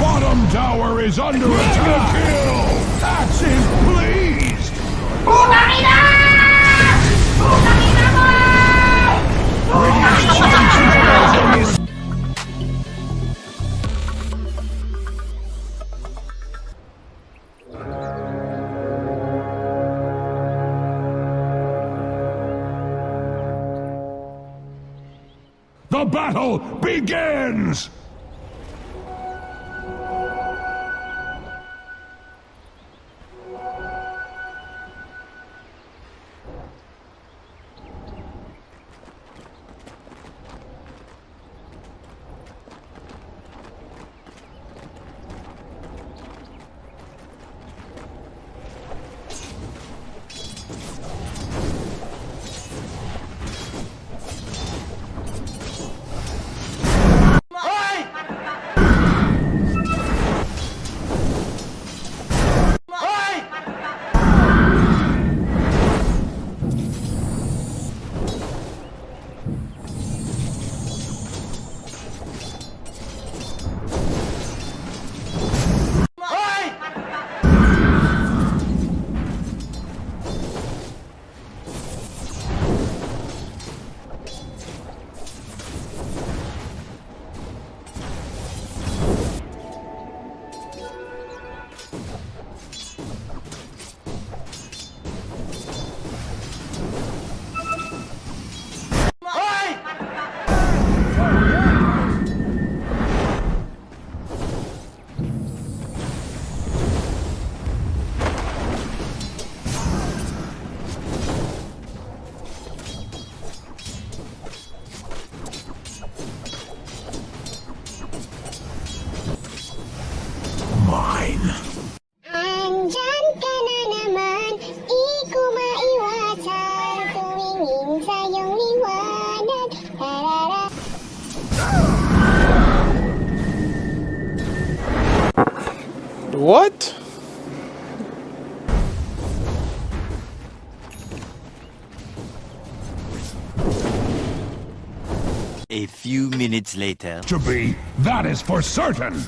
bottom tower is under attack. Kill! Axe is pleased. The battle begins! Andyan ka na naman, di ko maiwasan. Tumingin sa iyong liwanag. Tarara. What? A few minutes later. To be, that is for certain.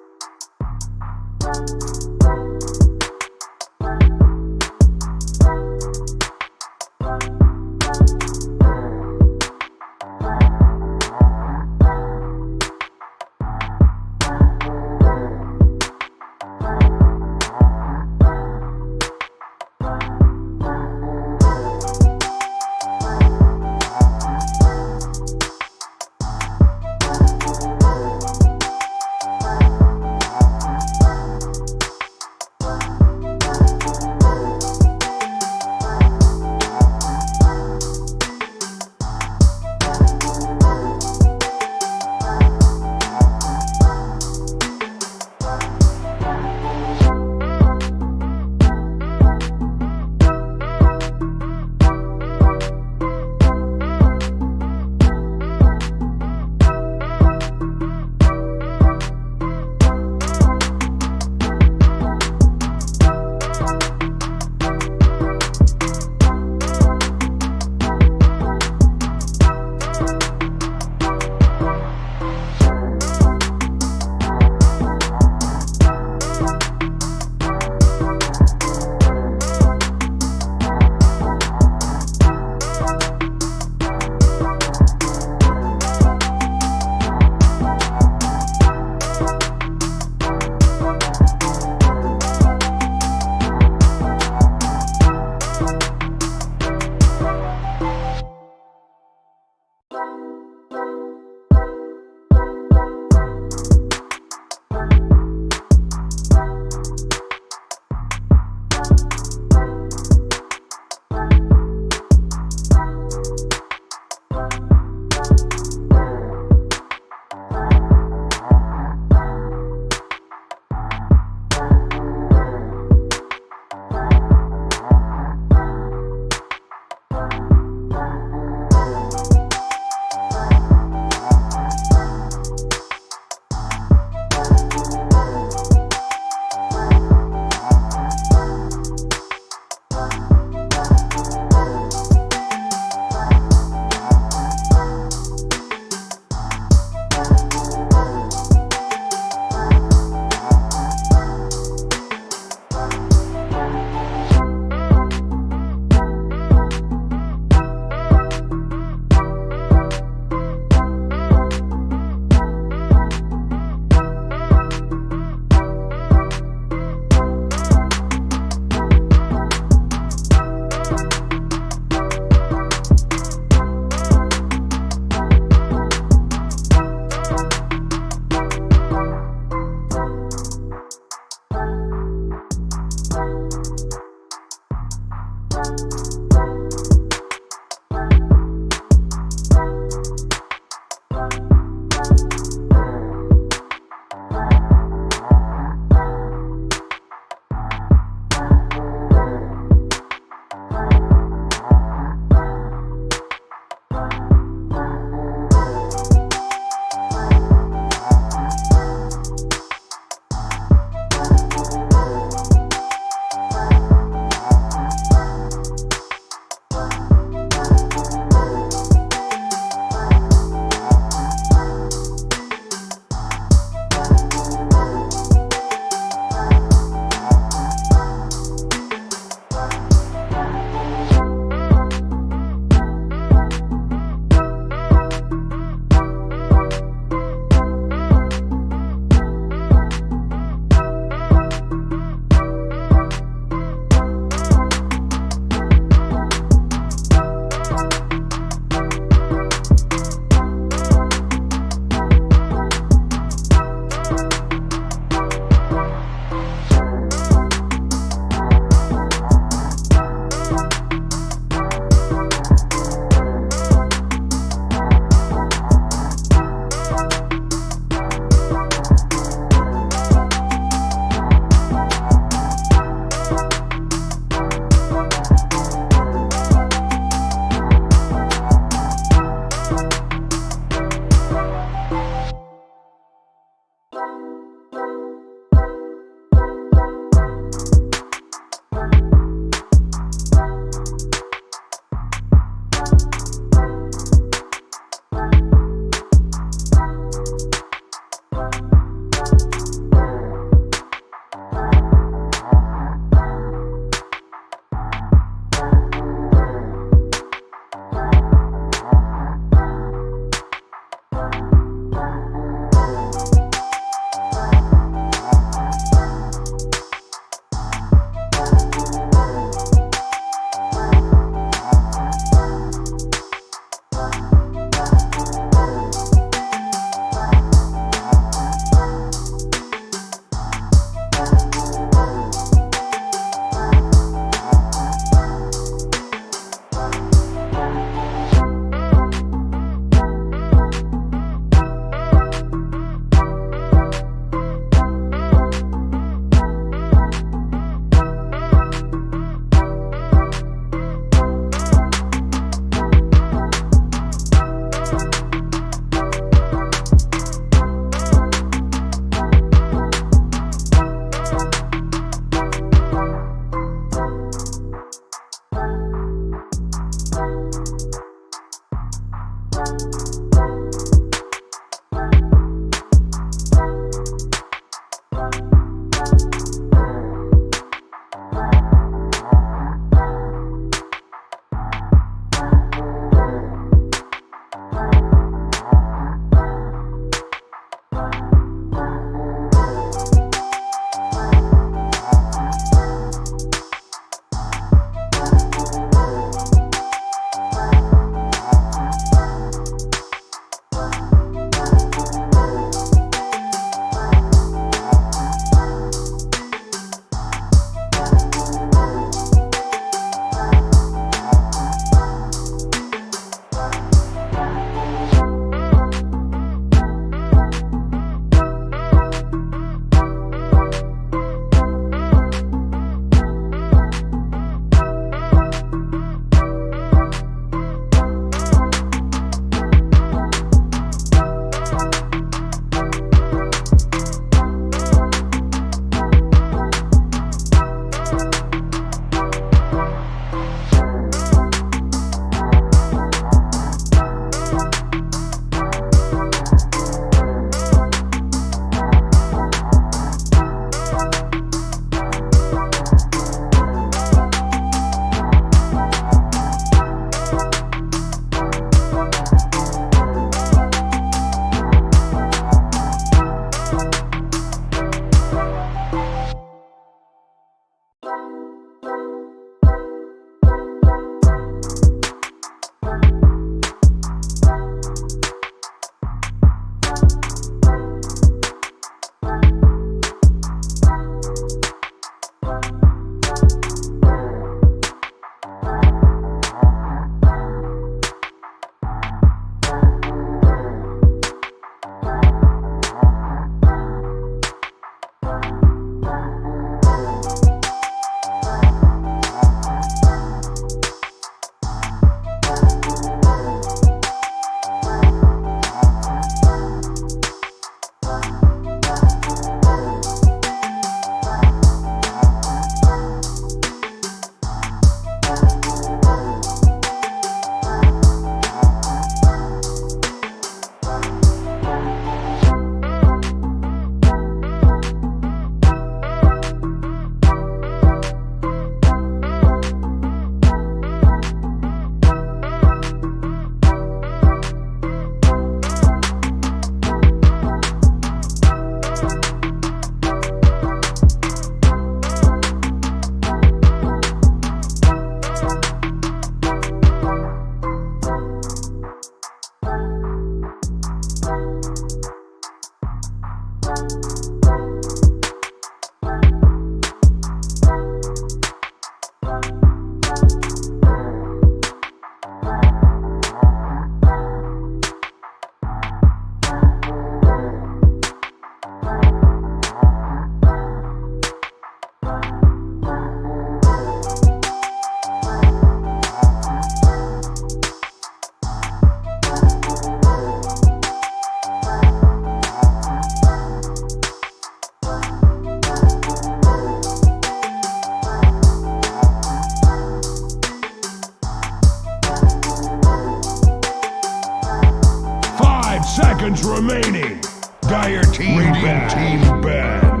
remaining. Dire team Radiant team ban.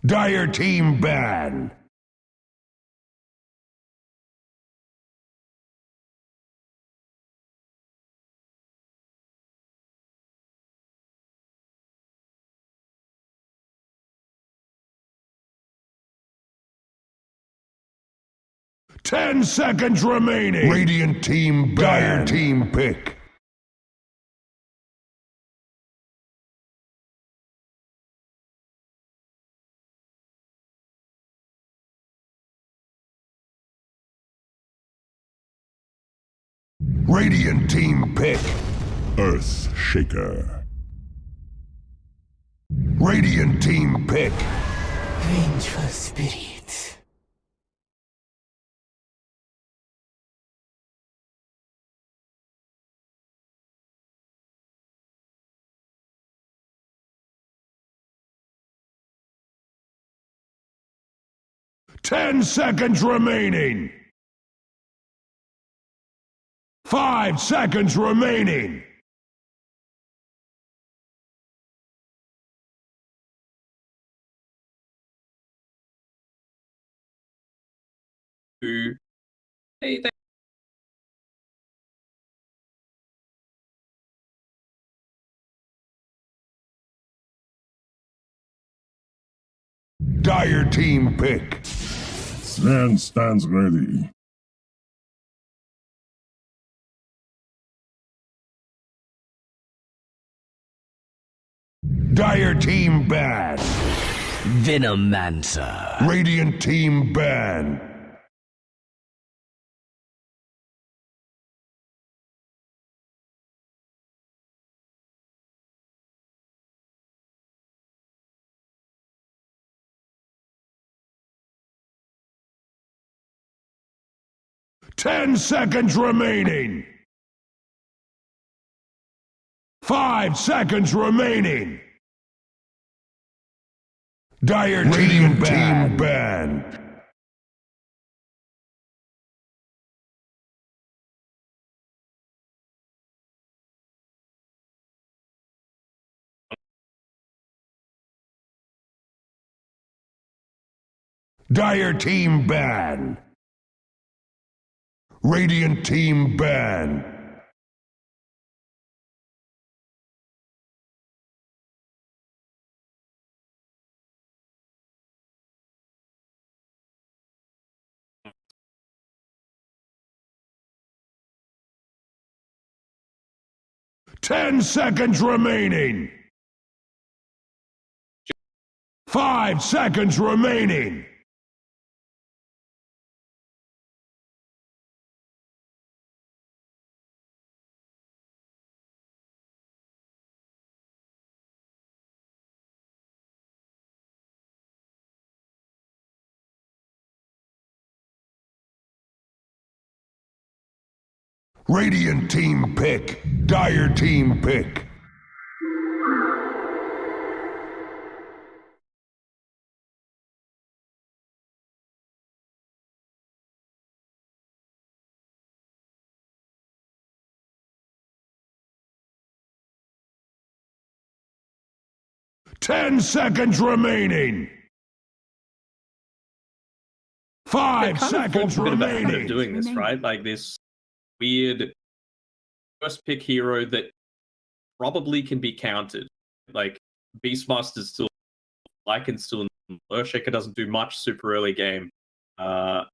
Dire team ban. Ten seconds remaining. Radiant team ban. Dire team pick. Radiant team pick. Earth Shaker. Radiant team pick. Vengeful spirits. Ten seconds remaining. 5 seconds remaining. Hey, Dire team pick. Land stands ready. Dire team ban. Venomancer. Radiant team ban. Ten seconds remaining. 5 seconds remaining. Dire team ban. Dire team ban. Radiant team ban. Ten seconds remaining. 5 seconds remaining. Radiant team pick. Dire team pick. Ten seconds remaining. It 5 kind of seconds forms a bit of a habit of remaining. doing this, right? Like this weird first pick hero that probably can be countered. Like Beastmaster's still, Lycan's still in Earthshaker doesn't do much super early game. And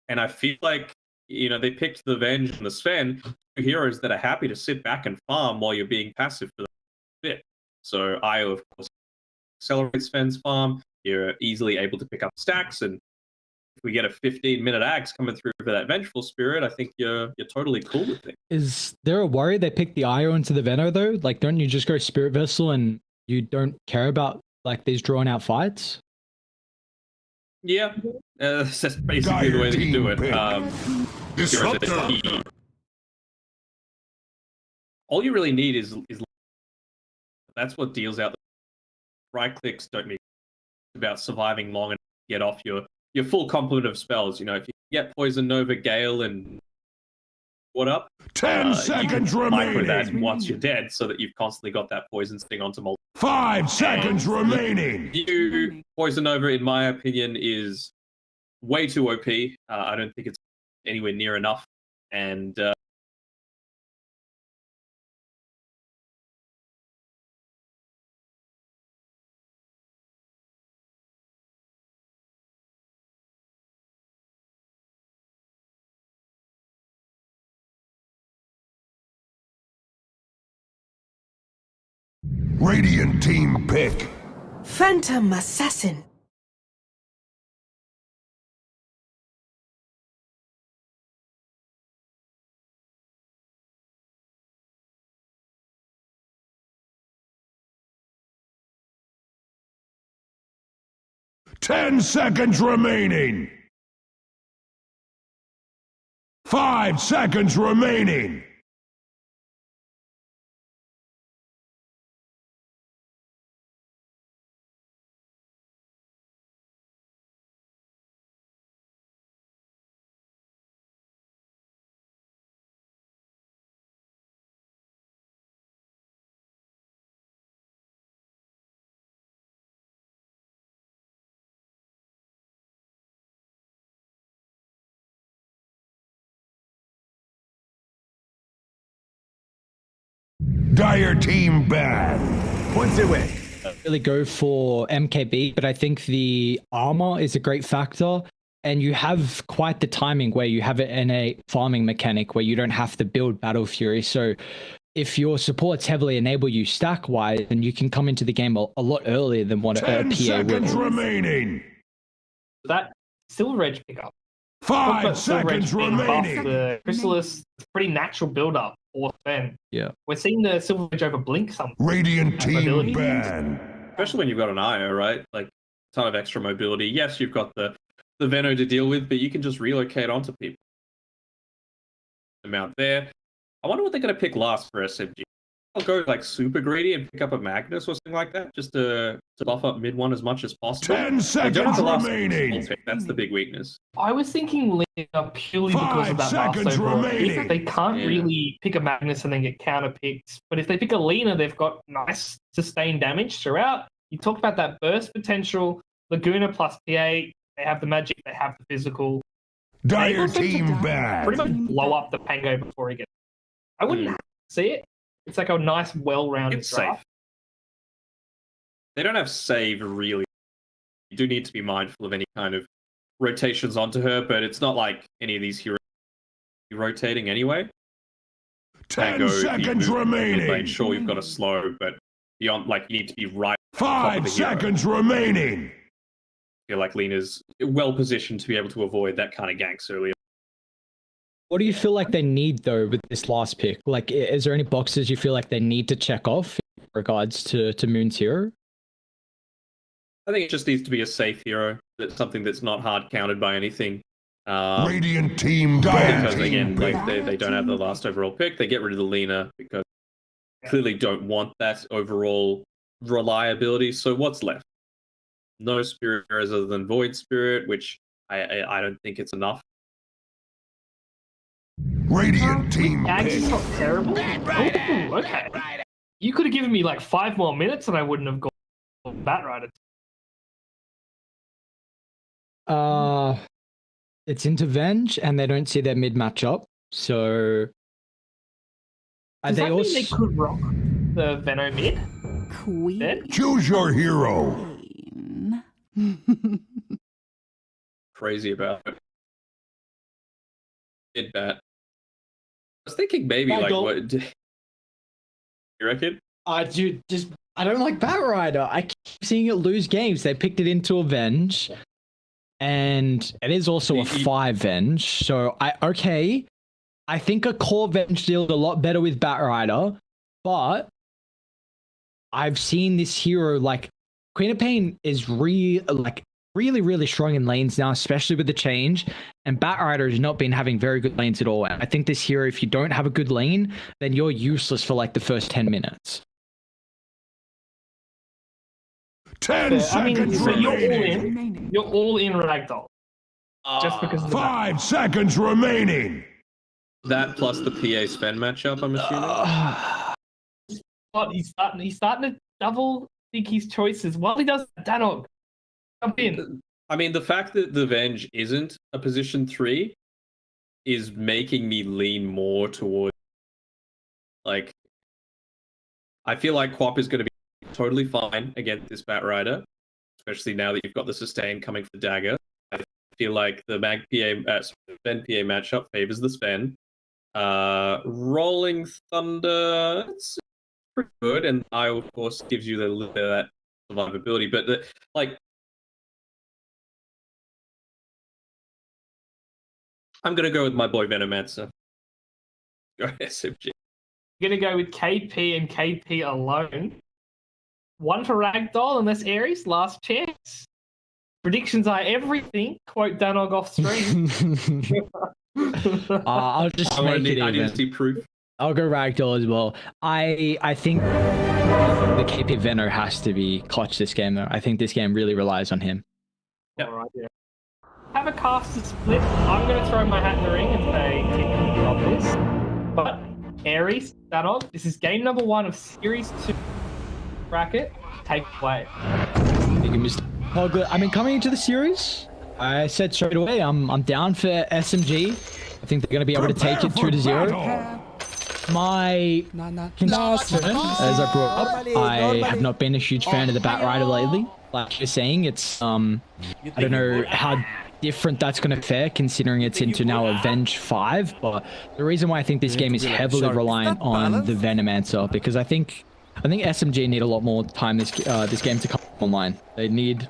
I feel like, you know, they picked the Venge and the Sven, two heroes that are happy to sit back and farm while you're being passive for the bit. So Io, of course, accelerates Sven's farm. You're easily able to pick up stacks, and if we get a 15-minute axe coming through for that Vengeful Spirit, I think you're totally cool with it. Is there a worry they picked the Io into the Veno though? Like, don't you just go Spirit Vessel and you don't care about like these drawn out fights? Yeah, that's basically the way that you do it. Disruptor. All you really need is that's what deals out. Right clicks don't mean about surviving long and get off your full complement of spells. You know, if you get Poison Nova, Gale, and what up. 10 seconds Micro that remaining. once you're dead, so that you've constantly got that poison sting onto multiple. 5 seconds remaining. You poison over, in my opinion, is way too OP. I don't think it's anywhere near enough. And Radiant team pick. Phantom Assassin. Ten seconds remaining. 5 seconds remaining. Dire team bad. Points away. Really go for MKB, but I think the armor is a great factor. And you have quite the timing where you have it in a farming mechanic where you don't have to build Battle Fury. So if your supports heavily enable you stack wise, then you can come into the game a lot earlier than what a 10 PA seconds would. So remaining. that Silver Edge pickup. 5 seconds remaining. The Chrysalis, it's a pretty natural build up for Ben. Yeah. We're seeing the Silver Edge over Blink some. Radiant team Ability. bad. especially when you've got an IO, right? Like a ton of extra mobility. Yes, you've got the Veno to deal with, but you can just relocate onto people. Amount there. I wonder what they're going to pick last for SMG. I'll go like super greedy and pick up a Magnus or something like that, just to buff up mid one as much as possible. 10 They don't have seconds the last remaining. pick. That's the big weakness. I was thinking Lina purely because 5 of that last seconds overall. remaining. They can't Yeah. really pick a Magnus and then get counter picked. But if they pick a Lina, they've got nice sustained damage throughout. You talked about that burst potential. Laguna plus PA, they have the magic, they have the physical. Dire also team bad. Pretty much blow up the Pango before he gets. I wouldn't have to see it. It's like a nice, well-rounded It's draft. safe. They don't have save really. You do need to be mindful of any kind of rotations onto her, but it's not like any of these heroes rotating anyway. 10 Tango, if you seconds move in the mid lane, remaining. sure, you've got a slow, but beyond, like, you need to be right. top of 5 the hero. seconds remaining. I feel like Lena's well positioned to be able to avoid that kind of ganks earlier. What do you feel like they need though with this last pick? Like, is there any boxes you feel like they need to check off in regards to Moon's hero? I think it just needs to be a safe hero. That's something that's not hard countered by anything. Radiant team bad. Because again, like, they don't have the last overall pick. They get rid of the Lena because they clearly don't want that overall reliability. So what's left? No spirit heroes other than Void Spirit, which I don't think it's enough. Radiant team Gags is pick. not terrible. Ooh, okay. You could have given me like 5 more minutes and I wouldn't have gone Bat Rider. It's into Venge, and they don't see their mid matchup. So Does they that mean also they could rock the Veno mid? Queen. Then? Choose your hero. Crazy about it. Did that. I was thinking maybe like Ragdoll. what you reckon? I don't like Bat Rider. I keep seeing it lose games. They picked it into Avenge, and it is also a 5 Venge. So I think a core Venge deals a lot better with Bat Rider, but I've seen this hero like Queen of Pain is really strong in lanes now, especially with the change. And Bat Rider has not been having very good lanes at all. And I think this hero, if you don't have a good lane, then you're useless for like the first 10 minutes. 10 seconds so you're all remaining. in. You're all in Ragdoll. Just because of the 5 seconds remaining. That plus the PA Sven matchup, I'm assuming. But he's starting to double think his choices. While he does Danog, jump in. I mean, the fact that the Venge isn't a position 3 is making me lean more towards, like, I feel like Quap is going to be totally fine against this Batrider, especially now that you've got the sustain coming for Dagger. I feel like the Mag PA, Sven PA matchup favors the Sven. Rolling Thunder, it's pretty good, and I, of course, gives you the little bit of that survivability, but like, I'm gonna go with my boy Venomancer. Go SMG. I'm gonna go with KP and KP alone. One for Ragdoll unless Ares, last chance. Predictions are everything. Quote Danog off stream. I'll just make it I even. need to see proof. I'll go Ragdoll as well. I think the KP Venno has to be clutch this game though. I think this game really relies on him. Yep. Alright, yeah. Have a caster split. I'm going to throw my hat in the ring and say keep of this. But Ares, Danog, this is game number 1 of Series 2 bracket. Take away. Oh, good. I mean, coming into the series, I said straight away, I'm down for SMG. I think they're going to be able to take it 2-0. My concern, as I brought up, I have not been a huge fan of the Batrider lately. Like you're saying, it's I don't know how different that's going to fare considering it's into now Avenge 5, but the reason why I think this game is heavily reliant on the Venomancer, because I think SMG need a lot more time this game to come online. They need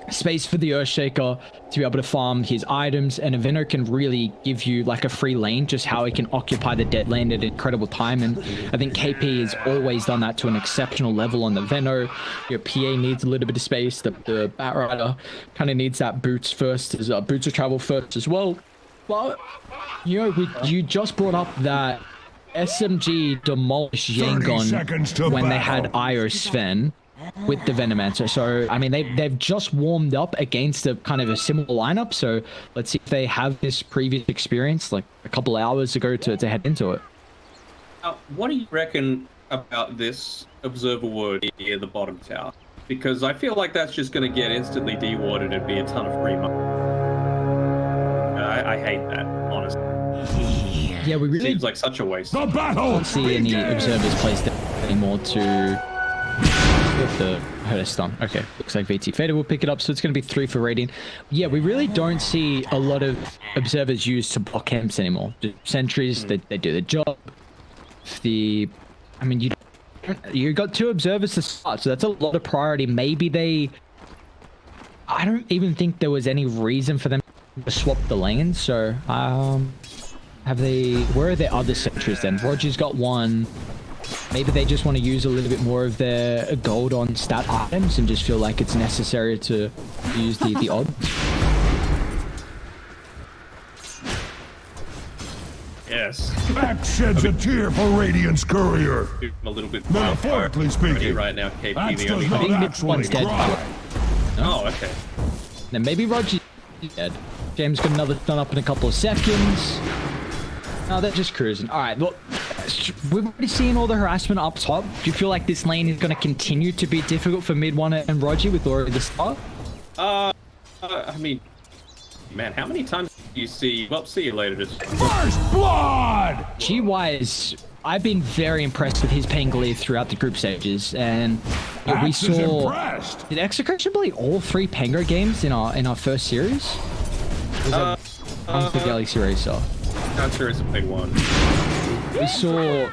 space for the Earthshaker to be able to farm his items, and a Venno can really give you like a free lane, just how he can occupy the dead lane at an incredible time. And I think KP has always done that to an exceptional level on the Venno. Your PA needs a little bit of space. The Batrider kind of needs that boots first, as boots of travel first as well. But you know, you just brought up that SMG demolished Yangon when they had Io Sven with the Venomancer. So I mean, they've just warmed up against a kind of a similar lineup, so let's see if they have this previous experience like a couple hours ago to head into it. What do you reckon about this observer word here, the bottom tower? Because I feel like that's just going to get instantly dewarded and be a ton of free money. I hate that, honestly. Yeah, we really seems like such a waste. The battle don't see any observers placed anymore to the hurt stun. Okay, looks like VT Fader will pick it up, so it's going to be 3 for rating. Yeah, we really don't see a lot of observers used to block camps anymore. The sentries, they do the job. I mean, you got 2 observers to start, so that's a lot of priority. Maybe I don't even think there was any reason for them to swap the lanes. So where are their other sentries then? Roger's got 1. Maybe they just want to use a little bit more of their gold on stat items and just feel like it's necessary to use the odds. Yes. That sheds a tear for Radiant's courier. A little bit Metaphorically speaking, right now. KP Axe the does only. not I think actually one's dead. cry. Oh, okay. Then maybe Roger's dead. James got another stun up in a couple of seconds. No, they're just cruising. All right, well, we've already seen all the harassment up top. Do you feel like this lane is going to continue to be difficult for mid one and Roger with already the start? I mean, man, how many times do you see? Well, see you later. First blood. G-wise, I've been very impressed with his Pangolier throughout the group stages, and we Axe is saw. impressed. Did Execration play all 3 Pango games in our first series? Was that the Galaxy Racer? Answer is a big one. We saw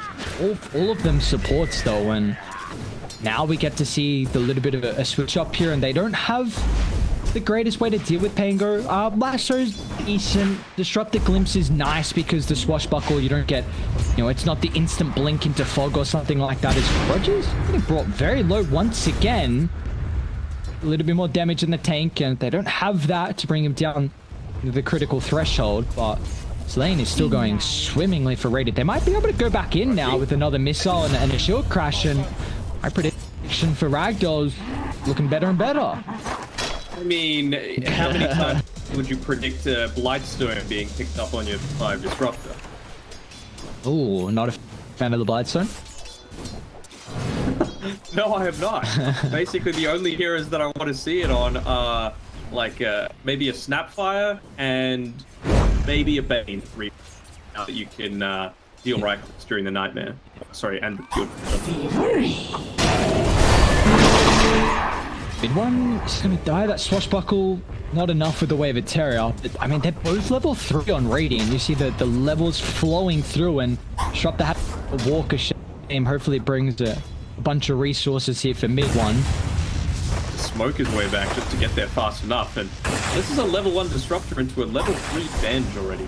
all of them supports though, and now we get to see the little bit of a switch up here, and they don't have the greatest way to deal with Pango. Lasso's decent. Disruptive Glimpse is nice because the Swashbuckle, you don't get, it's not the instant blink into fog or something like that as Rogers. Getting brought very low once again. A little bit more damage in the tank, and they don't have that to bring him down to the critical threshold, but this lane is still going swimmingly for Rated. They might be able to go back in now with another missile and a shield crash, and my prediction for Ragdoll is looking better and better. I mean, how many times would you predict Blightstone being picked up on your 5 Disruptor? Oh, not a fan of the Blightstone? No, I have not. Basically, the only heroes that I want to see it on are like maybe a Snapfire and maybe a Bane. Now that you can deal right clicks during the nightmare. Sorry, and the good. Mid one is going to die. That swashbuckle, not enough with the Wave of Terror. I mean, they're both level 3 on Radiant. You see the levels flowing through, and Shrub the hat Walker shame. Hopefully it brings a bunch of resources here for mid one. Smoke his way back just to get there fast enough, and this is a level 1 disruptor into a level 3 Venge already.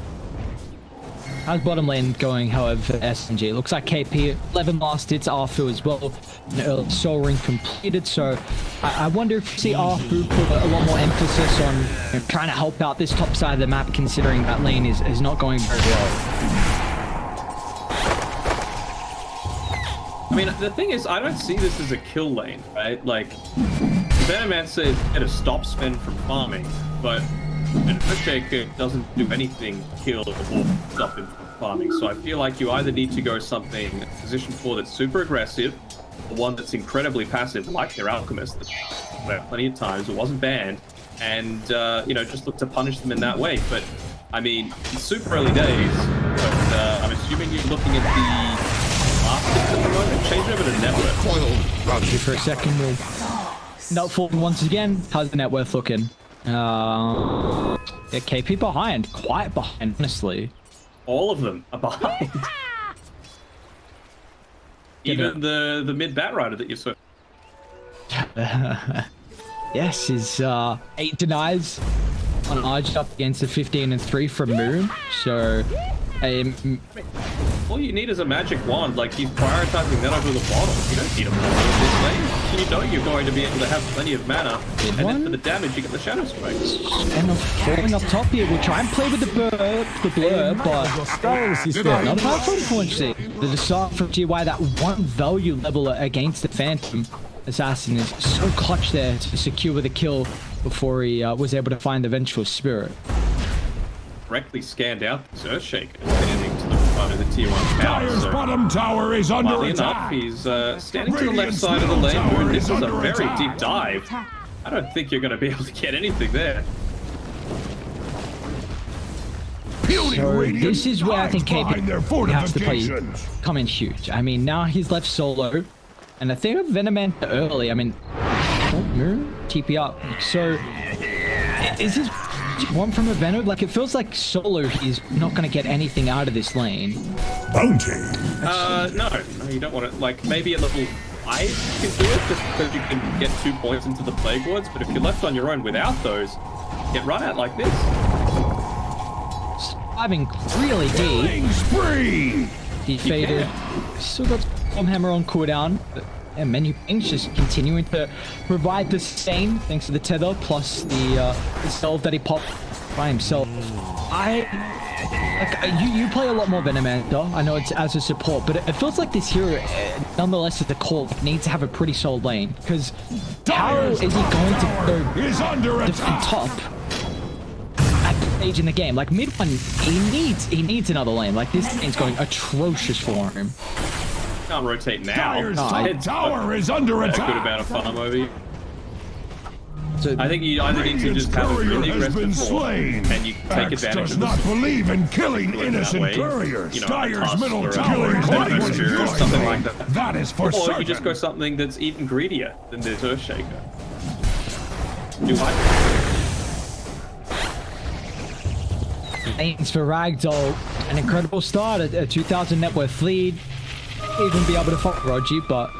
How's bottom lane going, however, SNG? Looks like KP, 11 last hits, Arfu as well. An early Soul Ring completed, so I wonder if you see Arfu put a lot more emphasis on trying to help out this top side of the map, considering that lane is not going very well. I mean, the thing is, I don't see this as a kill lane, right? Like, Venoman says get a stop spend from farming, but an Earthshaker doesn't do anything kill or stop him from farming. So I feel like you either need to go something position 4 that's super aggressive, or one that's incredibly passive, like their Alchemist, that played plenty of times, it wasn't banned, and you know, just look to punish them in that way. But I mean, it's super early days, but I'm assuming you're looking at the last hits at the moment. Change over to net worth. For a second, we'll not falling once again. How's the net worth looking? Yeah, KP behind, quite behind, honestly. All of them are behind. Even the mid bat rider that you saw. Yes, his 8 denies on Arj up against the 15 and 3 from Moon. So all you need is a magic wand. Like, he's prioritizing that over the bottle. You don't need a bottle in this lane. You know you're going to be able to have plenty of mana, and then for the damage you get the Shadow Strike. And falling up top here, we'll try and play with the blur, but not a hard unfortunately. The decide from GY, that one value level against the Phantom Assassin is so clutch there to secure the kill before he was able to find the Vengeful Spirit. Correctly scanned out the Earthshaker standing to the front of the tier 1 tower. Dire's bottom tower is under Funnily attack. enough, he's standing to the left side of the lane. Moon, this is a very deep dive. I don't think you're going to be able to get anything there. So this is where I think KP has to play come in huge. I mean, now he's left solo, and I think of Venoman early. I mean, Moon TP up. So is this one from a Venom? Like, it feels like solo he's not going to get anything out of this lane. Bounty. No, you don't want it. Like, maybe a level 5 you can do it just because you can get 2 points into the Plague Wards, but if you're left on your own without those, get run at like this. Diving really deep. Spree. He faded. Still got Storm Hammer on cooldown. But yeah, Menu Pings just continuing to provide the sustain thanks to the tether plus the self that he popped by himself. You play a lot more Venomanda. I know it's as a support, but it feels like this hero, nonetheless, at the core, needs to have a pretty solid lane. Because how is he going to go defend top at the stage in the game? Like, mid one, he needs another lane. Like, this lane's going atrocious for him. Can't rotate now. Dire's top tower is under attack. A good amount of farm over here. So I think you either need to just have a really aggressive form, and you can take advantage does of not this. believe in killing innocent way, couriers. you know, Dire's Tusk middle or tower is Lightning under Spear or attack. something like that. That is for Or certain. you just go something that's even greedier than this Earthshaker. Do I? Thanks for Ragdoll. An incredible start, a 2,000 net worth lead. Even be able to fight Rogi, but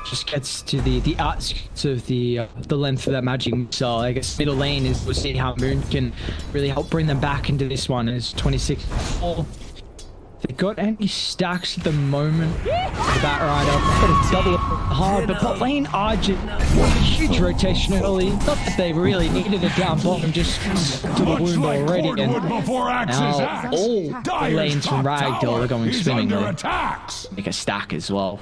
just gets to the outskirts of the length of that magic missile. I guess middle lane is, we'll see how Moon can really help bring them back into this one. It's 26-4. They got any stacks at the moment? The Bat Rider got a double hard, but bot lane Argent, huge rotation early. Not that they really needed it down bottom, just to the wound already. And now all the lanes from Ragdoll are going swimmingly. Make a stack as well.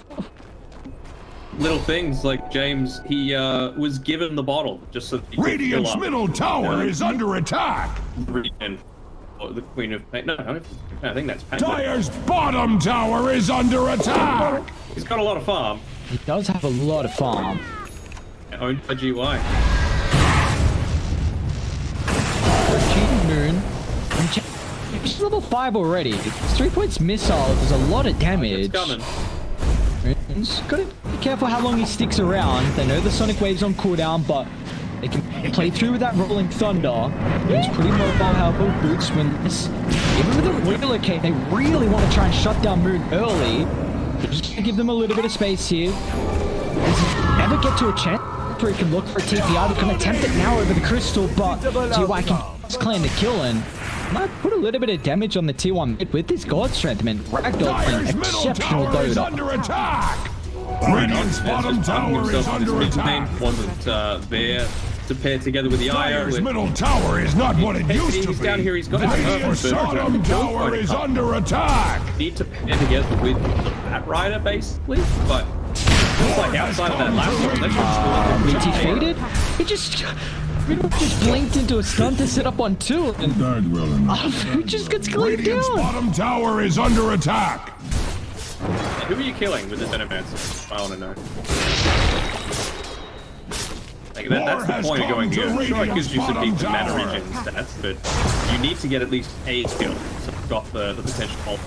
Little things like James, he was given the bottle just so that he could Radiant's fill up. middle tower is under attack. the Queen of Pain. No, I think that's Pain. Dire's bottom tower is under attack! He's got a lot of farm. He does have a lot of farm. Owned by GY. Cheating Moon. He's level 5 already. 3 points missile does a lot of damage. It's coming. Moon's gotta be careful how long he sticks around. They know the Sonic Wave's on cooldown, but they can play through with that Rolling Thunder. It's pretty mobile how both boots win this. Even with a relocate, they really want to try and shut down Moon early. They're just gonna give them a little bit of space here. Does he ever get to a chance where he can look for a TPR? They can attempt it now over the crystal, but GY can just claim the kill and might put a little bit of damage on the T1 mid with his God Strength. I mean, Ragdoll playing exceptional Is under Dota. attack! Radiant's bottom tower is under attack! Wasn't there to pair together with the Dire's middle tower is not what it used to He's be. down here, he's got his Radiant's bottom tower is under attack! Need to pair together with the Bat Rider, basically, but it's like outside of that last one. BT faded? He just blinked into a stun to sit up on 2 and Died well enough. he just gets cleaned Radiant's down. bottom tower is under attack! Who are you killing with the Venomancer? I want to know. Like that's the point of going here. Sure, it gives you some decent mana regen stats, but you need to get at least a kill to stop the potential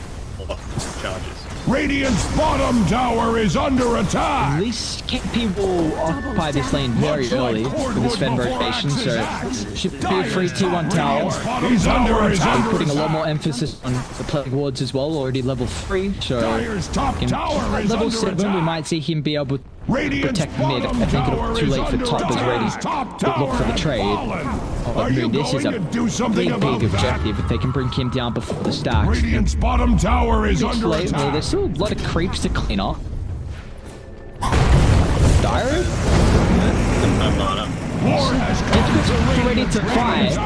charges. Radiant's bottom tower is under attack! At least KP will occupy this lane very early with his Fen rotation, so should be a free T1 tower. He's under He's attack! putting a lot more emphasis on the playing wards as well, already level 3, so at level 7 we might see him be able to protect mid. I think it'll be too late for top as ready to look for the trade. I mean, this is a big objective if they can bring him down before the stacks. Radiant's bottom tower is under Lately, attack! there's still a lot of creeps to clean up. Dire? It's ready to fight.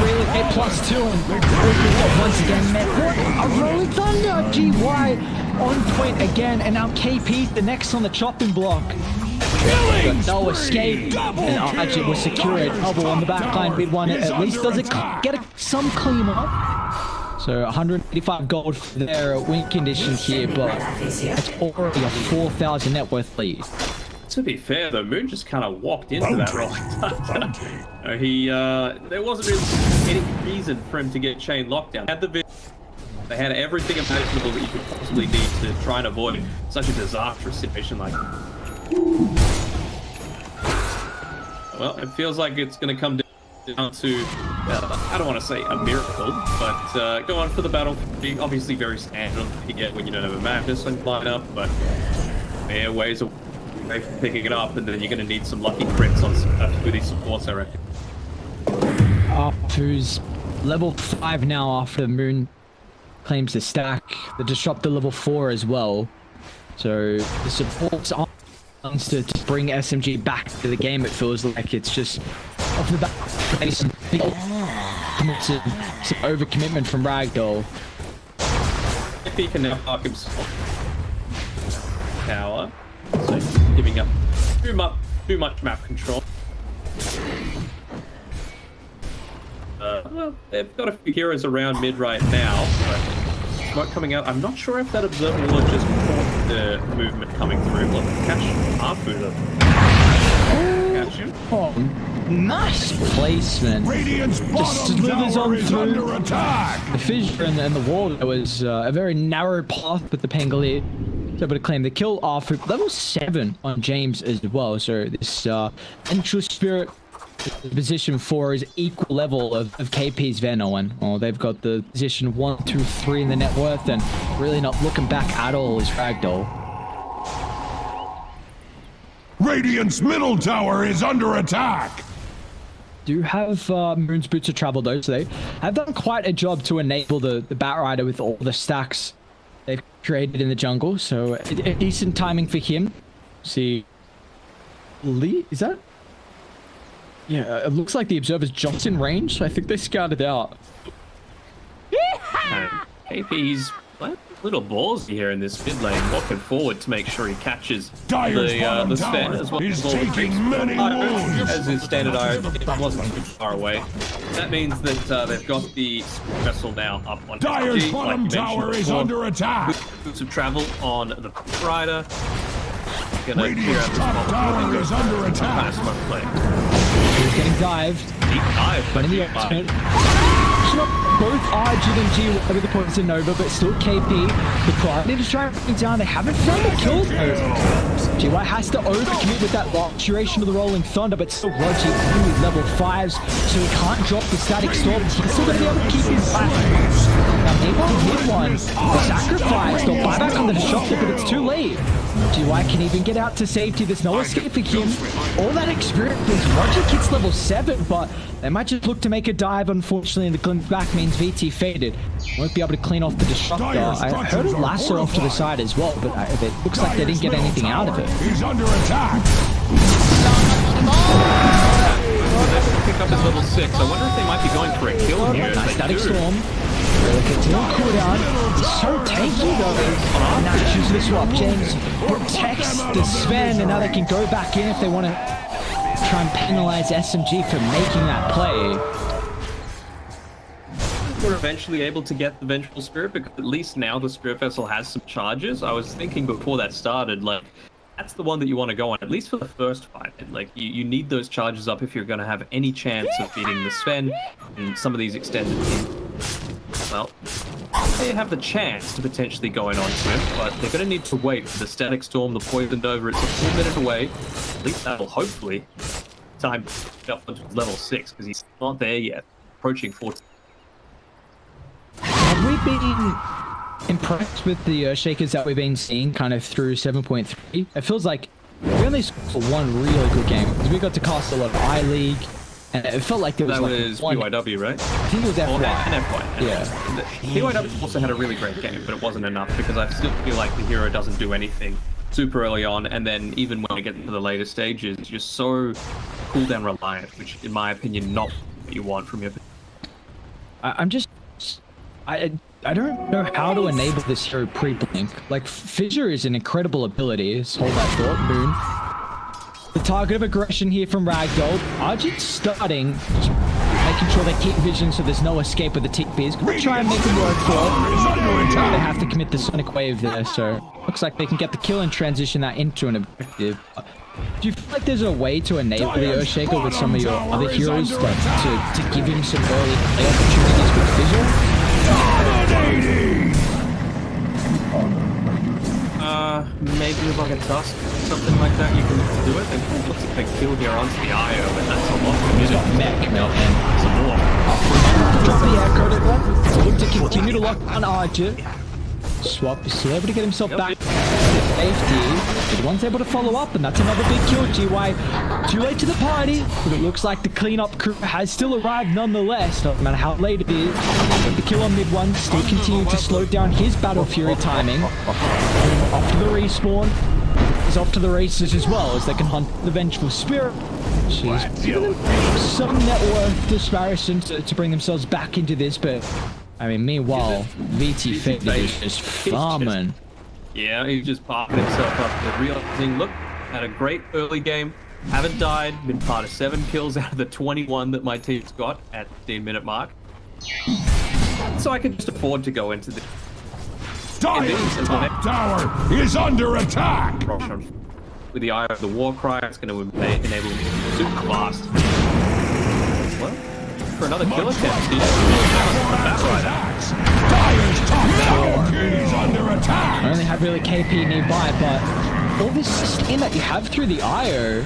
Really, 8+2 and once again, a Rolling Thunder! GY on point again, and now KP's the next on the chopping block. But no escape, and Ajit was secured. Double on the back line, mid one at least does it get some clean up. So 185 gold for their win condition here, but it's already a 4,000 net worth lead. To be fair though, Moon just kind of walked into that Rolling Thunder. There wasn't really any reason for him to get chain lockdown. They had everything imaginable that you could possibly need to try and avoid such a disastrous situation like that. Well, it feels like it's going to come down to, I don't want to say a miracle, but go on for the battle. Obviously very standard to get when you don't have a Madness on lineup, but there are ways of picking it up, and then you're going to need some lucky crits on with these supports, I reckon. Who's level 5 now after Moon claims the stack. The Disruptor level 4 as well. So the supports are to bring SMG back to the game. It feels like it's just off the back some overcommitment from Ragdoll. If he can now park himself tower, so giving up too much map control. Well, they've got a few heroes around mid right now, but smoke coming out. I'm not sure if that observer will just caught the movement coming through. Look, catch Arfu though. Catch him. Oh, nice placement. Radiant's Just bottom slithers tower on is through under attack! the fissure and the wall. There was a very narrow path with the Pangolier. Able to claim the kill off level 7 on James as well. So this Vengeful Spirit position 4 is equal level of KP's Veno, and well, they've got the position 1, 2, 3 in the net worth, and really not looking back at all is Ragdoll. Radiant's middle tower is under attack! Do have Moon's Boots of Travel though, so they have done quite a job to enable the Batrider with all the stacks they've created in the jungle, so a decent timing for him. See, Lee, is that? Yeah, it looks like the Observer's just in range, so I think they scouted out. KP's Little ballsy here in this mid lane, walking forward to make sure he catches Dire's bottom the Sven tower as well is as all the taking tricks. many wounds. As his standard iron, it wasn't too far away. That means that they've got the vessel now up on Dire's SG, bottom like you tower mentioned is before. under attack. Boots of travel on the rider. Gonna clear Radiant's out this top bubble. tower is under attack. Pass smoke play. He's getting dived. Deep dive, But in the deep dive. ultimate, both Arjun and Qiu with the points in Nova, but still KP. The priority to try and bring it down. They haven't found the kill though. GY has to overcommit with that long duration of the Rolling Thunder, but still Roger with level 5s, so he can't drop the static storm. He's still going to be able to keep his back. Now, meanwhile, mid one, the sacrifice, they'll buy back under the shot, but it's too late. GY can even get out to safety. There's no escape for him. All that experience. Roger gets level 7, but they might just look to make a dive. Unfortunately, and the glimpse back means VT faded. Won't be able to clean off the disruptor. I heard a lasso off to the side as well, but it looks like they didn't get anything out of it. He's under attack. Pick up his level 6. I wonder if they might be going for a kill here. Nice They static do. storm. Really gets no cooldown. He's so tanky though. And now he chooses the swap. James protects the Sven, and now they can go back in if they want to try and penalize SMG for making that play. We're eventually able to get the Vengeful Spirit because at least now the Spirit Vessel has some charges. I was thinking before that started, like, that's the one that you want to go on, at least for the first fight. Like, you need those charges up if you're going to have any chance of beating the Sven and some of these extended teams. Well, they have the chance to potentially go in on him, but they're going to need to wait for the Static Storm, the Poisoned Over. It's a full minute away. At least that'll hopefully time up to level 6 because he's not there yet. Approaching 14. Have we been impressed with the shakers that we've been seeing kind of through 7.3? It feels like we only scored one really good game because we got to cast a lot of I-League, and it felt like there was That like was one... PYW, right? I think it was FY. And FY. Yeah. PYW also had a really great game, but it wasn't enough because I still feel like the hero doesn't do anything super early on, and then even when we get to the later stages, you're so cooldown reliant, which in my opinion, not what you want from your... I don't know how to enable this hero pre-blink. Like, Fissure is an incredible ability. Just hold that thought, Moon. The target of aggression here from Ragdoll. Arjun's starting, just making sure they keep vision so there's no escape with the TPs. Gonna try and make them work for it. They have to commit the Sonic Wave there, so looks like they can get the kill and transition that into an objective. Do you feel like there's a way to enable the Earthshaker with some of your other heroes to give him some early play opportunities with Fissure? Maybe with like a Tusk, something like that, you can do it. They look like they kill here onto the IO, and that's a lot of He's got mech, man. some more. Drop the echo to one. So look to continue to lock on Archer. Swap is still able to get himself back to safety. But one's able to follow up, and that's another big kill. GY too late to the party, but it looks like the cleanup crew has still arrived nonetheless. No matter how late it is, with the kill on mid one, still continuing to slow down his Battle Fury timing. Off to the respawn. He's off to the races as well, as they can hunt the Vengeful Spirit. She's given them some net worth disparison to bring themselves back into this, but I mean, meanwhile, VT Faded is just farming. Yeah, he's just parking himself up there, realizing, look, had a great early game, haven't died, been part of 7 kills out of the 21 that my team's got at the 15-minute mark. So I can just afford to go into the... Dire's top tower is under attack. With the Eye of the War Cry, it's going to enable him to be super fast. Well, for another kill attempt, he's Dire's top tower is under attack. I only have really KP nearby, but all this sustain that you have through the IO,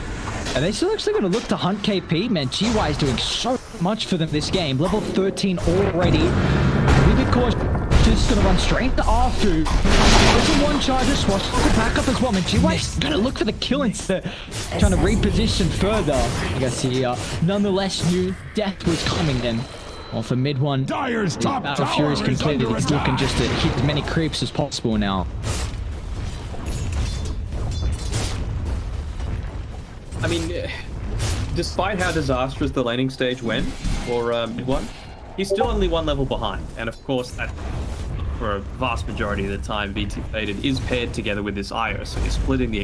are they still actually going to look to hunt KP? Man, GY is doing so much for them this game. Level 13 already. Really cautious. Just going to run straight to R2. There's a one charger, Swash the back up as well. Man, GY's going to look for the kill instead, trying to reposition further. I guess he nonetheless knew death was coming then. Well, for mid one, Dire's top Battle tower Fury is is completed. under It's looking attack. just to hit as many creeps as possible now. I mean, despite how disastrous the laning stage went for mid one, he's still only 1 level behind, and of course that for a vast majority of the time, VT Faded is paired together with this IO, so you're splitting the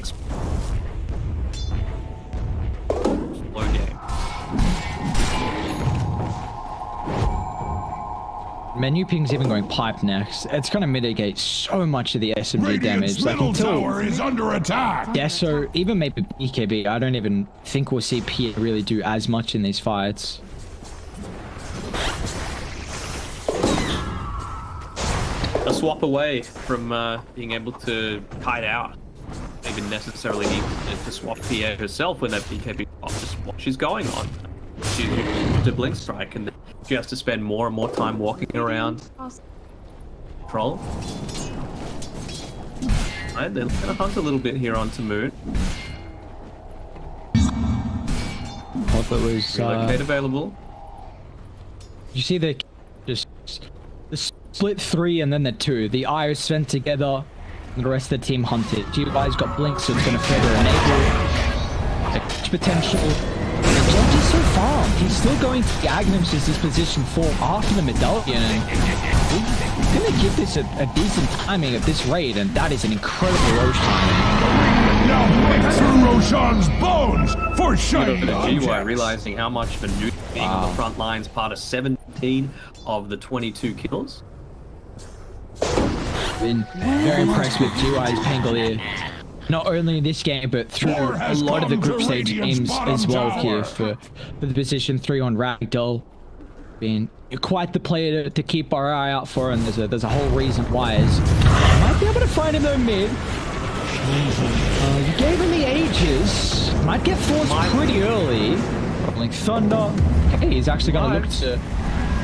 flow game. Menu ping's even going pipe next. It's going to mitigate so much of the SMG damage. Like middle until tower is under attack. yeah, so even maybe EKB, I don't even think we'll see P really do as much in these fights. A swap away from being able to kite out. Maybe necessarily need to swap PA herself when that BKB just what she's going on. She to blink strike, and she has to spend more and more time walking around. Troll. Right, they're gonna hunt a little bit here onto Moon. Hope it was. Relocate available. You see the split 3 and then the 2. The IO spent together, and the rest of the team hunted. You guys got blink, so it's going to further enable the potential. The judge is so far. He's still going to Agnem's this position 4 after the medallion, and he's going to give this a decent timing at this rate, and that is an incredible Roche timing. Now break through Roshan's bones for shiny the GY objects. realizing how much of a nuke being on the front lines, part of 17 of the 22 kills. Been very impressed with GY's Pangolier. Not only in this game, but through a lot of the group stage games as well here for the position 3 on Ragdoll. Being quite the player to keep our eye out for, and there's a whole reason why. Is might be able to find him though mid. You gave him the ages. Might get forced pretty early. Like Thunder. Okay, he's actually going to look to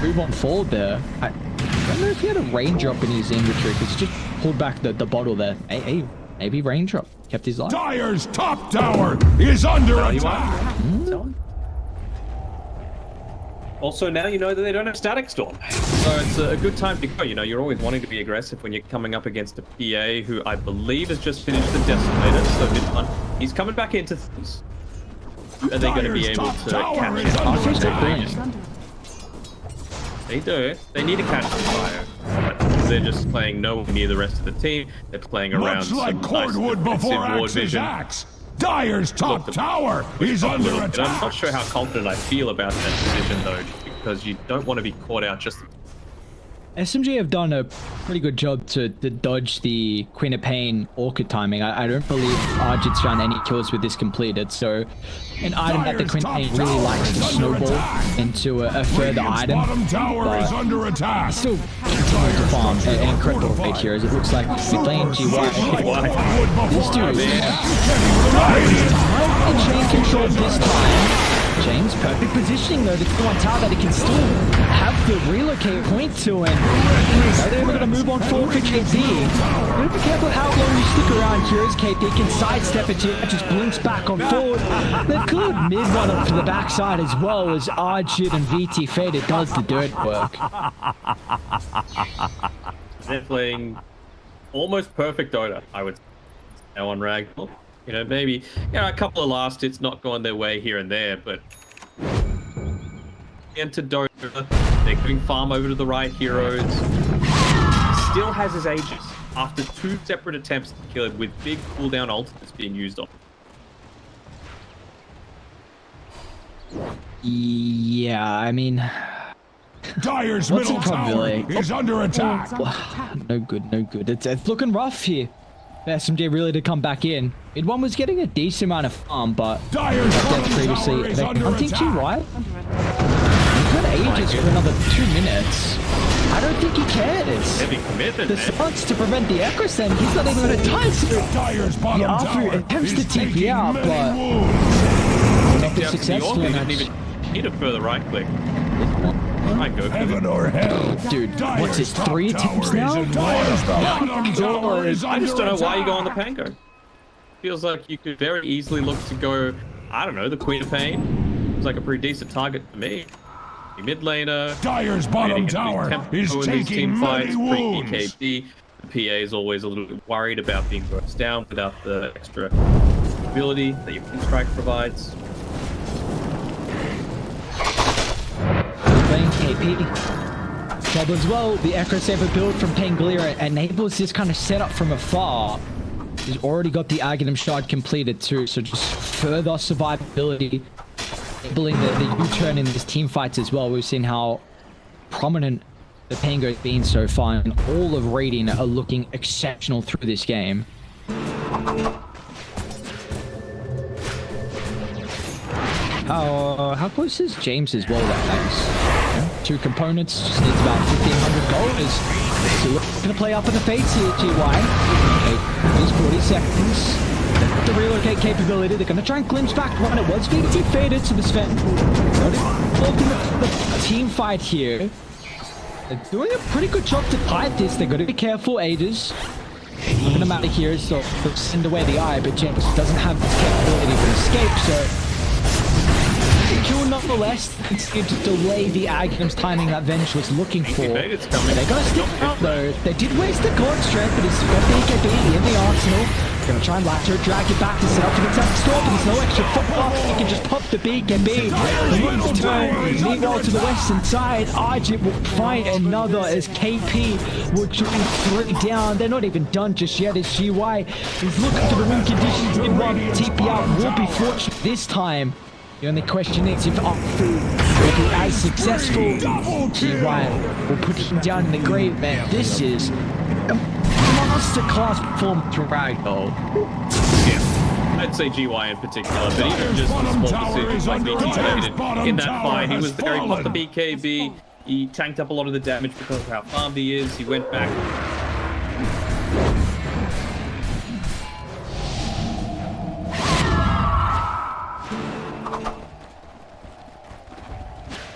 move on forward there. I don't know if he had a raindrop in his inventory, because he just pulled back the bottle there. Hey, maybe raindrop kept his life. Dire's top tower is under attack. Also, now you know that they don't have Static Storm. So it's a good time to go. You know, you're always wanting to be aggressive when you're coming up against a PA who I believe has just finished the Decimator. So this one, he's coming back into things. Are they going to be able to catch him? They do. They need to catch the fire. But they're just playing nowhere near the rest of the team. They're playing around Much like some cordwood nice before ward Axe's vision. axe. Dire's top tower is under attack. I'm not sure how confident I feel about that decision though, because you don't want to be caught out just. SMG have done a pretty good job to dodge the Queen of Pain Orchid timing. I don't believe Arjit's found any kills with this completed, so an item that the Queen of Pain really likes to snowball into a further item. Bottom tower is under attack. Still continue to farm an incredible raid here, as it looks like mid lane GY. This dude is in chain control this time. James, perfect positioning though. The one tower that he can still have the relocate point to, and now they're going to move on forward for KP. Gotta be careful how long you stick around here, as KP can sidestep it, just blinks back on forward. They've cleared mid one up to the backside as well, as Arjit and VT Faded does the dirt work. They're playing almost perfect Dota, I would say, now on Ragdoll. You know, maybe a couple of last hits not going their way here and there, but into Dota, they're giving farm over to the right heroes. Still has his ages after 2 separate attempts to kill it, with big cooldown ultimates being used on. Yeah, I mean, Dire's what's middle the tower probability? is under attack. No good, no good. It's looking rough here. SMG really to come back in. Mid one was getting a decent amount of farm, but Dire's bottom previously tower is they're under hunting attack. GY. He's got ages for another 2 minutes. I don't think he cares. Heavy commitment, The man. silence to prevent the Echo Send, he's not even going to die. Dire's bottom Yeah, tower Arthur attempts to is TP taking out, many but wounds. not Down been to the successful Orchid, in he that. didn't even need a further right click. Try and go for Heaven it. or hell. Dude, what's it, Dire's top 3 tower attempts is now? in Dire's bottom tower is I just under don't know why you go on the attack. Pango. Feels like you could very easily look to go, I don't know, the Queen of Pain. It's like a pretty decent target for me. The mid laner. Dire's bottom tower is taking many wounds. EKB. The PA is always a little bit worried about being burst down without the extra ability that your King Strike provides. Playing KP. job as well. The Echo Saber build from Pangolier enables this kind of setup from afar. He's already got the Aghanim Shard completed too, so just further survivability, enabling the U-turn in these team fights as well. We've seen how prominent the Pango's been so far, and all of Radiant are looking exceptional through this game. How close is James as well, that base? 2 components, just needs about 1,500 gold. So we're going to play up in the fates here, GY. These 40 seconds. The relocate capability, they're going to try and glimpse back one. It was VT faded, so the Sven involved in the team fight here. They're doing a pretty good job to fight this. They've got to be careful, Aegis. Not going to matter here, so they'll send away the eye, but James doesn't have this capability of escape, so Qiu nonetheless needs to delay the Aghanim's timing that Venge was looking for. They're going to stick out though. They did waste the God strength, but he's got the EKB in the arsenal. Going to try and lateral drag it back to set up for the attack store, but there's no extra foot. He can just pop the BKB. Meanwhile, to the western side, Arjit will find another as KP will join 3 down. They're not even done just yet as GY is looking for the win conditions. Meanwhile, TP out will be fortunate this time. The only question is if Opfu will be as successful. GY will put him down in the grave, man. This is a masterclass performance from Ragdoll. Yeah, I'd say GY in particular, but even just the small decisions like being defeated in that fight, he was there, he popped the BKB, he tanked up a lot of the damage because of how farmed he is, he went back.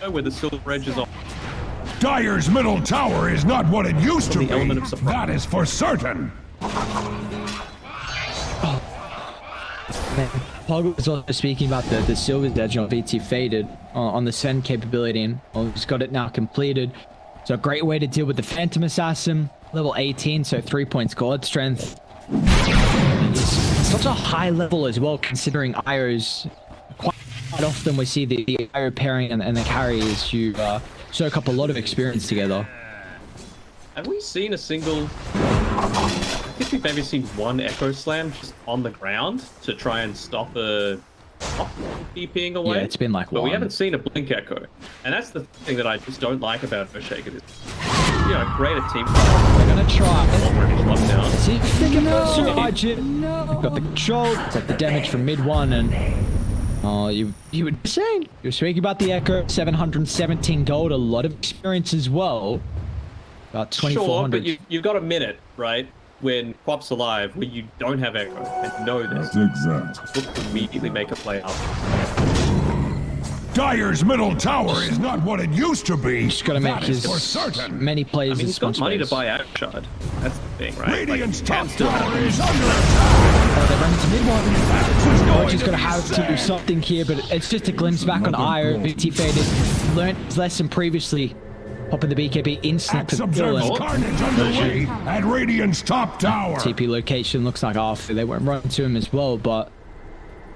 Where the silver edge is on. Dire's middle tower is not what it used to be. That is for certain. Pog was also speaking about the Silver's Edge on VT Faded on the Send capability, and he's got it now completed. So a great way to deal with the Phantom Assassin, level 18, so 3 points God Strength. It's such a high level as well, considering IO's quite often we see the IO pairing and the carries you soak up a lot of experience together. Have we seen a single... I think we've maybe seen one Echo Slam just on the ground to try and stop a DPing away. Yeah, it's been like But one. we haven't seen a Blink Echo. And that's the thing that I just don't like about Oceanic. You know, great a team. They're gonna try. Lockdown. See if they can surge it. Got the control, got the damage from mid one, and you were saying you were speaking about the Echo, 717 gold, a lot of experience as well. About 2,400. Sure, but you've got a minute, right? When Quap's alive, where you don't have Echo and know this. That's exact. Look to immediately make a play up. Dire's middle tower is not what it used to be. Just gotta make his for certain. many plays. I mean, he's got money to buy out shard. That's the thing, right? Radiant's Like, top tower is under attack. They run into mid one. She's gonna have to do something here, but it's just a glimpse back on Io. BT Faded learned his lesson previously. Popping the BKB instant for Dylan. Carnage underway at Radiant's top tower. TP location looks like after they went run to him as well, but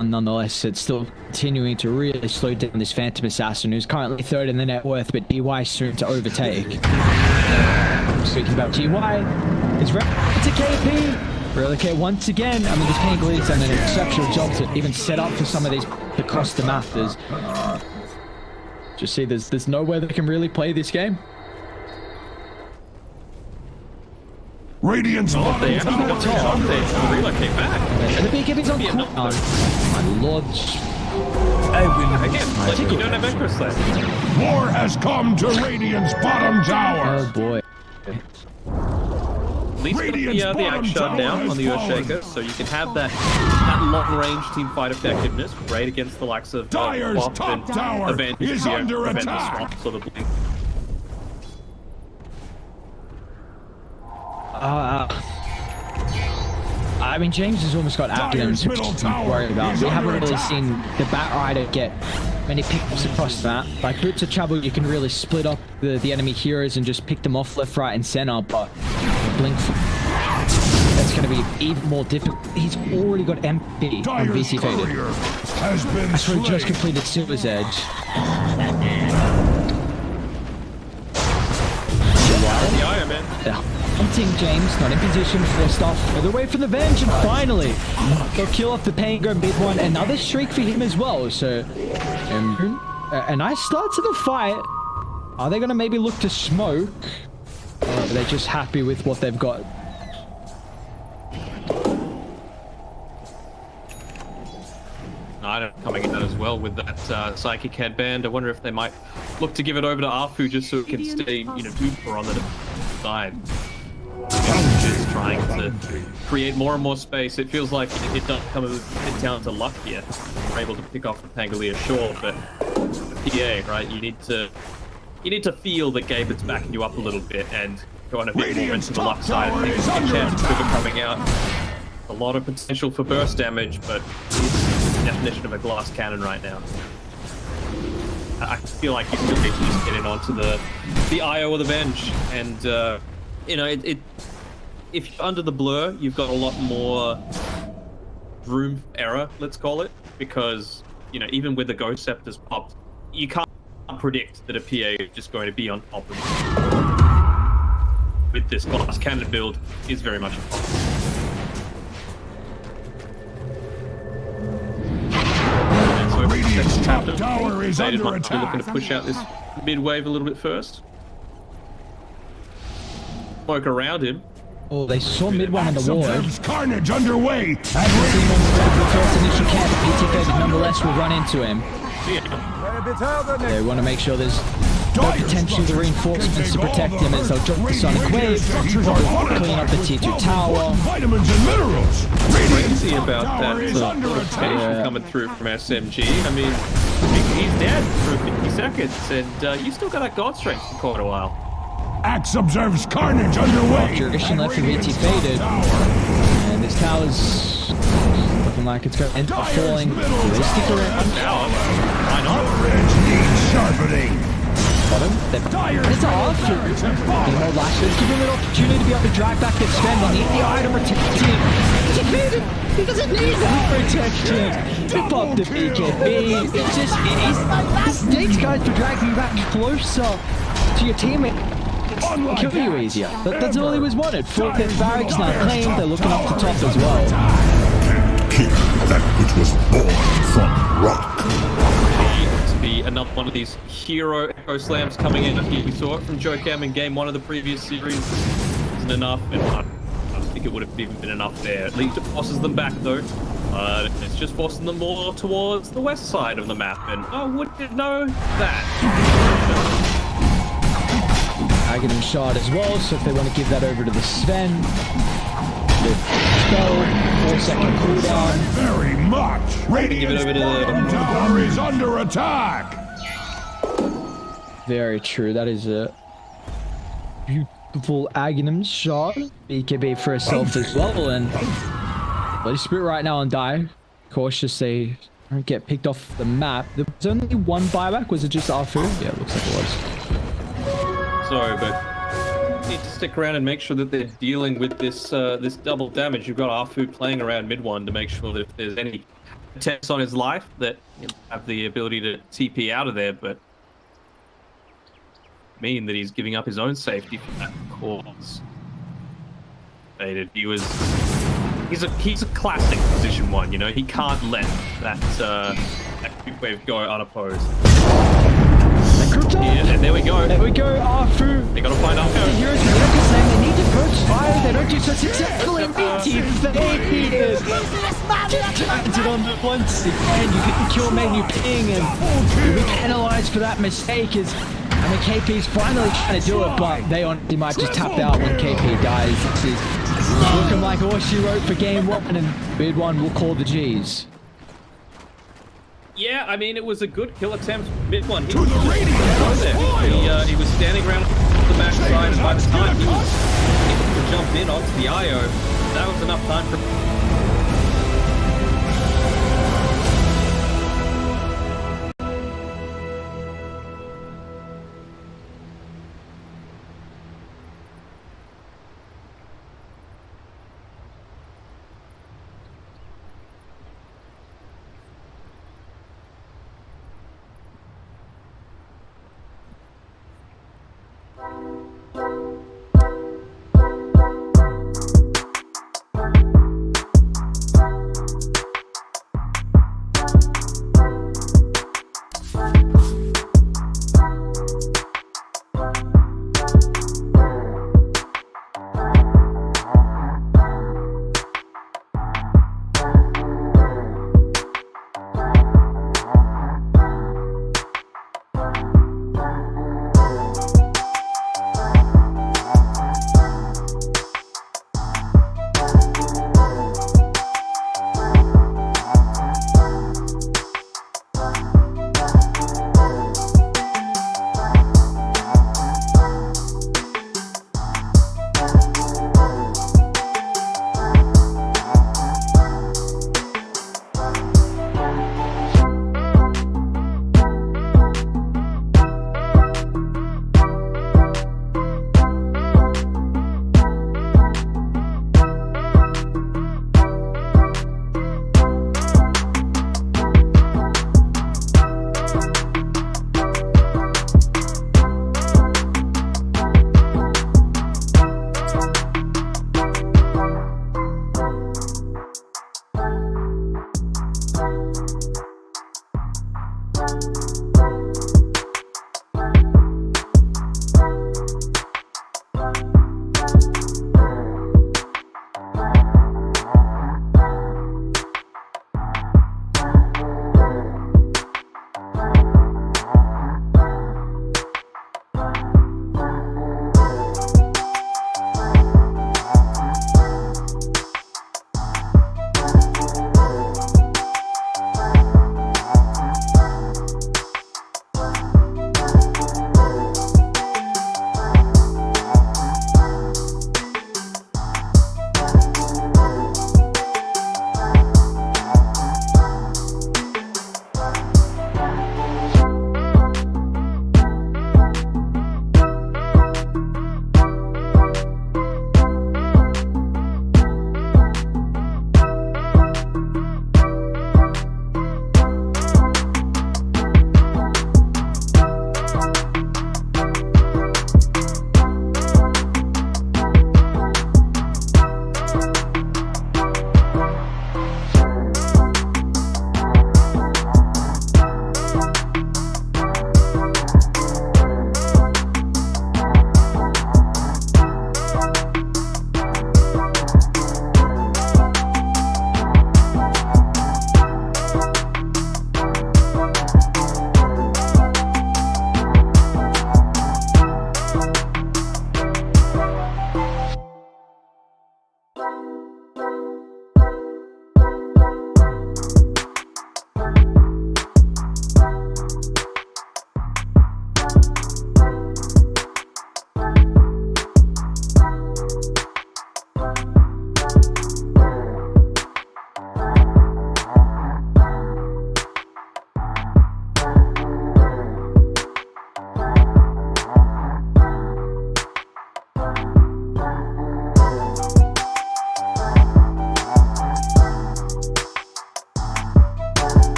nonetheless, it's still continuing to really slow down this Phantom Assassin, who's currently 3rd in the net worth, but GY soon to overtake. Speaking about GY, it's ready to KP. Relocate once again. I mean, this Pangoli's done an exceptional job to even set up for some of these across the map. Just see, there's nowhere they can really play this game. Radiant's bottom tower is under attack. Relocate back. And the BKB's on cooldown. My lord. Again, like, you don't have Echo Slam. War has come to Radiant's bottom tower. Oh boy. At least put the Axe shut down on the Earthshaker, so you can have that long-range teamfight effectiveness, great against the likes of Dire's top tower is under attack. Sort of blink. I mean, James has almost got Aghanim to worry about. We haven't really seen the Bat Rider get many pickups across the map. Like Boots of Trouble, you can really split up the enemy heroes and just pick them off left, right, and center. But Blink, that's going to be even more difficult. He's already got MP on VC Faded. That's where he just completed Silver's Edge. man. They're hunting James, not in position, forced off further away from the bench, and finally they'll kill off the Pango mid one. Another streak for him as well. So a nice start to the fight. Are they going to maybe look to smoke? Or are they just happy with what they've got? Nida coming in as well with that psychic headband. I wonder if they might look to give it over to Afu just so it can stay, you know, deeper on the side. Just trying to create more and more space. It feels like it doesn't come a bit down to luck here. We're able to pick off the Pangolier, sure, but PA, right? You need to feel that Gabe is backing you up a little bit and going a bit more into the luck side. I think there's a chance of River coming out. A lot of potential for burst damage, but it's the definition of a glass cannon right now. I feel like you still need to just get in onto the IO or the bench, and you know, if you're under the blur, you've got a lot more room for error, let's call it, because you know, even with the Ghost Scepters popped, you can't predict that a PA is just going to be on top of it. With this glass cannon build is very much a problem. Radiant's top tower is They under might be looking attack. to push out this mid wave a little bit first. Smoke around him. Oh, they saw mid one in the wall. Observes carnage underway. The first initial camp, PT faded nonetheless will run into him. They want to make sure there's no potential to reinforcements to protect him as they'll jump the Sonic Wave, clean up the T2 tower. Vitamins and minerals. Crazy about that notification coming through from SMG. I mean, he's dead for 50 seconds, and you still got that God Strength for quite a while. Axe observes carnage underway. Duration left for VT faded, and this tower's looking like it's going to end up falling. Do they stick around? Now, why not? Edge needs sharpening. It's off. More lashes, give him an opportunity to be able to drag back the spend. They need the item protection. He doesn't need that protection. To pop the BKB. It's just, it takes guys for dragging you back closer to your teammate. Kill you easier. That's all he was wanted. 4th barracks now claimed. They're looking up the top as well. Kick that which was born from rock. To be another one of these hero echo slams coming in. We saw it from Jokam in game 1 of the previous series. Isn't enough, and I don't think it would have even been enough there. At least it forces them back though. It's just forcing them more towards the west side of the map, and I wouldn't know that. Aghanim shot as well, so if they want to give that over to the Sven, the spell, 4-second cooldown. Very much. Radiant's bottom tower is under attack. Very true. That is a beautiful Aghanim shot. BKB for herself as well, and Bloody Spirit right now on die. Cautious they don't get picked off the map. There's only one buyback. Was it just Afu? Yeah, it looks like it was. Sorry, but you need to stick around and make sure that they're dealing with this this double damage. You've got Afu playing around mid one to make sure that if there's any attempts on his life, that he'll have the ability to TP out of there, but mean that he's giving up his own safety for that cause. He's a classic position 1, you know. He can't let that quick wave go unopposed. Yeah, and there we go. There we go, Afu. They gotta find Afu. The heroes are saying they need to burst fire. They don't do so successfully. BT faded. Just turns it on once again. You get the kill, maybe you ping, and you'll be penalized for that mistake. I mean, KP's finally trying to do it, but they might just tap out when KP dies. This is looking like all she wrote for game 1, and mid 1 will call the G's. Yeah, I mean, it was a good kill attempt. Mid 1. He To the radiant. he was standing around the back side, and by the time he was able to jump in onto the IO, that was enough time for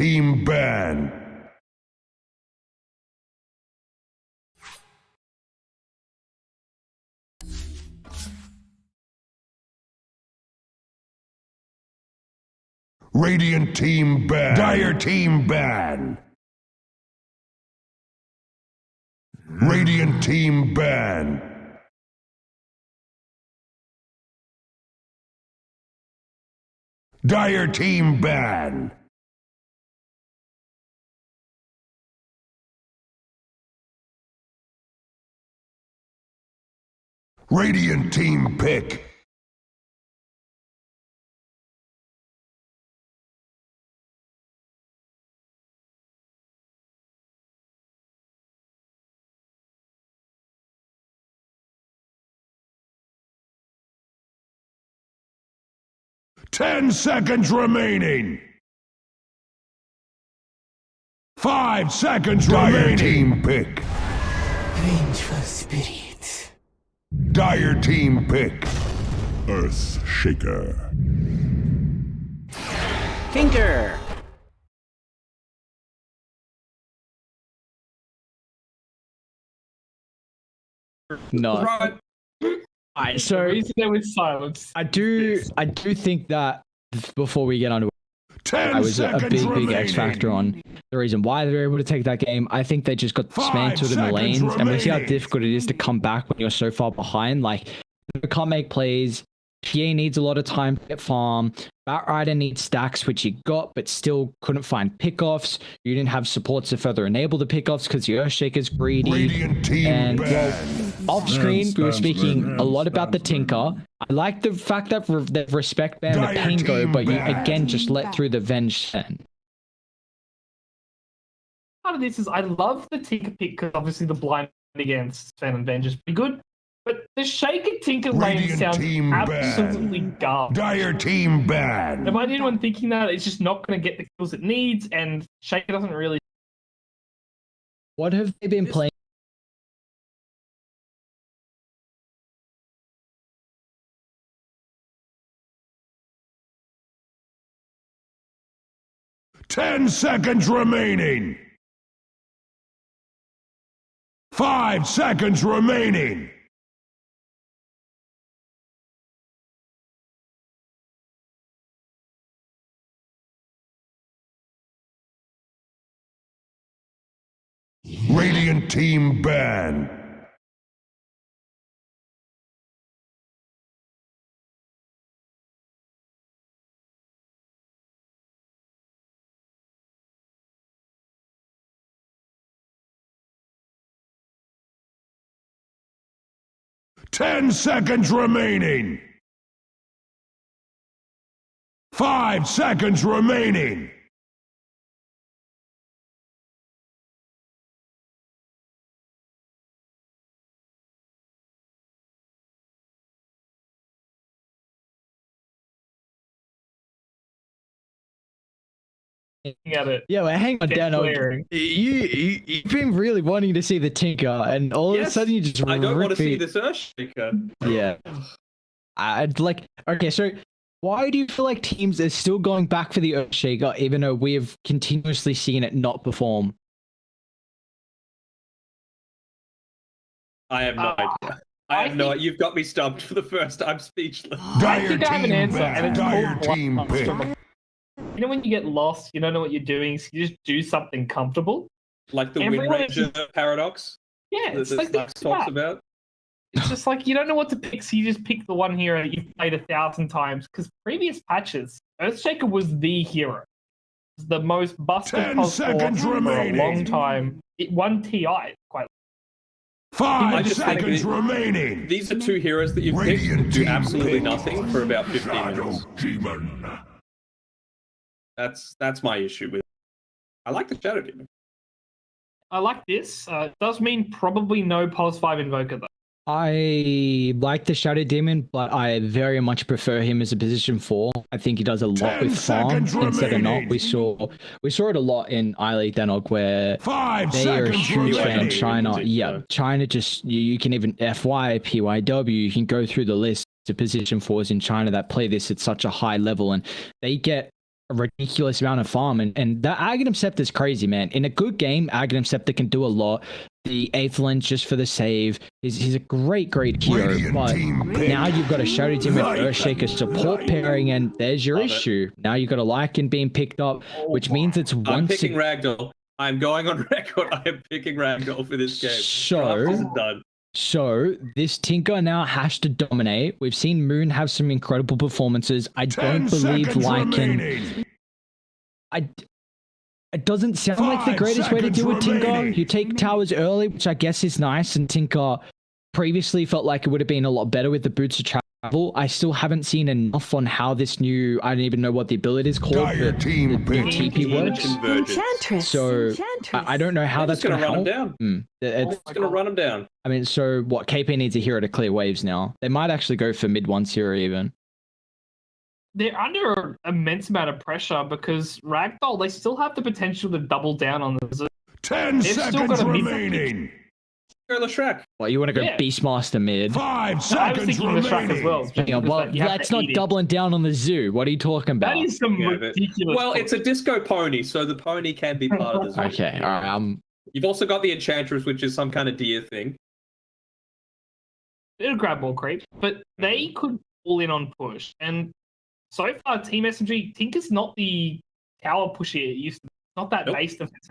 team ban. Radiant team ban. Dire team ban. Radiant team ban. Dire team ban. Radiant team pick. Ten seconds remaining. 5 seconds remaining. Dire team pick. Vengeful spirit. Dire team pick. Earth Shaker. Finger. No. Right. Alright, so reason there was silence. I do think that before we get on to I was a big X factor on the reason why they were able to take that game. I think they just got dismantled in the lanes, and we see how difficult it is to come back when you're so far behind. Like, you can't make plays. PA needs a lot of time to get farm. Batrider needs stacks, which you got, but still couldn't find pickoffs. You didn't have supports to further enable the pickoffs because the Earthshaker's greedy. And well, off screen, we were speaking a lot about the Tinker. I like the fact that they respect ban the Pango, but you again just let through the Venge then. Part of this is I love the Tinker pick because obviously the blind against Fan and Venge is pretty good. But the Shaker Tinker lane sounds absolutely garbage. Dire team ban. Am I the only one thinking that it's just not going to get the kills it needs, and Shaker doesn't really... What have they been playing? Ten seconds remaining. 5 seconds remaining. Radiant team ban. Ten seconds remaining. 5 seconds remaining. At it. Yeah, well, hang on, Dano. You've been really wanting to see the Tinker, and all of a sudden you just I don't want to see this. this Earthshaker. Yeah. I'd like. Okay, so why do you feel like teams are still going back for the Earthshaker, even though we have continuously seen it not perform? I have no idea. I have no. You've got me stumped for the first time. Speechless. I think I have an answer, and it's Dire called team pick. You know when you get lost, you don't know what you're doing, so you just do something comfortable? Like the Everyone Wind Ranger paradox. Yeah, it's that like Snacks this talks about. It's just like you don't know what to pick, so you just pick the one hero you've played 1,000 times. Because previous patches, Earthshaker was the hero. It was the most busted 10 puzzle for seconds a remaining. long time. It won TI quite. 5 just think seconds that remaining. These are two heroes that you've picked Radiant do team absolutely pick. nothing for about 15 minutes. Demon. That's my issue with it. I like the Shadow Demon. I like this. Does mean probably no Pulse 5 Invoker though. I like the Shadow Demon, but I very much prefer him as a position 4. I think he does a lot 10 with farm seconds instead of not. remaining. We saw it a lot in iLeague Denog where 5 they are a seconds huge fan remaining. of China. Yeah, Yeah. China just you can even FY, PYW, you can go through the list of position 4s in China that play this at such a high level, and they get a ridiculous amount of farm. And that Aghanim Scepter is crazy, man. In a good game, Aghanim Scepter can do a lot. The 8th lens just for the save. He's a great hero. Radiant But team pick. now you've got a Shadow Demon Earthshaker support pairing, and there's your issue. Now you've got a Lycan being picked up, which means it's I'm once picking Ragdoll. I'm going on record. I am picking Ragdoll for this game. Draft isn't done. So this Tinker now has to dominate. We've seen Moon have some incredible performances. I 10 don't believe seconds Lycan. remaining. It doesn't sound like the 5 greatest way to do with seconds Tinker. remaining. You take towers early, which I guess is nice, and Tinker previously felt like it would have been a lot better with the boots of travel. I still haven't seen enough on how this new, I don't even know what the ability is called, Dire but team the new pick. TP works. Enchantress. So Enchantress. I don't know how that's going going to to run help. him down. It's It's going to run him down. I mean, so what? KP needs a hero to clear waves now. They might actually go for mid 1 tier even. They're under an immense amount of pressure because Ragdoll, they still have the potential to double down on the 10 They've still seconds got a mid- remaining. Go Leshrac. Well, you want to go Yeah. Beastmaster mid? 5 I was seconds thinking the track as remaining. well. Hang on, well, You have that's to not eat it. doubling down on the zoo. What are you talking about? That is some Yeah, but- ridiculous. Well, it's a disco pony, so the pony can be part of the zoo. Okay, all right. You've also got the Enchantress, which is some kind of deer thing. It'll grab more creep, but they could pull in on push. And so far, Team SMG, Tinker's not the tower pusher it used to be. It's not that Nope. base defense.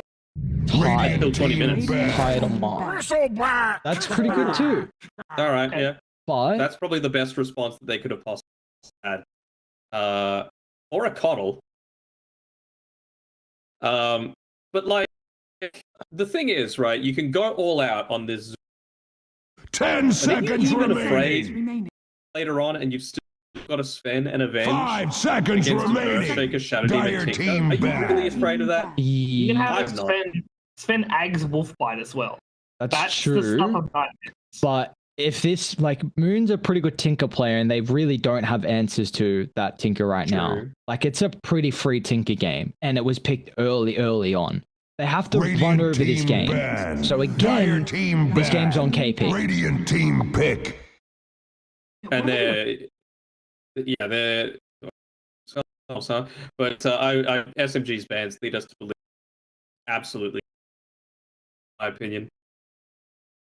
Tied. Still 20 minutes. Tied on Mars. That's pretty good too. All right, yeah. But That's probably the best response that they could have possibly had. Or a coddle. But like, the thing is, right, you can go all out on this 10 But are seconds you even remaining. afraid later on, and you've still got to spend an Avenge 5 seconds against an remaining. Earthshaker, Shadow Dire Demon, team Tinker? Are you back. really afraid of that? You can have I'm it not. spend Ag's Wolfbite as well. that's That's the true. stuff about it. But if this, like, Moon's a pretty good Tinker player, and they really don't have answers to that Tinker right now. True. Like, it's a pretty free Tinker game, and it was picked early on. They have to run Radiant over this team game. ban. So Dire again, team this ban. game's on KP. Radiant team pick. And they're but SMG's bans lead us to believe absolutely, in my opinion,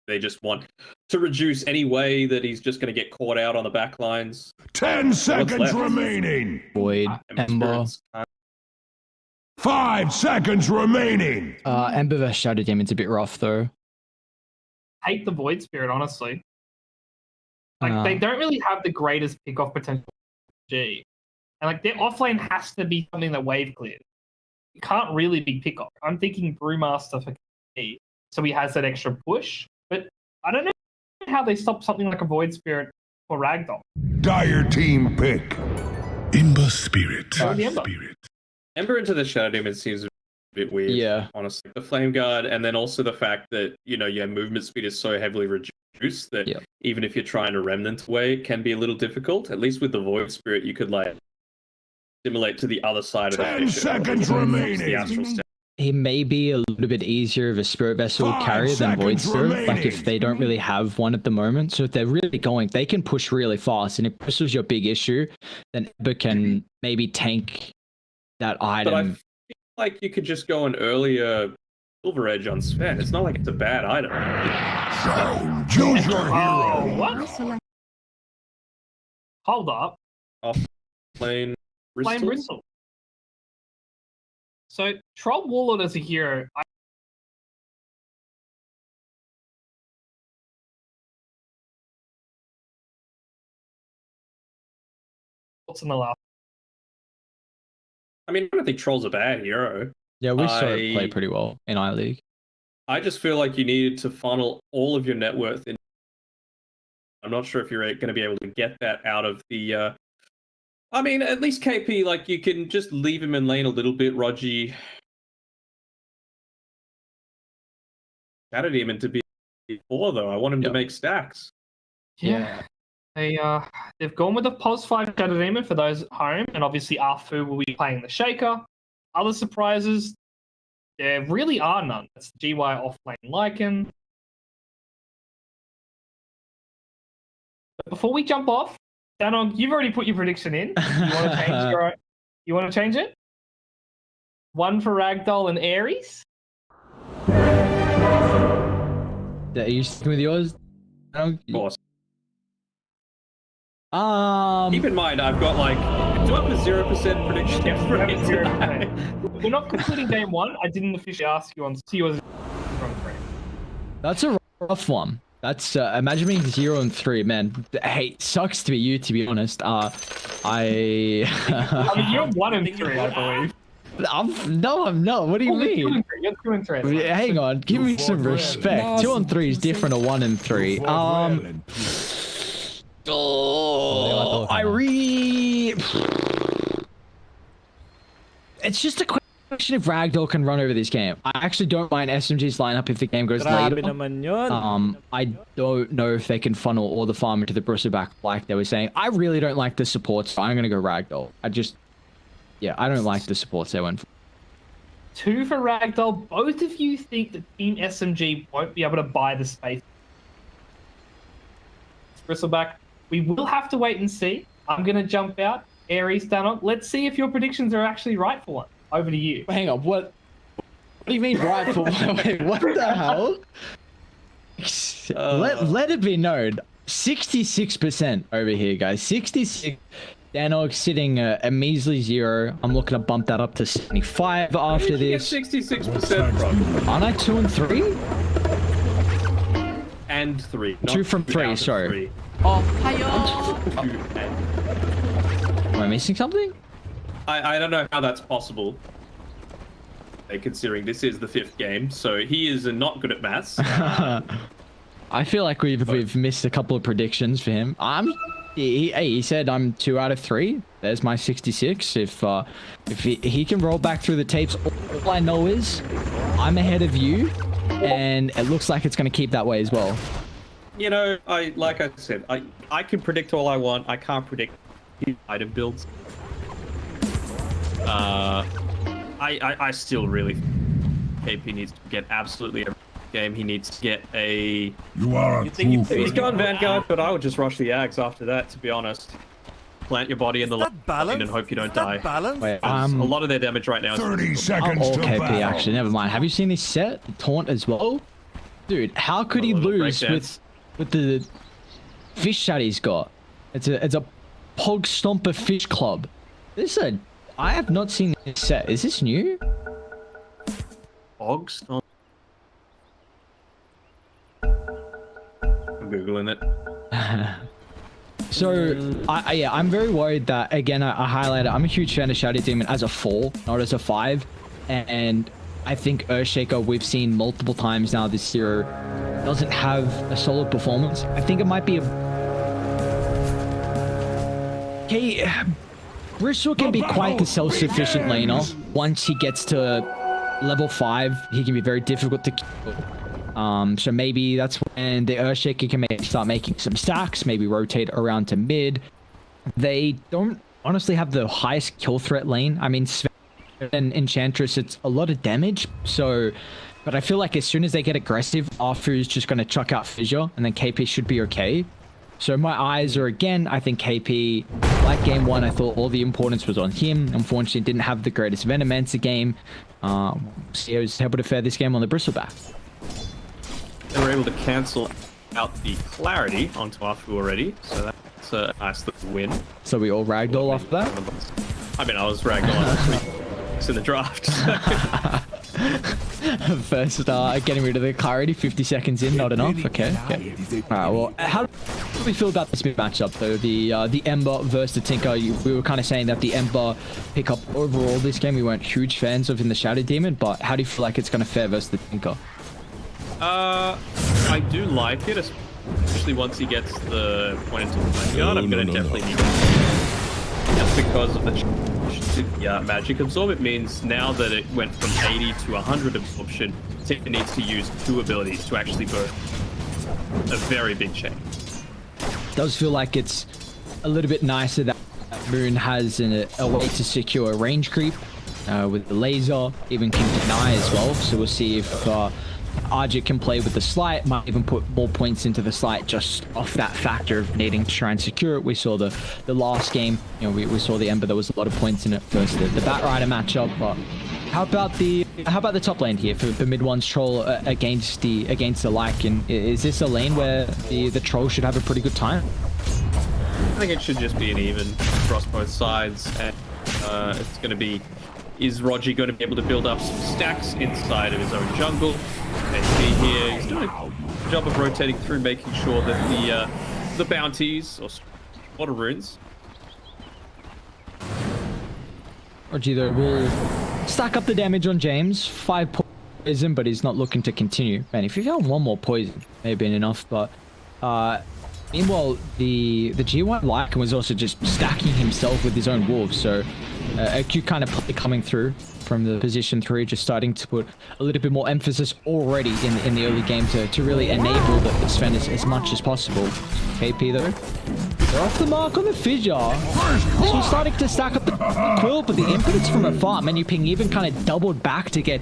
they just want to reduce any way that he's just going to get caught out on the back lines. 10 seconds left? remaining. Void, Ember. 5 seconds remaining. Ember vs Shadow Demon's a bit rough though. Hate the Void Spirit, honestly. Like, Uh, they don't really have the greatest pick-off potential. G. And, like, their offlane has to be something that wave clears. It can't really be pick-off. I'm thinking Brewmaster for KP, so he has that extra push. But I don't know how they stop something like a Void Spirit for Ragdoll. Dire team pick. Ember Spirit. the Ember. Ember into the Shadow Demon seems a bit weird. Yeah. Honestly, the Flame Guard, and then also the fact that your movement speed is so heavily reduced that Yeah. even if you're trying to remnant away, it can be a little difficult. At least with the Void Spirit, you could like simulate to the other side of the 10 fish. seconds The remaining. astral step. he may be a little bit easier of a Spirit Vessel 5 carrier than Void seconds Spirit. Like, if remaining. they don't really have one at the moment. So if they're really going, they can push really fast. And if this was your big issue, then Ember can maybe tank that But I item. feel like you could just go an earlier Silver Edge on Sven. It's not like it's a bad item. So, choose your Oh, hero. what? Hold up. Flame Flame Bristle. So, Troll Warlord as a hero, what's in the last? I mean, I don't think Troll's a bad hero. Yeah, we saw it play I- pretty well in iLeague. I just feel like you needed to funnel all of your net worth in. I'm not sure if you're going to be able to get that out of the. I mean, at least KP, like, you can just leave him in lane a little bit, Rogi. Shadow Demon to be 4, though. I want him to Yep. make stacks. Yeah. They've gone with the Pos 5 Shadow Demon for those at home, and obviously Arfu will be playing the Shaker. Other surprises, there really are none. It's GY offlane Lycan. But before we jump off, Danog, you've already put your prediction in. You want to change it? One for Ragdoll and Aries. Are you sticking with yours? Of course. Keep in mind, I've got like, do I have a 0% prediction? We're not completing game one. I didn't officially ask you on yours from 3. That's a rough one. That's imagine being 0 and 3, man. Hey, sucks to be you, to be honest. I mean, you're 1 and 3, I believe. No, I'm not. What do you mean? You're 2 and 3. Hang on, give me some respect. 2 and 3 is different to 1 and 3. It's just a question if Ragdoll can run over this game. I actually don't mind SMG's lineup if the game goes later. I don't know if they can funnel all the farm into the bristleback like they were saying. I really don't like the supports, so I'm gonna go Ragdoll. I don't like the supports they went for. 2 for Ragdoll. Both of you think that Team SMG won't be able to buy the space. Bristleback. We will have to wait and see. I'm going to jump out. Aries, Danok. Let's see if your predictions are actually right for one. Over to you. Hang on, what do you mean right for one? Wait, what the hell? Let it be known. 66% over here, guys. 66. Danok sitting a measly 0. I'm looking to bump that up to 75 after this. 66%, bro. Aren't I 2 and 3? And 3. 2 from 3, sorry. 3. Oh, hiya! Am I missing something? I don't know how that's possible. Considering this is the 5th game, so he is not good at maths. I feel like we've missed a couple of predictions for him. He said I'm 2 out of 3. There's my 66. If he can roll back through the tapes, all I know is I'm ahead of you, and it looks like it's going to keep that way as well. You know, like I said, I can predict all I want. I can't predict item builds. I still really KP needs to get absolutely every game. He needs to get a. You are a true He's gone Vanguard, but I would just rush the Ags after that. To be honest, plant your body in the lane and hope you don't die. Wait, a lot of their damage right now is 30 seconds to KP battle. actually. Never mind. Have you seen this set taunt as well, dude? How could he lose with the fish that he's got? It's a Pog Stomper Fish Club. I have not seen this set. Is this new? Pog Stomper. I'm googling it. So I'm very worried that, again, I highlighted, I'm a huge fan of Shadow Demon as a 4, not as a 5, and I think Earthshaker, we've seen multiple times now this year, doesn't have a solid performance. I think it might be Bristol can be quite the self-sufficient laner. Once he gets to level 5, he can be very difficult to kill. So maybe that's when the Earthshaker can maybe start making some stacks, maybe rotate around to mid. They don't honestly have the highest kill threat lane. I mean, Sven and Enchantress, it's a lot of damage. So, but I feel like as soon as they get aggressive, Arfu's just going to chuck out Fissure, and then KP should be okay. So my eyes are, again, I think KP, like game 1, I thought all the importance was on him. Unfortunately, didn't have the greatest Venomancer game. So he was able to fare this game on the Bristleback. They were able to cancel out the clarity onto Arfu already, so that's a nice little win. So we all Ragdoll off that? I mean, I was Ragdoll in the draft. First, getting rid of the clarity, 50 seconds in, not enough. Okay. Alright, well, how do we feel about this matchup, though? The Ember versus the Tinker. We were kind of saying that the Ember pick up overall this game. We weren't huge fans of in the Shadow Demon, but how do you feel like it's going to fare versus the Tinker? I do like it, especially once he gets the point into the Vanguard. I'm going to definitely need it. Just because of the magic absorb, it means now that it went from 80 to 100 absorption, it needs to use 2 abilities to actually burst a very big change. Does feel like it's a little bit nicer that Moon has a way to secure range creep with the laser, even can deny as well. So we'll see if Arjit can play with the slight, might even put more points into the slight just off that factor of needing to try and secure it. We saw the last game, you know, we saw the Ember, there was a lot of points in it versus the Batrider matchup, but how about the top lane here for mid one's troll against the like? And is this a lane where the troll should have a pretty good time? I think it should just be an even across both sides, and it's going to be, is Roger going to be able to build up some stacks inside of his own jungle? HP here, he's doing a job of rotating through, making sure that the bounties or water runes. Roger though will stack up the damage on James, 5 poison, but he's not looking to continue. Man, if you found one more poison, may have been enough, but meanwhile, the G1 Lycan was also just stacking himself with his own wolves, so a Q kind of coming through from the position 3, just starting to put a little bit more emphasis already in the early game to really enable the Sven as much as possible. KP though, they're off the mark on the fissure. So starting to stack up the quill, but the impetus from afar, Menu Ping even kind of doubled back to get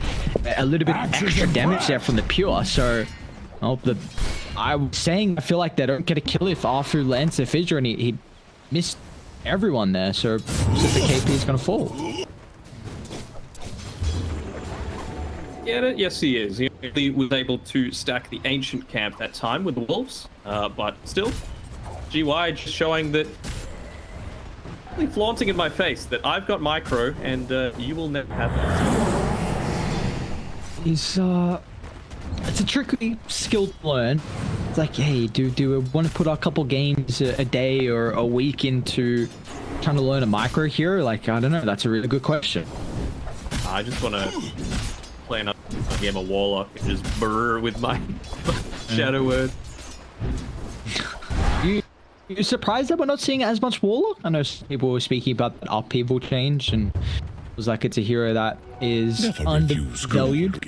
a little bit extra damage there from the pure. So, I was saying I feel like they don't get a kill if Arthur lands the fissure, and he missed everyone there. So the KP is going to fall. Yeah, yes he is. He was able to stack the ancient camp that time with the wolves, but still, GY just showing that, really flaunting in my face that I've got micro and you will never have that. He's it's a tricky skill to learn. It's like, hey, do we want to put a couple games a day or a week into trying to learn a micro hero? Like, I don't know. That's a really good question. I just want to play another game of Warlock and just brr with my Shadow Word. You surprised that we're not seeing as much Warlock? I know people were speaking about that upheaval change, and it was like it's a hero that is undervalued.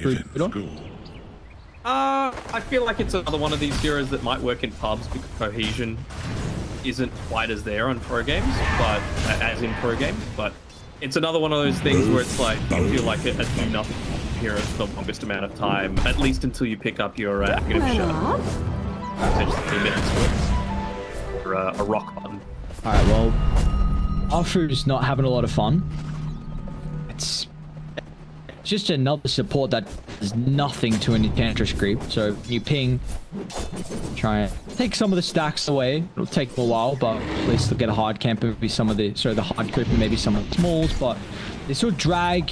I feel like it's another one of these heroes that might work in pubs because cohesion isn't quite as there on pro games, but as in pro games. But it's another one of those things where it's like I feel like a do nothing hero for the longest amount of time, at least until you pick up your negative shot. Potentially 2 minutes or a rock button. All right, well, Arthur's not having a lot of fun. It's just another support that does nothing to an Enchantress creep. So you ping, try and take some of the stacks away. It'll take a while, but at least they'll get a hard camp and maybe some of the hard creep and maybe some of the smalls. But they still drag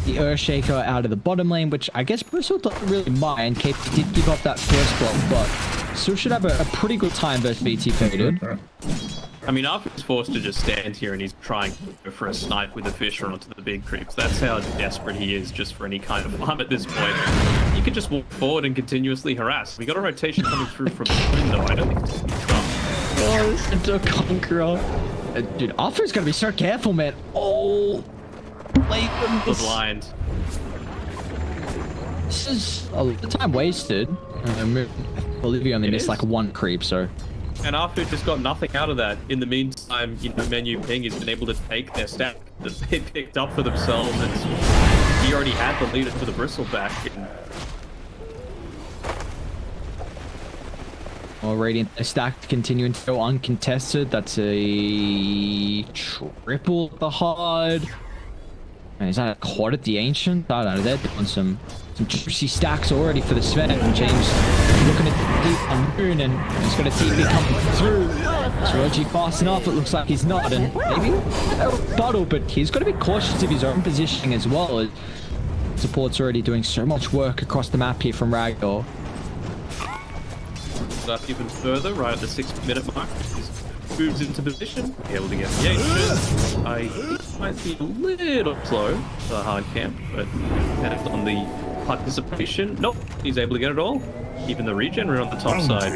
the Earthshaker out of the bottom lane, which I guess Bristle doesn't really mind. KP did give up that first block, but still should have a pretty good time versus BT Faded. I mean, Arthur's forced to just stand here and he's trying to go for a snipe with a fish onto the big creeps. That's how desperate he is just for any kind of farm at this point. You can just walk forward and continuously harass. We got a rotation coming through from the window. I don't think it's going to be Oh, it's a conqueror. Dude, Arthur's got to be so careful, man. Oh, the blind. This is a lot of time wasted. Olivia only missed like 1 creep, so. And Arthur just got nothing out of that. In the meantime, you know, Menu Ping has been able to take their stack that they picked up for themselves, and he already had the leader for the Bristleback. Well, Radiant stack continuing to go uncontested. That's a triple at the hard. Man, is that a quad at the Ancient? I don't know. They're doing some juicy stacks already for the Sven. And James looking at deep on Moon, and he's got a TP coming through. Is Rogi fast enough? It looks like he's not, and maybe a rebuttal, but he's got to be cautious of his own positioning as well. Support's already doing so much work across the map here from Ragdoll. Up even further, right at the 6-minute mark. He moves into position, be able to get the Ancient. I think it might be a little slow, the hard camp, but depends on the participation. Nope, he's able to get it all. Even the regen on the top side.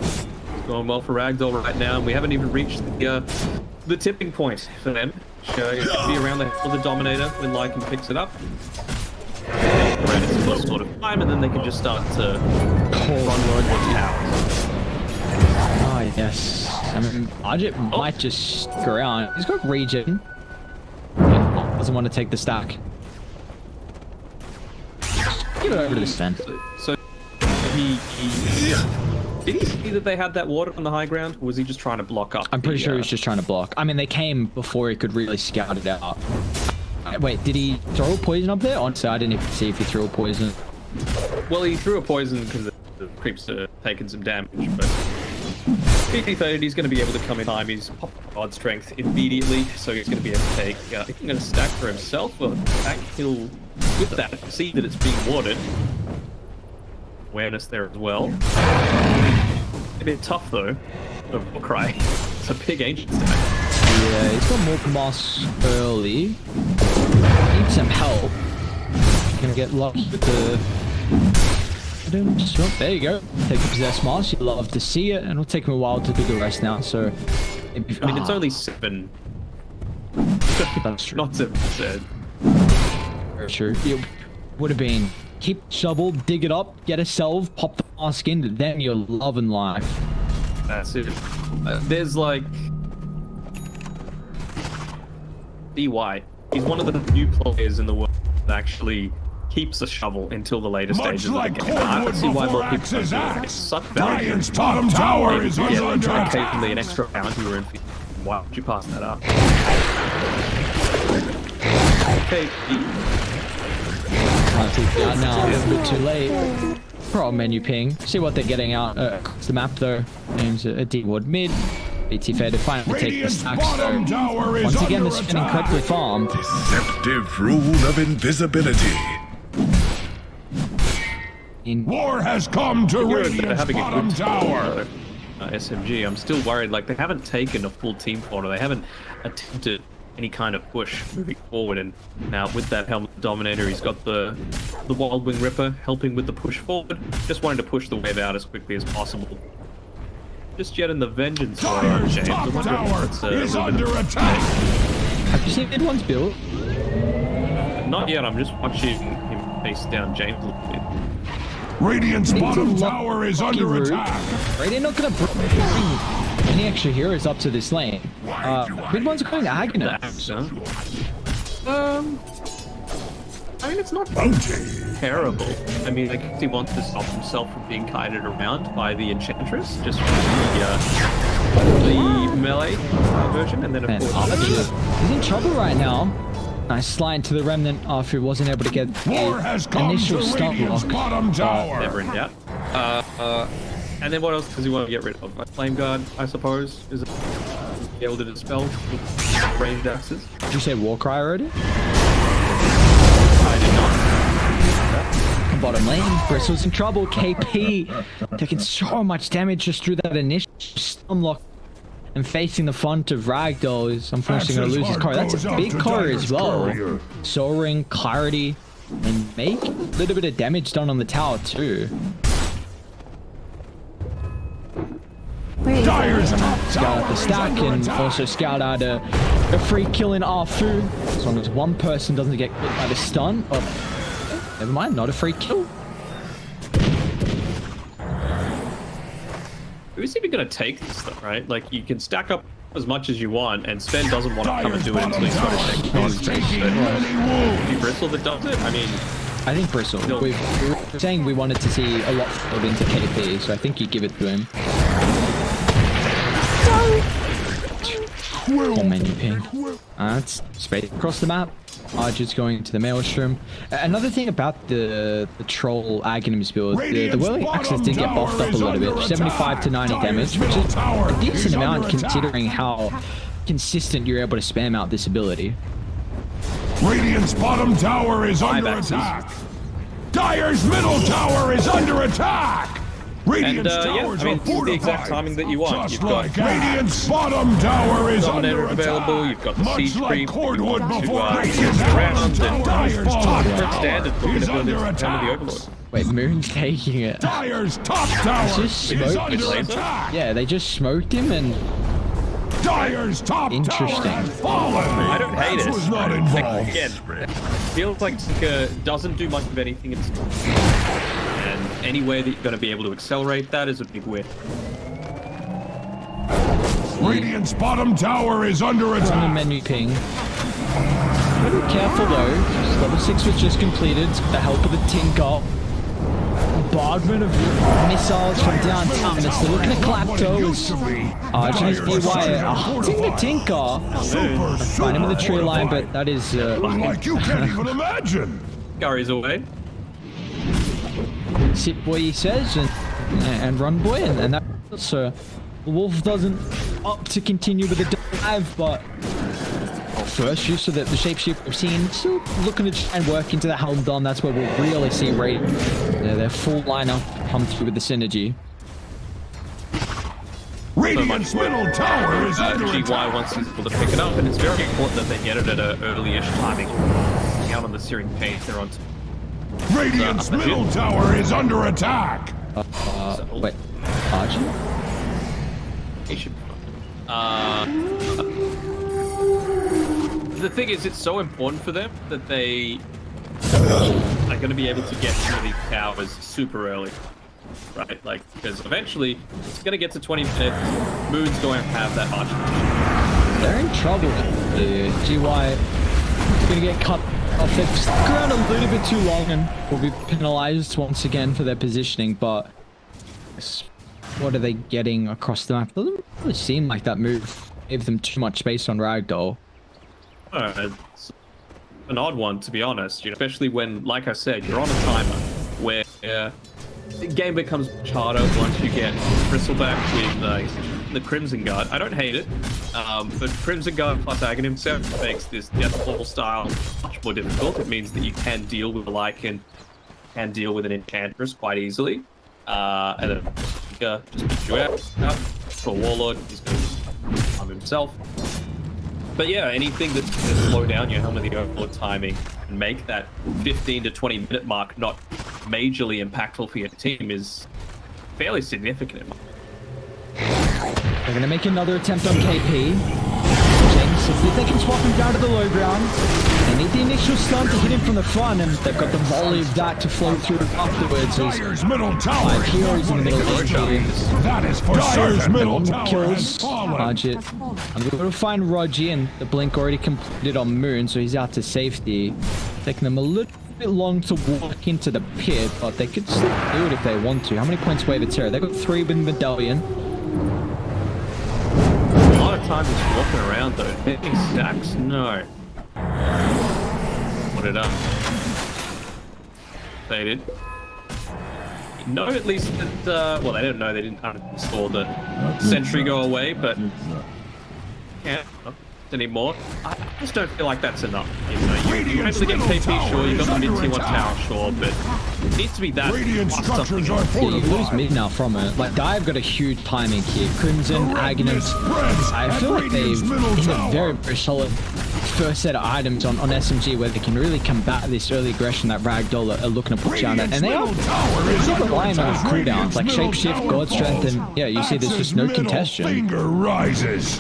It's going well for Ragdoll right now, and we haven't even reached the tipping point for them. So it should be around the head of the Dominator when Lycan picks it up. Around its first sort of time, and then they can just start to run load more towers. Oh, yes. I mean, Arjit might just stick around. He's got regen. Doesn't want to take the stack. get it over to the stand. So he did he see that they had that water on the high ground? Or was he just trying to block up? I'm pretty sure he was just trying to block. I mean, they came before he could really scout it out. Wait, did he throw a poison up there? Honestly, I didn't even see if he threw a poison. Well, he threw a poison because the creeps are taking some damage, but PT30, he's going to be able to come in time. He's popped guard strength immediately, so he's going to be able to take. He's going to stack for himself, but back he'll with that see that it's being watered. Awareness there as well. A bit tough though. Of Warcry. It's a big ancient stack. Yeah, he's got more moss early. Needs some help. Gonna get lucky with the. Oh, there you go. Take the possessed moss. You love to see it, and it'll take him a while to do the rest now. So, I mean, it's only 7. That's true. Not 7%. Very true. It would have been keep shovel, dig it up, get a salve, pop the mask in, then you're loving life. That's it. There's like DY. He's one of the few players in the world that actually keeps a shovel until the later stages of the game. I don't see why more people don't do it. It's such value. Radiant's bottom tower is under attack. Occasionally an extra bounty or infection. Why would you pass that up? Okay. Now, it's a bit too late. Pro menu ping. See what they're getting out across the map though. Names a D-Ward mid. BT fair to finally take the stack. So once again, they're spinning correctly farmed. Deceptive rule of invisibility. War has come to Radiant's bottom tower. SMG, I'm still worried. Like, they haven't taken a full team order. They haven't attempted any kind of push moving forward. And now with that Helmet Dominator, he's got the Wild Wing Ripper helping with the push forward. Just wanting to push the wave out as quickly as possible. Just yet in the Vengeance James. Top tower is under attack. Have you seen anyone's build? Not yet. I'm just watching him face down James a little bit. Radiant's bottom tower is under attack. Radiant not gonna bring any extra heroes up to this lane. Mid ones are going to Aghanim. I mean, it's not terrible. I mean, I guess he wants to stop himself from being kited around by the Enchantress, just the melee version, and then of course he's in trouble right now. Nice slide to the remnant after he wasn't able to get the initial stun block. Never in doubt. And then what else does he want to get rid of? A Flame Guard, I suppose, is it be able to dispel with ranged axes? Did you say Warcry already? I did not. Bottom lane, Bristle's in trouble. KP taking so much damage just through that initial stun lock. And facing the front of Ragdoll is unfortunately going to lose his core. That's a big core as well. Soaring, clarity, and make a little bit of damage done on the tower too. Scout out the stack and also scout out a free kill in Arfu. As long as one person doesn't get hit by the stun. Oh, never mind, not a free kill. Who's even going to take this though, right? Like, you can stack up as much as you want, and Sven doesn't want to come and do it until he's got a check. Be Bristle that does it? I mean... I think Bristle. We were saying we wanted to see a lot filled into KP, so I think you give it to him. Full menu ping. That's space across the map. Archer's going to the Maelstrom. Another thing about the Troll Aghanim's build, the Whirling Axes did get buffed up a little bit. 75 to 90 damage, which is a decent amount considering how consistent you're able to spam out this ability. Radiant's bottom tower is under attack. Dire's middle tower is under attack. Radiant's towers this is the exact timing that you want. You've got Radiant's bottom tower is Dominator under attack. available. You've got the Siege Creep. Cordwood before around and standard looking at building the Overlord. Wait, Moon's taking it. Dire's top tower just is under attack. Yeah, they just smoked him and... Dire's top tower has fallen. I don't hate it. Was not involved. Again, feels like doesn't do much of anything. And any way that you're going to be able to accelerate that is a big win. Radiant's bottom tower is under attack. On the menu ping. Gotta be careful though. Level 6 was just completed with the help of the Tinker. Bombardment of missiles from downtown. They're still looking at Clapto as RG's BY hunting the Tinker. Find him in the tree line, but that is Like you can't even imagine. Scurries away. sit boy, he says, and run boy, and that. So Wolf doesn't opt to continue with the dive, but first use of the shapeshift we've seen, still looking to try and work into the Helm Dom. That's where we'll really see their full lineup come through with the synergy. Radiant's middle tower is under GY attack. wants people to pick it up, and it's very important that they get it at an early-ish timing. Out on the searing page, they're on. Radiant's middle tower is under attack. Wait, Archie? He should. The thing is, it's so important for them that they are going to be able to get to these towers super early, right? Like, because eventually it's going to get to 20 minutes. Moon's going to have that much. They're in trouble. GY is going to get cut off. They've stuck around a little bit too long and will be penalized once again for their positioning, but what are they getting across the map? Doesn't really seem like that move gave them too much space on Ragdoll. It's an odd one, to be honest, especially when, like I said, you're on a timer where the game becomes much harder once you get Bristleback with the Crimson Guard. I don't hate it, but Crimson Guard plus Agon himself makes this Deathfall style much more difficult. It means that you can deal with a Lycan, can deal with an Enchantress quite easily, and then just puts you out. For Warlord, he's going to harm himself. But yeah, anything that's going to slow down your Helm of the Overlord timing and make that 15 to 20 minute mark not majorly impactful for your team is fairly significant. They're going to make another attempt on KP. If they can swap him down to the low ground, they need the initial stun to hit him from the front, and they've got the volley of that to flow through afterwards. Dyer's middle tower. 5 heroes in the middle of the That is for Dyer's middle tower kills has fallen. Budget. I'm going to find Roger, and the blink already completed on Moon, so he's out to safety. Taking them a little bit long to walk into the pit, but they could still do it if they want to. How many points away the Terror? They've got 3 with Medallion. A lot of time just walking around though. Hitting stacks? No. Put it up. They did. You know at least that, well, they didn't know, they didn't uninstall the sentry go away, but can't anymore. I just don't feel like that's enough. You know, you're able to get KP, sure, you got the mid T1 tower, sure, but it needs to be that. Radiant structures are Yeah, you lose fortified. mid now from it. Like, Dive got a huge timing here. Crimson, Aghanim. I feel like they've in a very, very solid first set of items on SMG where they can really combat this early aggression that Ragdoll are looking to put down. And they are relying on cooldowns like Shapeshift, God Strength, and yeah, you see there's just no contention. Finger rises.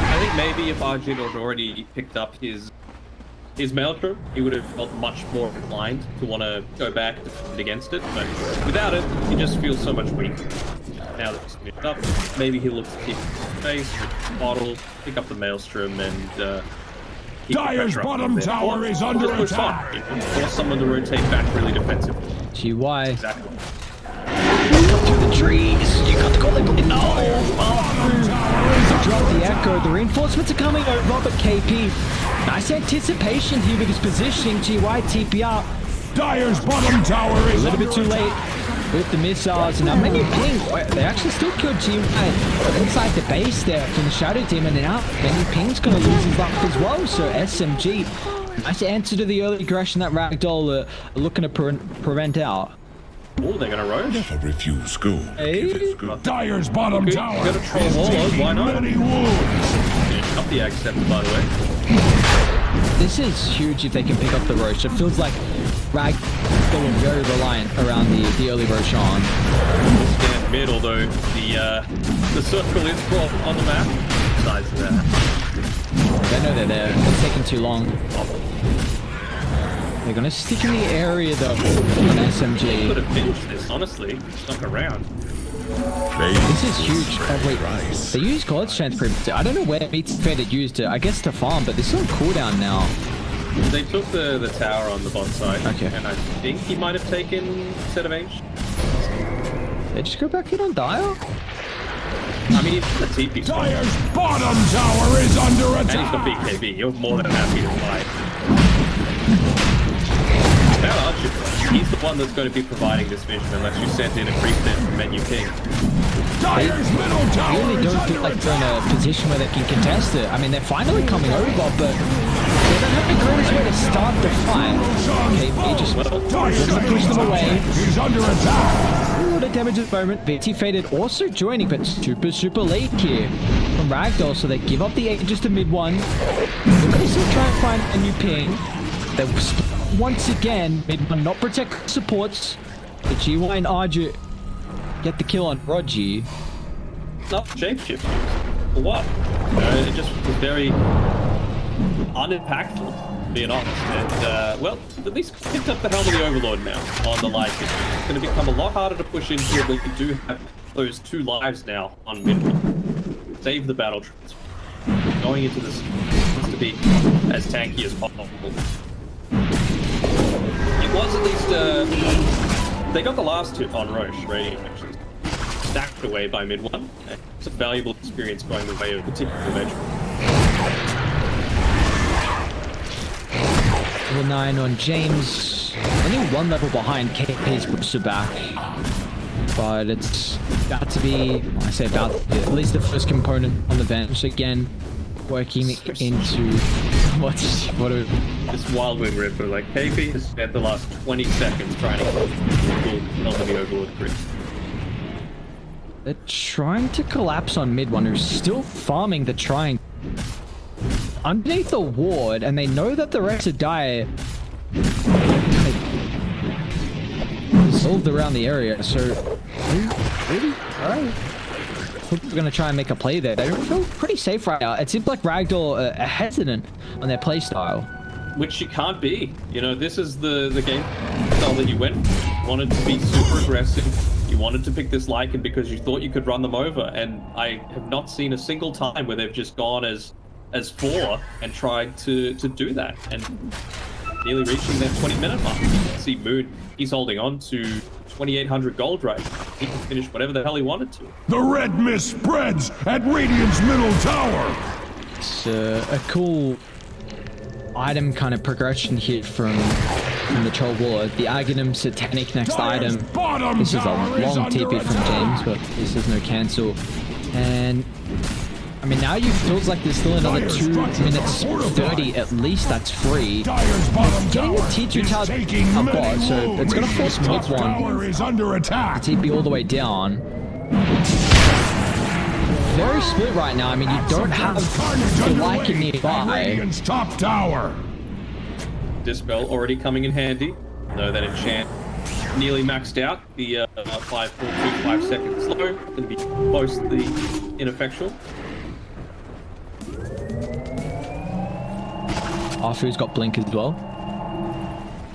I think maybe if Arjun had already picked up his Maelstrom, he would have felt much more inclined to want to go back and defend against it. But without it, he just feels so much weaker. Now that he's picked up, maybe he'll look to keep his face, bottle, pick up the Maelstrom, and keep the Dyer's pressure up bottom there. tower is Or under just push attack. on, you know, force someone to rotate back really defensively. GY. Exactly. Through the trees. You got to call it. Drop the echo. The reinforcements are coming over, but KP. Nice anticipation here with his positioning. GY TP out. Dyer's bottom tower is A little bit under too late attack. with the missiles. Now maybe Ping. They actually still killed GY inside the base there from the Shadow Demon, and out. Maybe Ping's going to lose his luck as well. So SMG. Nice answer to the early aggression that Ragdoll are looking to prevent out. Oh, they're gonna roach. Never refuse gold. Hey. Give it good. Dyer's bottom Okay, tower you gotta troll is Warlord, taking why not? many wounds. Finish up the Ag Scepter, by the way. This is huge if they can pick up the Roche. It feels like Ragdoll are very reliant around the early Roche on. Stand mid, although the circle is brought on the map. Besides that. They know they're there. It's taking too long. They're gonna stick in the area though with an Could SMG. have finished this, honestly. Stuck around. This is huge. Oh wait, they use God Strength previously. I don't know where Meat's Fed had used it. I guess to farm, but this is on cooldown now. They took the tower on the bot side. Okay. And I think he might have taken set of H. They just go back in on Dire? I mean, he's the TP. Dire's bottom tower is under And he's attack. got BKB. You're more than happy to fight. Now Archer, he's the one that's going to be providing this vision unless you send in a creep in from menu ping. Dire's middle I tower really is don't under feel like they're in attack. a position where they can contest it. I mean, they're finally coming over, but they don't have the greatest way to start the fight. KP just looks to push them away. He's under attack. A lot of damage at the moment. VT Faded also joining, but super late here from Ragdoll, so they give up the Aegis to mid one. They're going to still try and find a new ping. They split once again. Mid one not protect supports. The GY and Arju get the kill on Rogi. Not shapeshift. For what? It just was very unimpactful, being honest. And, well, at least picked up the helm of the Overlord now on the life. It's going to become a lot harder to push into it. We do have those 2 lives now on mid. Save the battle troops. Going into this to be as tanky as possible. It was at least, they got the last hit on Roche, Radiant actually. Stacked away by mid one. It's a valuable experience going the way of the typical veteran. Level 9 on James. Only 1 level behind. KP's booster back. But it's about to be, I say about, at least the first component on the bench. Again, working into what are This Wild Wing Ripper, like KP has spent the last 20 seconds trying to pull the Overlord crit. they're trying to collapse on mid one, who's still farming the triangle underneath the ward, and they know that the rest of Dire dissolved around the area, so really? Alright. We're gonna try and make a play there. They feel pretty safe right now. It seems like Ragdoll are hesitant on their play style. Which you can't be. You know, this is the game style that you went. You wanted to be super aggressive. You wanted to pick this Lycan because you thought you could run them over, and I have not seen a single time where they've just gone as 4 and tried to do that, and nearly reaching their 20-minute mark. You can see Moon, he's holding on to 2,800 gold right now. He can finish whatever the hell he wanted to. The red mist spreads at Radiant's middle tower. It's a cool item kind of progression here from the Troll Warlord. The Aghanim Satanic next item. This is a long TP from James, but this is no cancel. And I mean, now you feels like there's still another 2 minutes 30 at least that's free. Getting a tier 2 tower up bot, so it's gonna force mid one Is under attack. to TP all the way down. Very split right now. I mean, you don't have the Lycan nearby. Radiant's top tower. Dispel already coming in handy. Know that enchant nearly maxed out. The 5 seconds slow. Going to be mostly ineffectual. Arfu's got blink as well.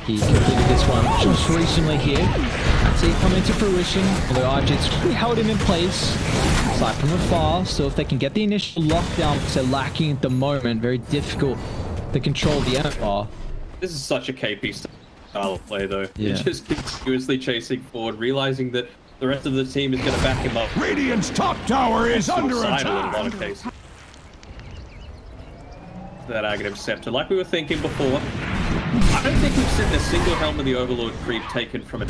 He completed this one just recently here. See it come into fruition. Although Arjit's really held him in place. Sight from afar. So if they can get the initial lockdown, which they're lacking at the moment, very difficult to control the Empire. This is such a KP style of play, though. Yeah. You're just continuously chasing forward, realizing that the rest of the team is going to back him up. Radiant's top tower is under Suicidal in a lot attack. of cases. That Aghanim Scepter, like we were thinking before. I don't think we've seen a single Helm of the Overlord creep taken from it.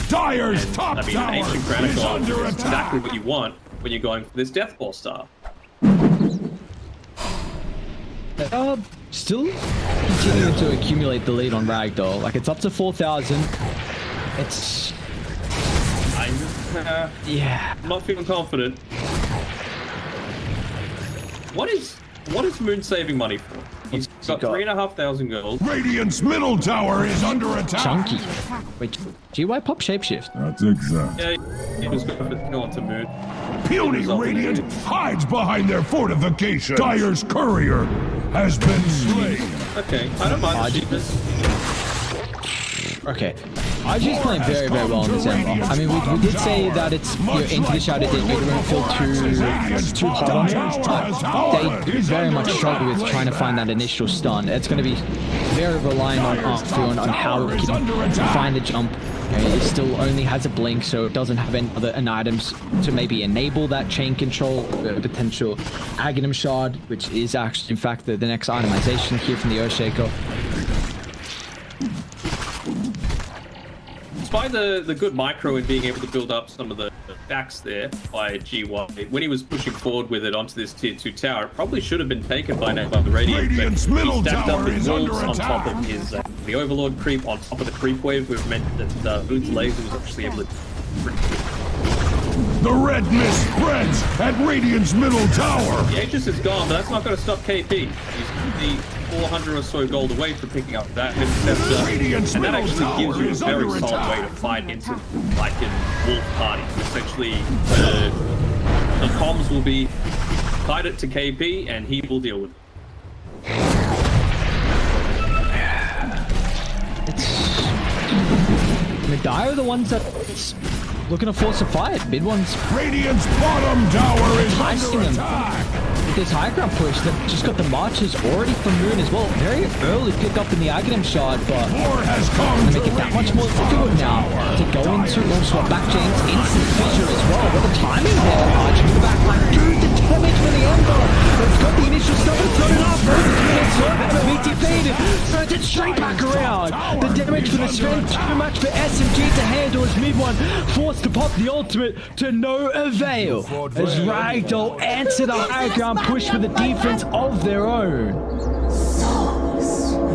Dire's And, top I mean, tower an Ancient is Chronicle under is exactly attack. what you want when you're going for this Death Ball style. Still continuing to accumulate the lead on Ragdoll. Like, it's up to 4,000. It's... yeah. I'm not feeling confident. What is Moon saving money for? He's got 3,500 gold. Radiant's middle tower is under attack. Chunky. Wait, GY pop shapeshift. That's exact. Yeah, he was going to go on to Moon. Puny Radiant hides behind their fortification. Dire's courier has been slain. Okay, I don't mind the cheapness. Okay, RG's playing very, very well in this Ember. I mean, we did say that it's into the shadow that you don't feel too hot on it, but they very much struggle with trying to find that initial stun. It's going to be very reliant on Arfu on how it can find the jump. It still only has a blink, so it doesn't have any other items to maybe enable that chain control, potential Aghanim Shard, which is actually, in fact, the next itemization here from the Oshaker. Despite the good micro and being able to build up some of the stacks there by GY, when he was pushing forward with it onto this tier 2 tower, it probably should have been taken by now by the Radiant, but he stacked up his wolves on top of his the Overlord creep on top of the creep wave. We've mentioned that Boot's laser was actually able to... The red mist spreads at Radiant's middle tower. The Aegis is gone, but that's not going to stop KP. He's the 400 or so gold away from picking up that interceptor, and that actually gives you a very solid way to fight into like in Wolf Party. Essentially, the comms will be tied it to KP, and he will deal with it. Medai are the ones that looking to force a fight. Mid one's Radiant's bottom tower is enticing under them. attack. With this high ground push, they've just got the marches already from Moon as well. Very early pick up in the Aghanim Shard, but War has come to make it that much more difficult now to go into long swap back chains, instant fissure as well. What the timing there, Archie in the back line. Dude, the damage for the Ember. It's got the initial stuff and thrown it off. BT faded. Turns it straight back around. The damage for the Sven, too much for SMG to handle as mid one forced to pop the ultimate to no avail. As Ragdoll answered the high ground push with a defense of their own.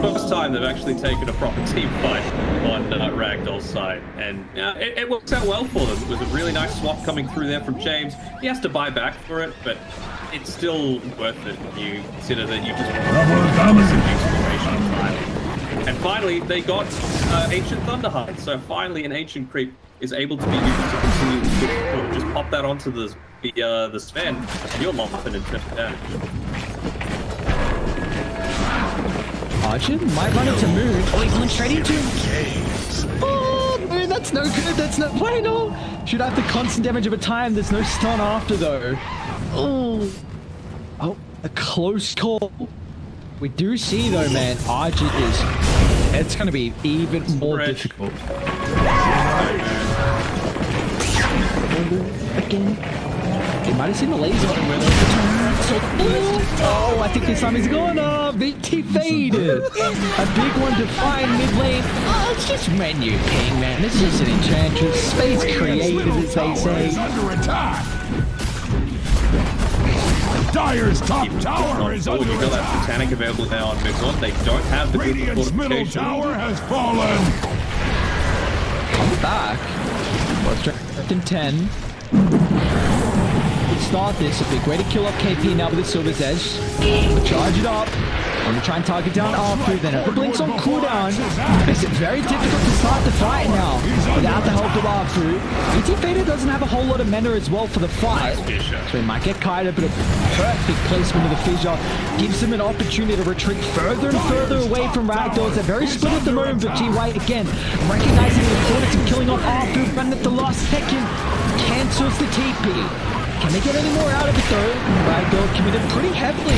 First time they've actually taken a proper team fight on Ragdoll's side, and it works out well for them. It was a really nice swap coming through there from James. He has to buy back for it, but it's still worth it when you consider that you just time. And finally, they got Ancient Thunderheart, so finally an Ancient Creep is able to be used to continue to push forward. Just pop that onto the Sven, and you're mopping in terms of damage. Archer might run into Moon. Oh, he's going straight into him. Oh, Moon, that's no good. That's not final. Should have the constant damage of a time. There's no stun after, though. Oh, a close call. We do see, though, man, Archer is... It's going to be even more difficult. Again. He might have seen the laser. Oh, I think this time he's gonna. VT faded. A big one to find mid lane. Oh, it's just menu ping, man. It's just an enchantress. Space created, as they say. Under attack. Dire's top tower is under You've got that attack. Botanic available now on mid one. They don't have the good Radiant's middle tower has fallen. I'm back. What's trapped in 10. Start this, a big way to kill off KP now with the Silver's Edge. Charge it up. I'm going to try and target down Arfu, then the blinks on cooldown. Makes it very difficult to start the fight now without the help of Arfu. ET Fader doesn't have a whole lot of mana as well for the fight, so he might get kited, but a perfect placement of the fissure gives him an opportunity to retreat further and further away from Ragdoll. They're very split at the moment, but GY again recognizing the importance of killing off Arfu, but at the last second cancels the TP. Can they get any more out of it though? Ragdoll committed pretty heavily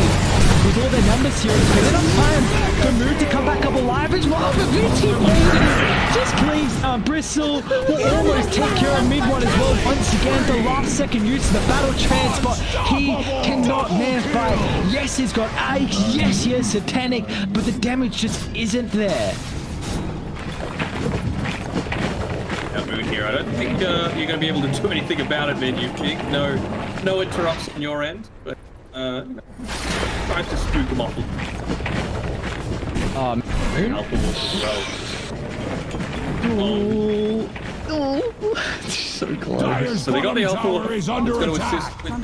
with all their numbers here. It's been enough time for Moon to come back up alive as well. But VT waiting. Just please, Bristle will almost take care of mid one as well. Once again, the last second use of the battle trance, but he cannot man fight. Yes, he's got Axe. Yes, he has Satanic, but the damage just isn't there. Moon here. I don't think you're going to be able to do anything about it, Menu King. No interrupts on your end, but try to spook them off. Moon? Alpha will So close. So they got the Alpha Wolf. It's under going to attack. assist with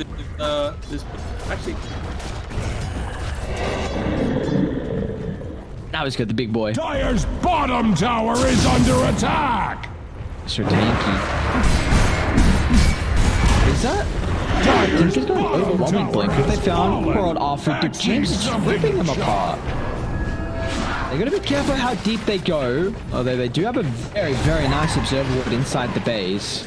this. Actually, That was good, the big boy. Dire's bottom tower is under attack. Sir Tanky. Is that? I think he's got an overwhelming blink. If they found poor old Arfu, but James is ripping them apart. They're going to be careful how deep they go, although they do have a very, very nice observer ward inside the base.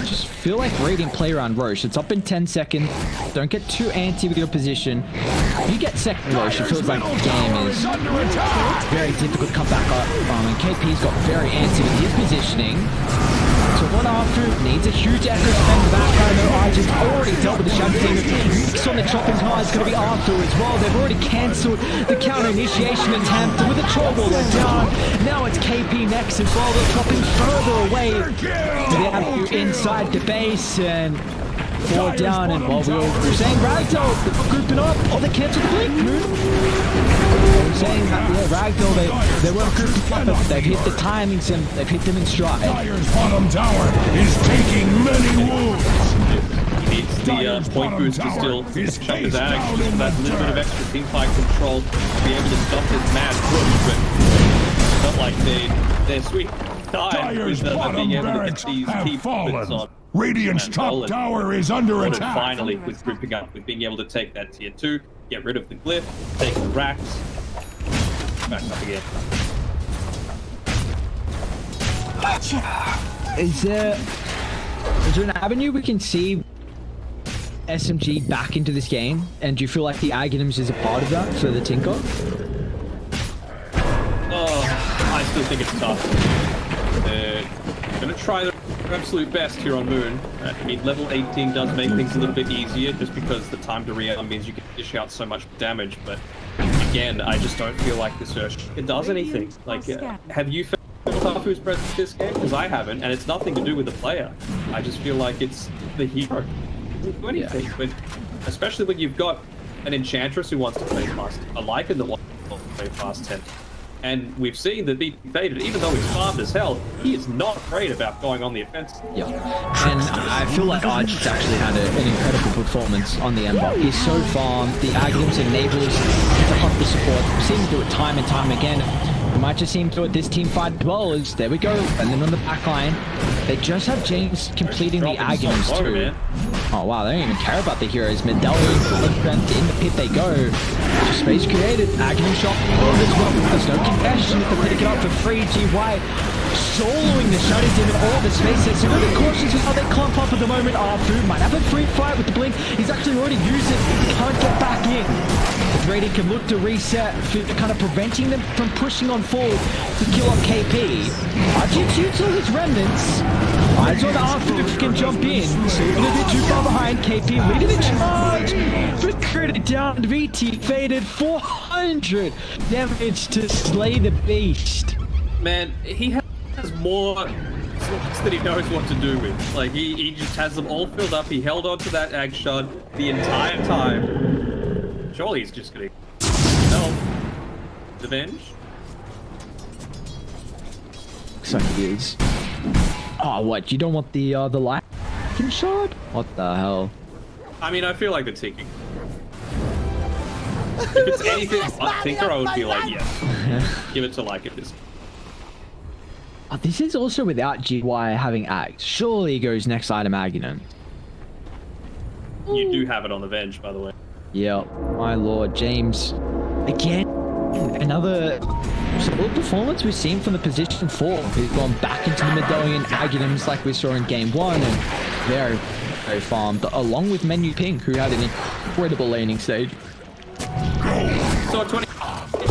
Just feel like Radiant play around Roche. It's up in 10 seconds. Don't get too antsy with your position. If you get second Roche, it feels like the game is very difficult to come back up. And KP's got very antsy with his positioning. So one after needs a huge echo spend back. I know Arjun's already dealt with the Shadow Team. Mix on the chopping high is going to be Arthur as well. They've already cancelled the counter initiation attempt with a troll ball down. Now it's KP next as well. They're chopping further away. They have you inside the base and 4 down. And while we were saying Ragdoll, they're grouping up. Oh, they cancelled the blink. We're saying that, yeah, Ragdoll, they weren't grouping up, but they've hit the timings and they've hit them in stride. Dire's bottom tower is taking many wounds. He needs the point boost to still shut his axe, just that little bit of extra teamfight control to be able to stop this mad push, but it's not like they're sweet time with being able to get these key points on. Radiant's top tower is under attack. Finally, with grouping up, with being able to take that tier 2, get rid of the glyph, take the racks, back up again. Is there an avenue we can see SMG back into this game? And do you feel like the Aghanim's is a part of that for the Tinker? Oh, I still think it's tough. Gonna try their absolute best here on Moon. I mean, level 18 does make things a little bit easier, just because the time to rearm means you can dish out so much damage, but again, I just don't feel like this it does anything. Like, have you felt Tafu's presence this game? Because I haven't, and it's nothing to do with the player. I just feel like it's the hero. It doesn't do anything, but especially when you've got an Enchantress who wants to play fast, a Lycan that wants to play fast 10. And we've seen that BT Faded, even though he's farmed as hell, he is not afraid about going on the offensive. Yeah, and I feel like Arjun's actually had an incredible performance on the Ember. He's so farmed, the Aghanim's enables to hunt the support. We've seen him do it time and time again. We might just see him do it this team fight as well. As there we go, and then on the back line, they just have James completing the Aghanim's too. Oh wow, they don't even care about the heroes. Medallion, strength, in the pit they go. Just space created, Aghanim shot as well. There's no confession if they pick it up for free. GY soloing the Shadow Team in all the spaces. So really cautious with how they clump up at the moment. Arthur might have a free fight with the blink. He's actually already used it. He can't get back in. Brady can look to reset, kind of preventing them from pushing on forward to kill up KP. Arjun shoots all his remnants. Eyes on Arthur if he can jump in. So even a bit too far behind, KP leading the charge. But credit down, VT Faded 400 damage to slay the beast. Man, he has more slots that he knows what to do with. Like, he just has them all filled up. He held on to that Ag Shard the entire time. Surely he's just gonna revenge. Looks like he is. Oh, what? You don't want the light shard? What the hell? I mean, I feel like the Tinker. If it's anything but Tinker, I would be like, yes. Give it to like it is. Oh, this is also without GY having Ags. Surely he goes next item Aghanim. You do have it on the bench, by the way. Yeah, my lord, James. Again, another solid performance we've seen from the position 4. He's gone back into the Medallion Aghanims like we saw in game 1, and very, very farmed, along with Menu Pink, who had an incredible laning stage. So a 20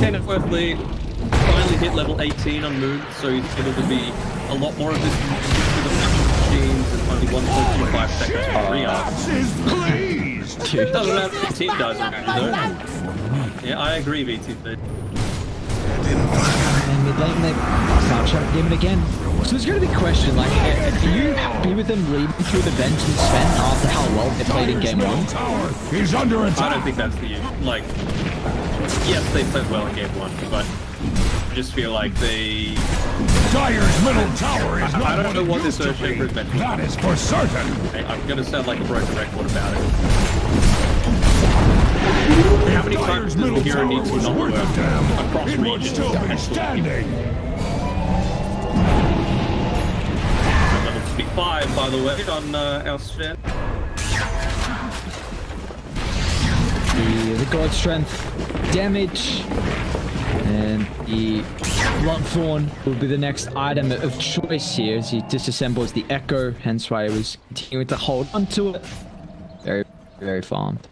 net worth lead, finally hit level 18 on Moon, so he's able to be a lot more of this with the machines and only 1.25 seconds per rearm. Dude. Doesn't matter if the team does though. Yeah, I agree, VT. And mid-lane, they start trying to give it again. So there's going to be a question, like, are you happy with them leading through the bench and spend after how well they played in game 1? He's under attack. I don't think that's the issue. Like, yes, they played well in game 1, but I just feel like they... Dire's middle tower is not I don't know what this Earthshaker is meant to be. That is for certain. I'm going to sound like a broken record about it. How many times does the hero need to not work across regions? Still be standing. Level 55, by the way, on our Sven. the God Strength damage. And the Bloodthorn will be the next item of choice here as he disassembles the Echo, hence why he was continuing to hold onto it. Very, very farmed.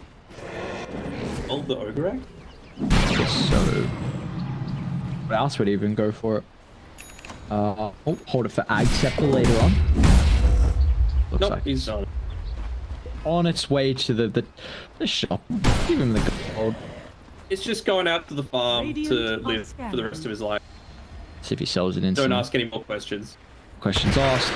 Hold the Ogre Egg? So, what else would even go for it? Hold it for Ag Scepter later on. Looks Nope, like he's done. on its way to the shop. Give him the gold. It's just going out to the farm to live for the rest of his life. See if he sells it in. Don't ask any more questions. Questions asked.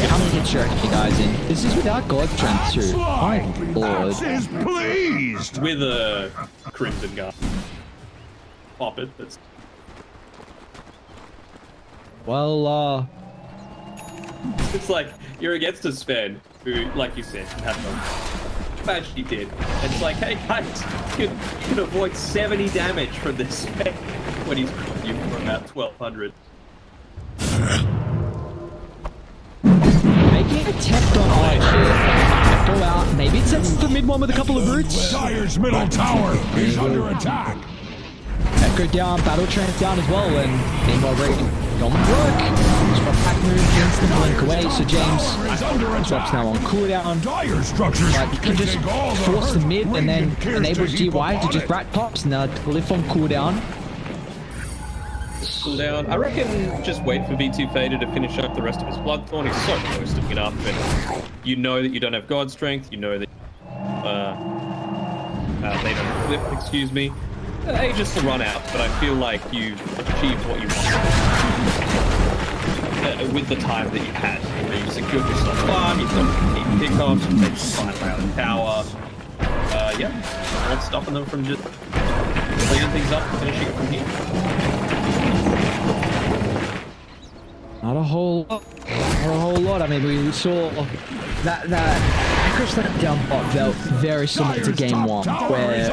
How many hits you reckon you guys in? This is without God Strength too. My lord. Is pleased. With a Crimson Guard. Pop it. That's... Well, It's like, you're against a Sven who, like you said, had no match he did. It's like, hey guys, you can avoid 70 damage from this Sven when he's got you for about 1200. making an attempt on Arch here. Go out. Maybe it sets the mid one with a couple of roots. Dire's middle tower is under attack. Echo down, Battle Trance down as well, and meanwhile Raiden on the work. Swap pack move, instant blink away, so James drops now on cooldown. Dire structures. But you can just force the mid and then enable GY to just rat pops and live on cooldown. Cooldown. I reckon just wait for V2 Fader to finish up the rest of his Bloodthorn. He's so close to it up, and you know that you don't have God Strength, you know that they don't flip, excuse me. Ages to run out, but I feel like you've achieved what you want with the time that you had. You know, you secured yourself farm, you've got keep pickoffs, you've taken 5 out of tower. Yeah, not stopping them from just cleaning things up and finishing it from here. Not a whole lot. I mean, we saw that Echo Slap down bot felt very similar to game 1, where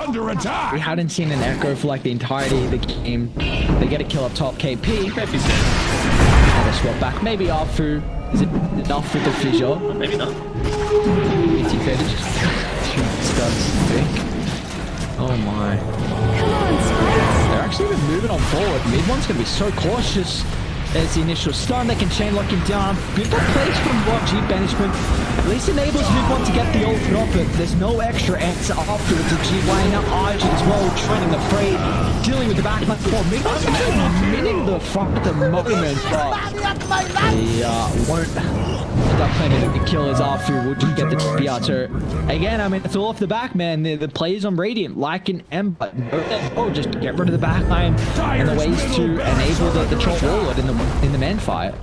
we hadn't seen an Echo for like the entirety of the game. They get a kill up top, KP, and they swap back. Maybe Arfu. Is it enough with the fissure? Maybe not. BT Fetish just studs thick. Oh my. They're actually even moving on forward. Mid one's going to be so cautious. There's the initial stun. They can chain lock him down. Good place from G banishment. At least enables mid one to get the ultimate off it. There's no extra answer afterwards to GY. Now Arjun as well, training the fray, dealing with the backline. Mid one's minning the front at the moment, but he won't end up planning to kill his Arfu. Will just get the TPR. So again, I mean, it's all off the back, man. The plays on Radiant, like an M button. Oh, just get rid of the backline and the ways to enable the troll warlord in the man fight.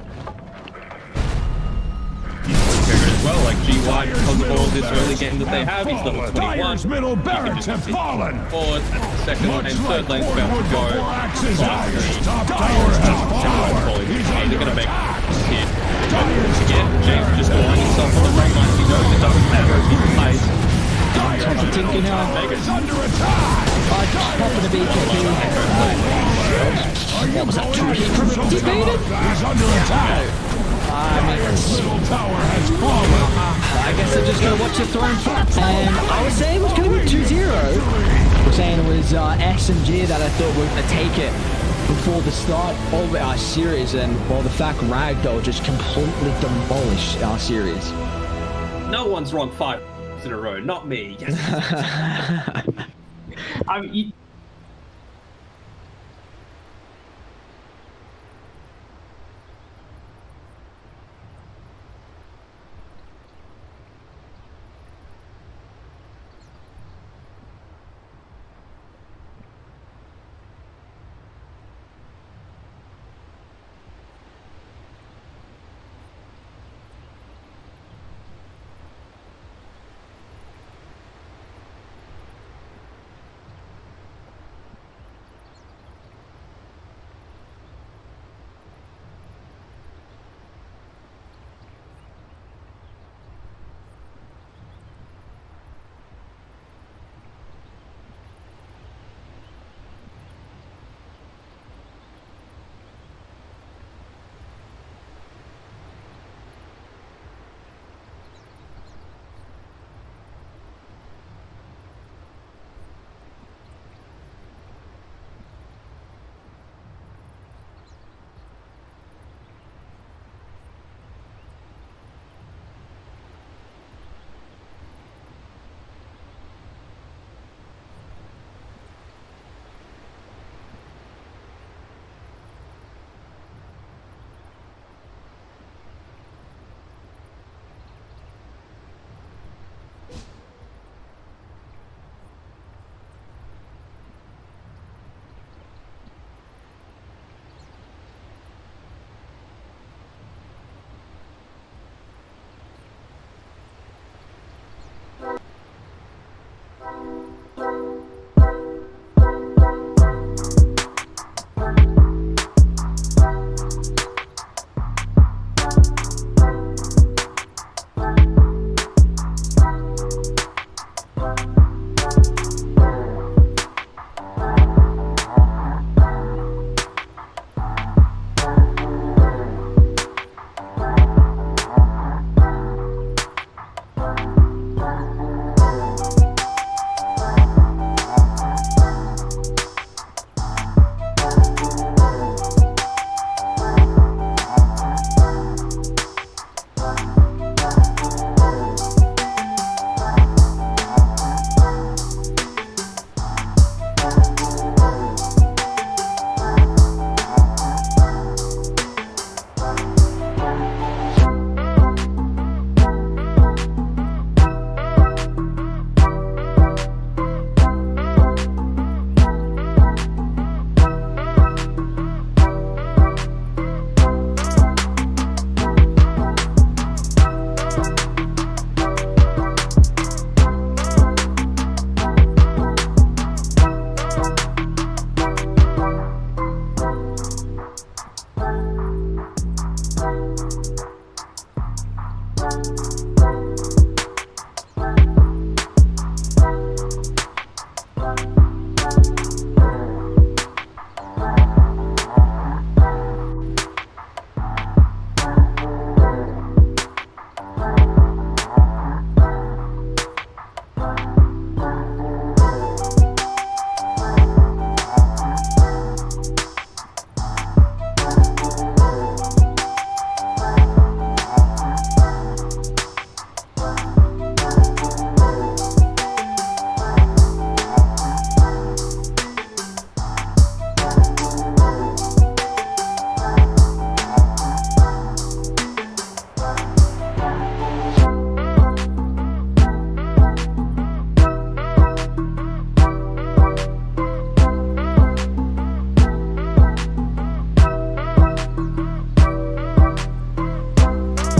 As well, like GY, because of all this early game that they have, he's level 21. Dire's middle barracks have fallen. Forward, and the second and third lane's about to go. Top tower has fallen. They're going to make it. Again, James just throwing himself on the right line. He knows it doesn't matter if he plays. Tinker now. Under attack. Just popping the BKB. What was that? 2 hit from defeated? He's under attack. I mean, Middle tower has fallen. I guess I just gotta watch the throne front. And I was saying it was gonna be 2-0. I was saying it was SMG that I thought were gonna take it before the start of our series, and well, the fact Ragdoll just completely demolished our series. No one's wrong 5 in a row, not me. Yes.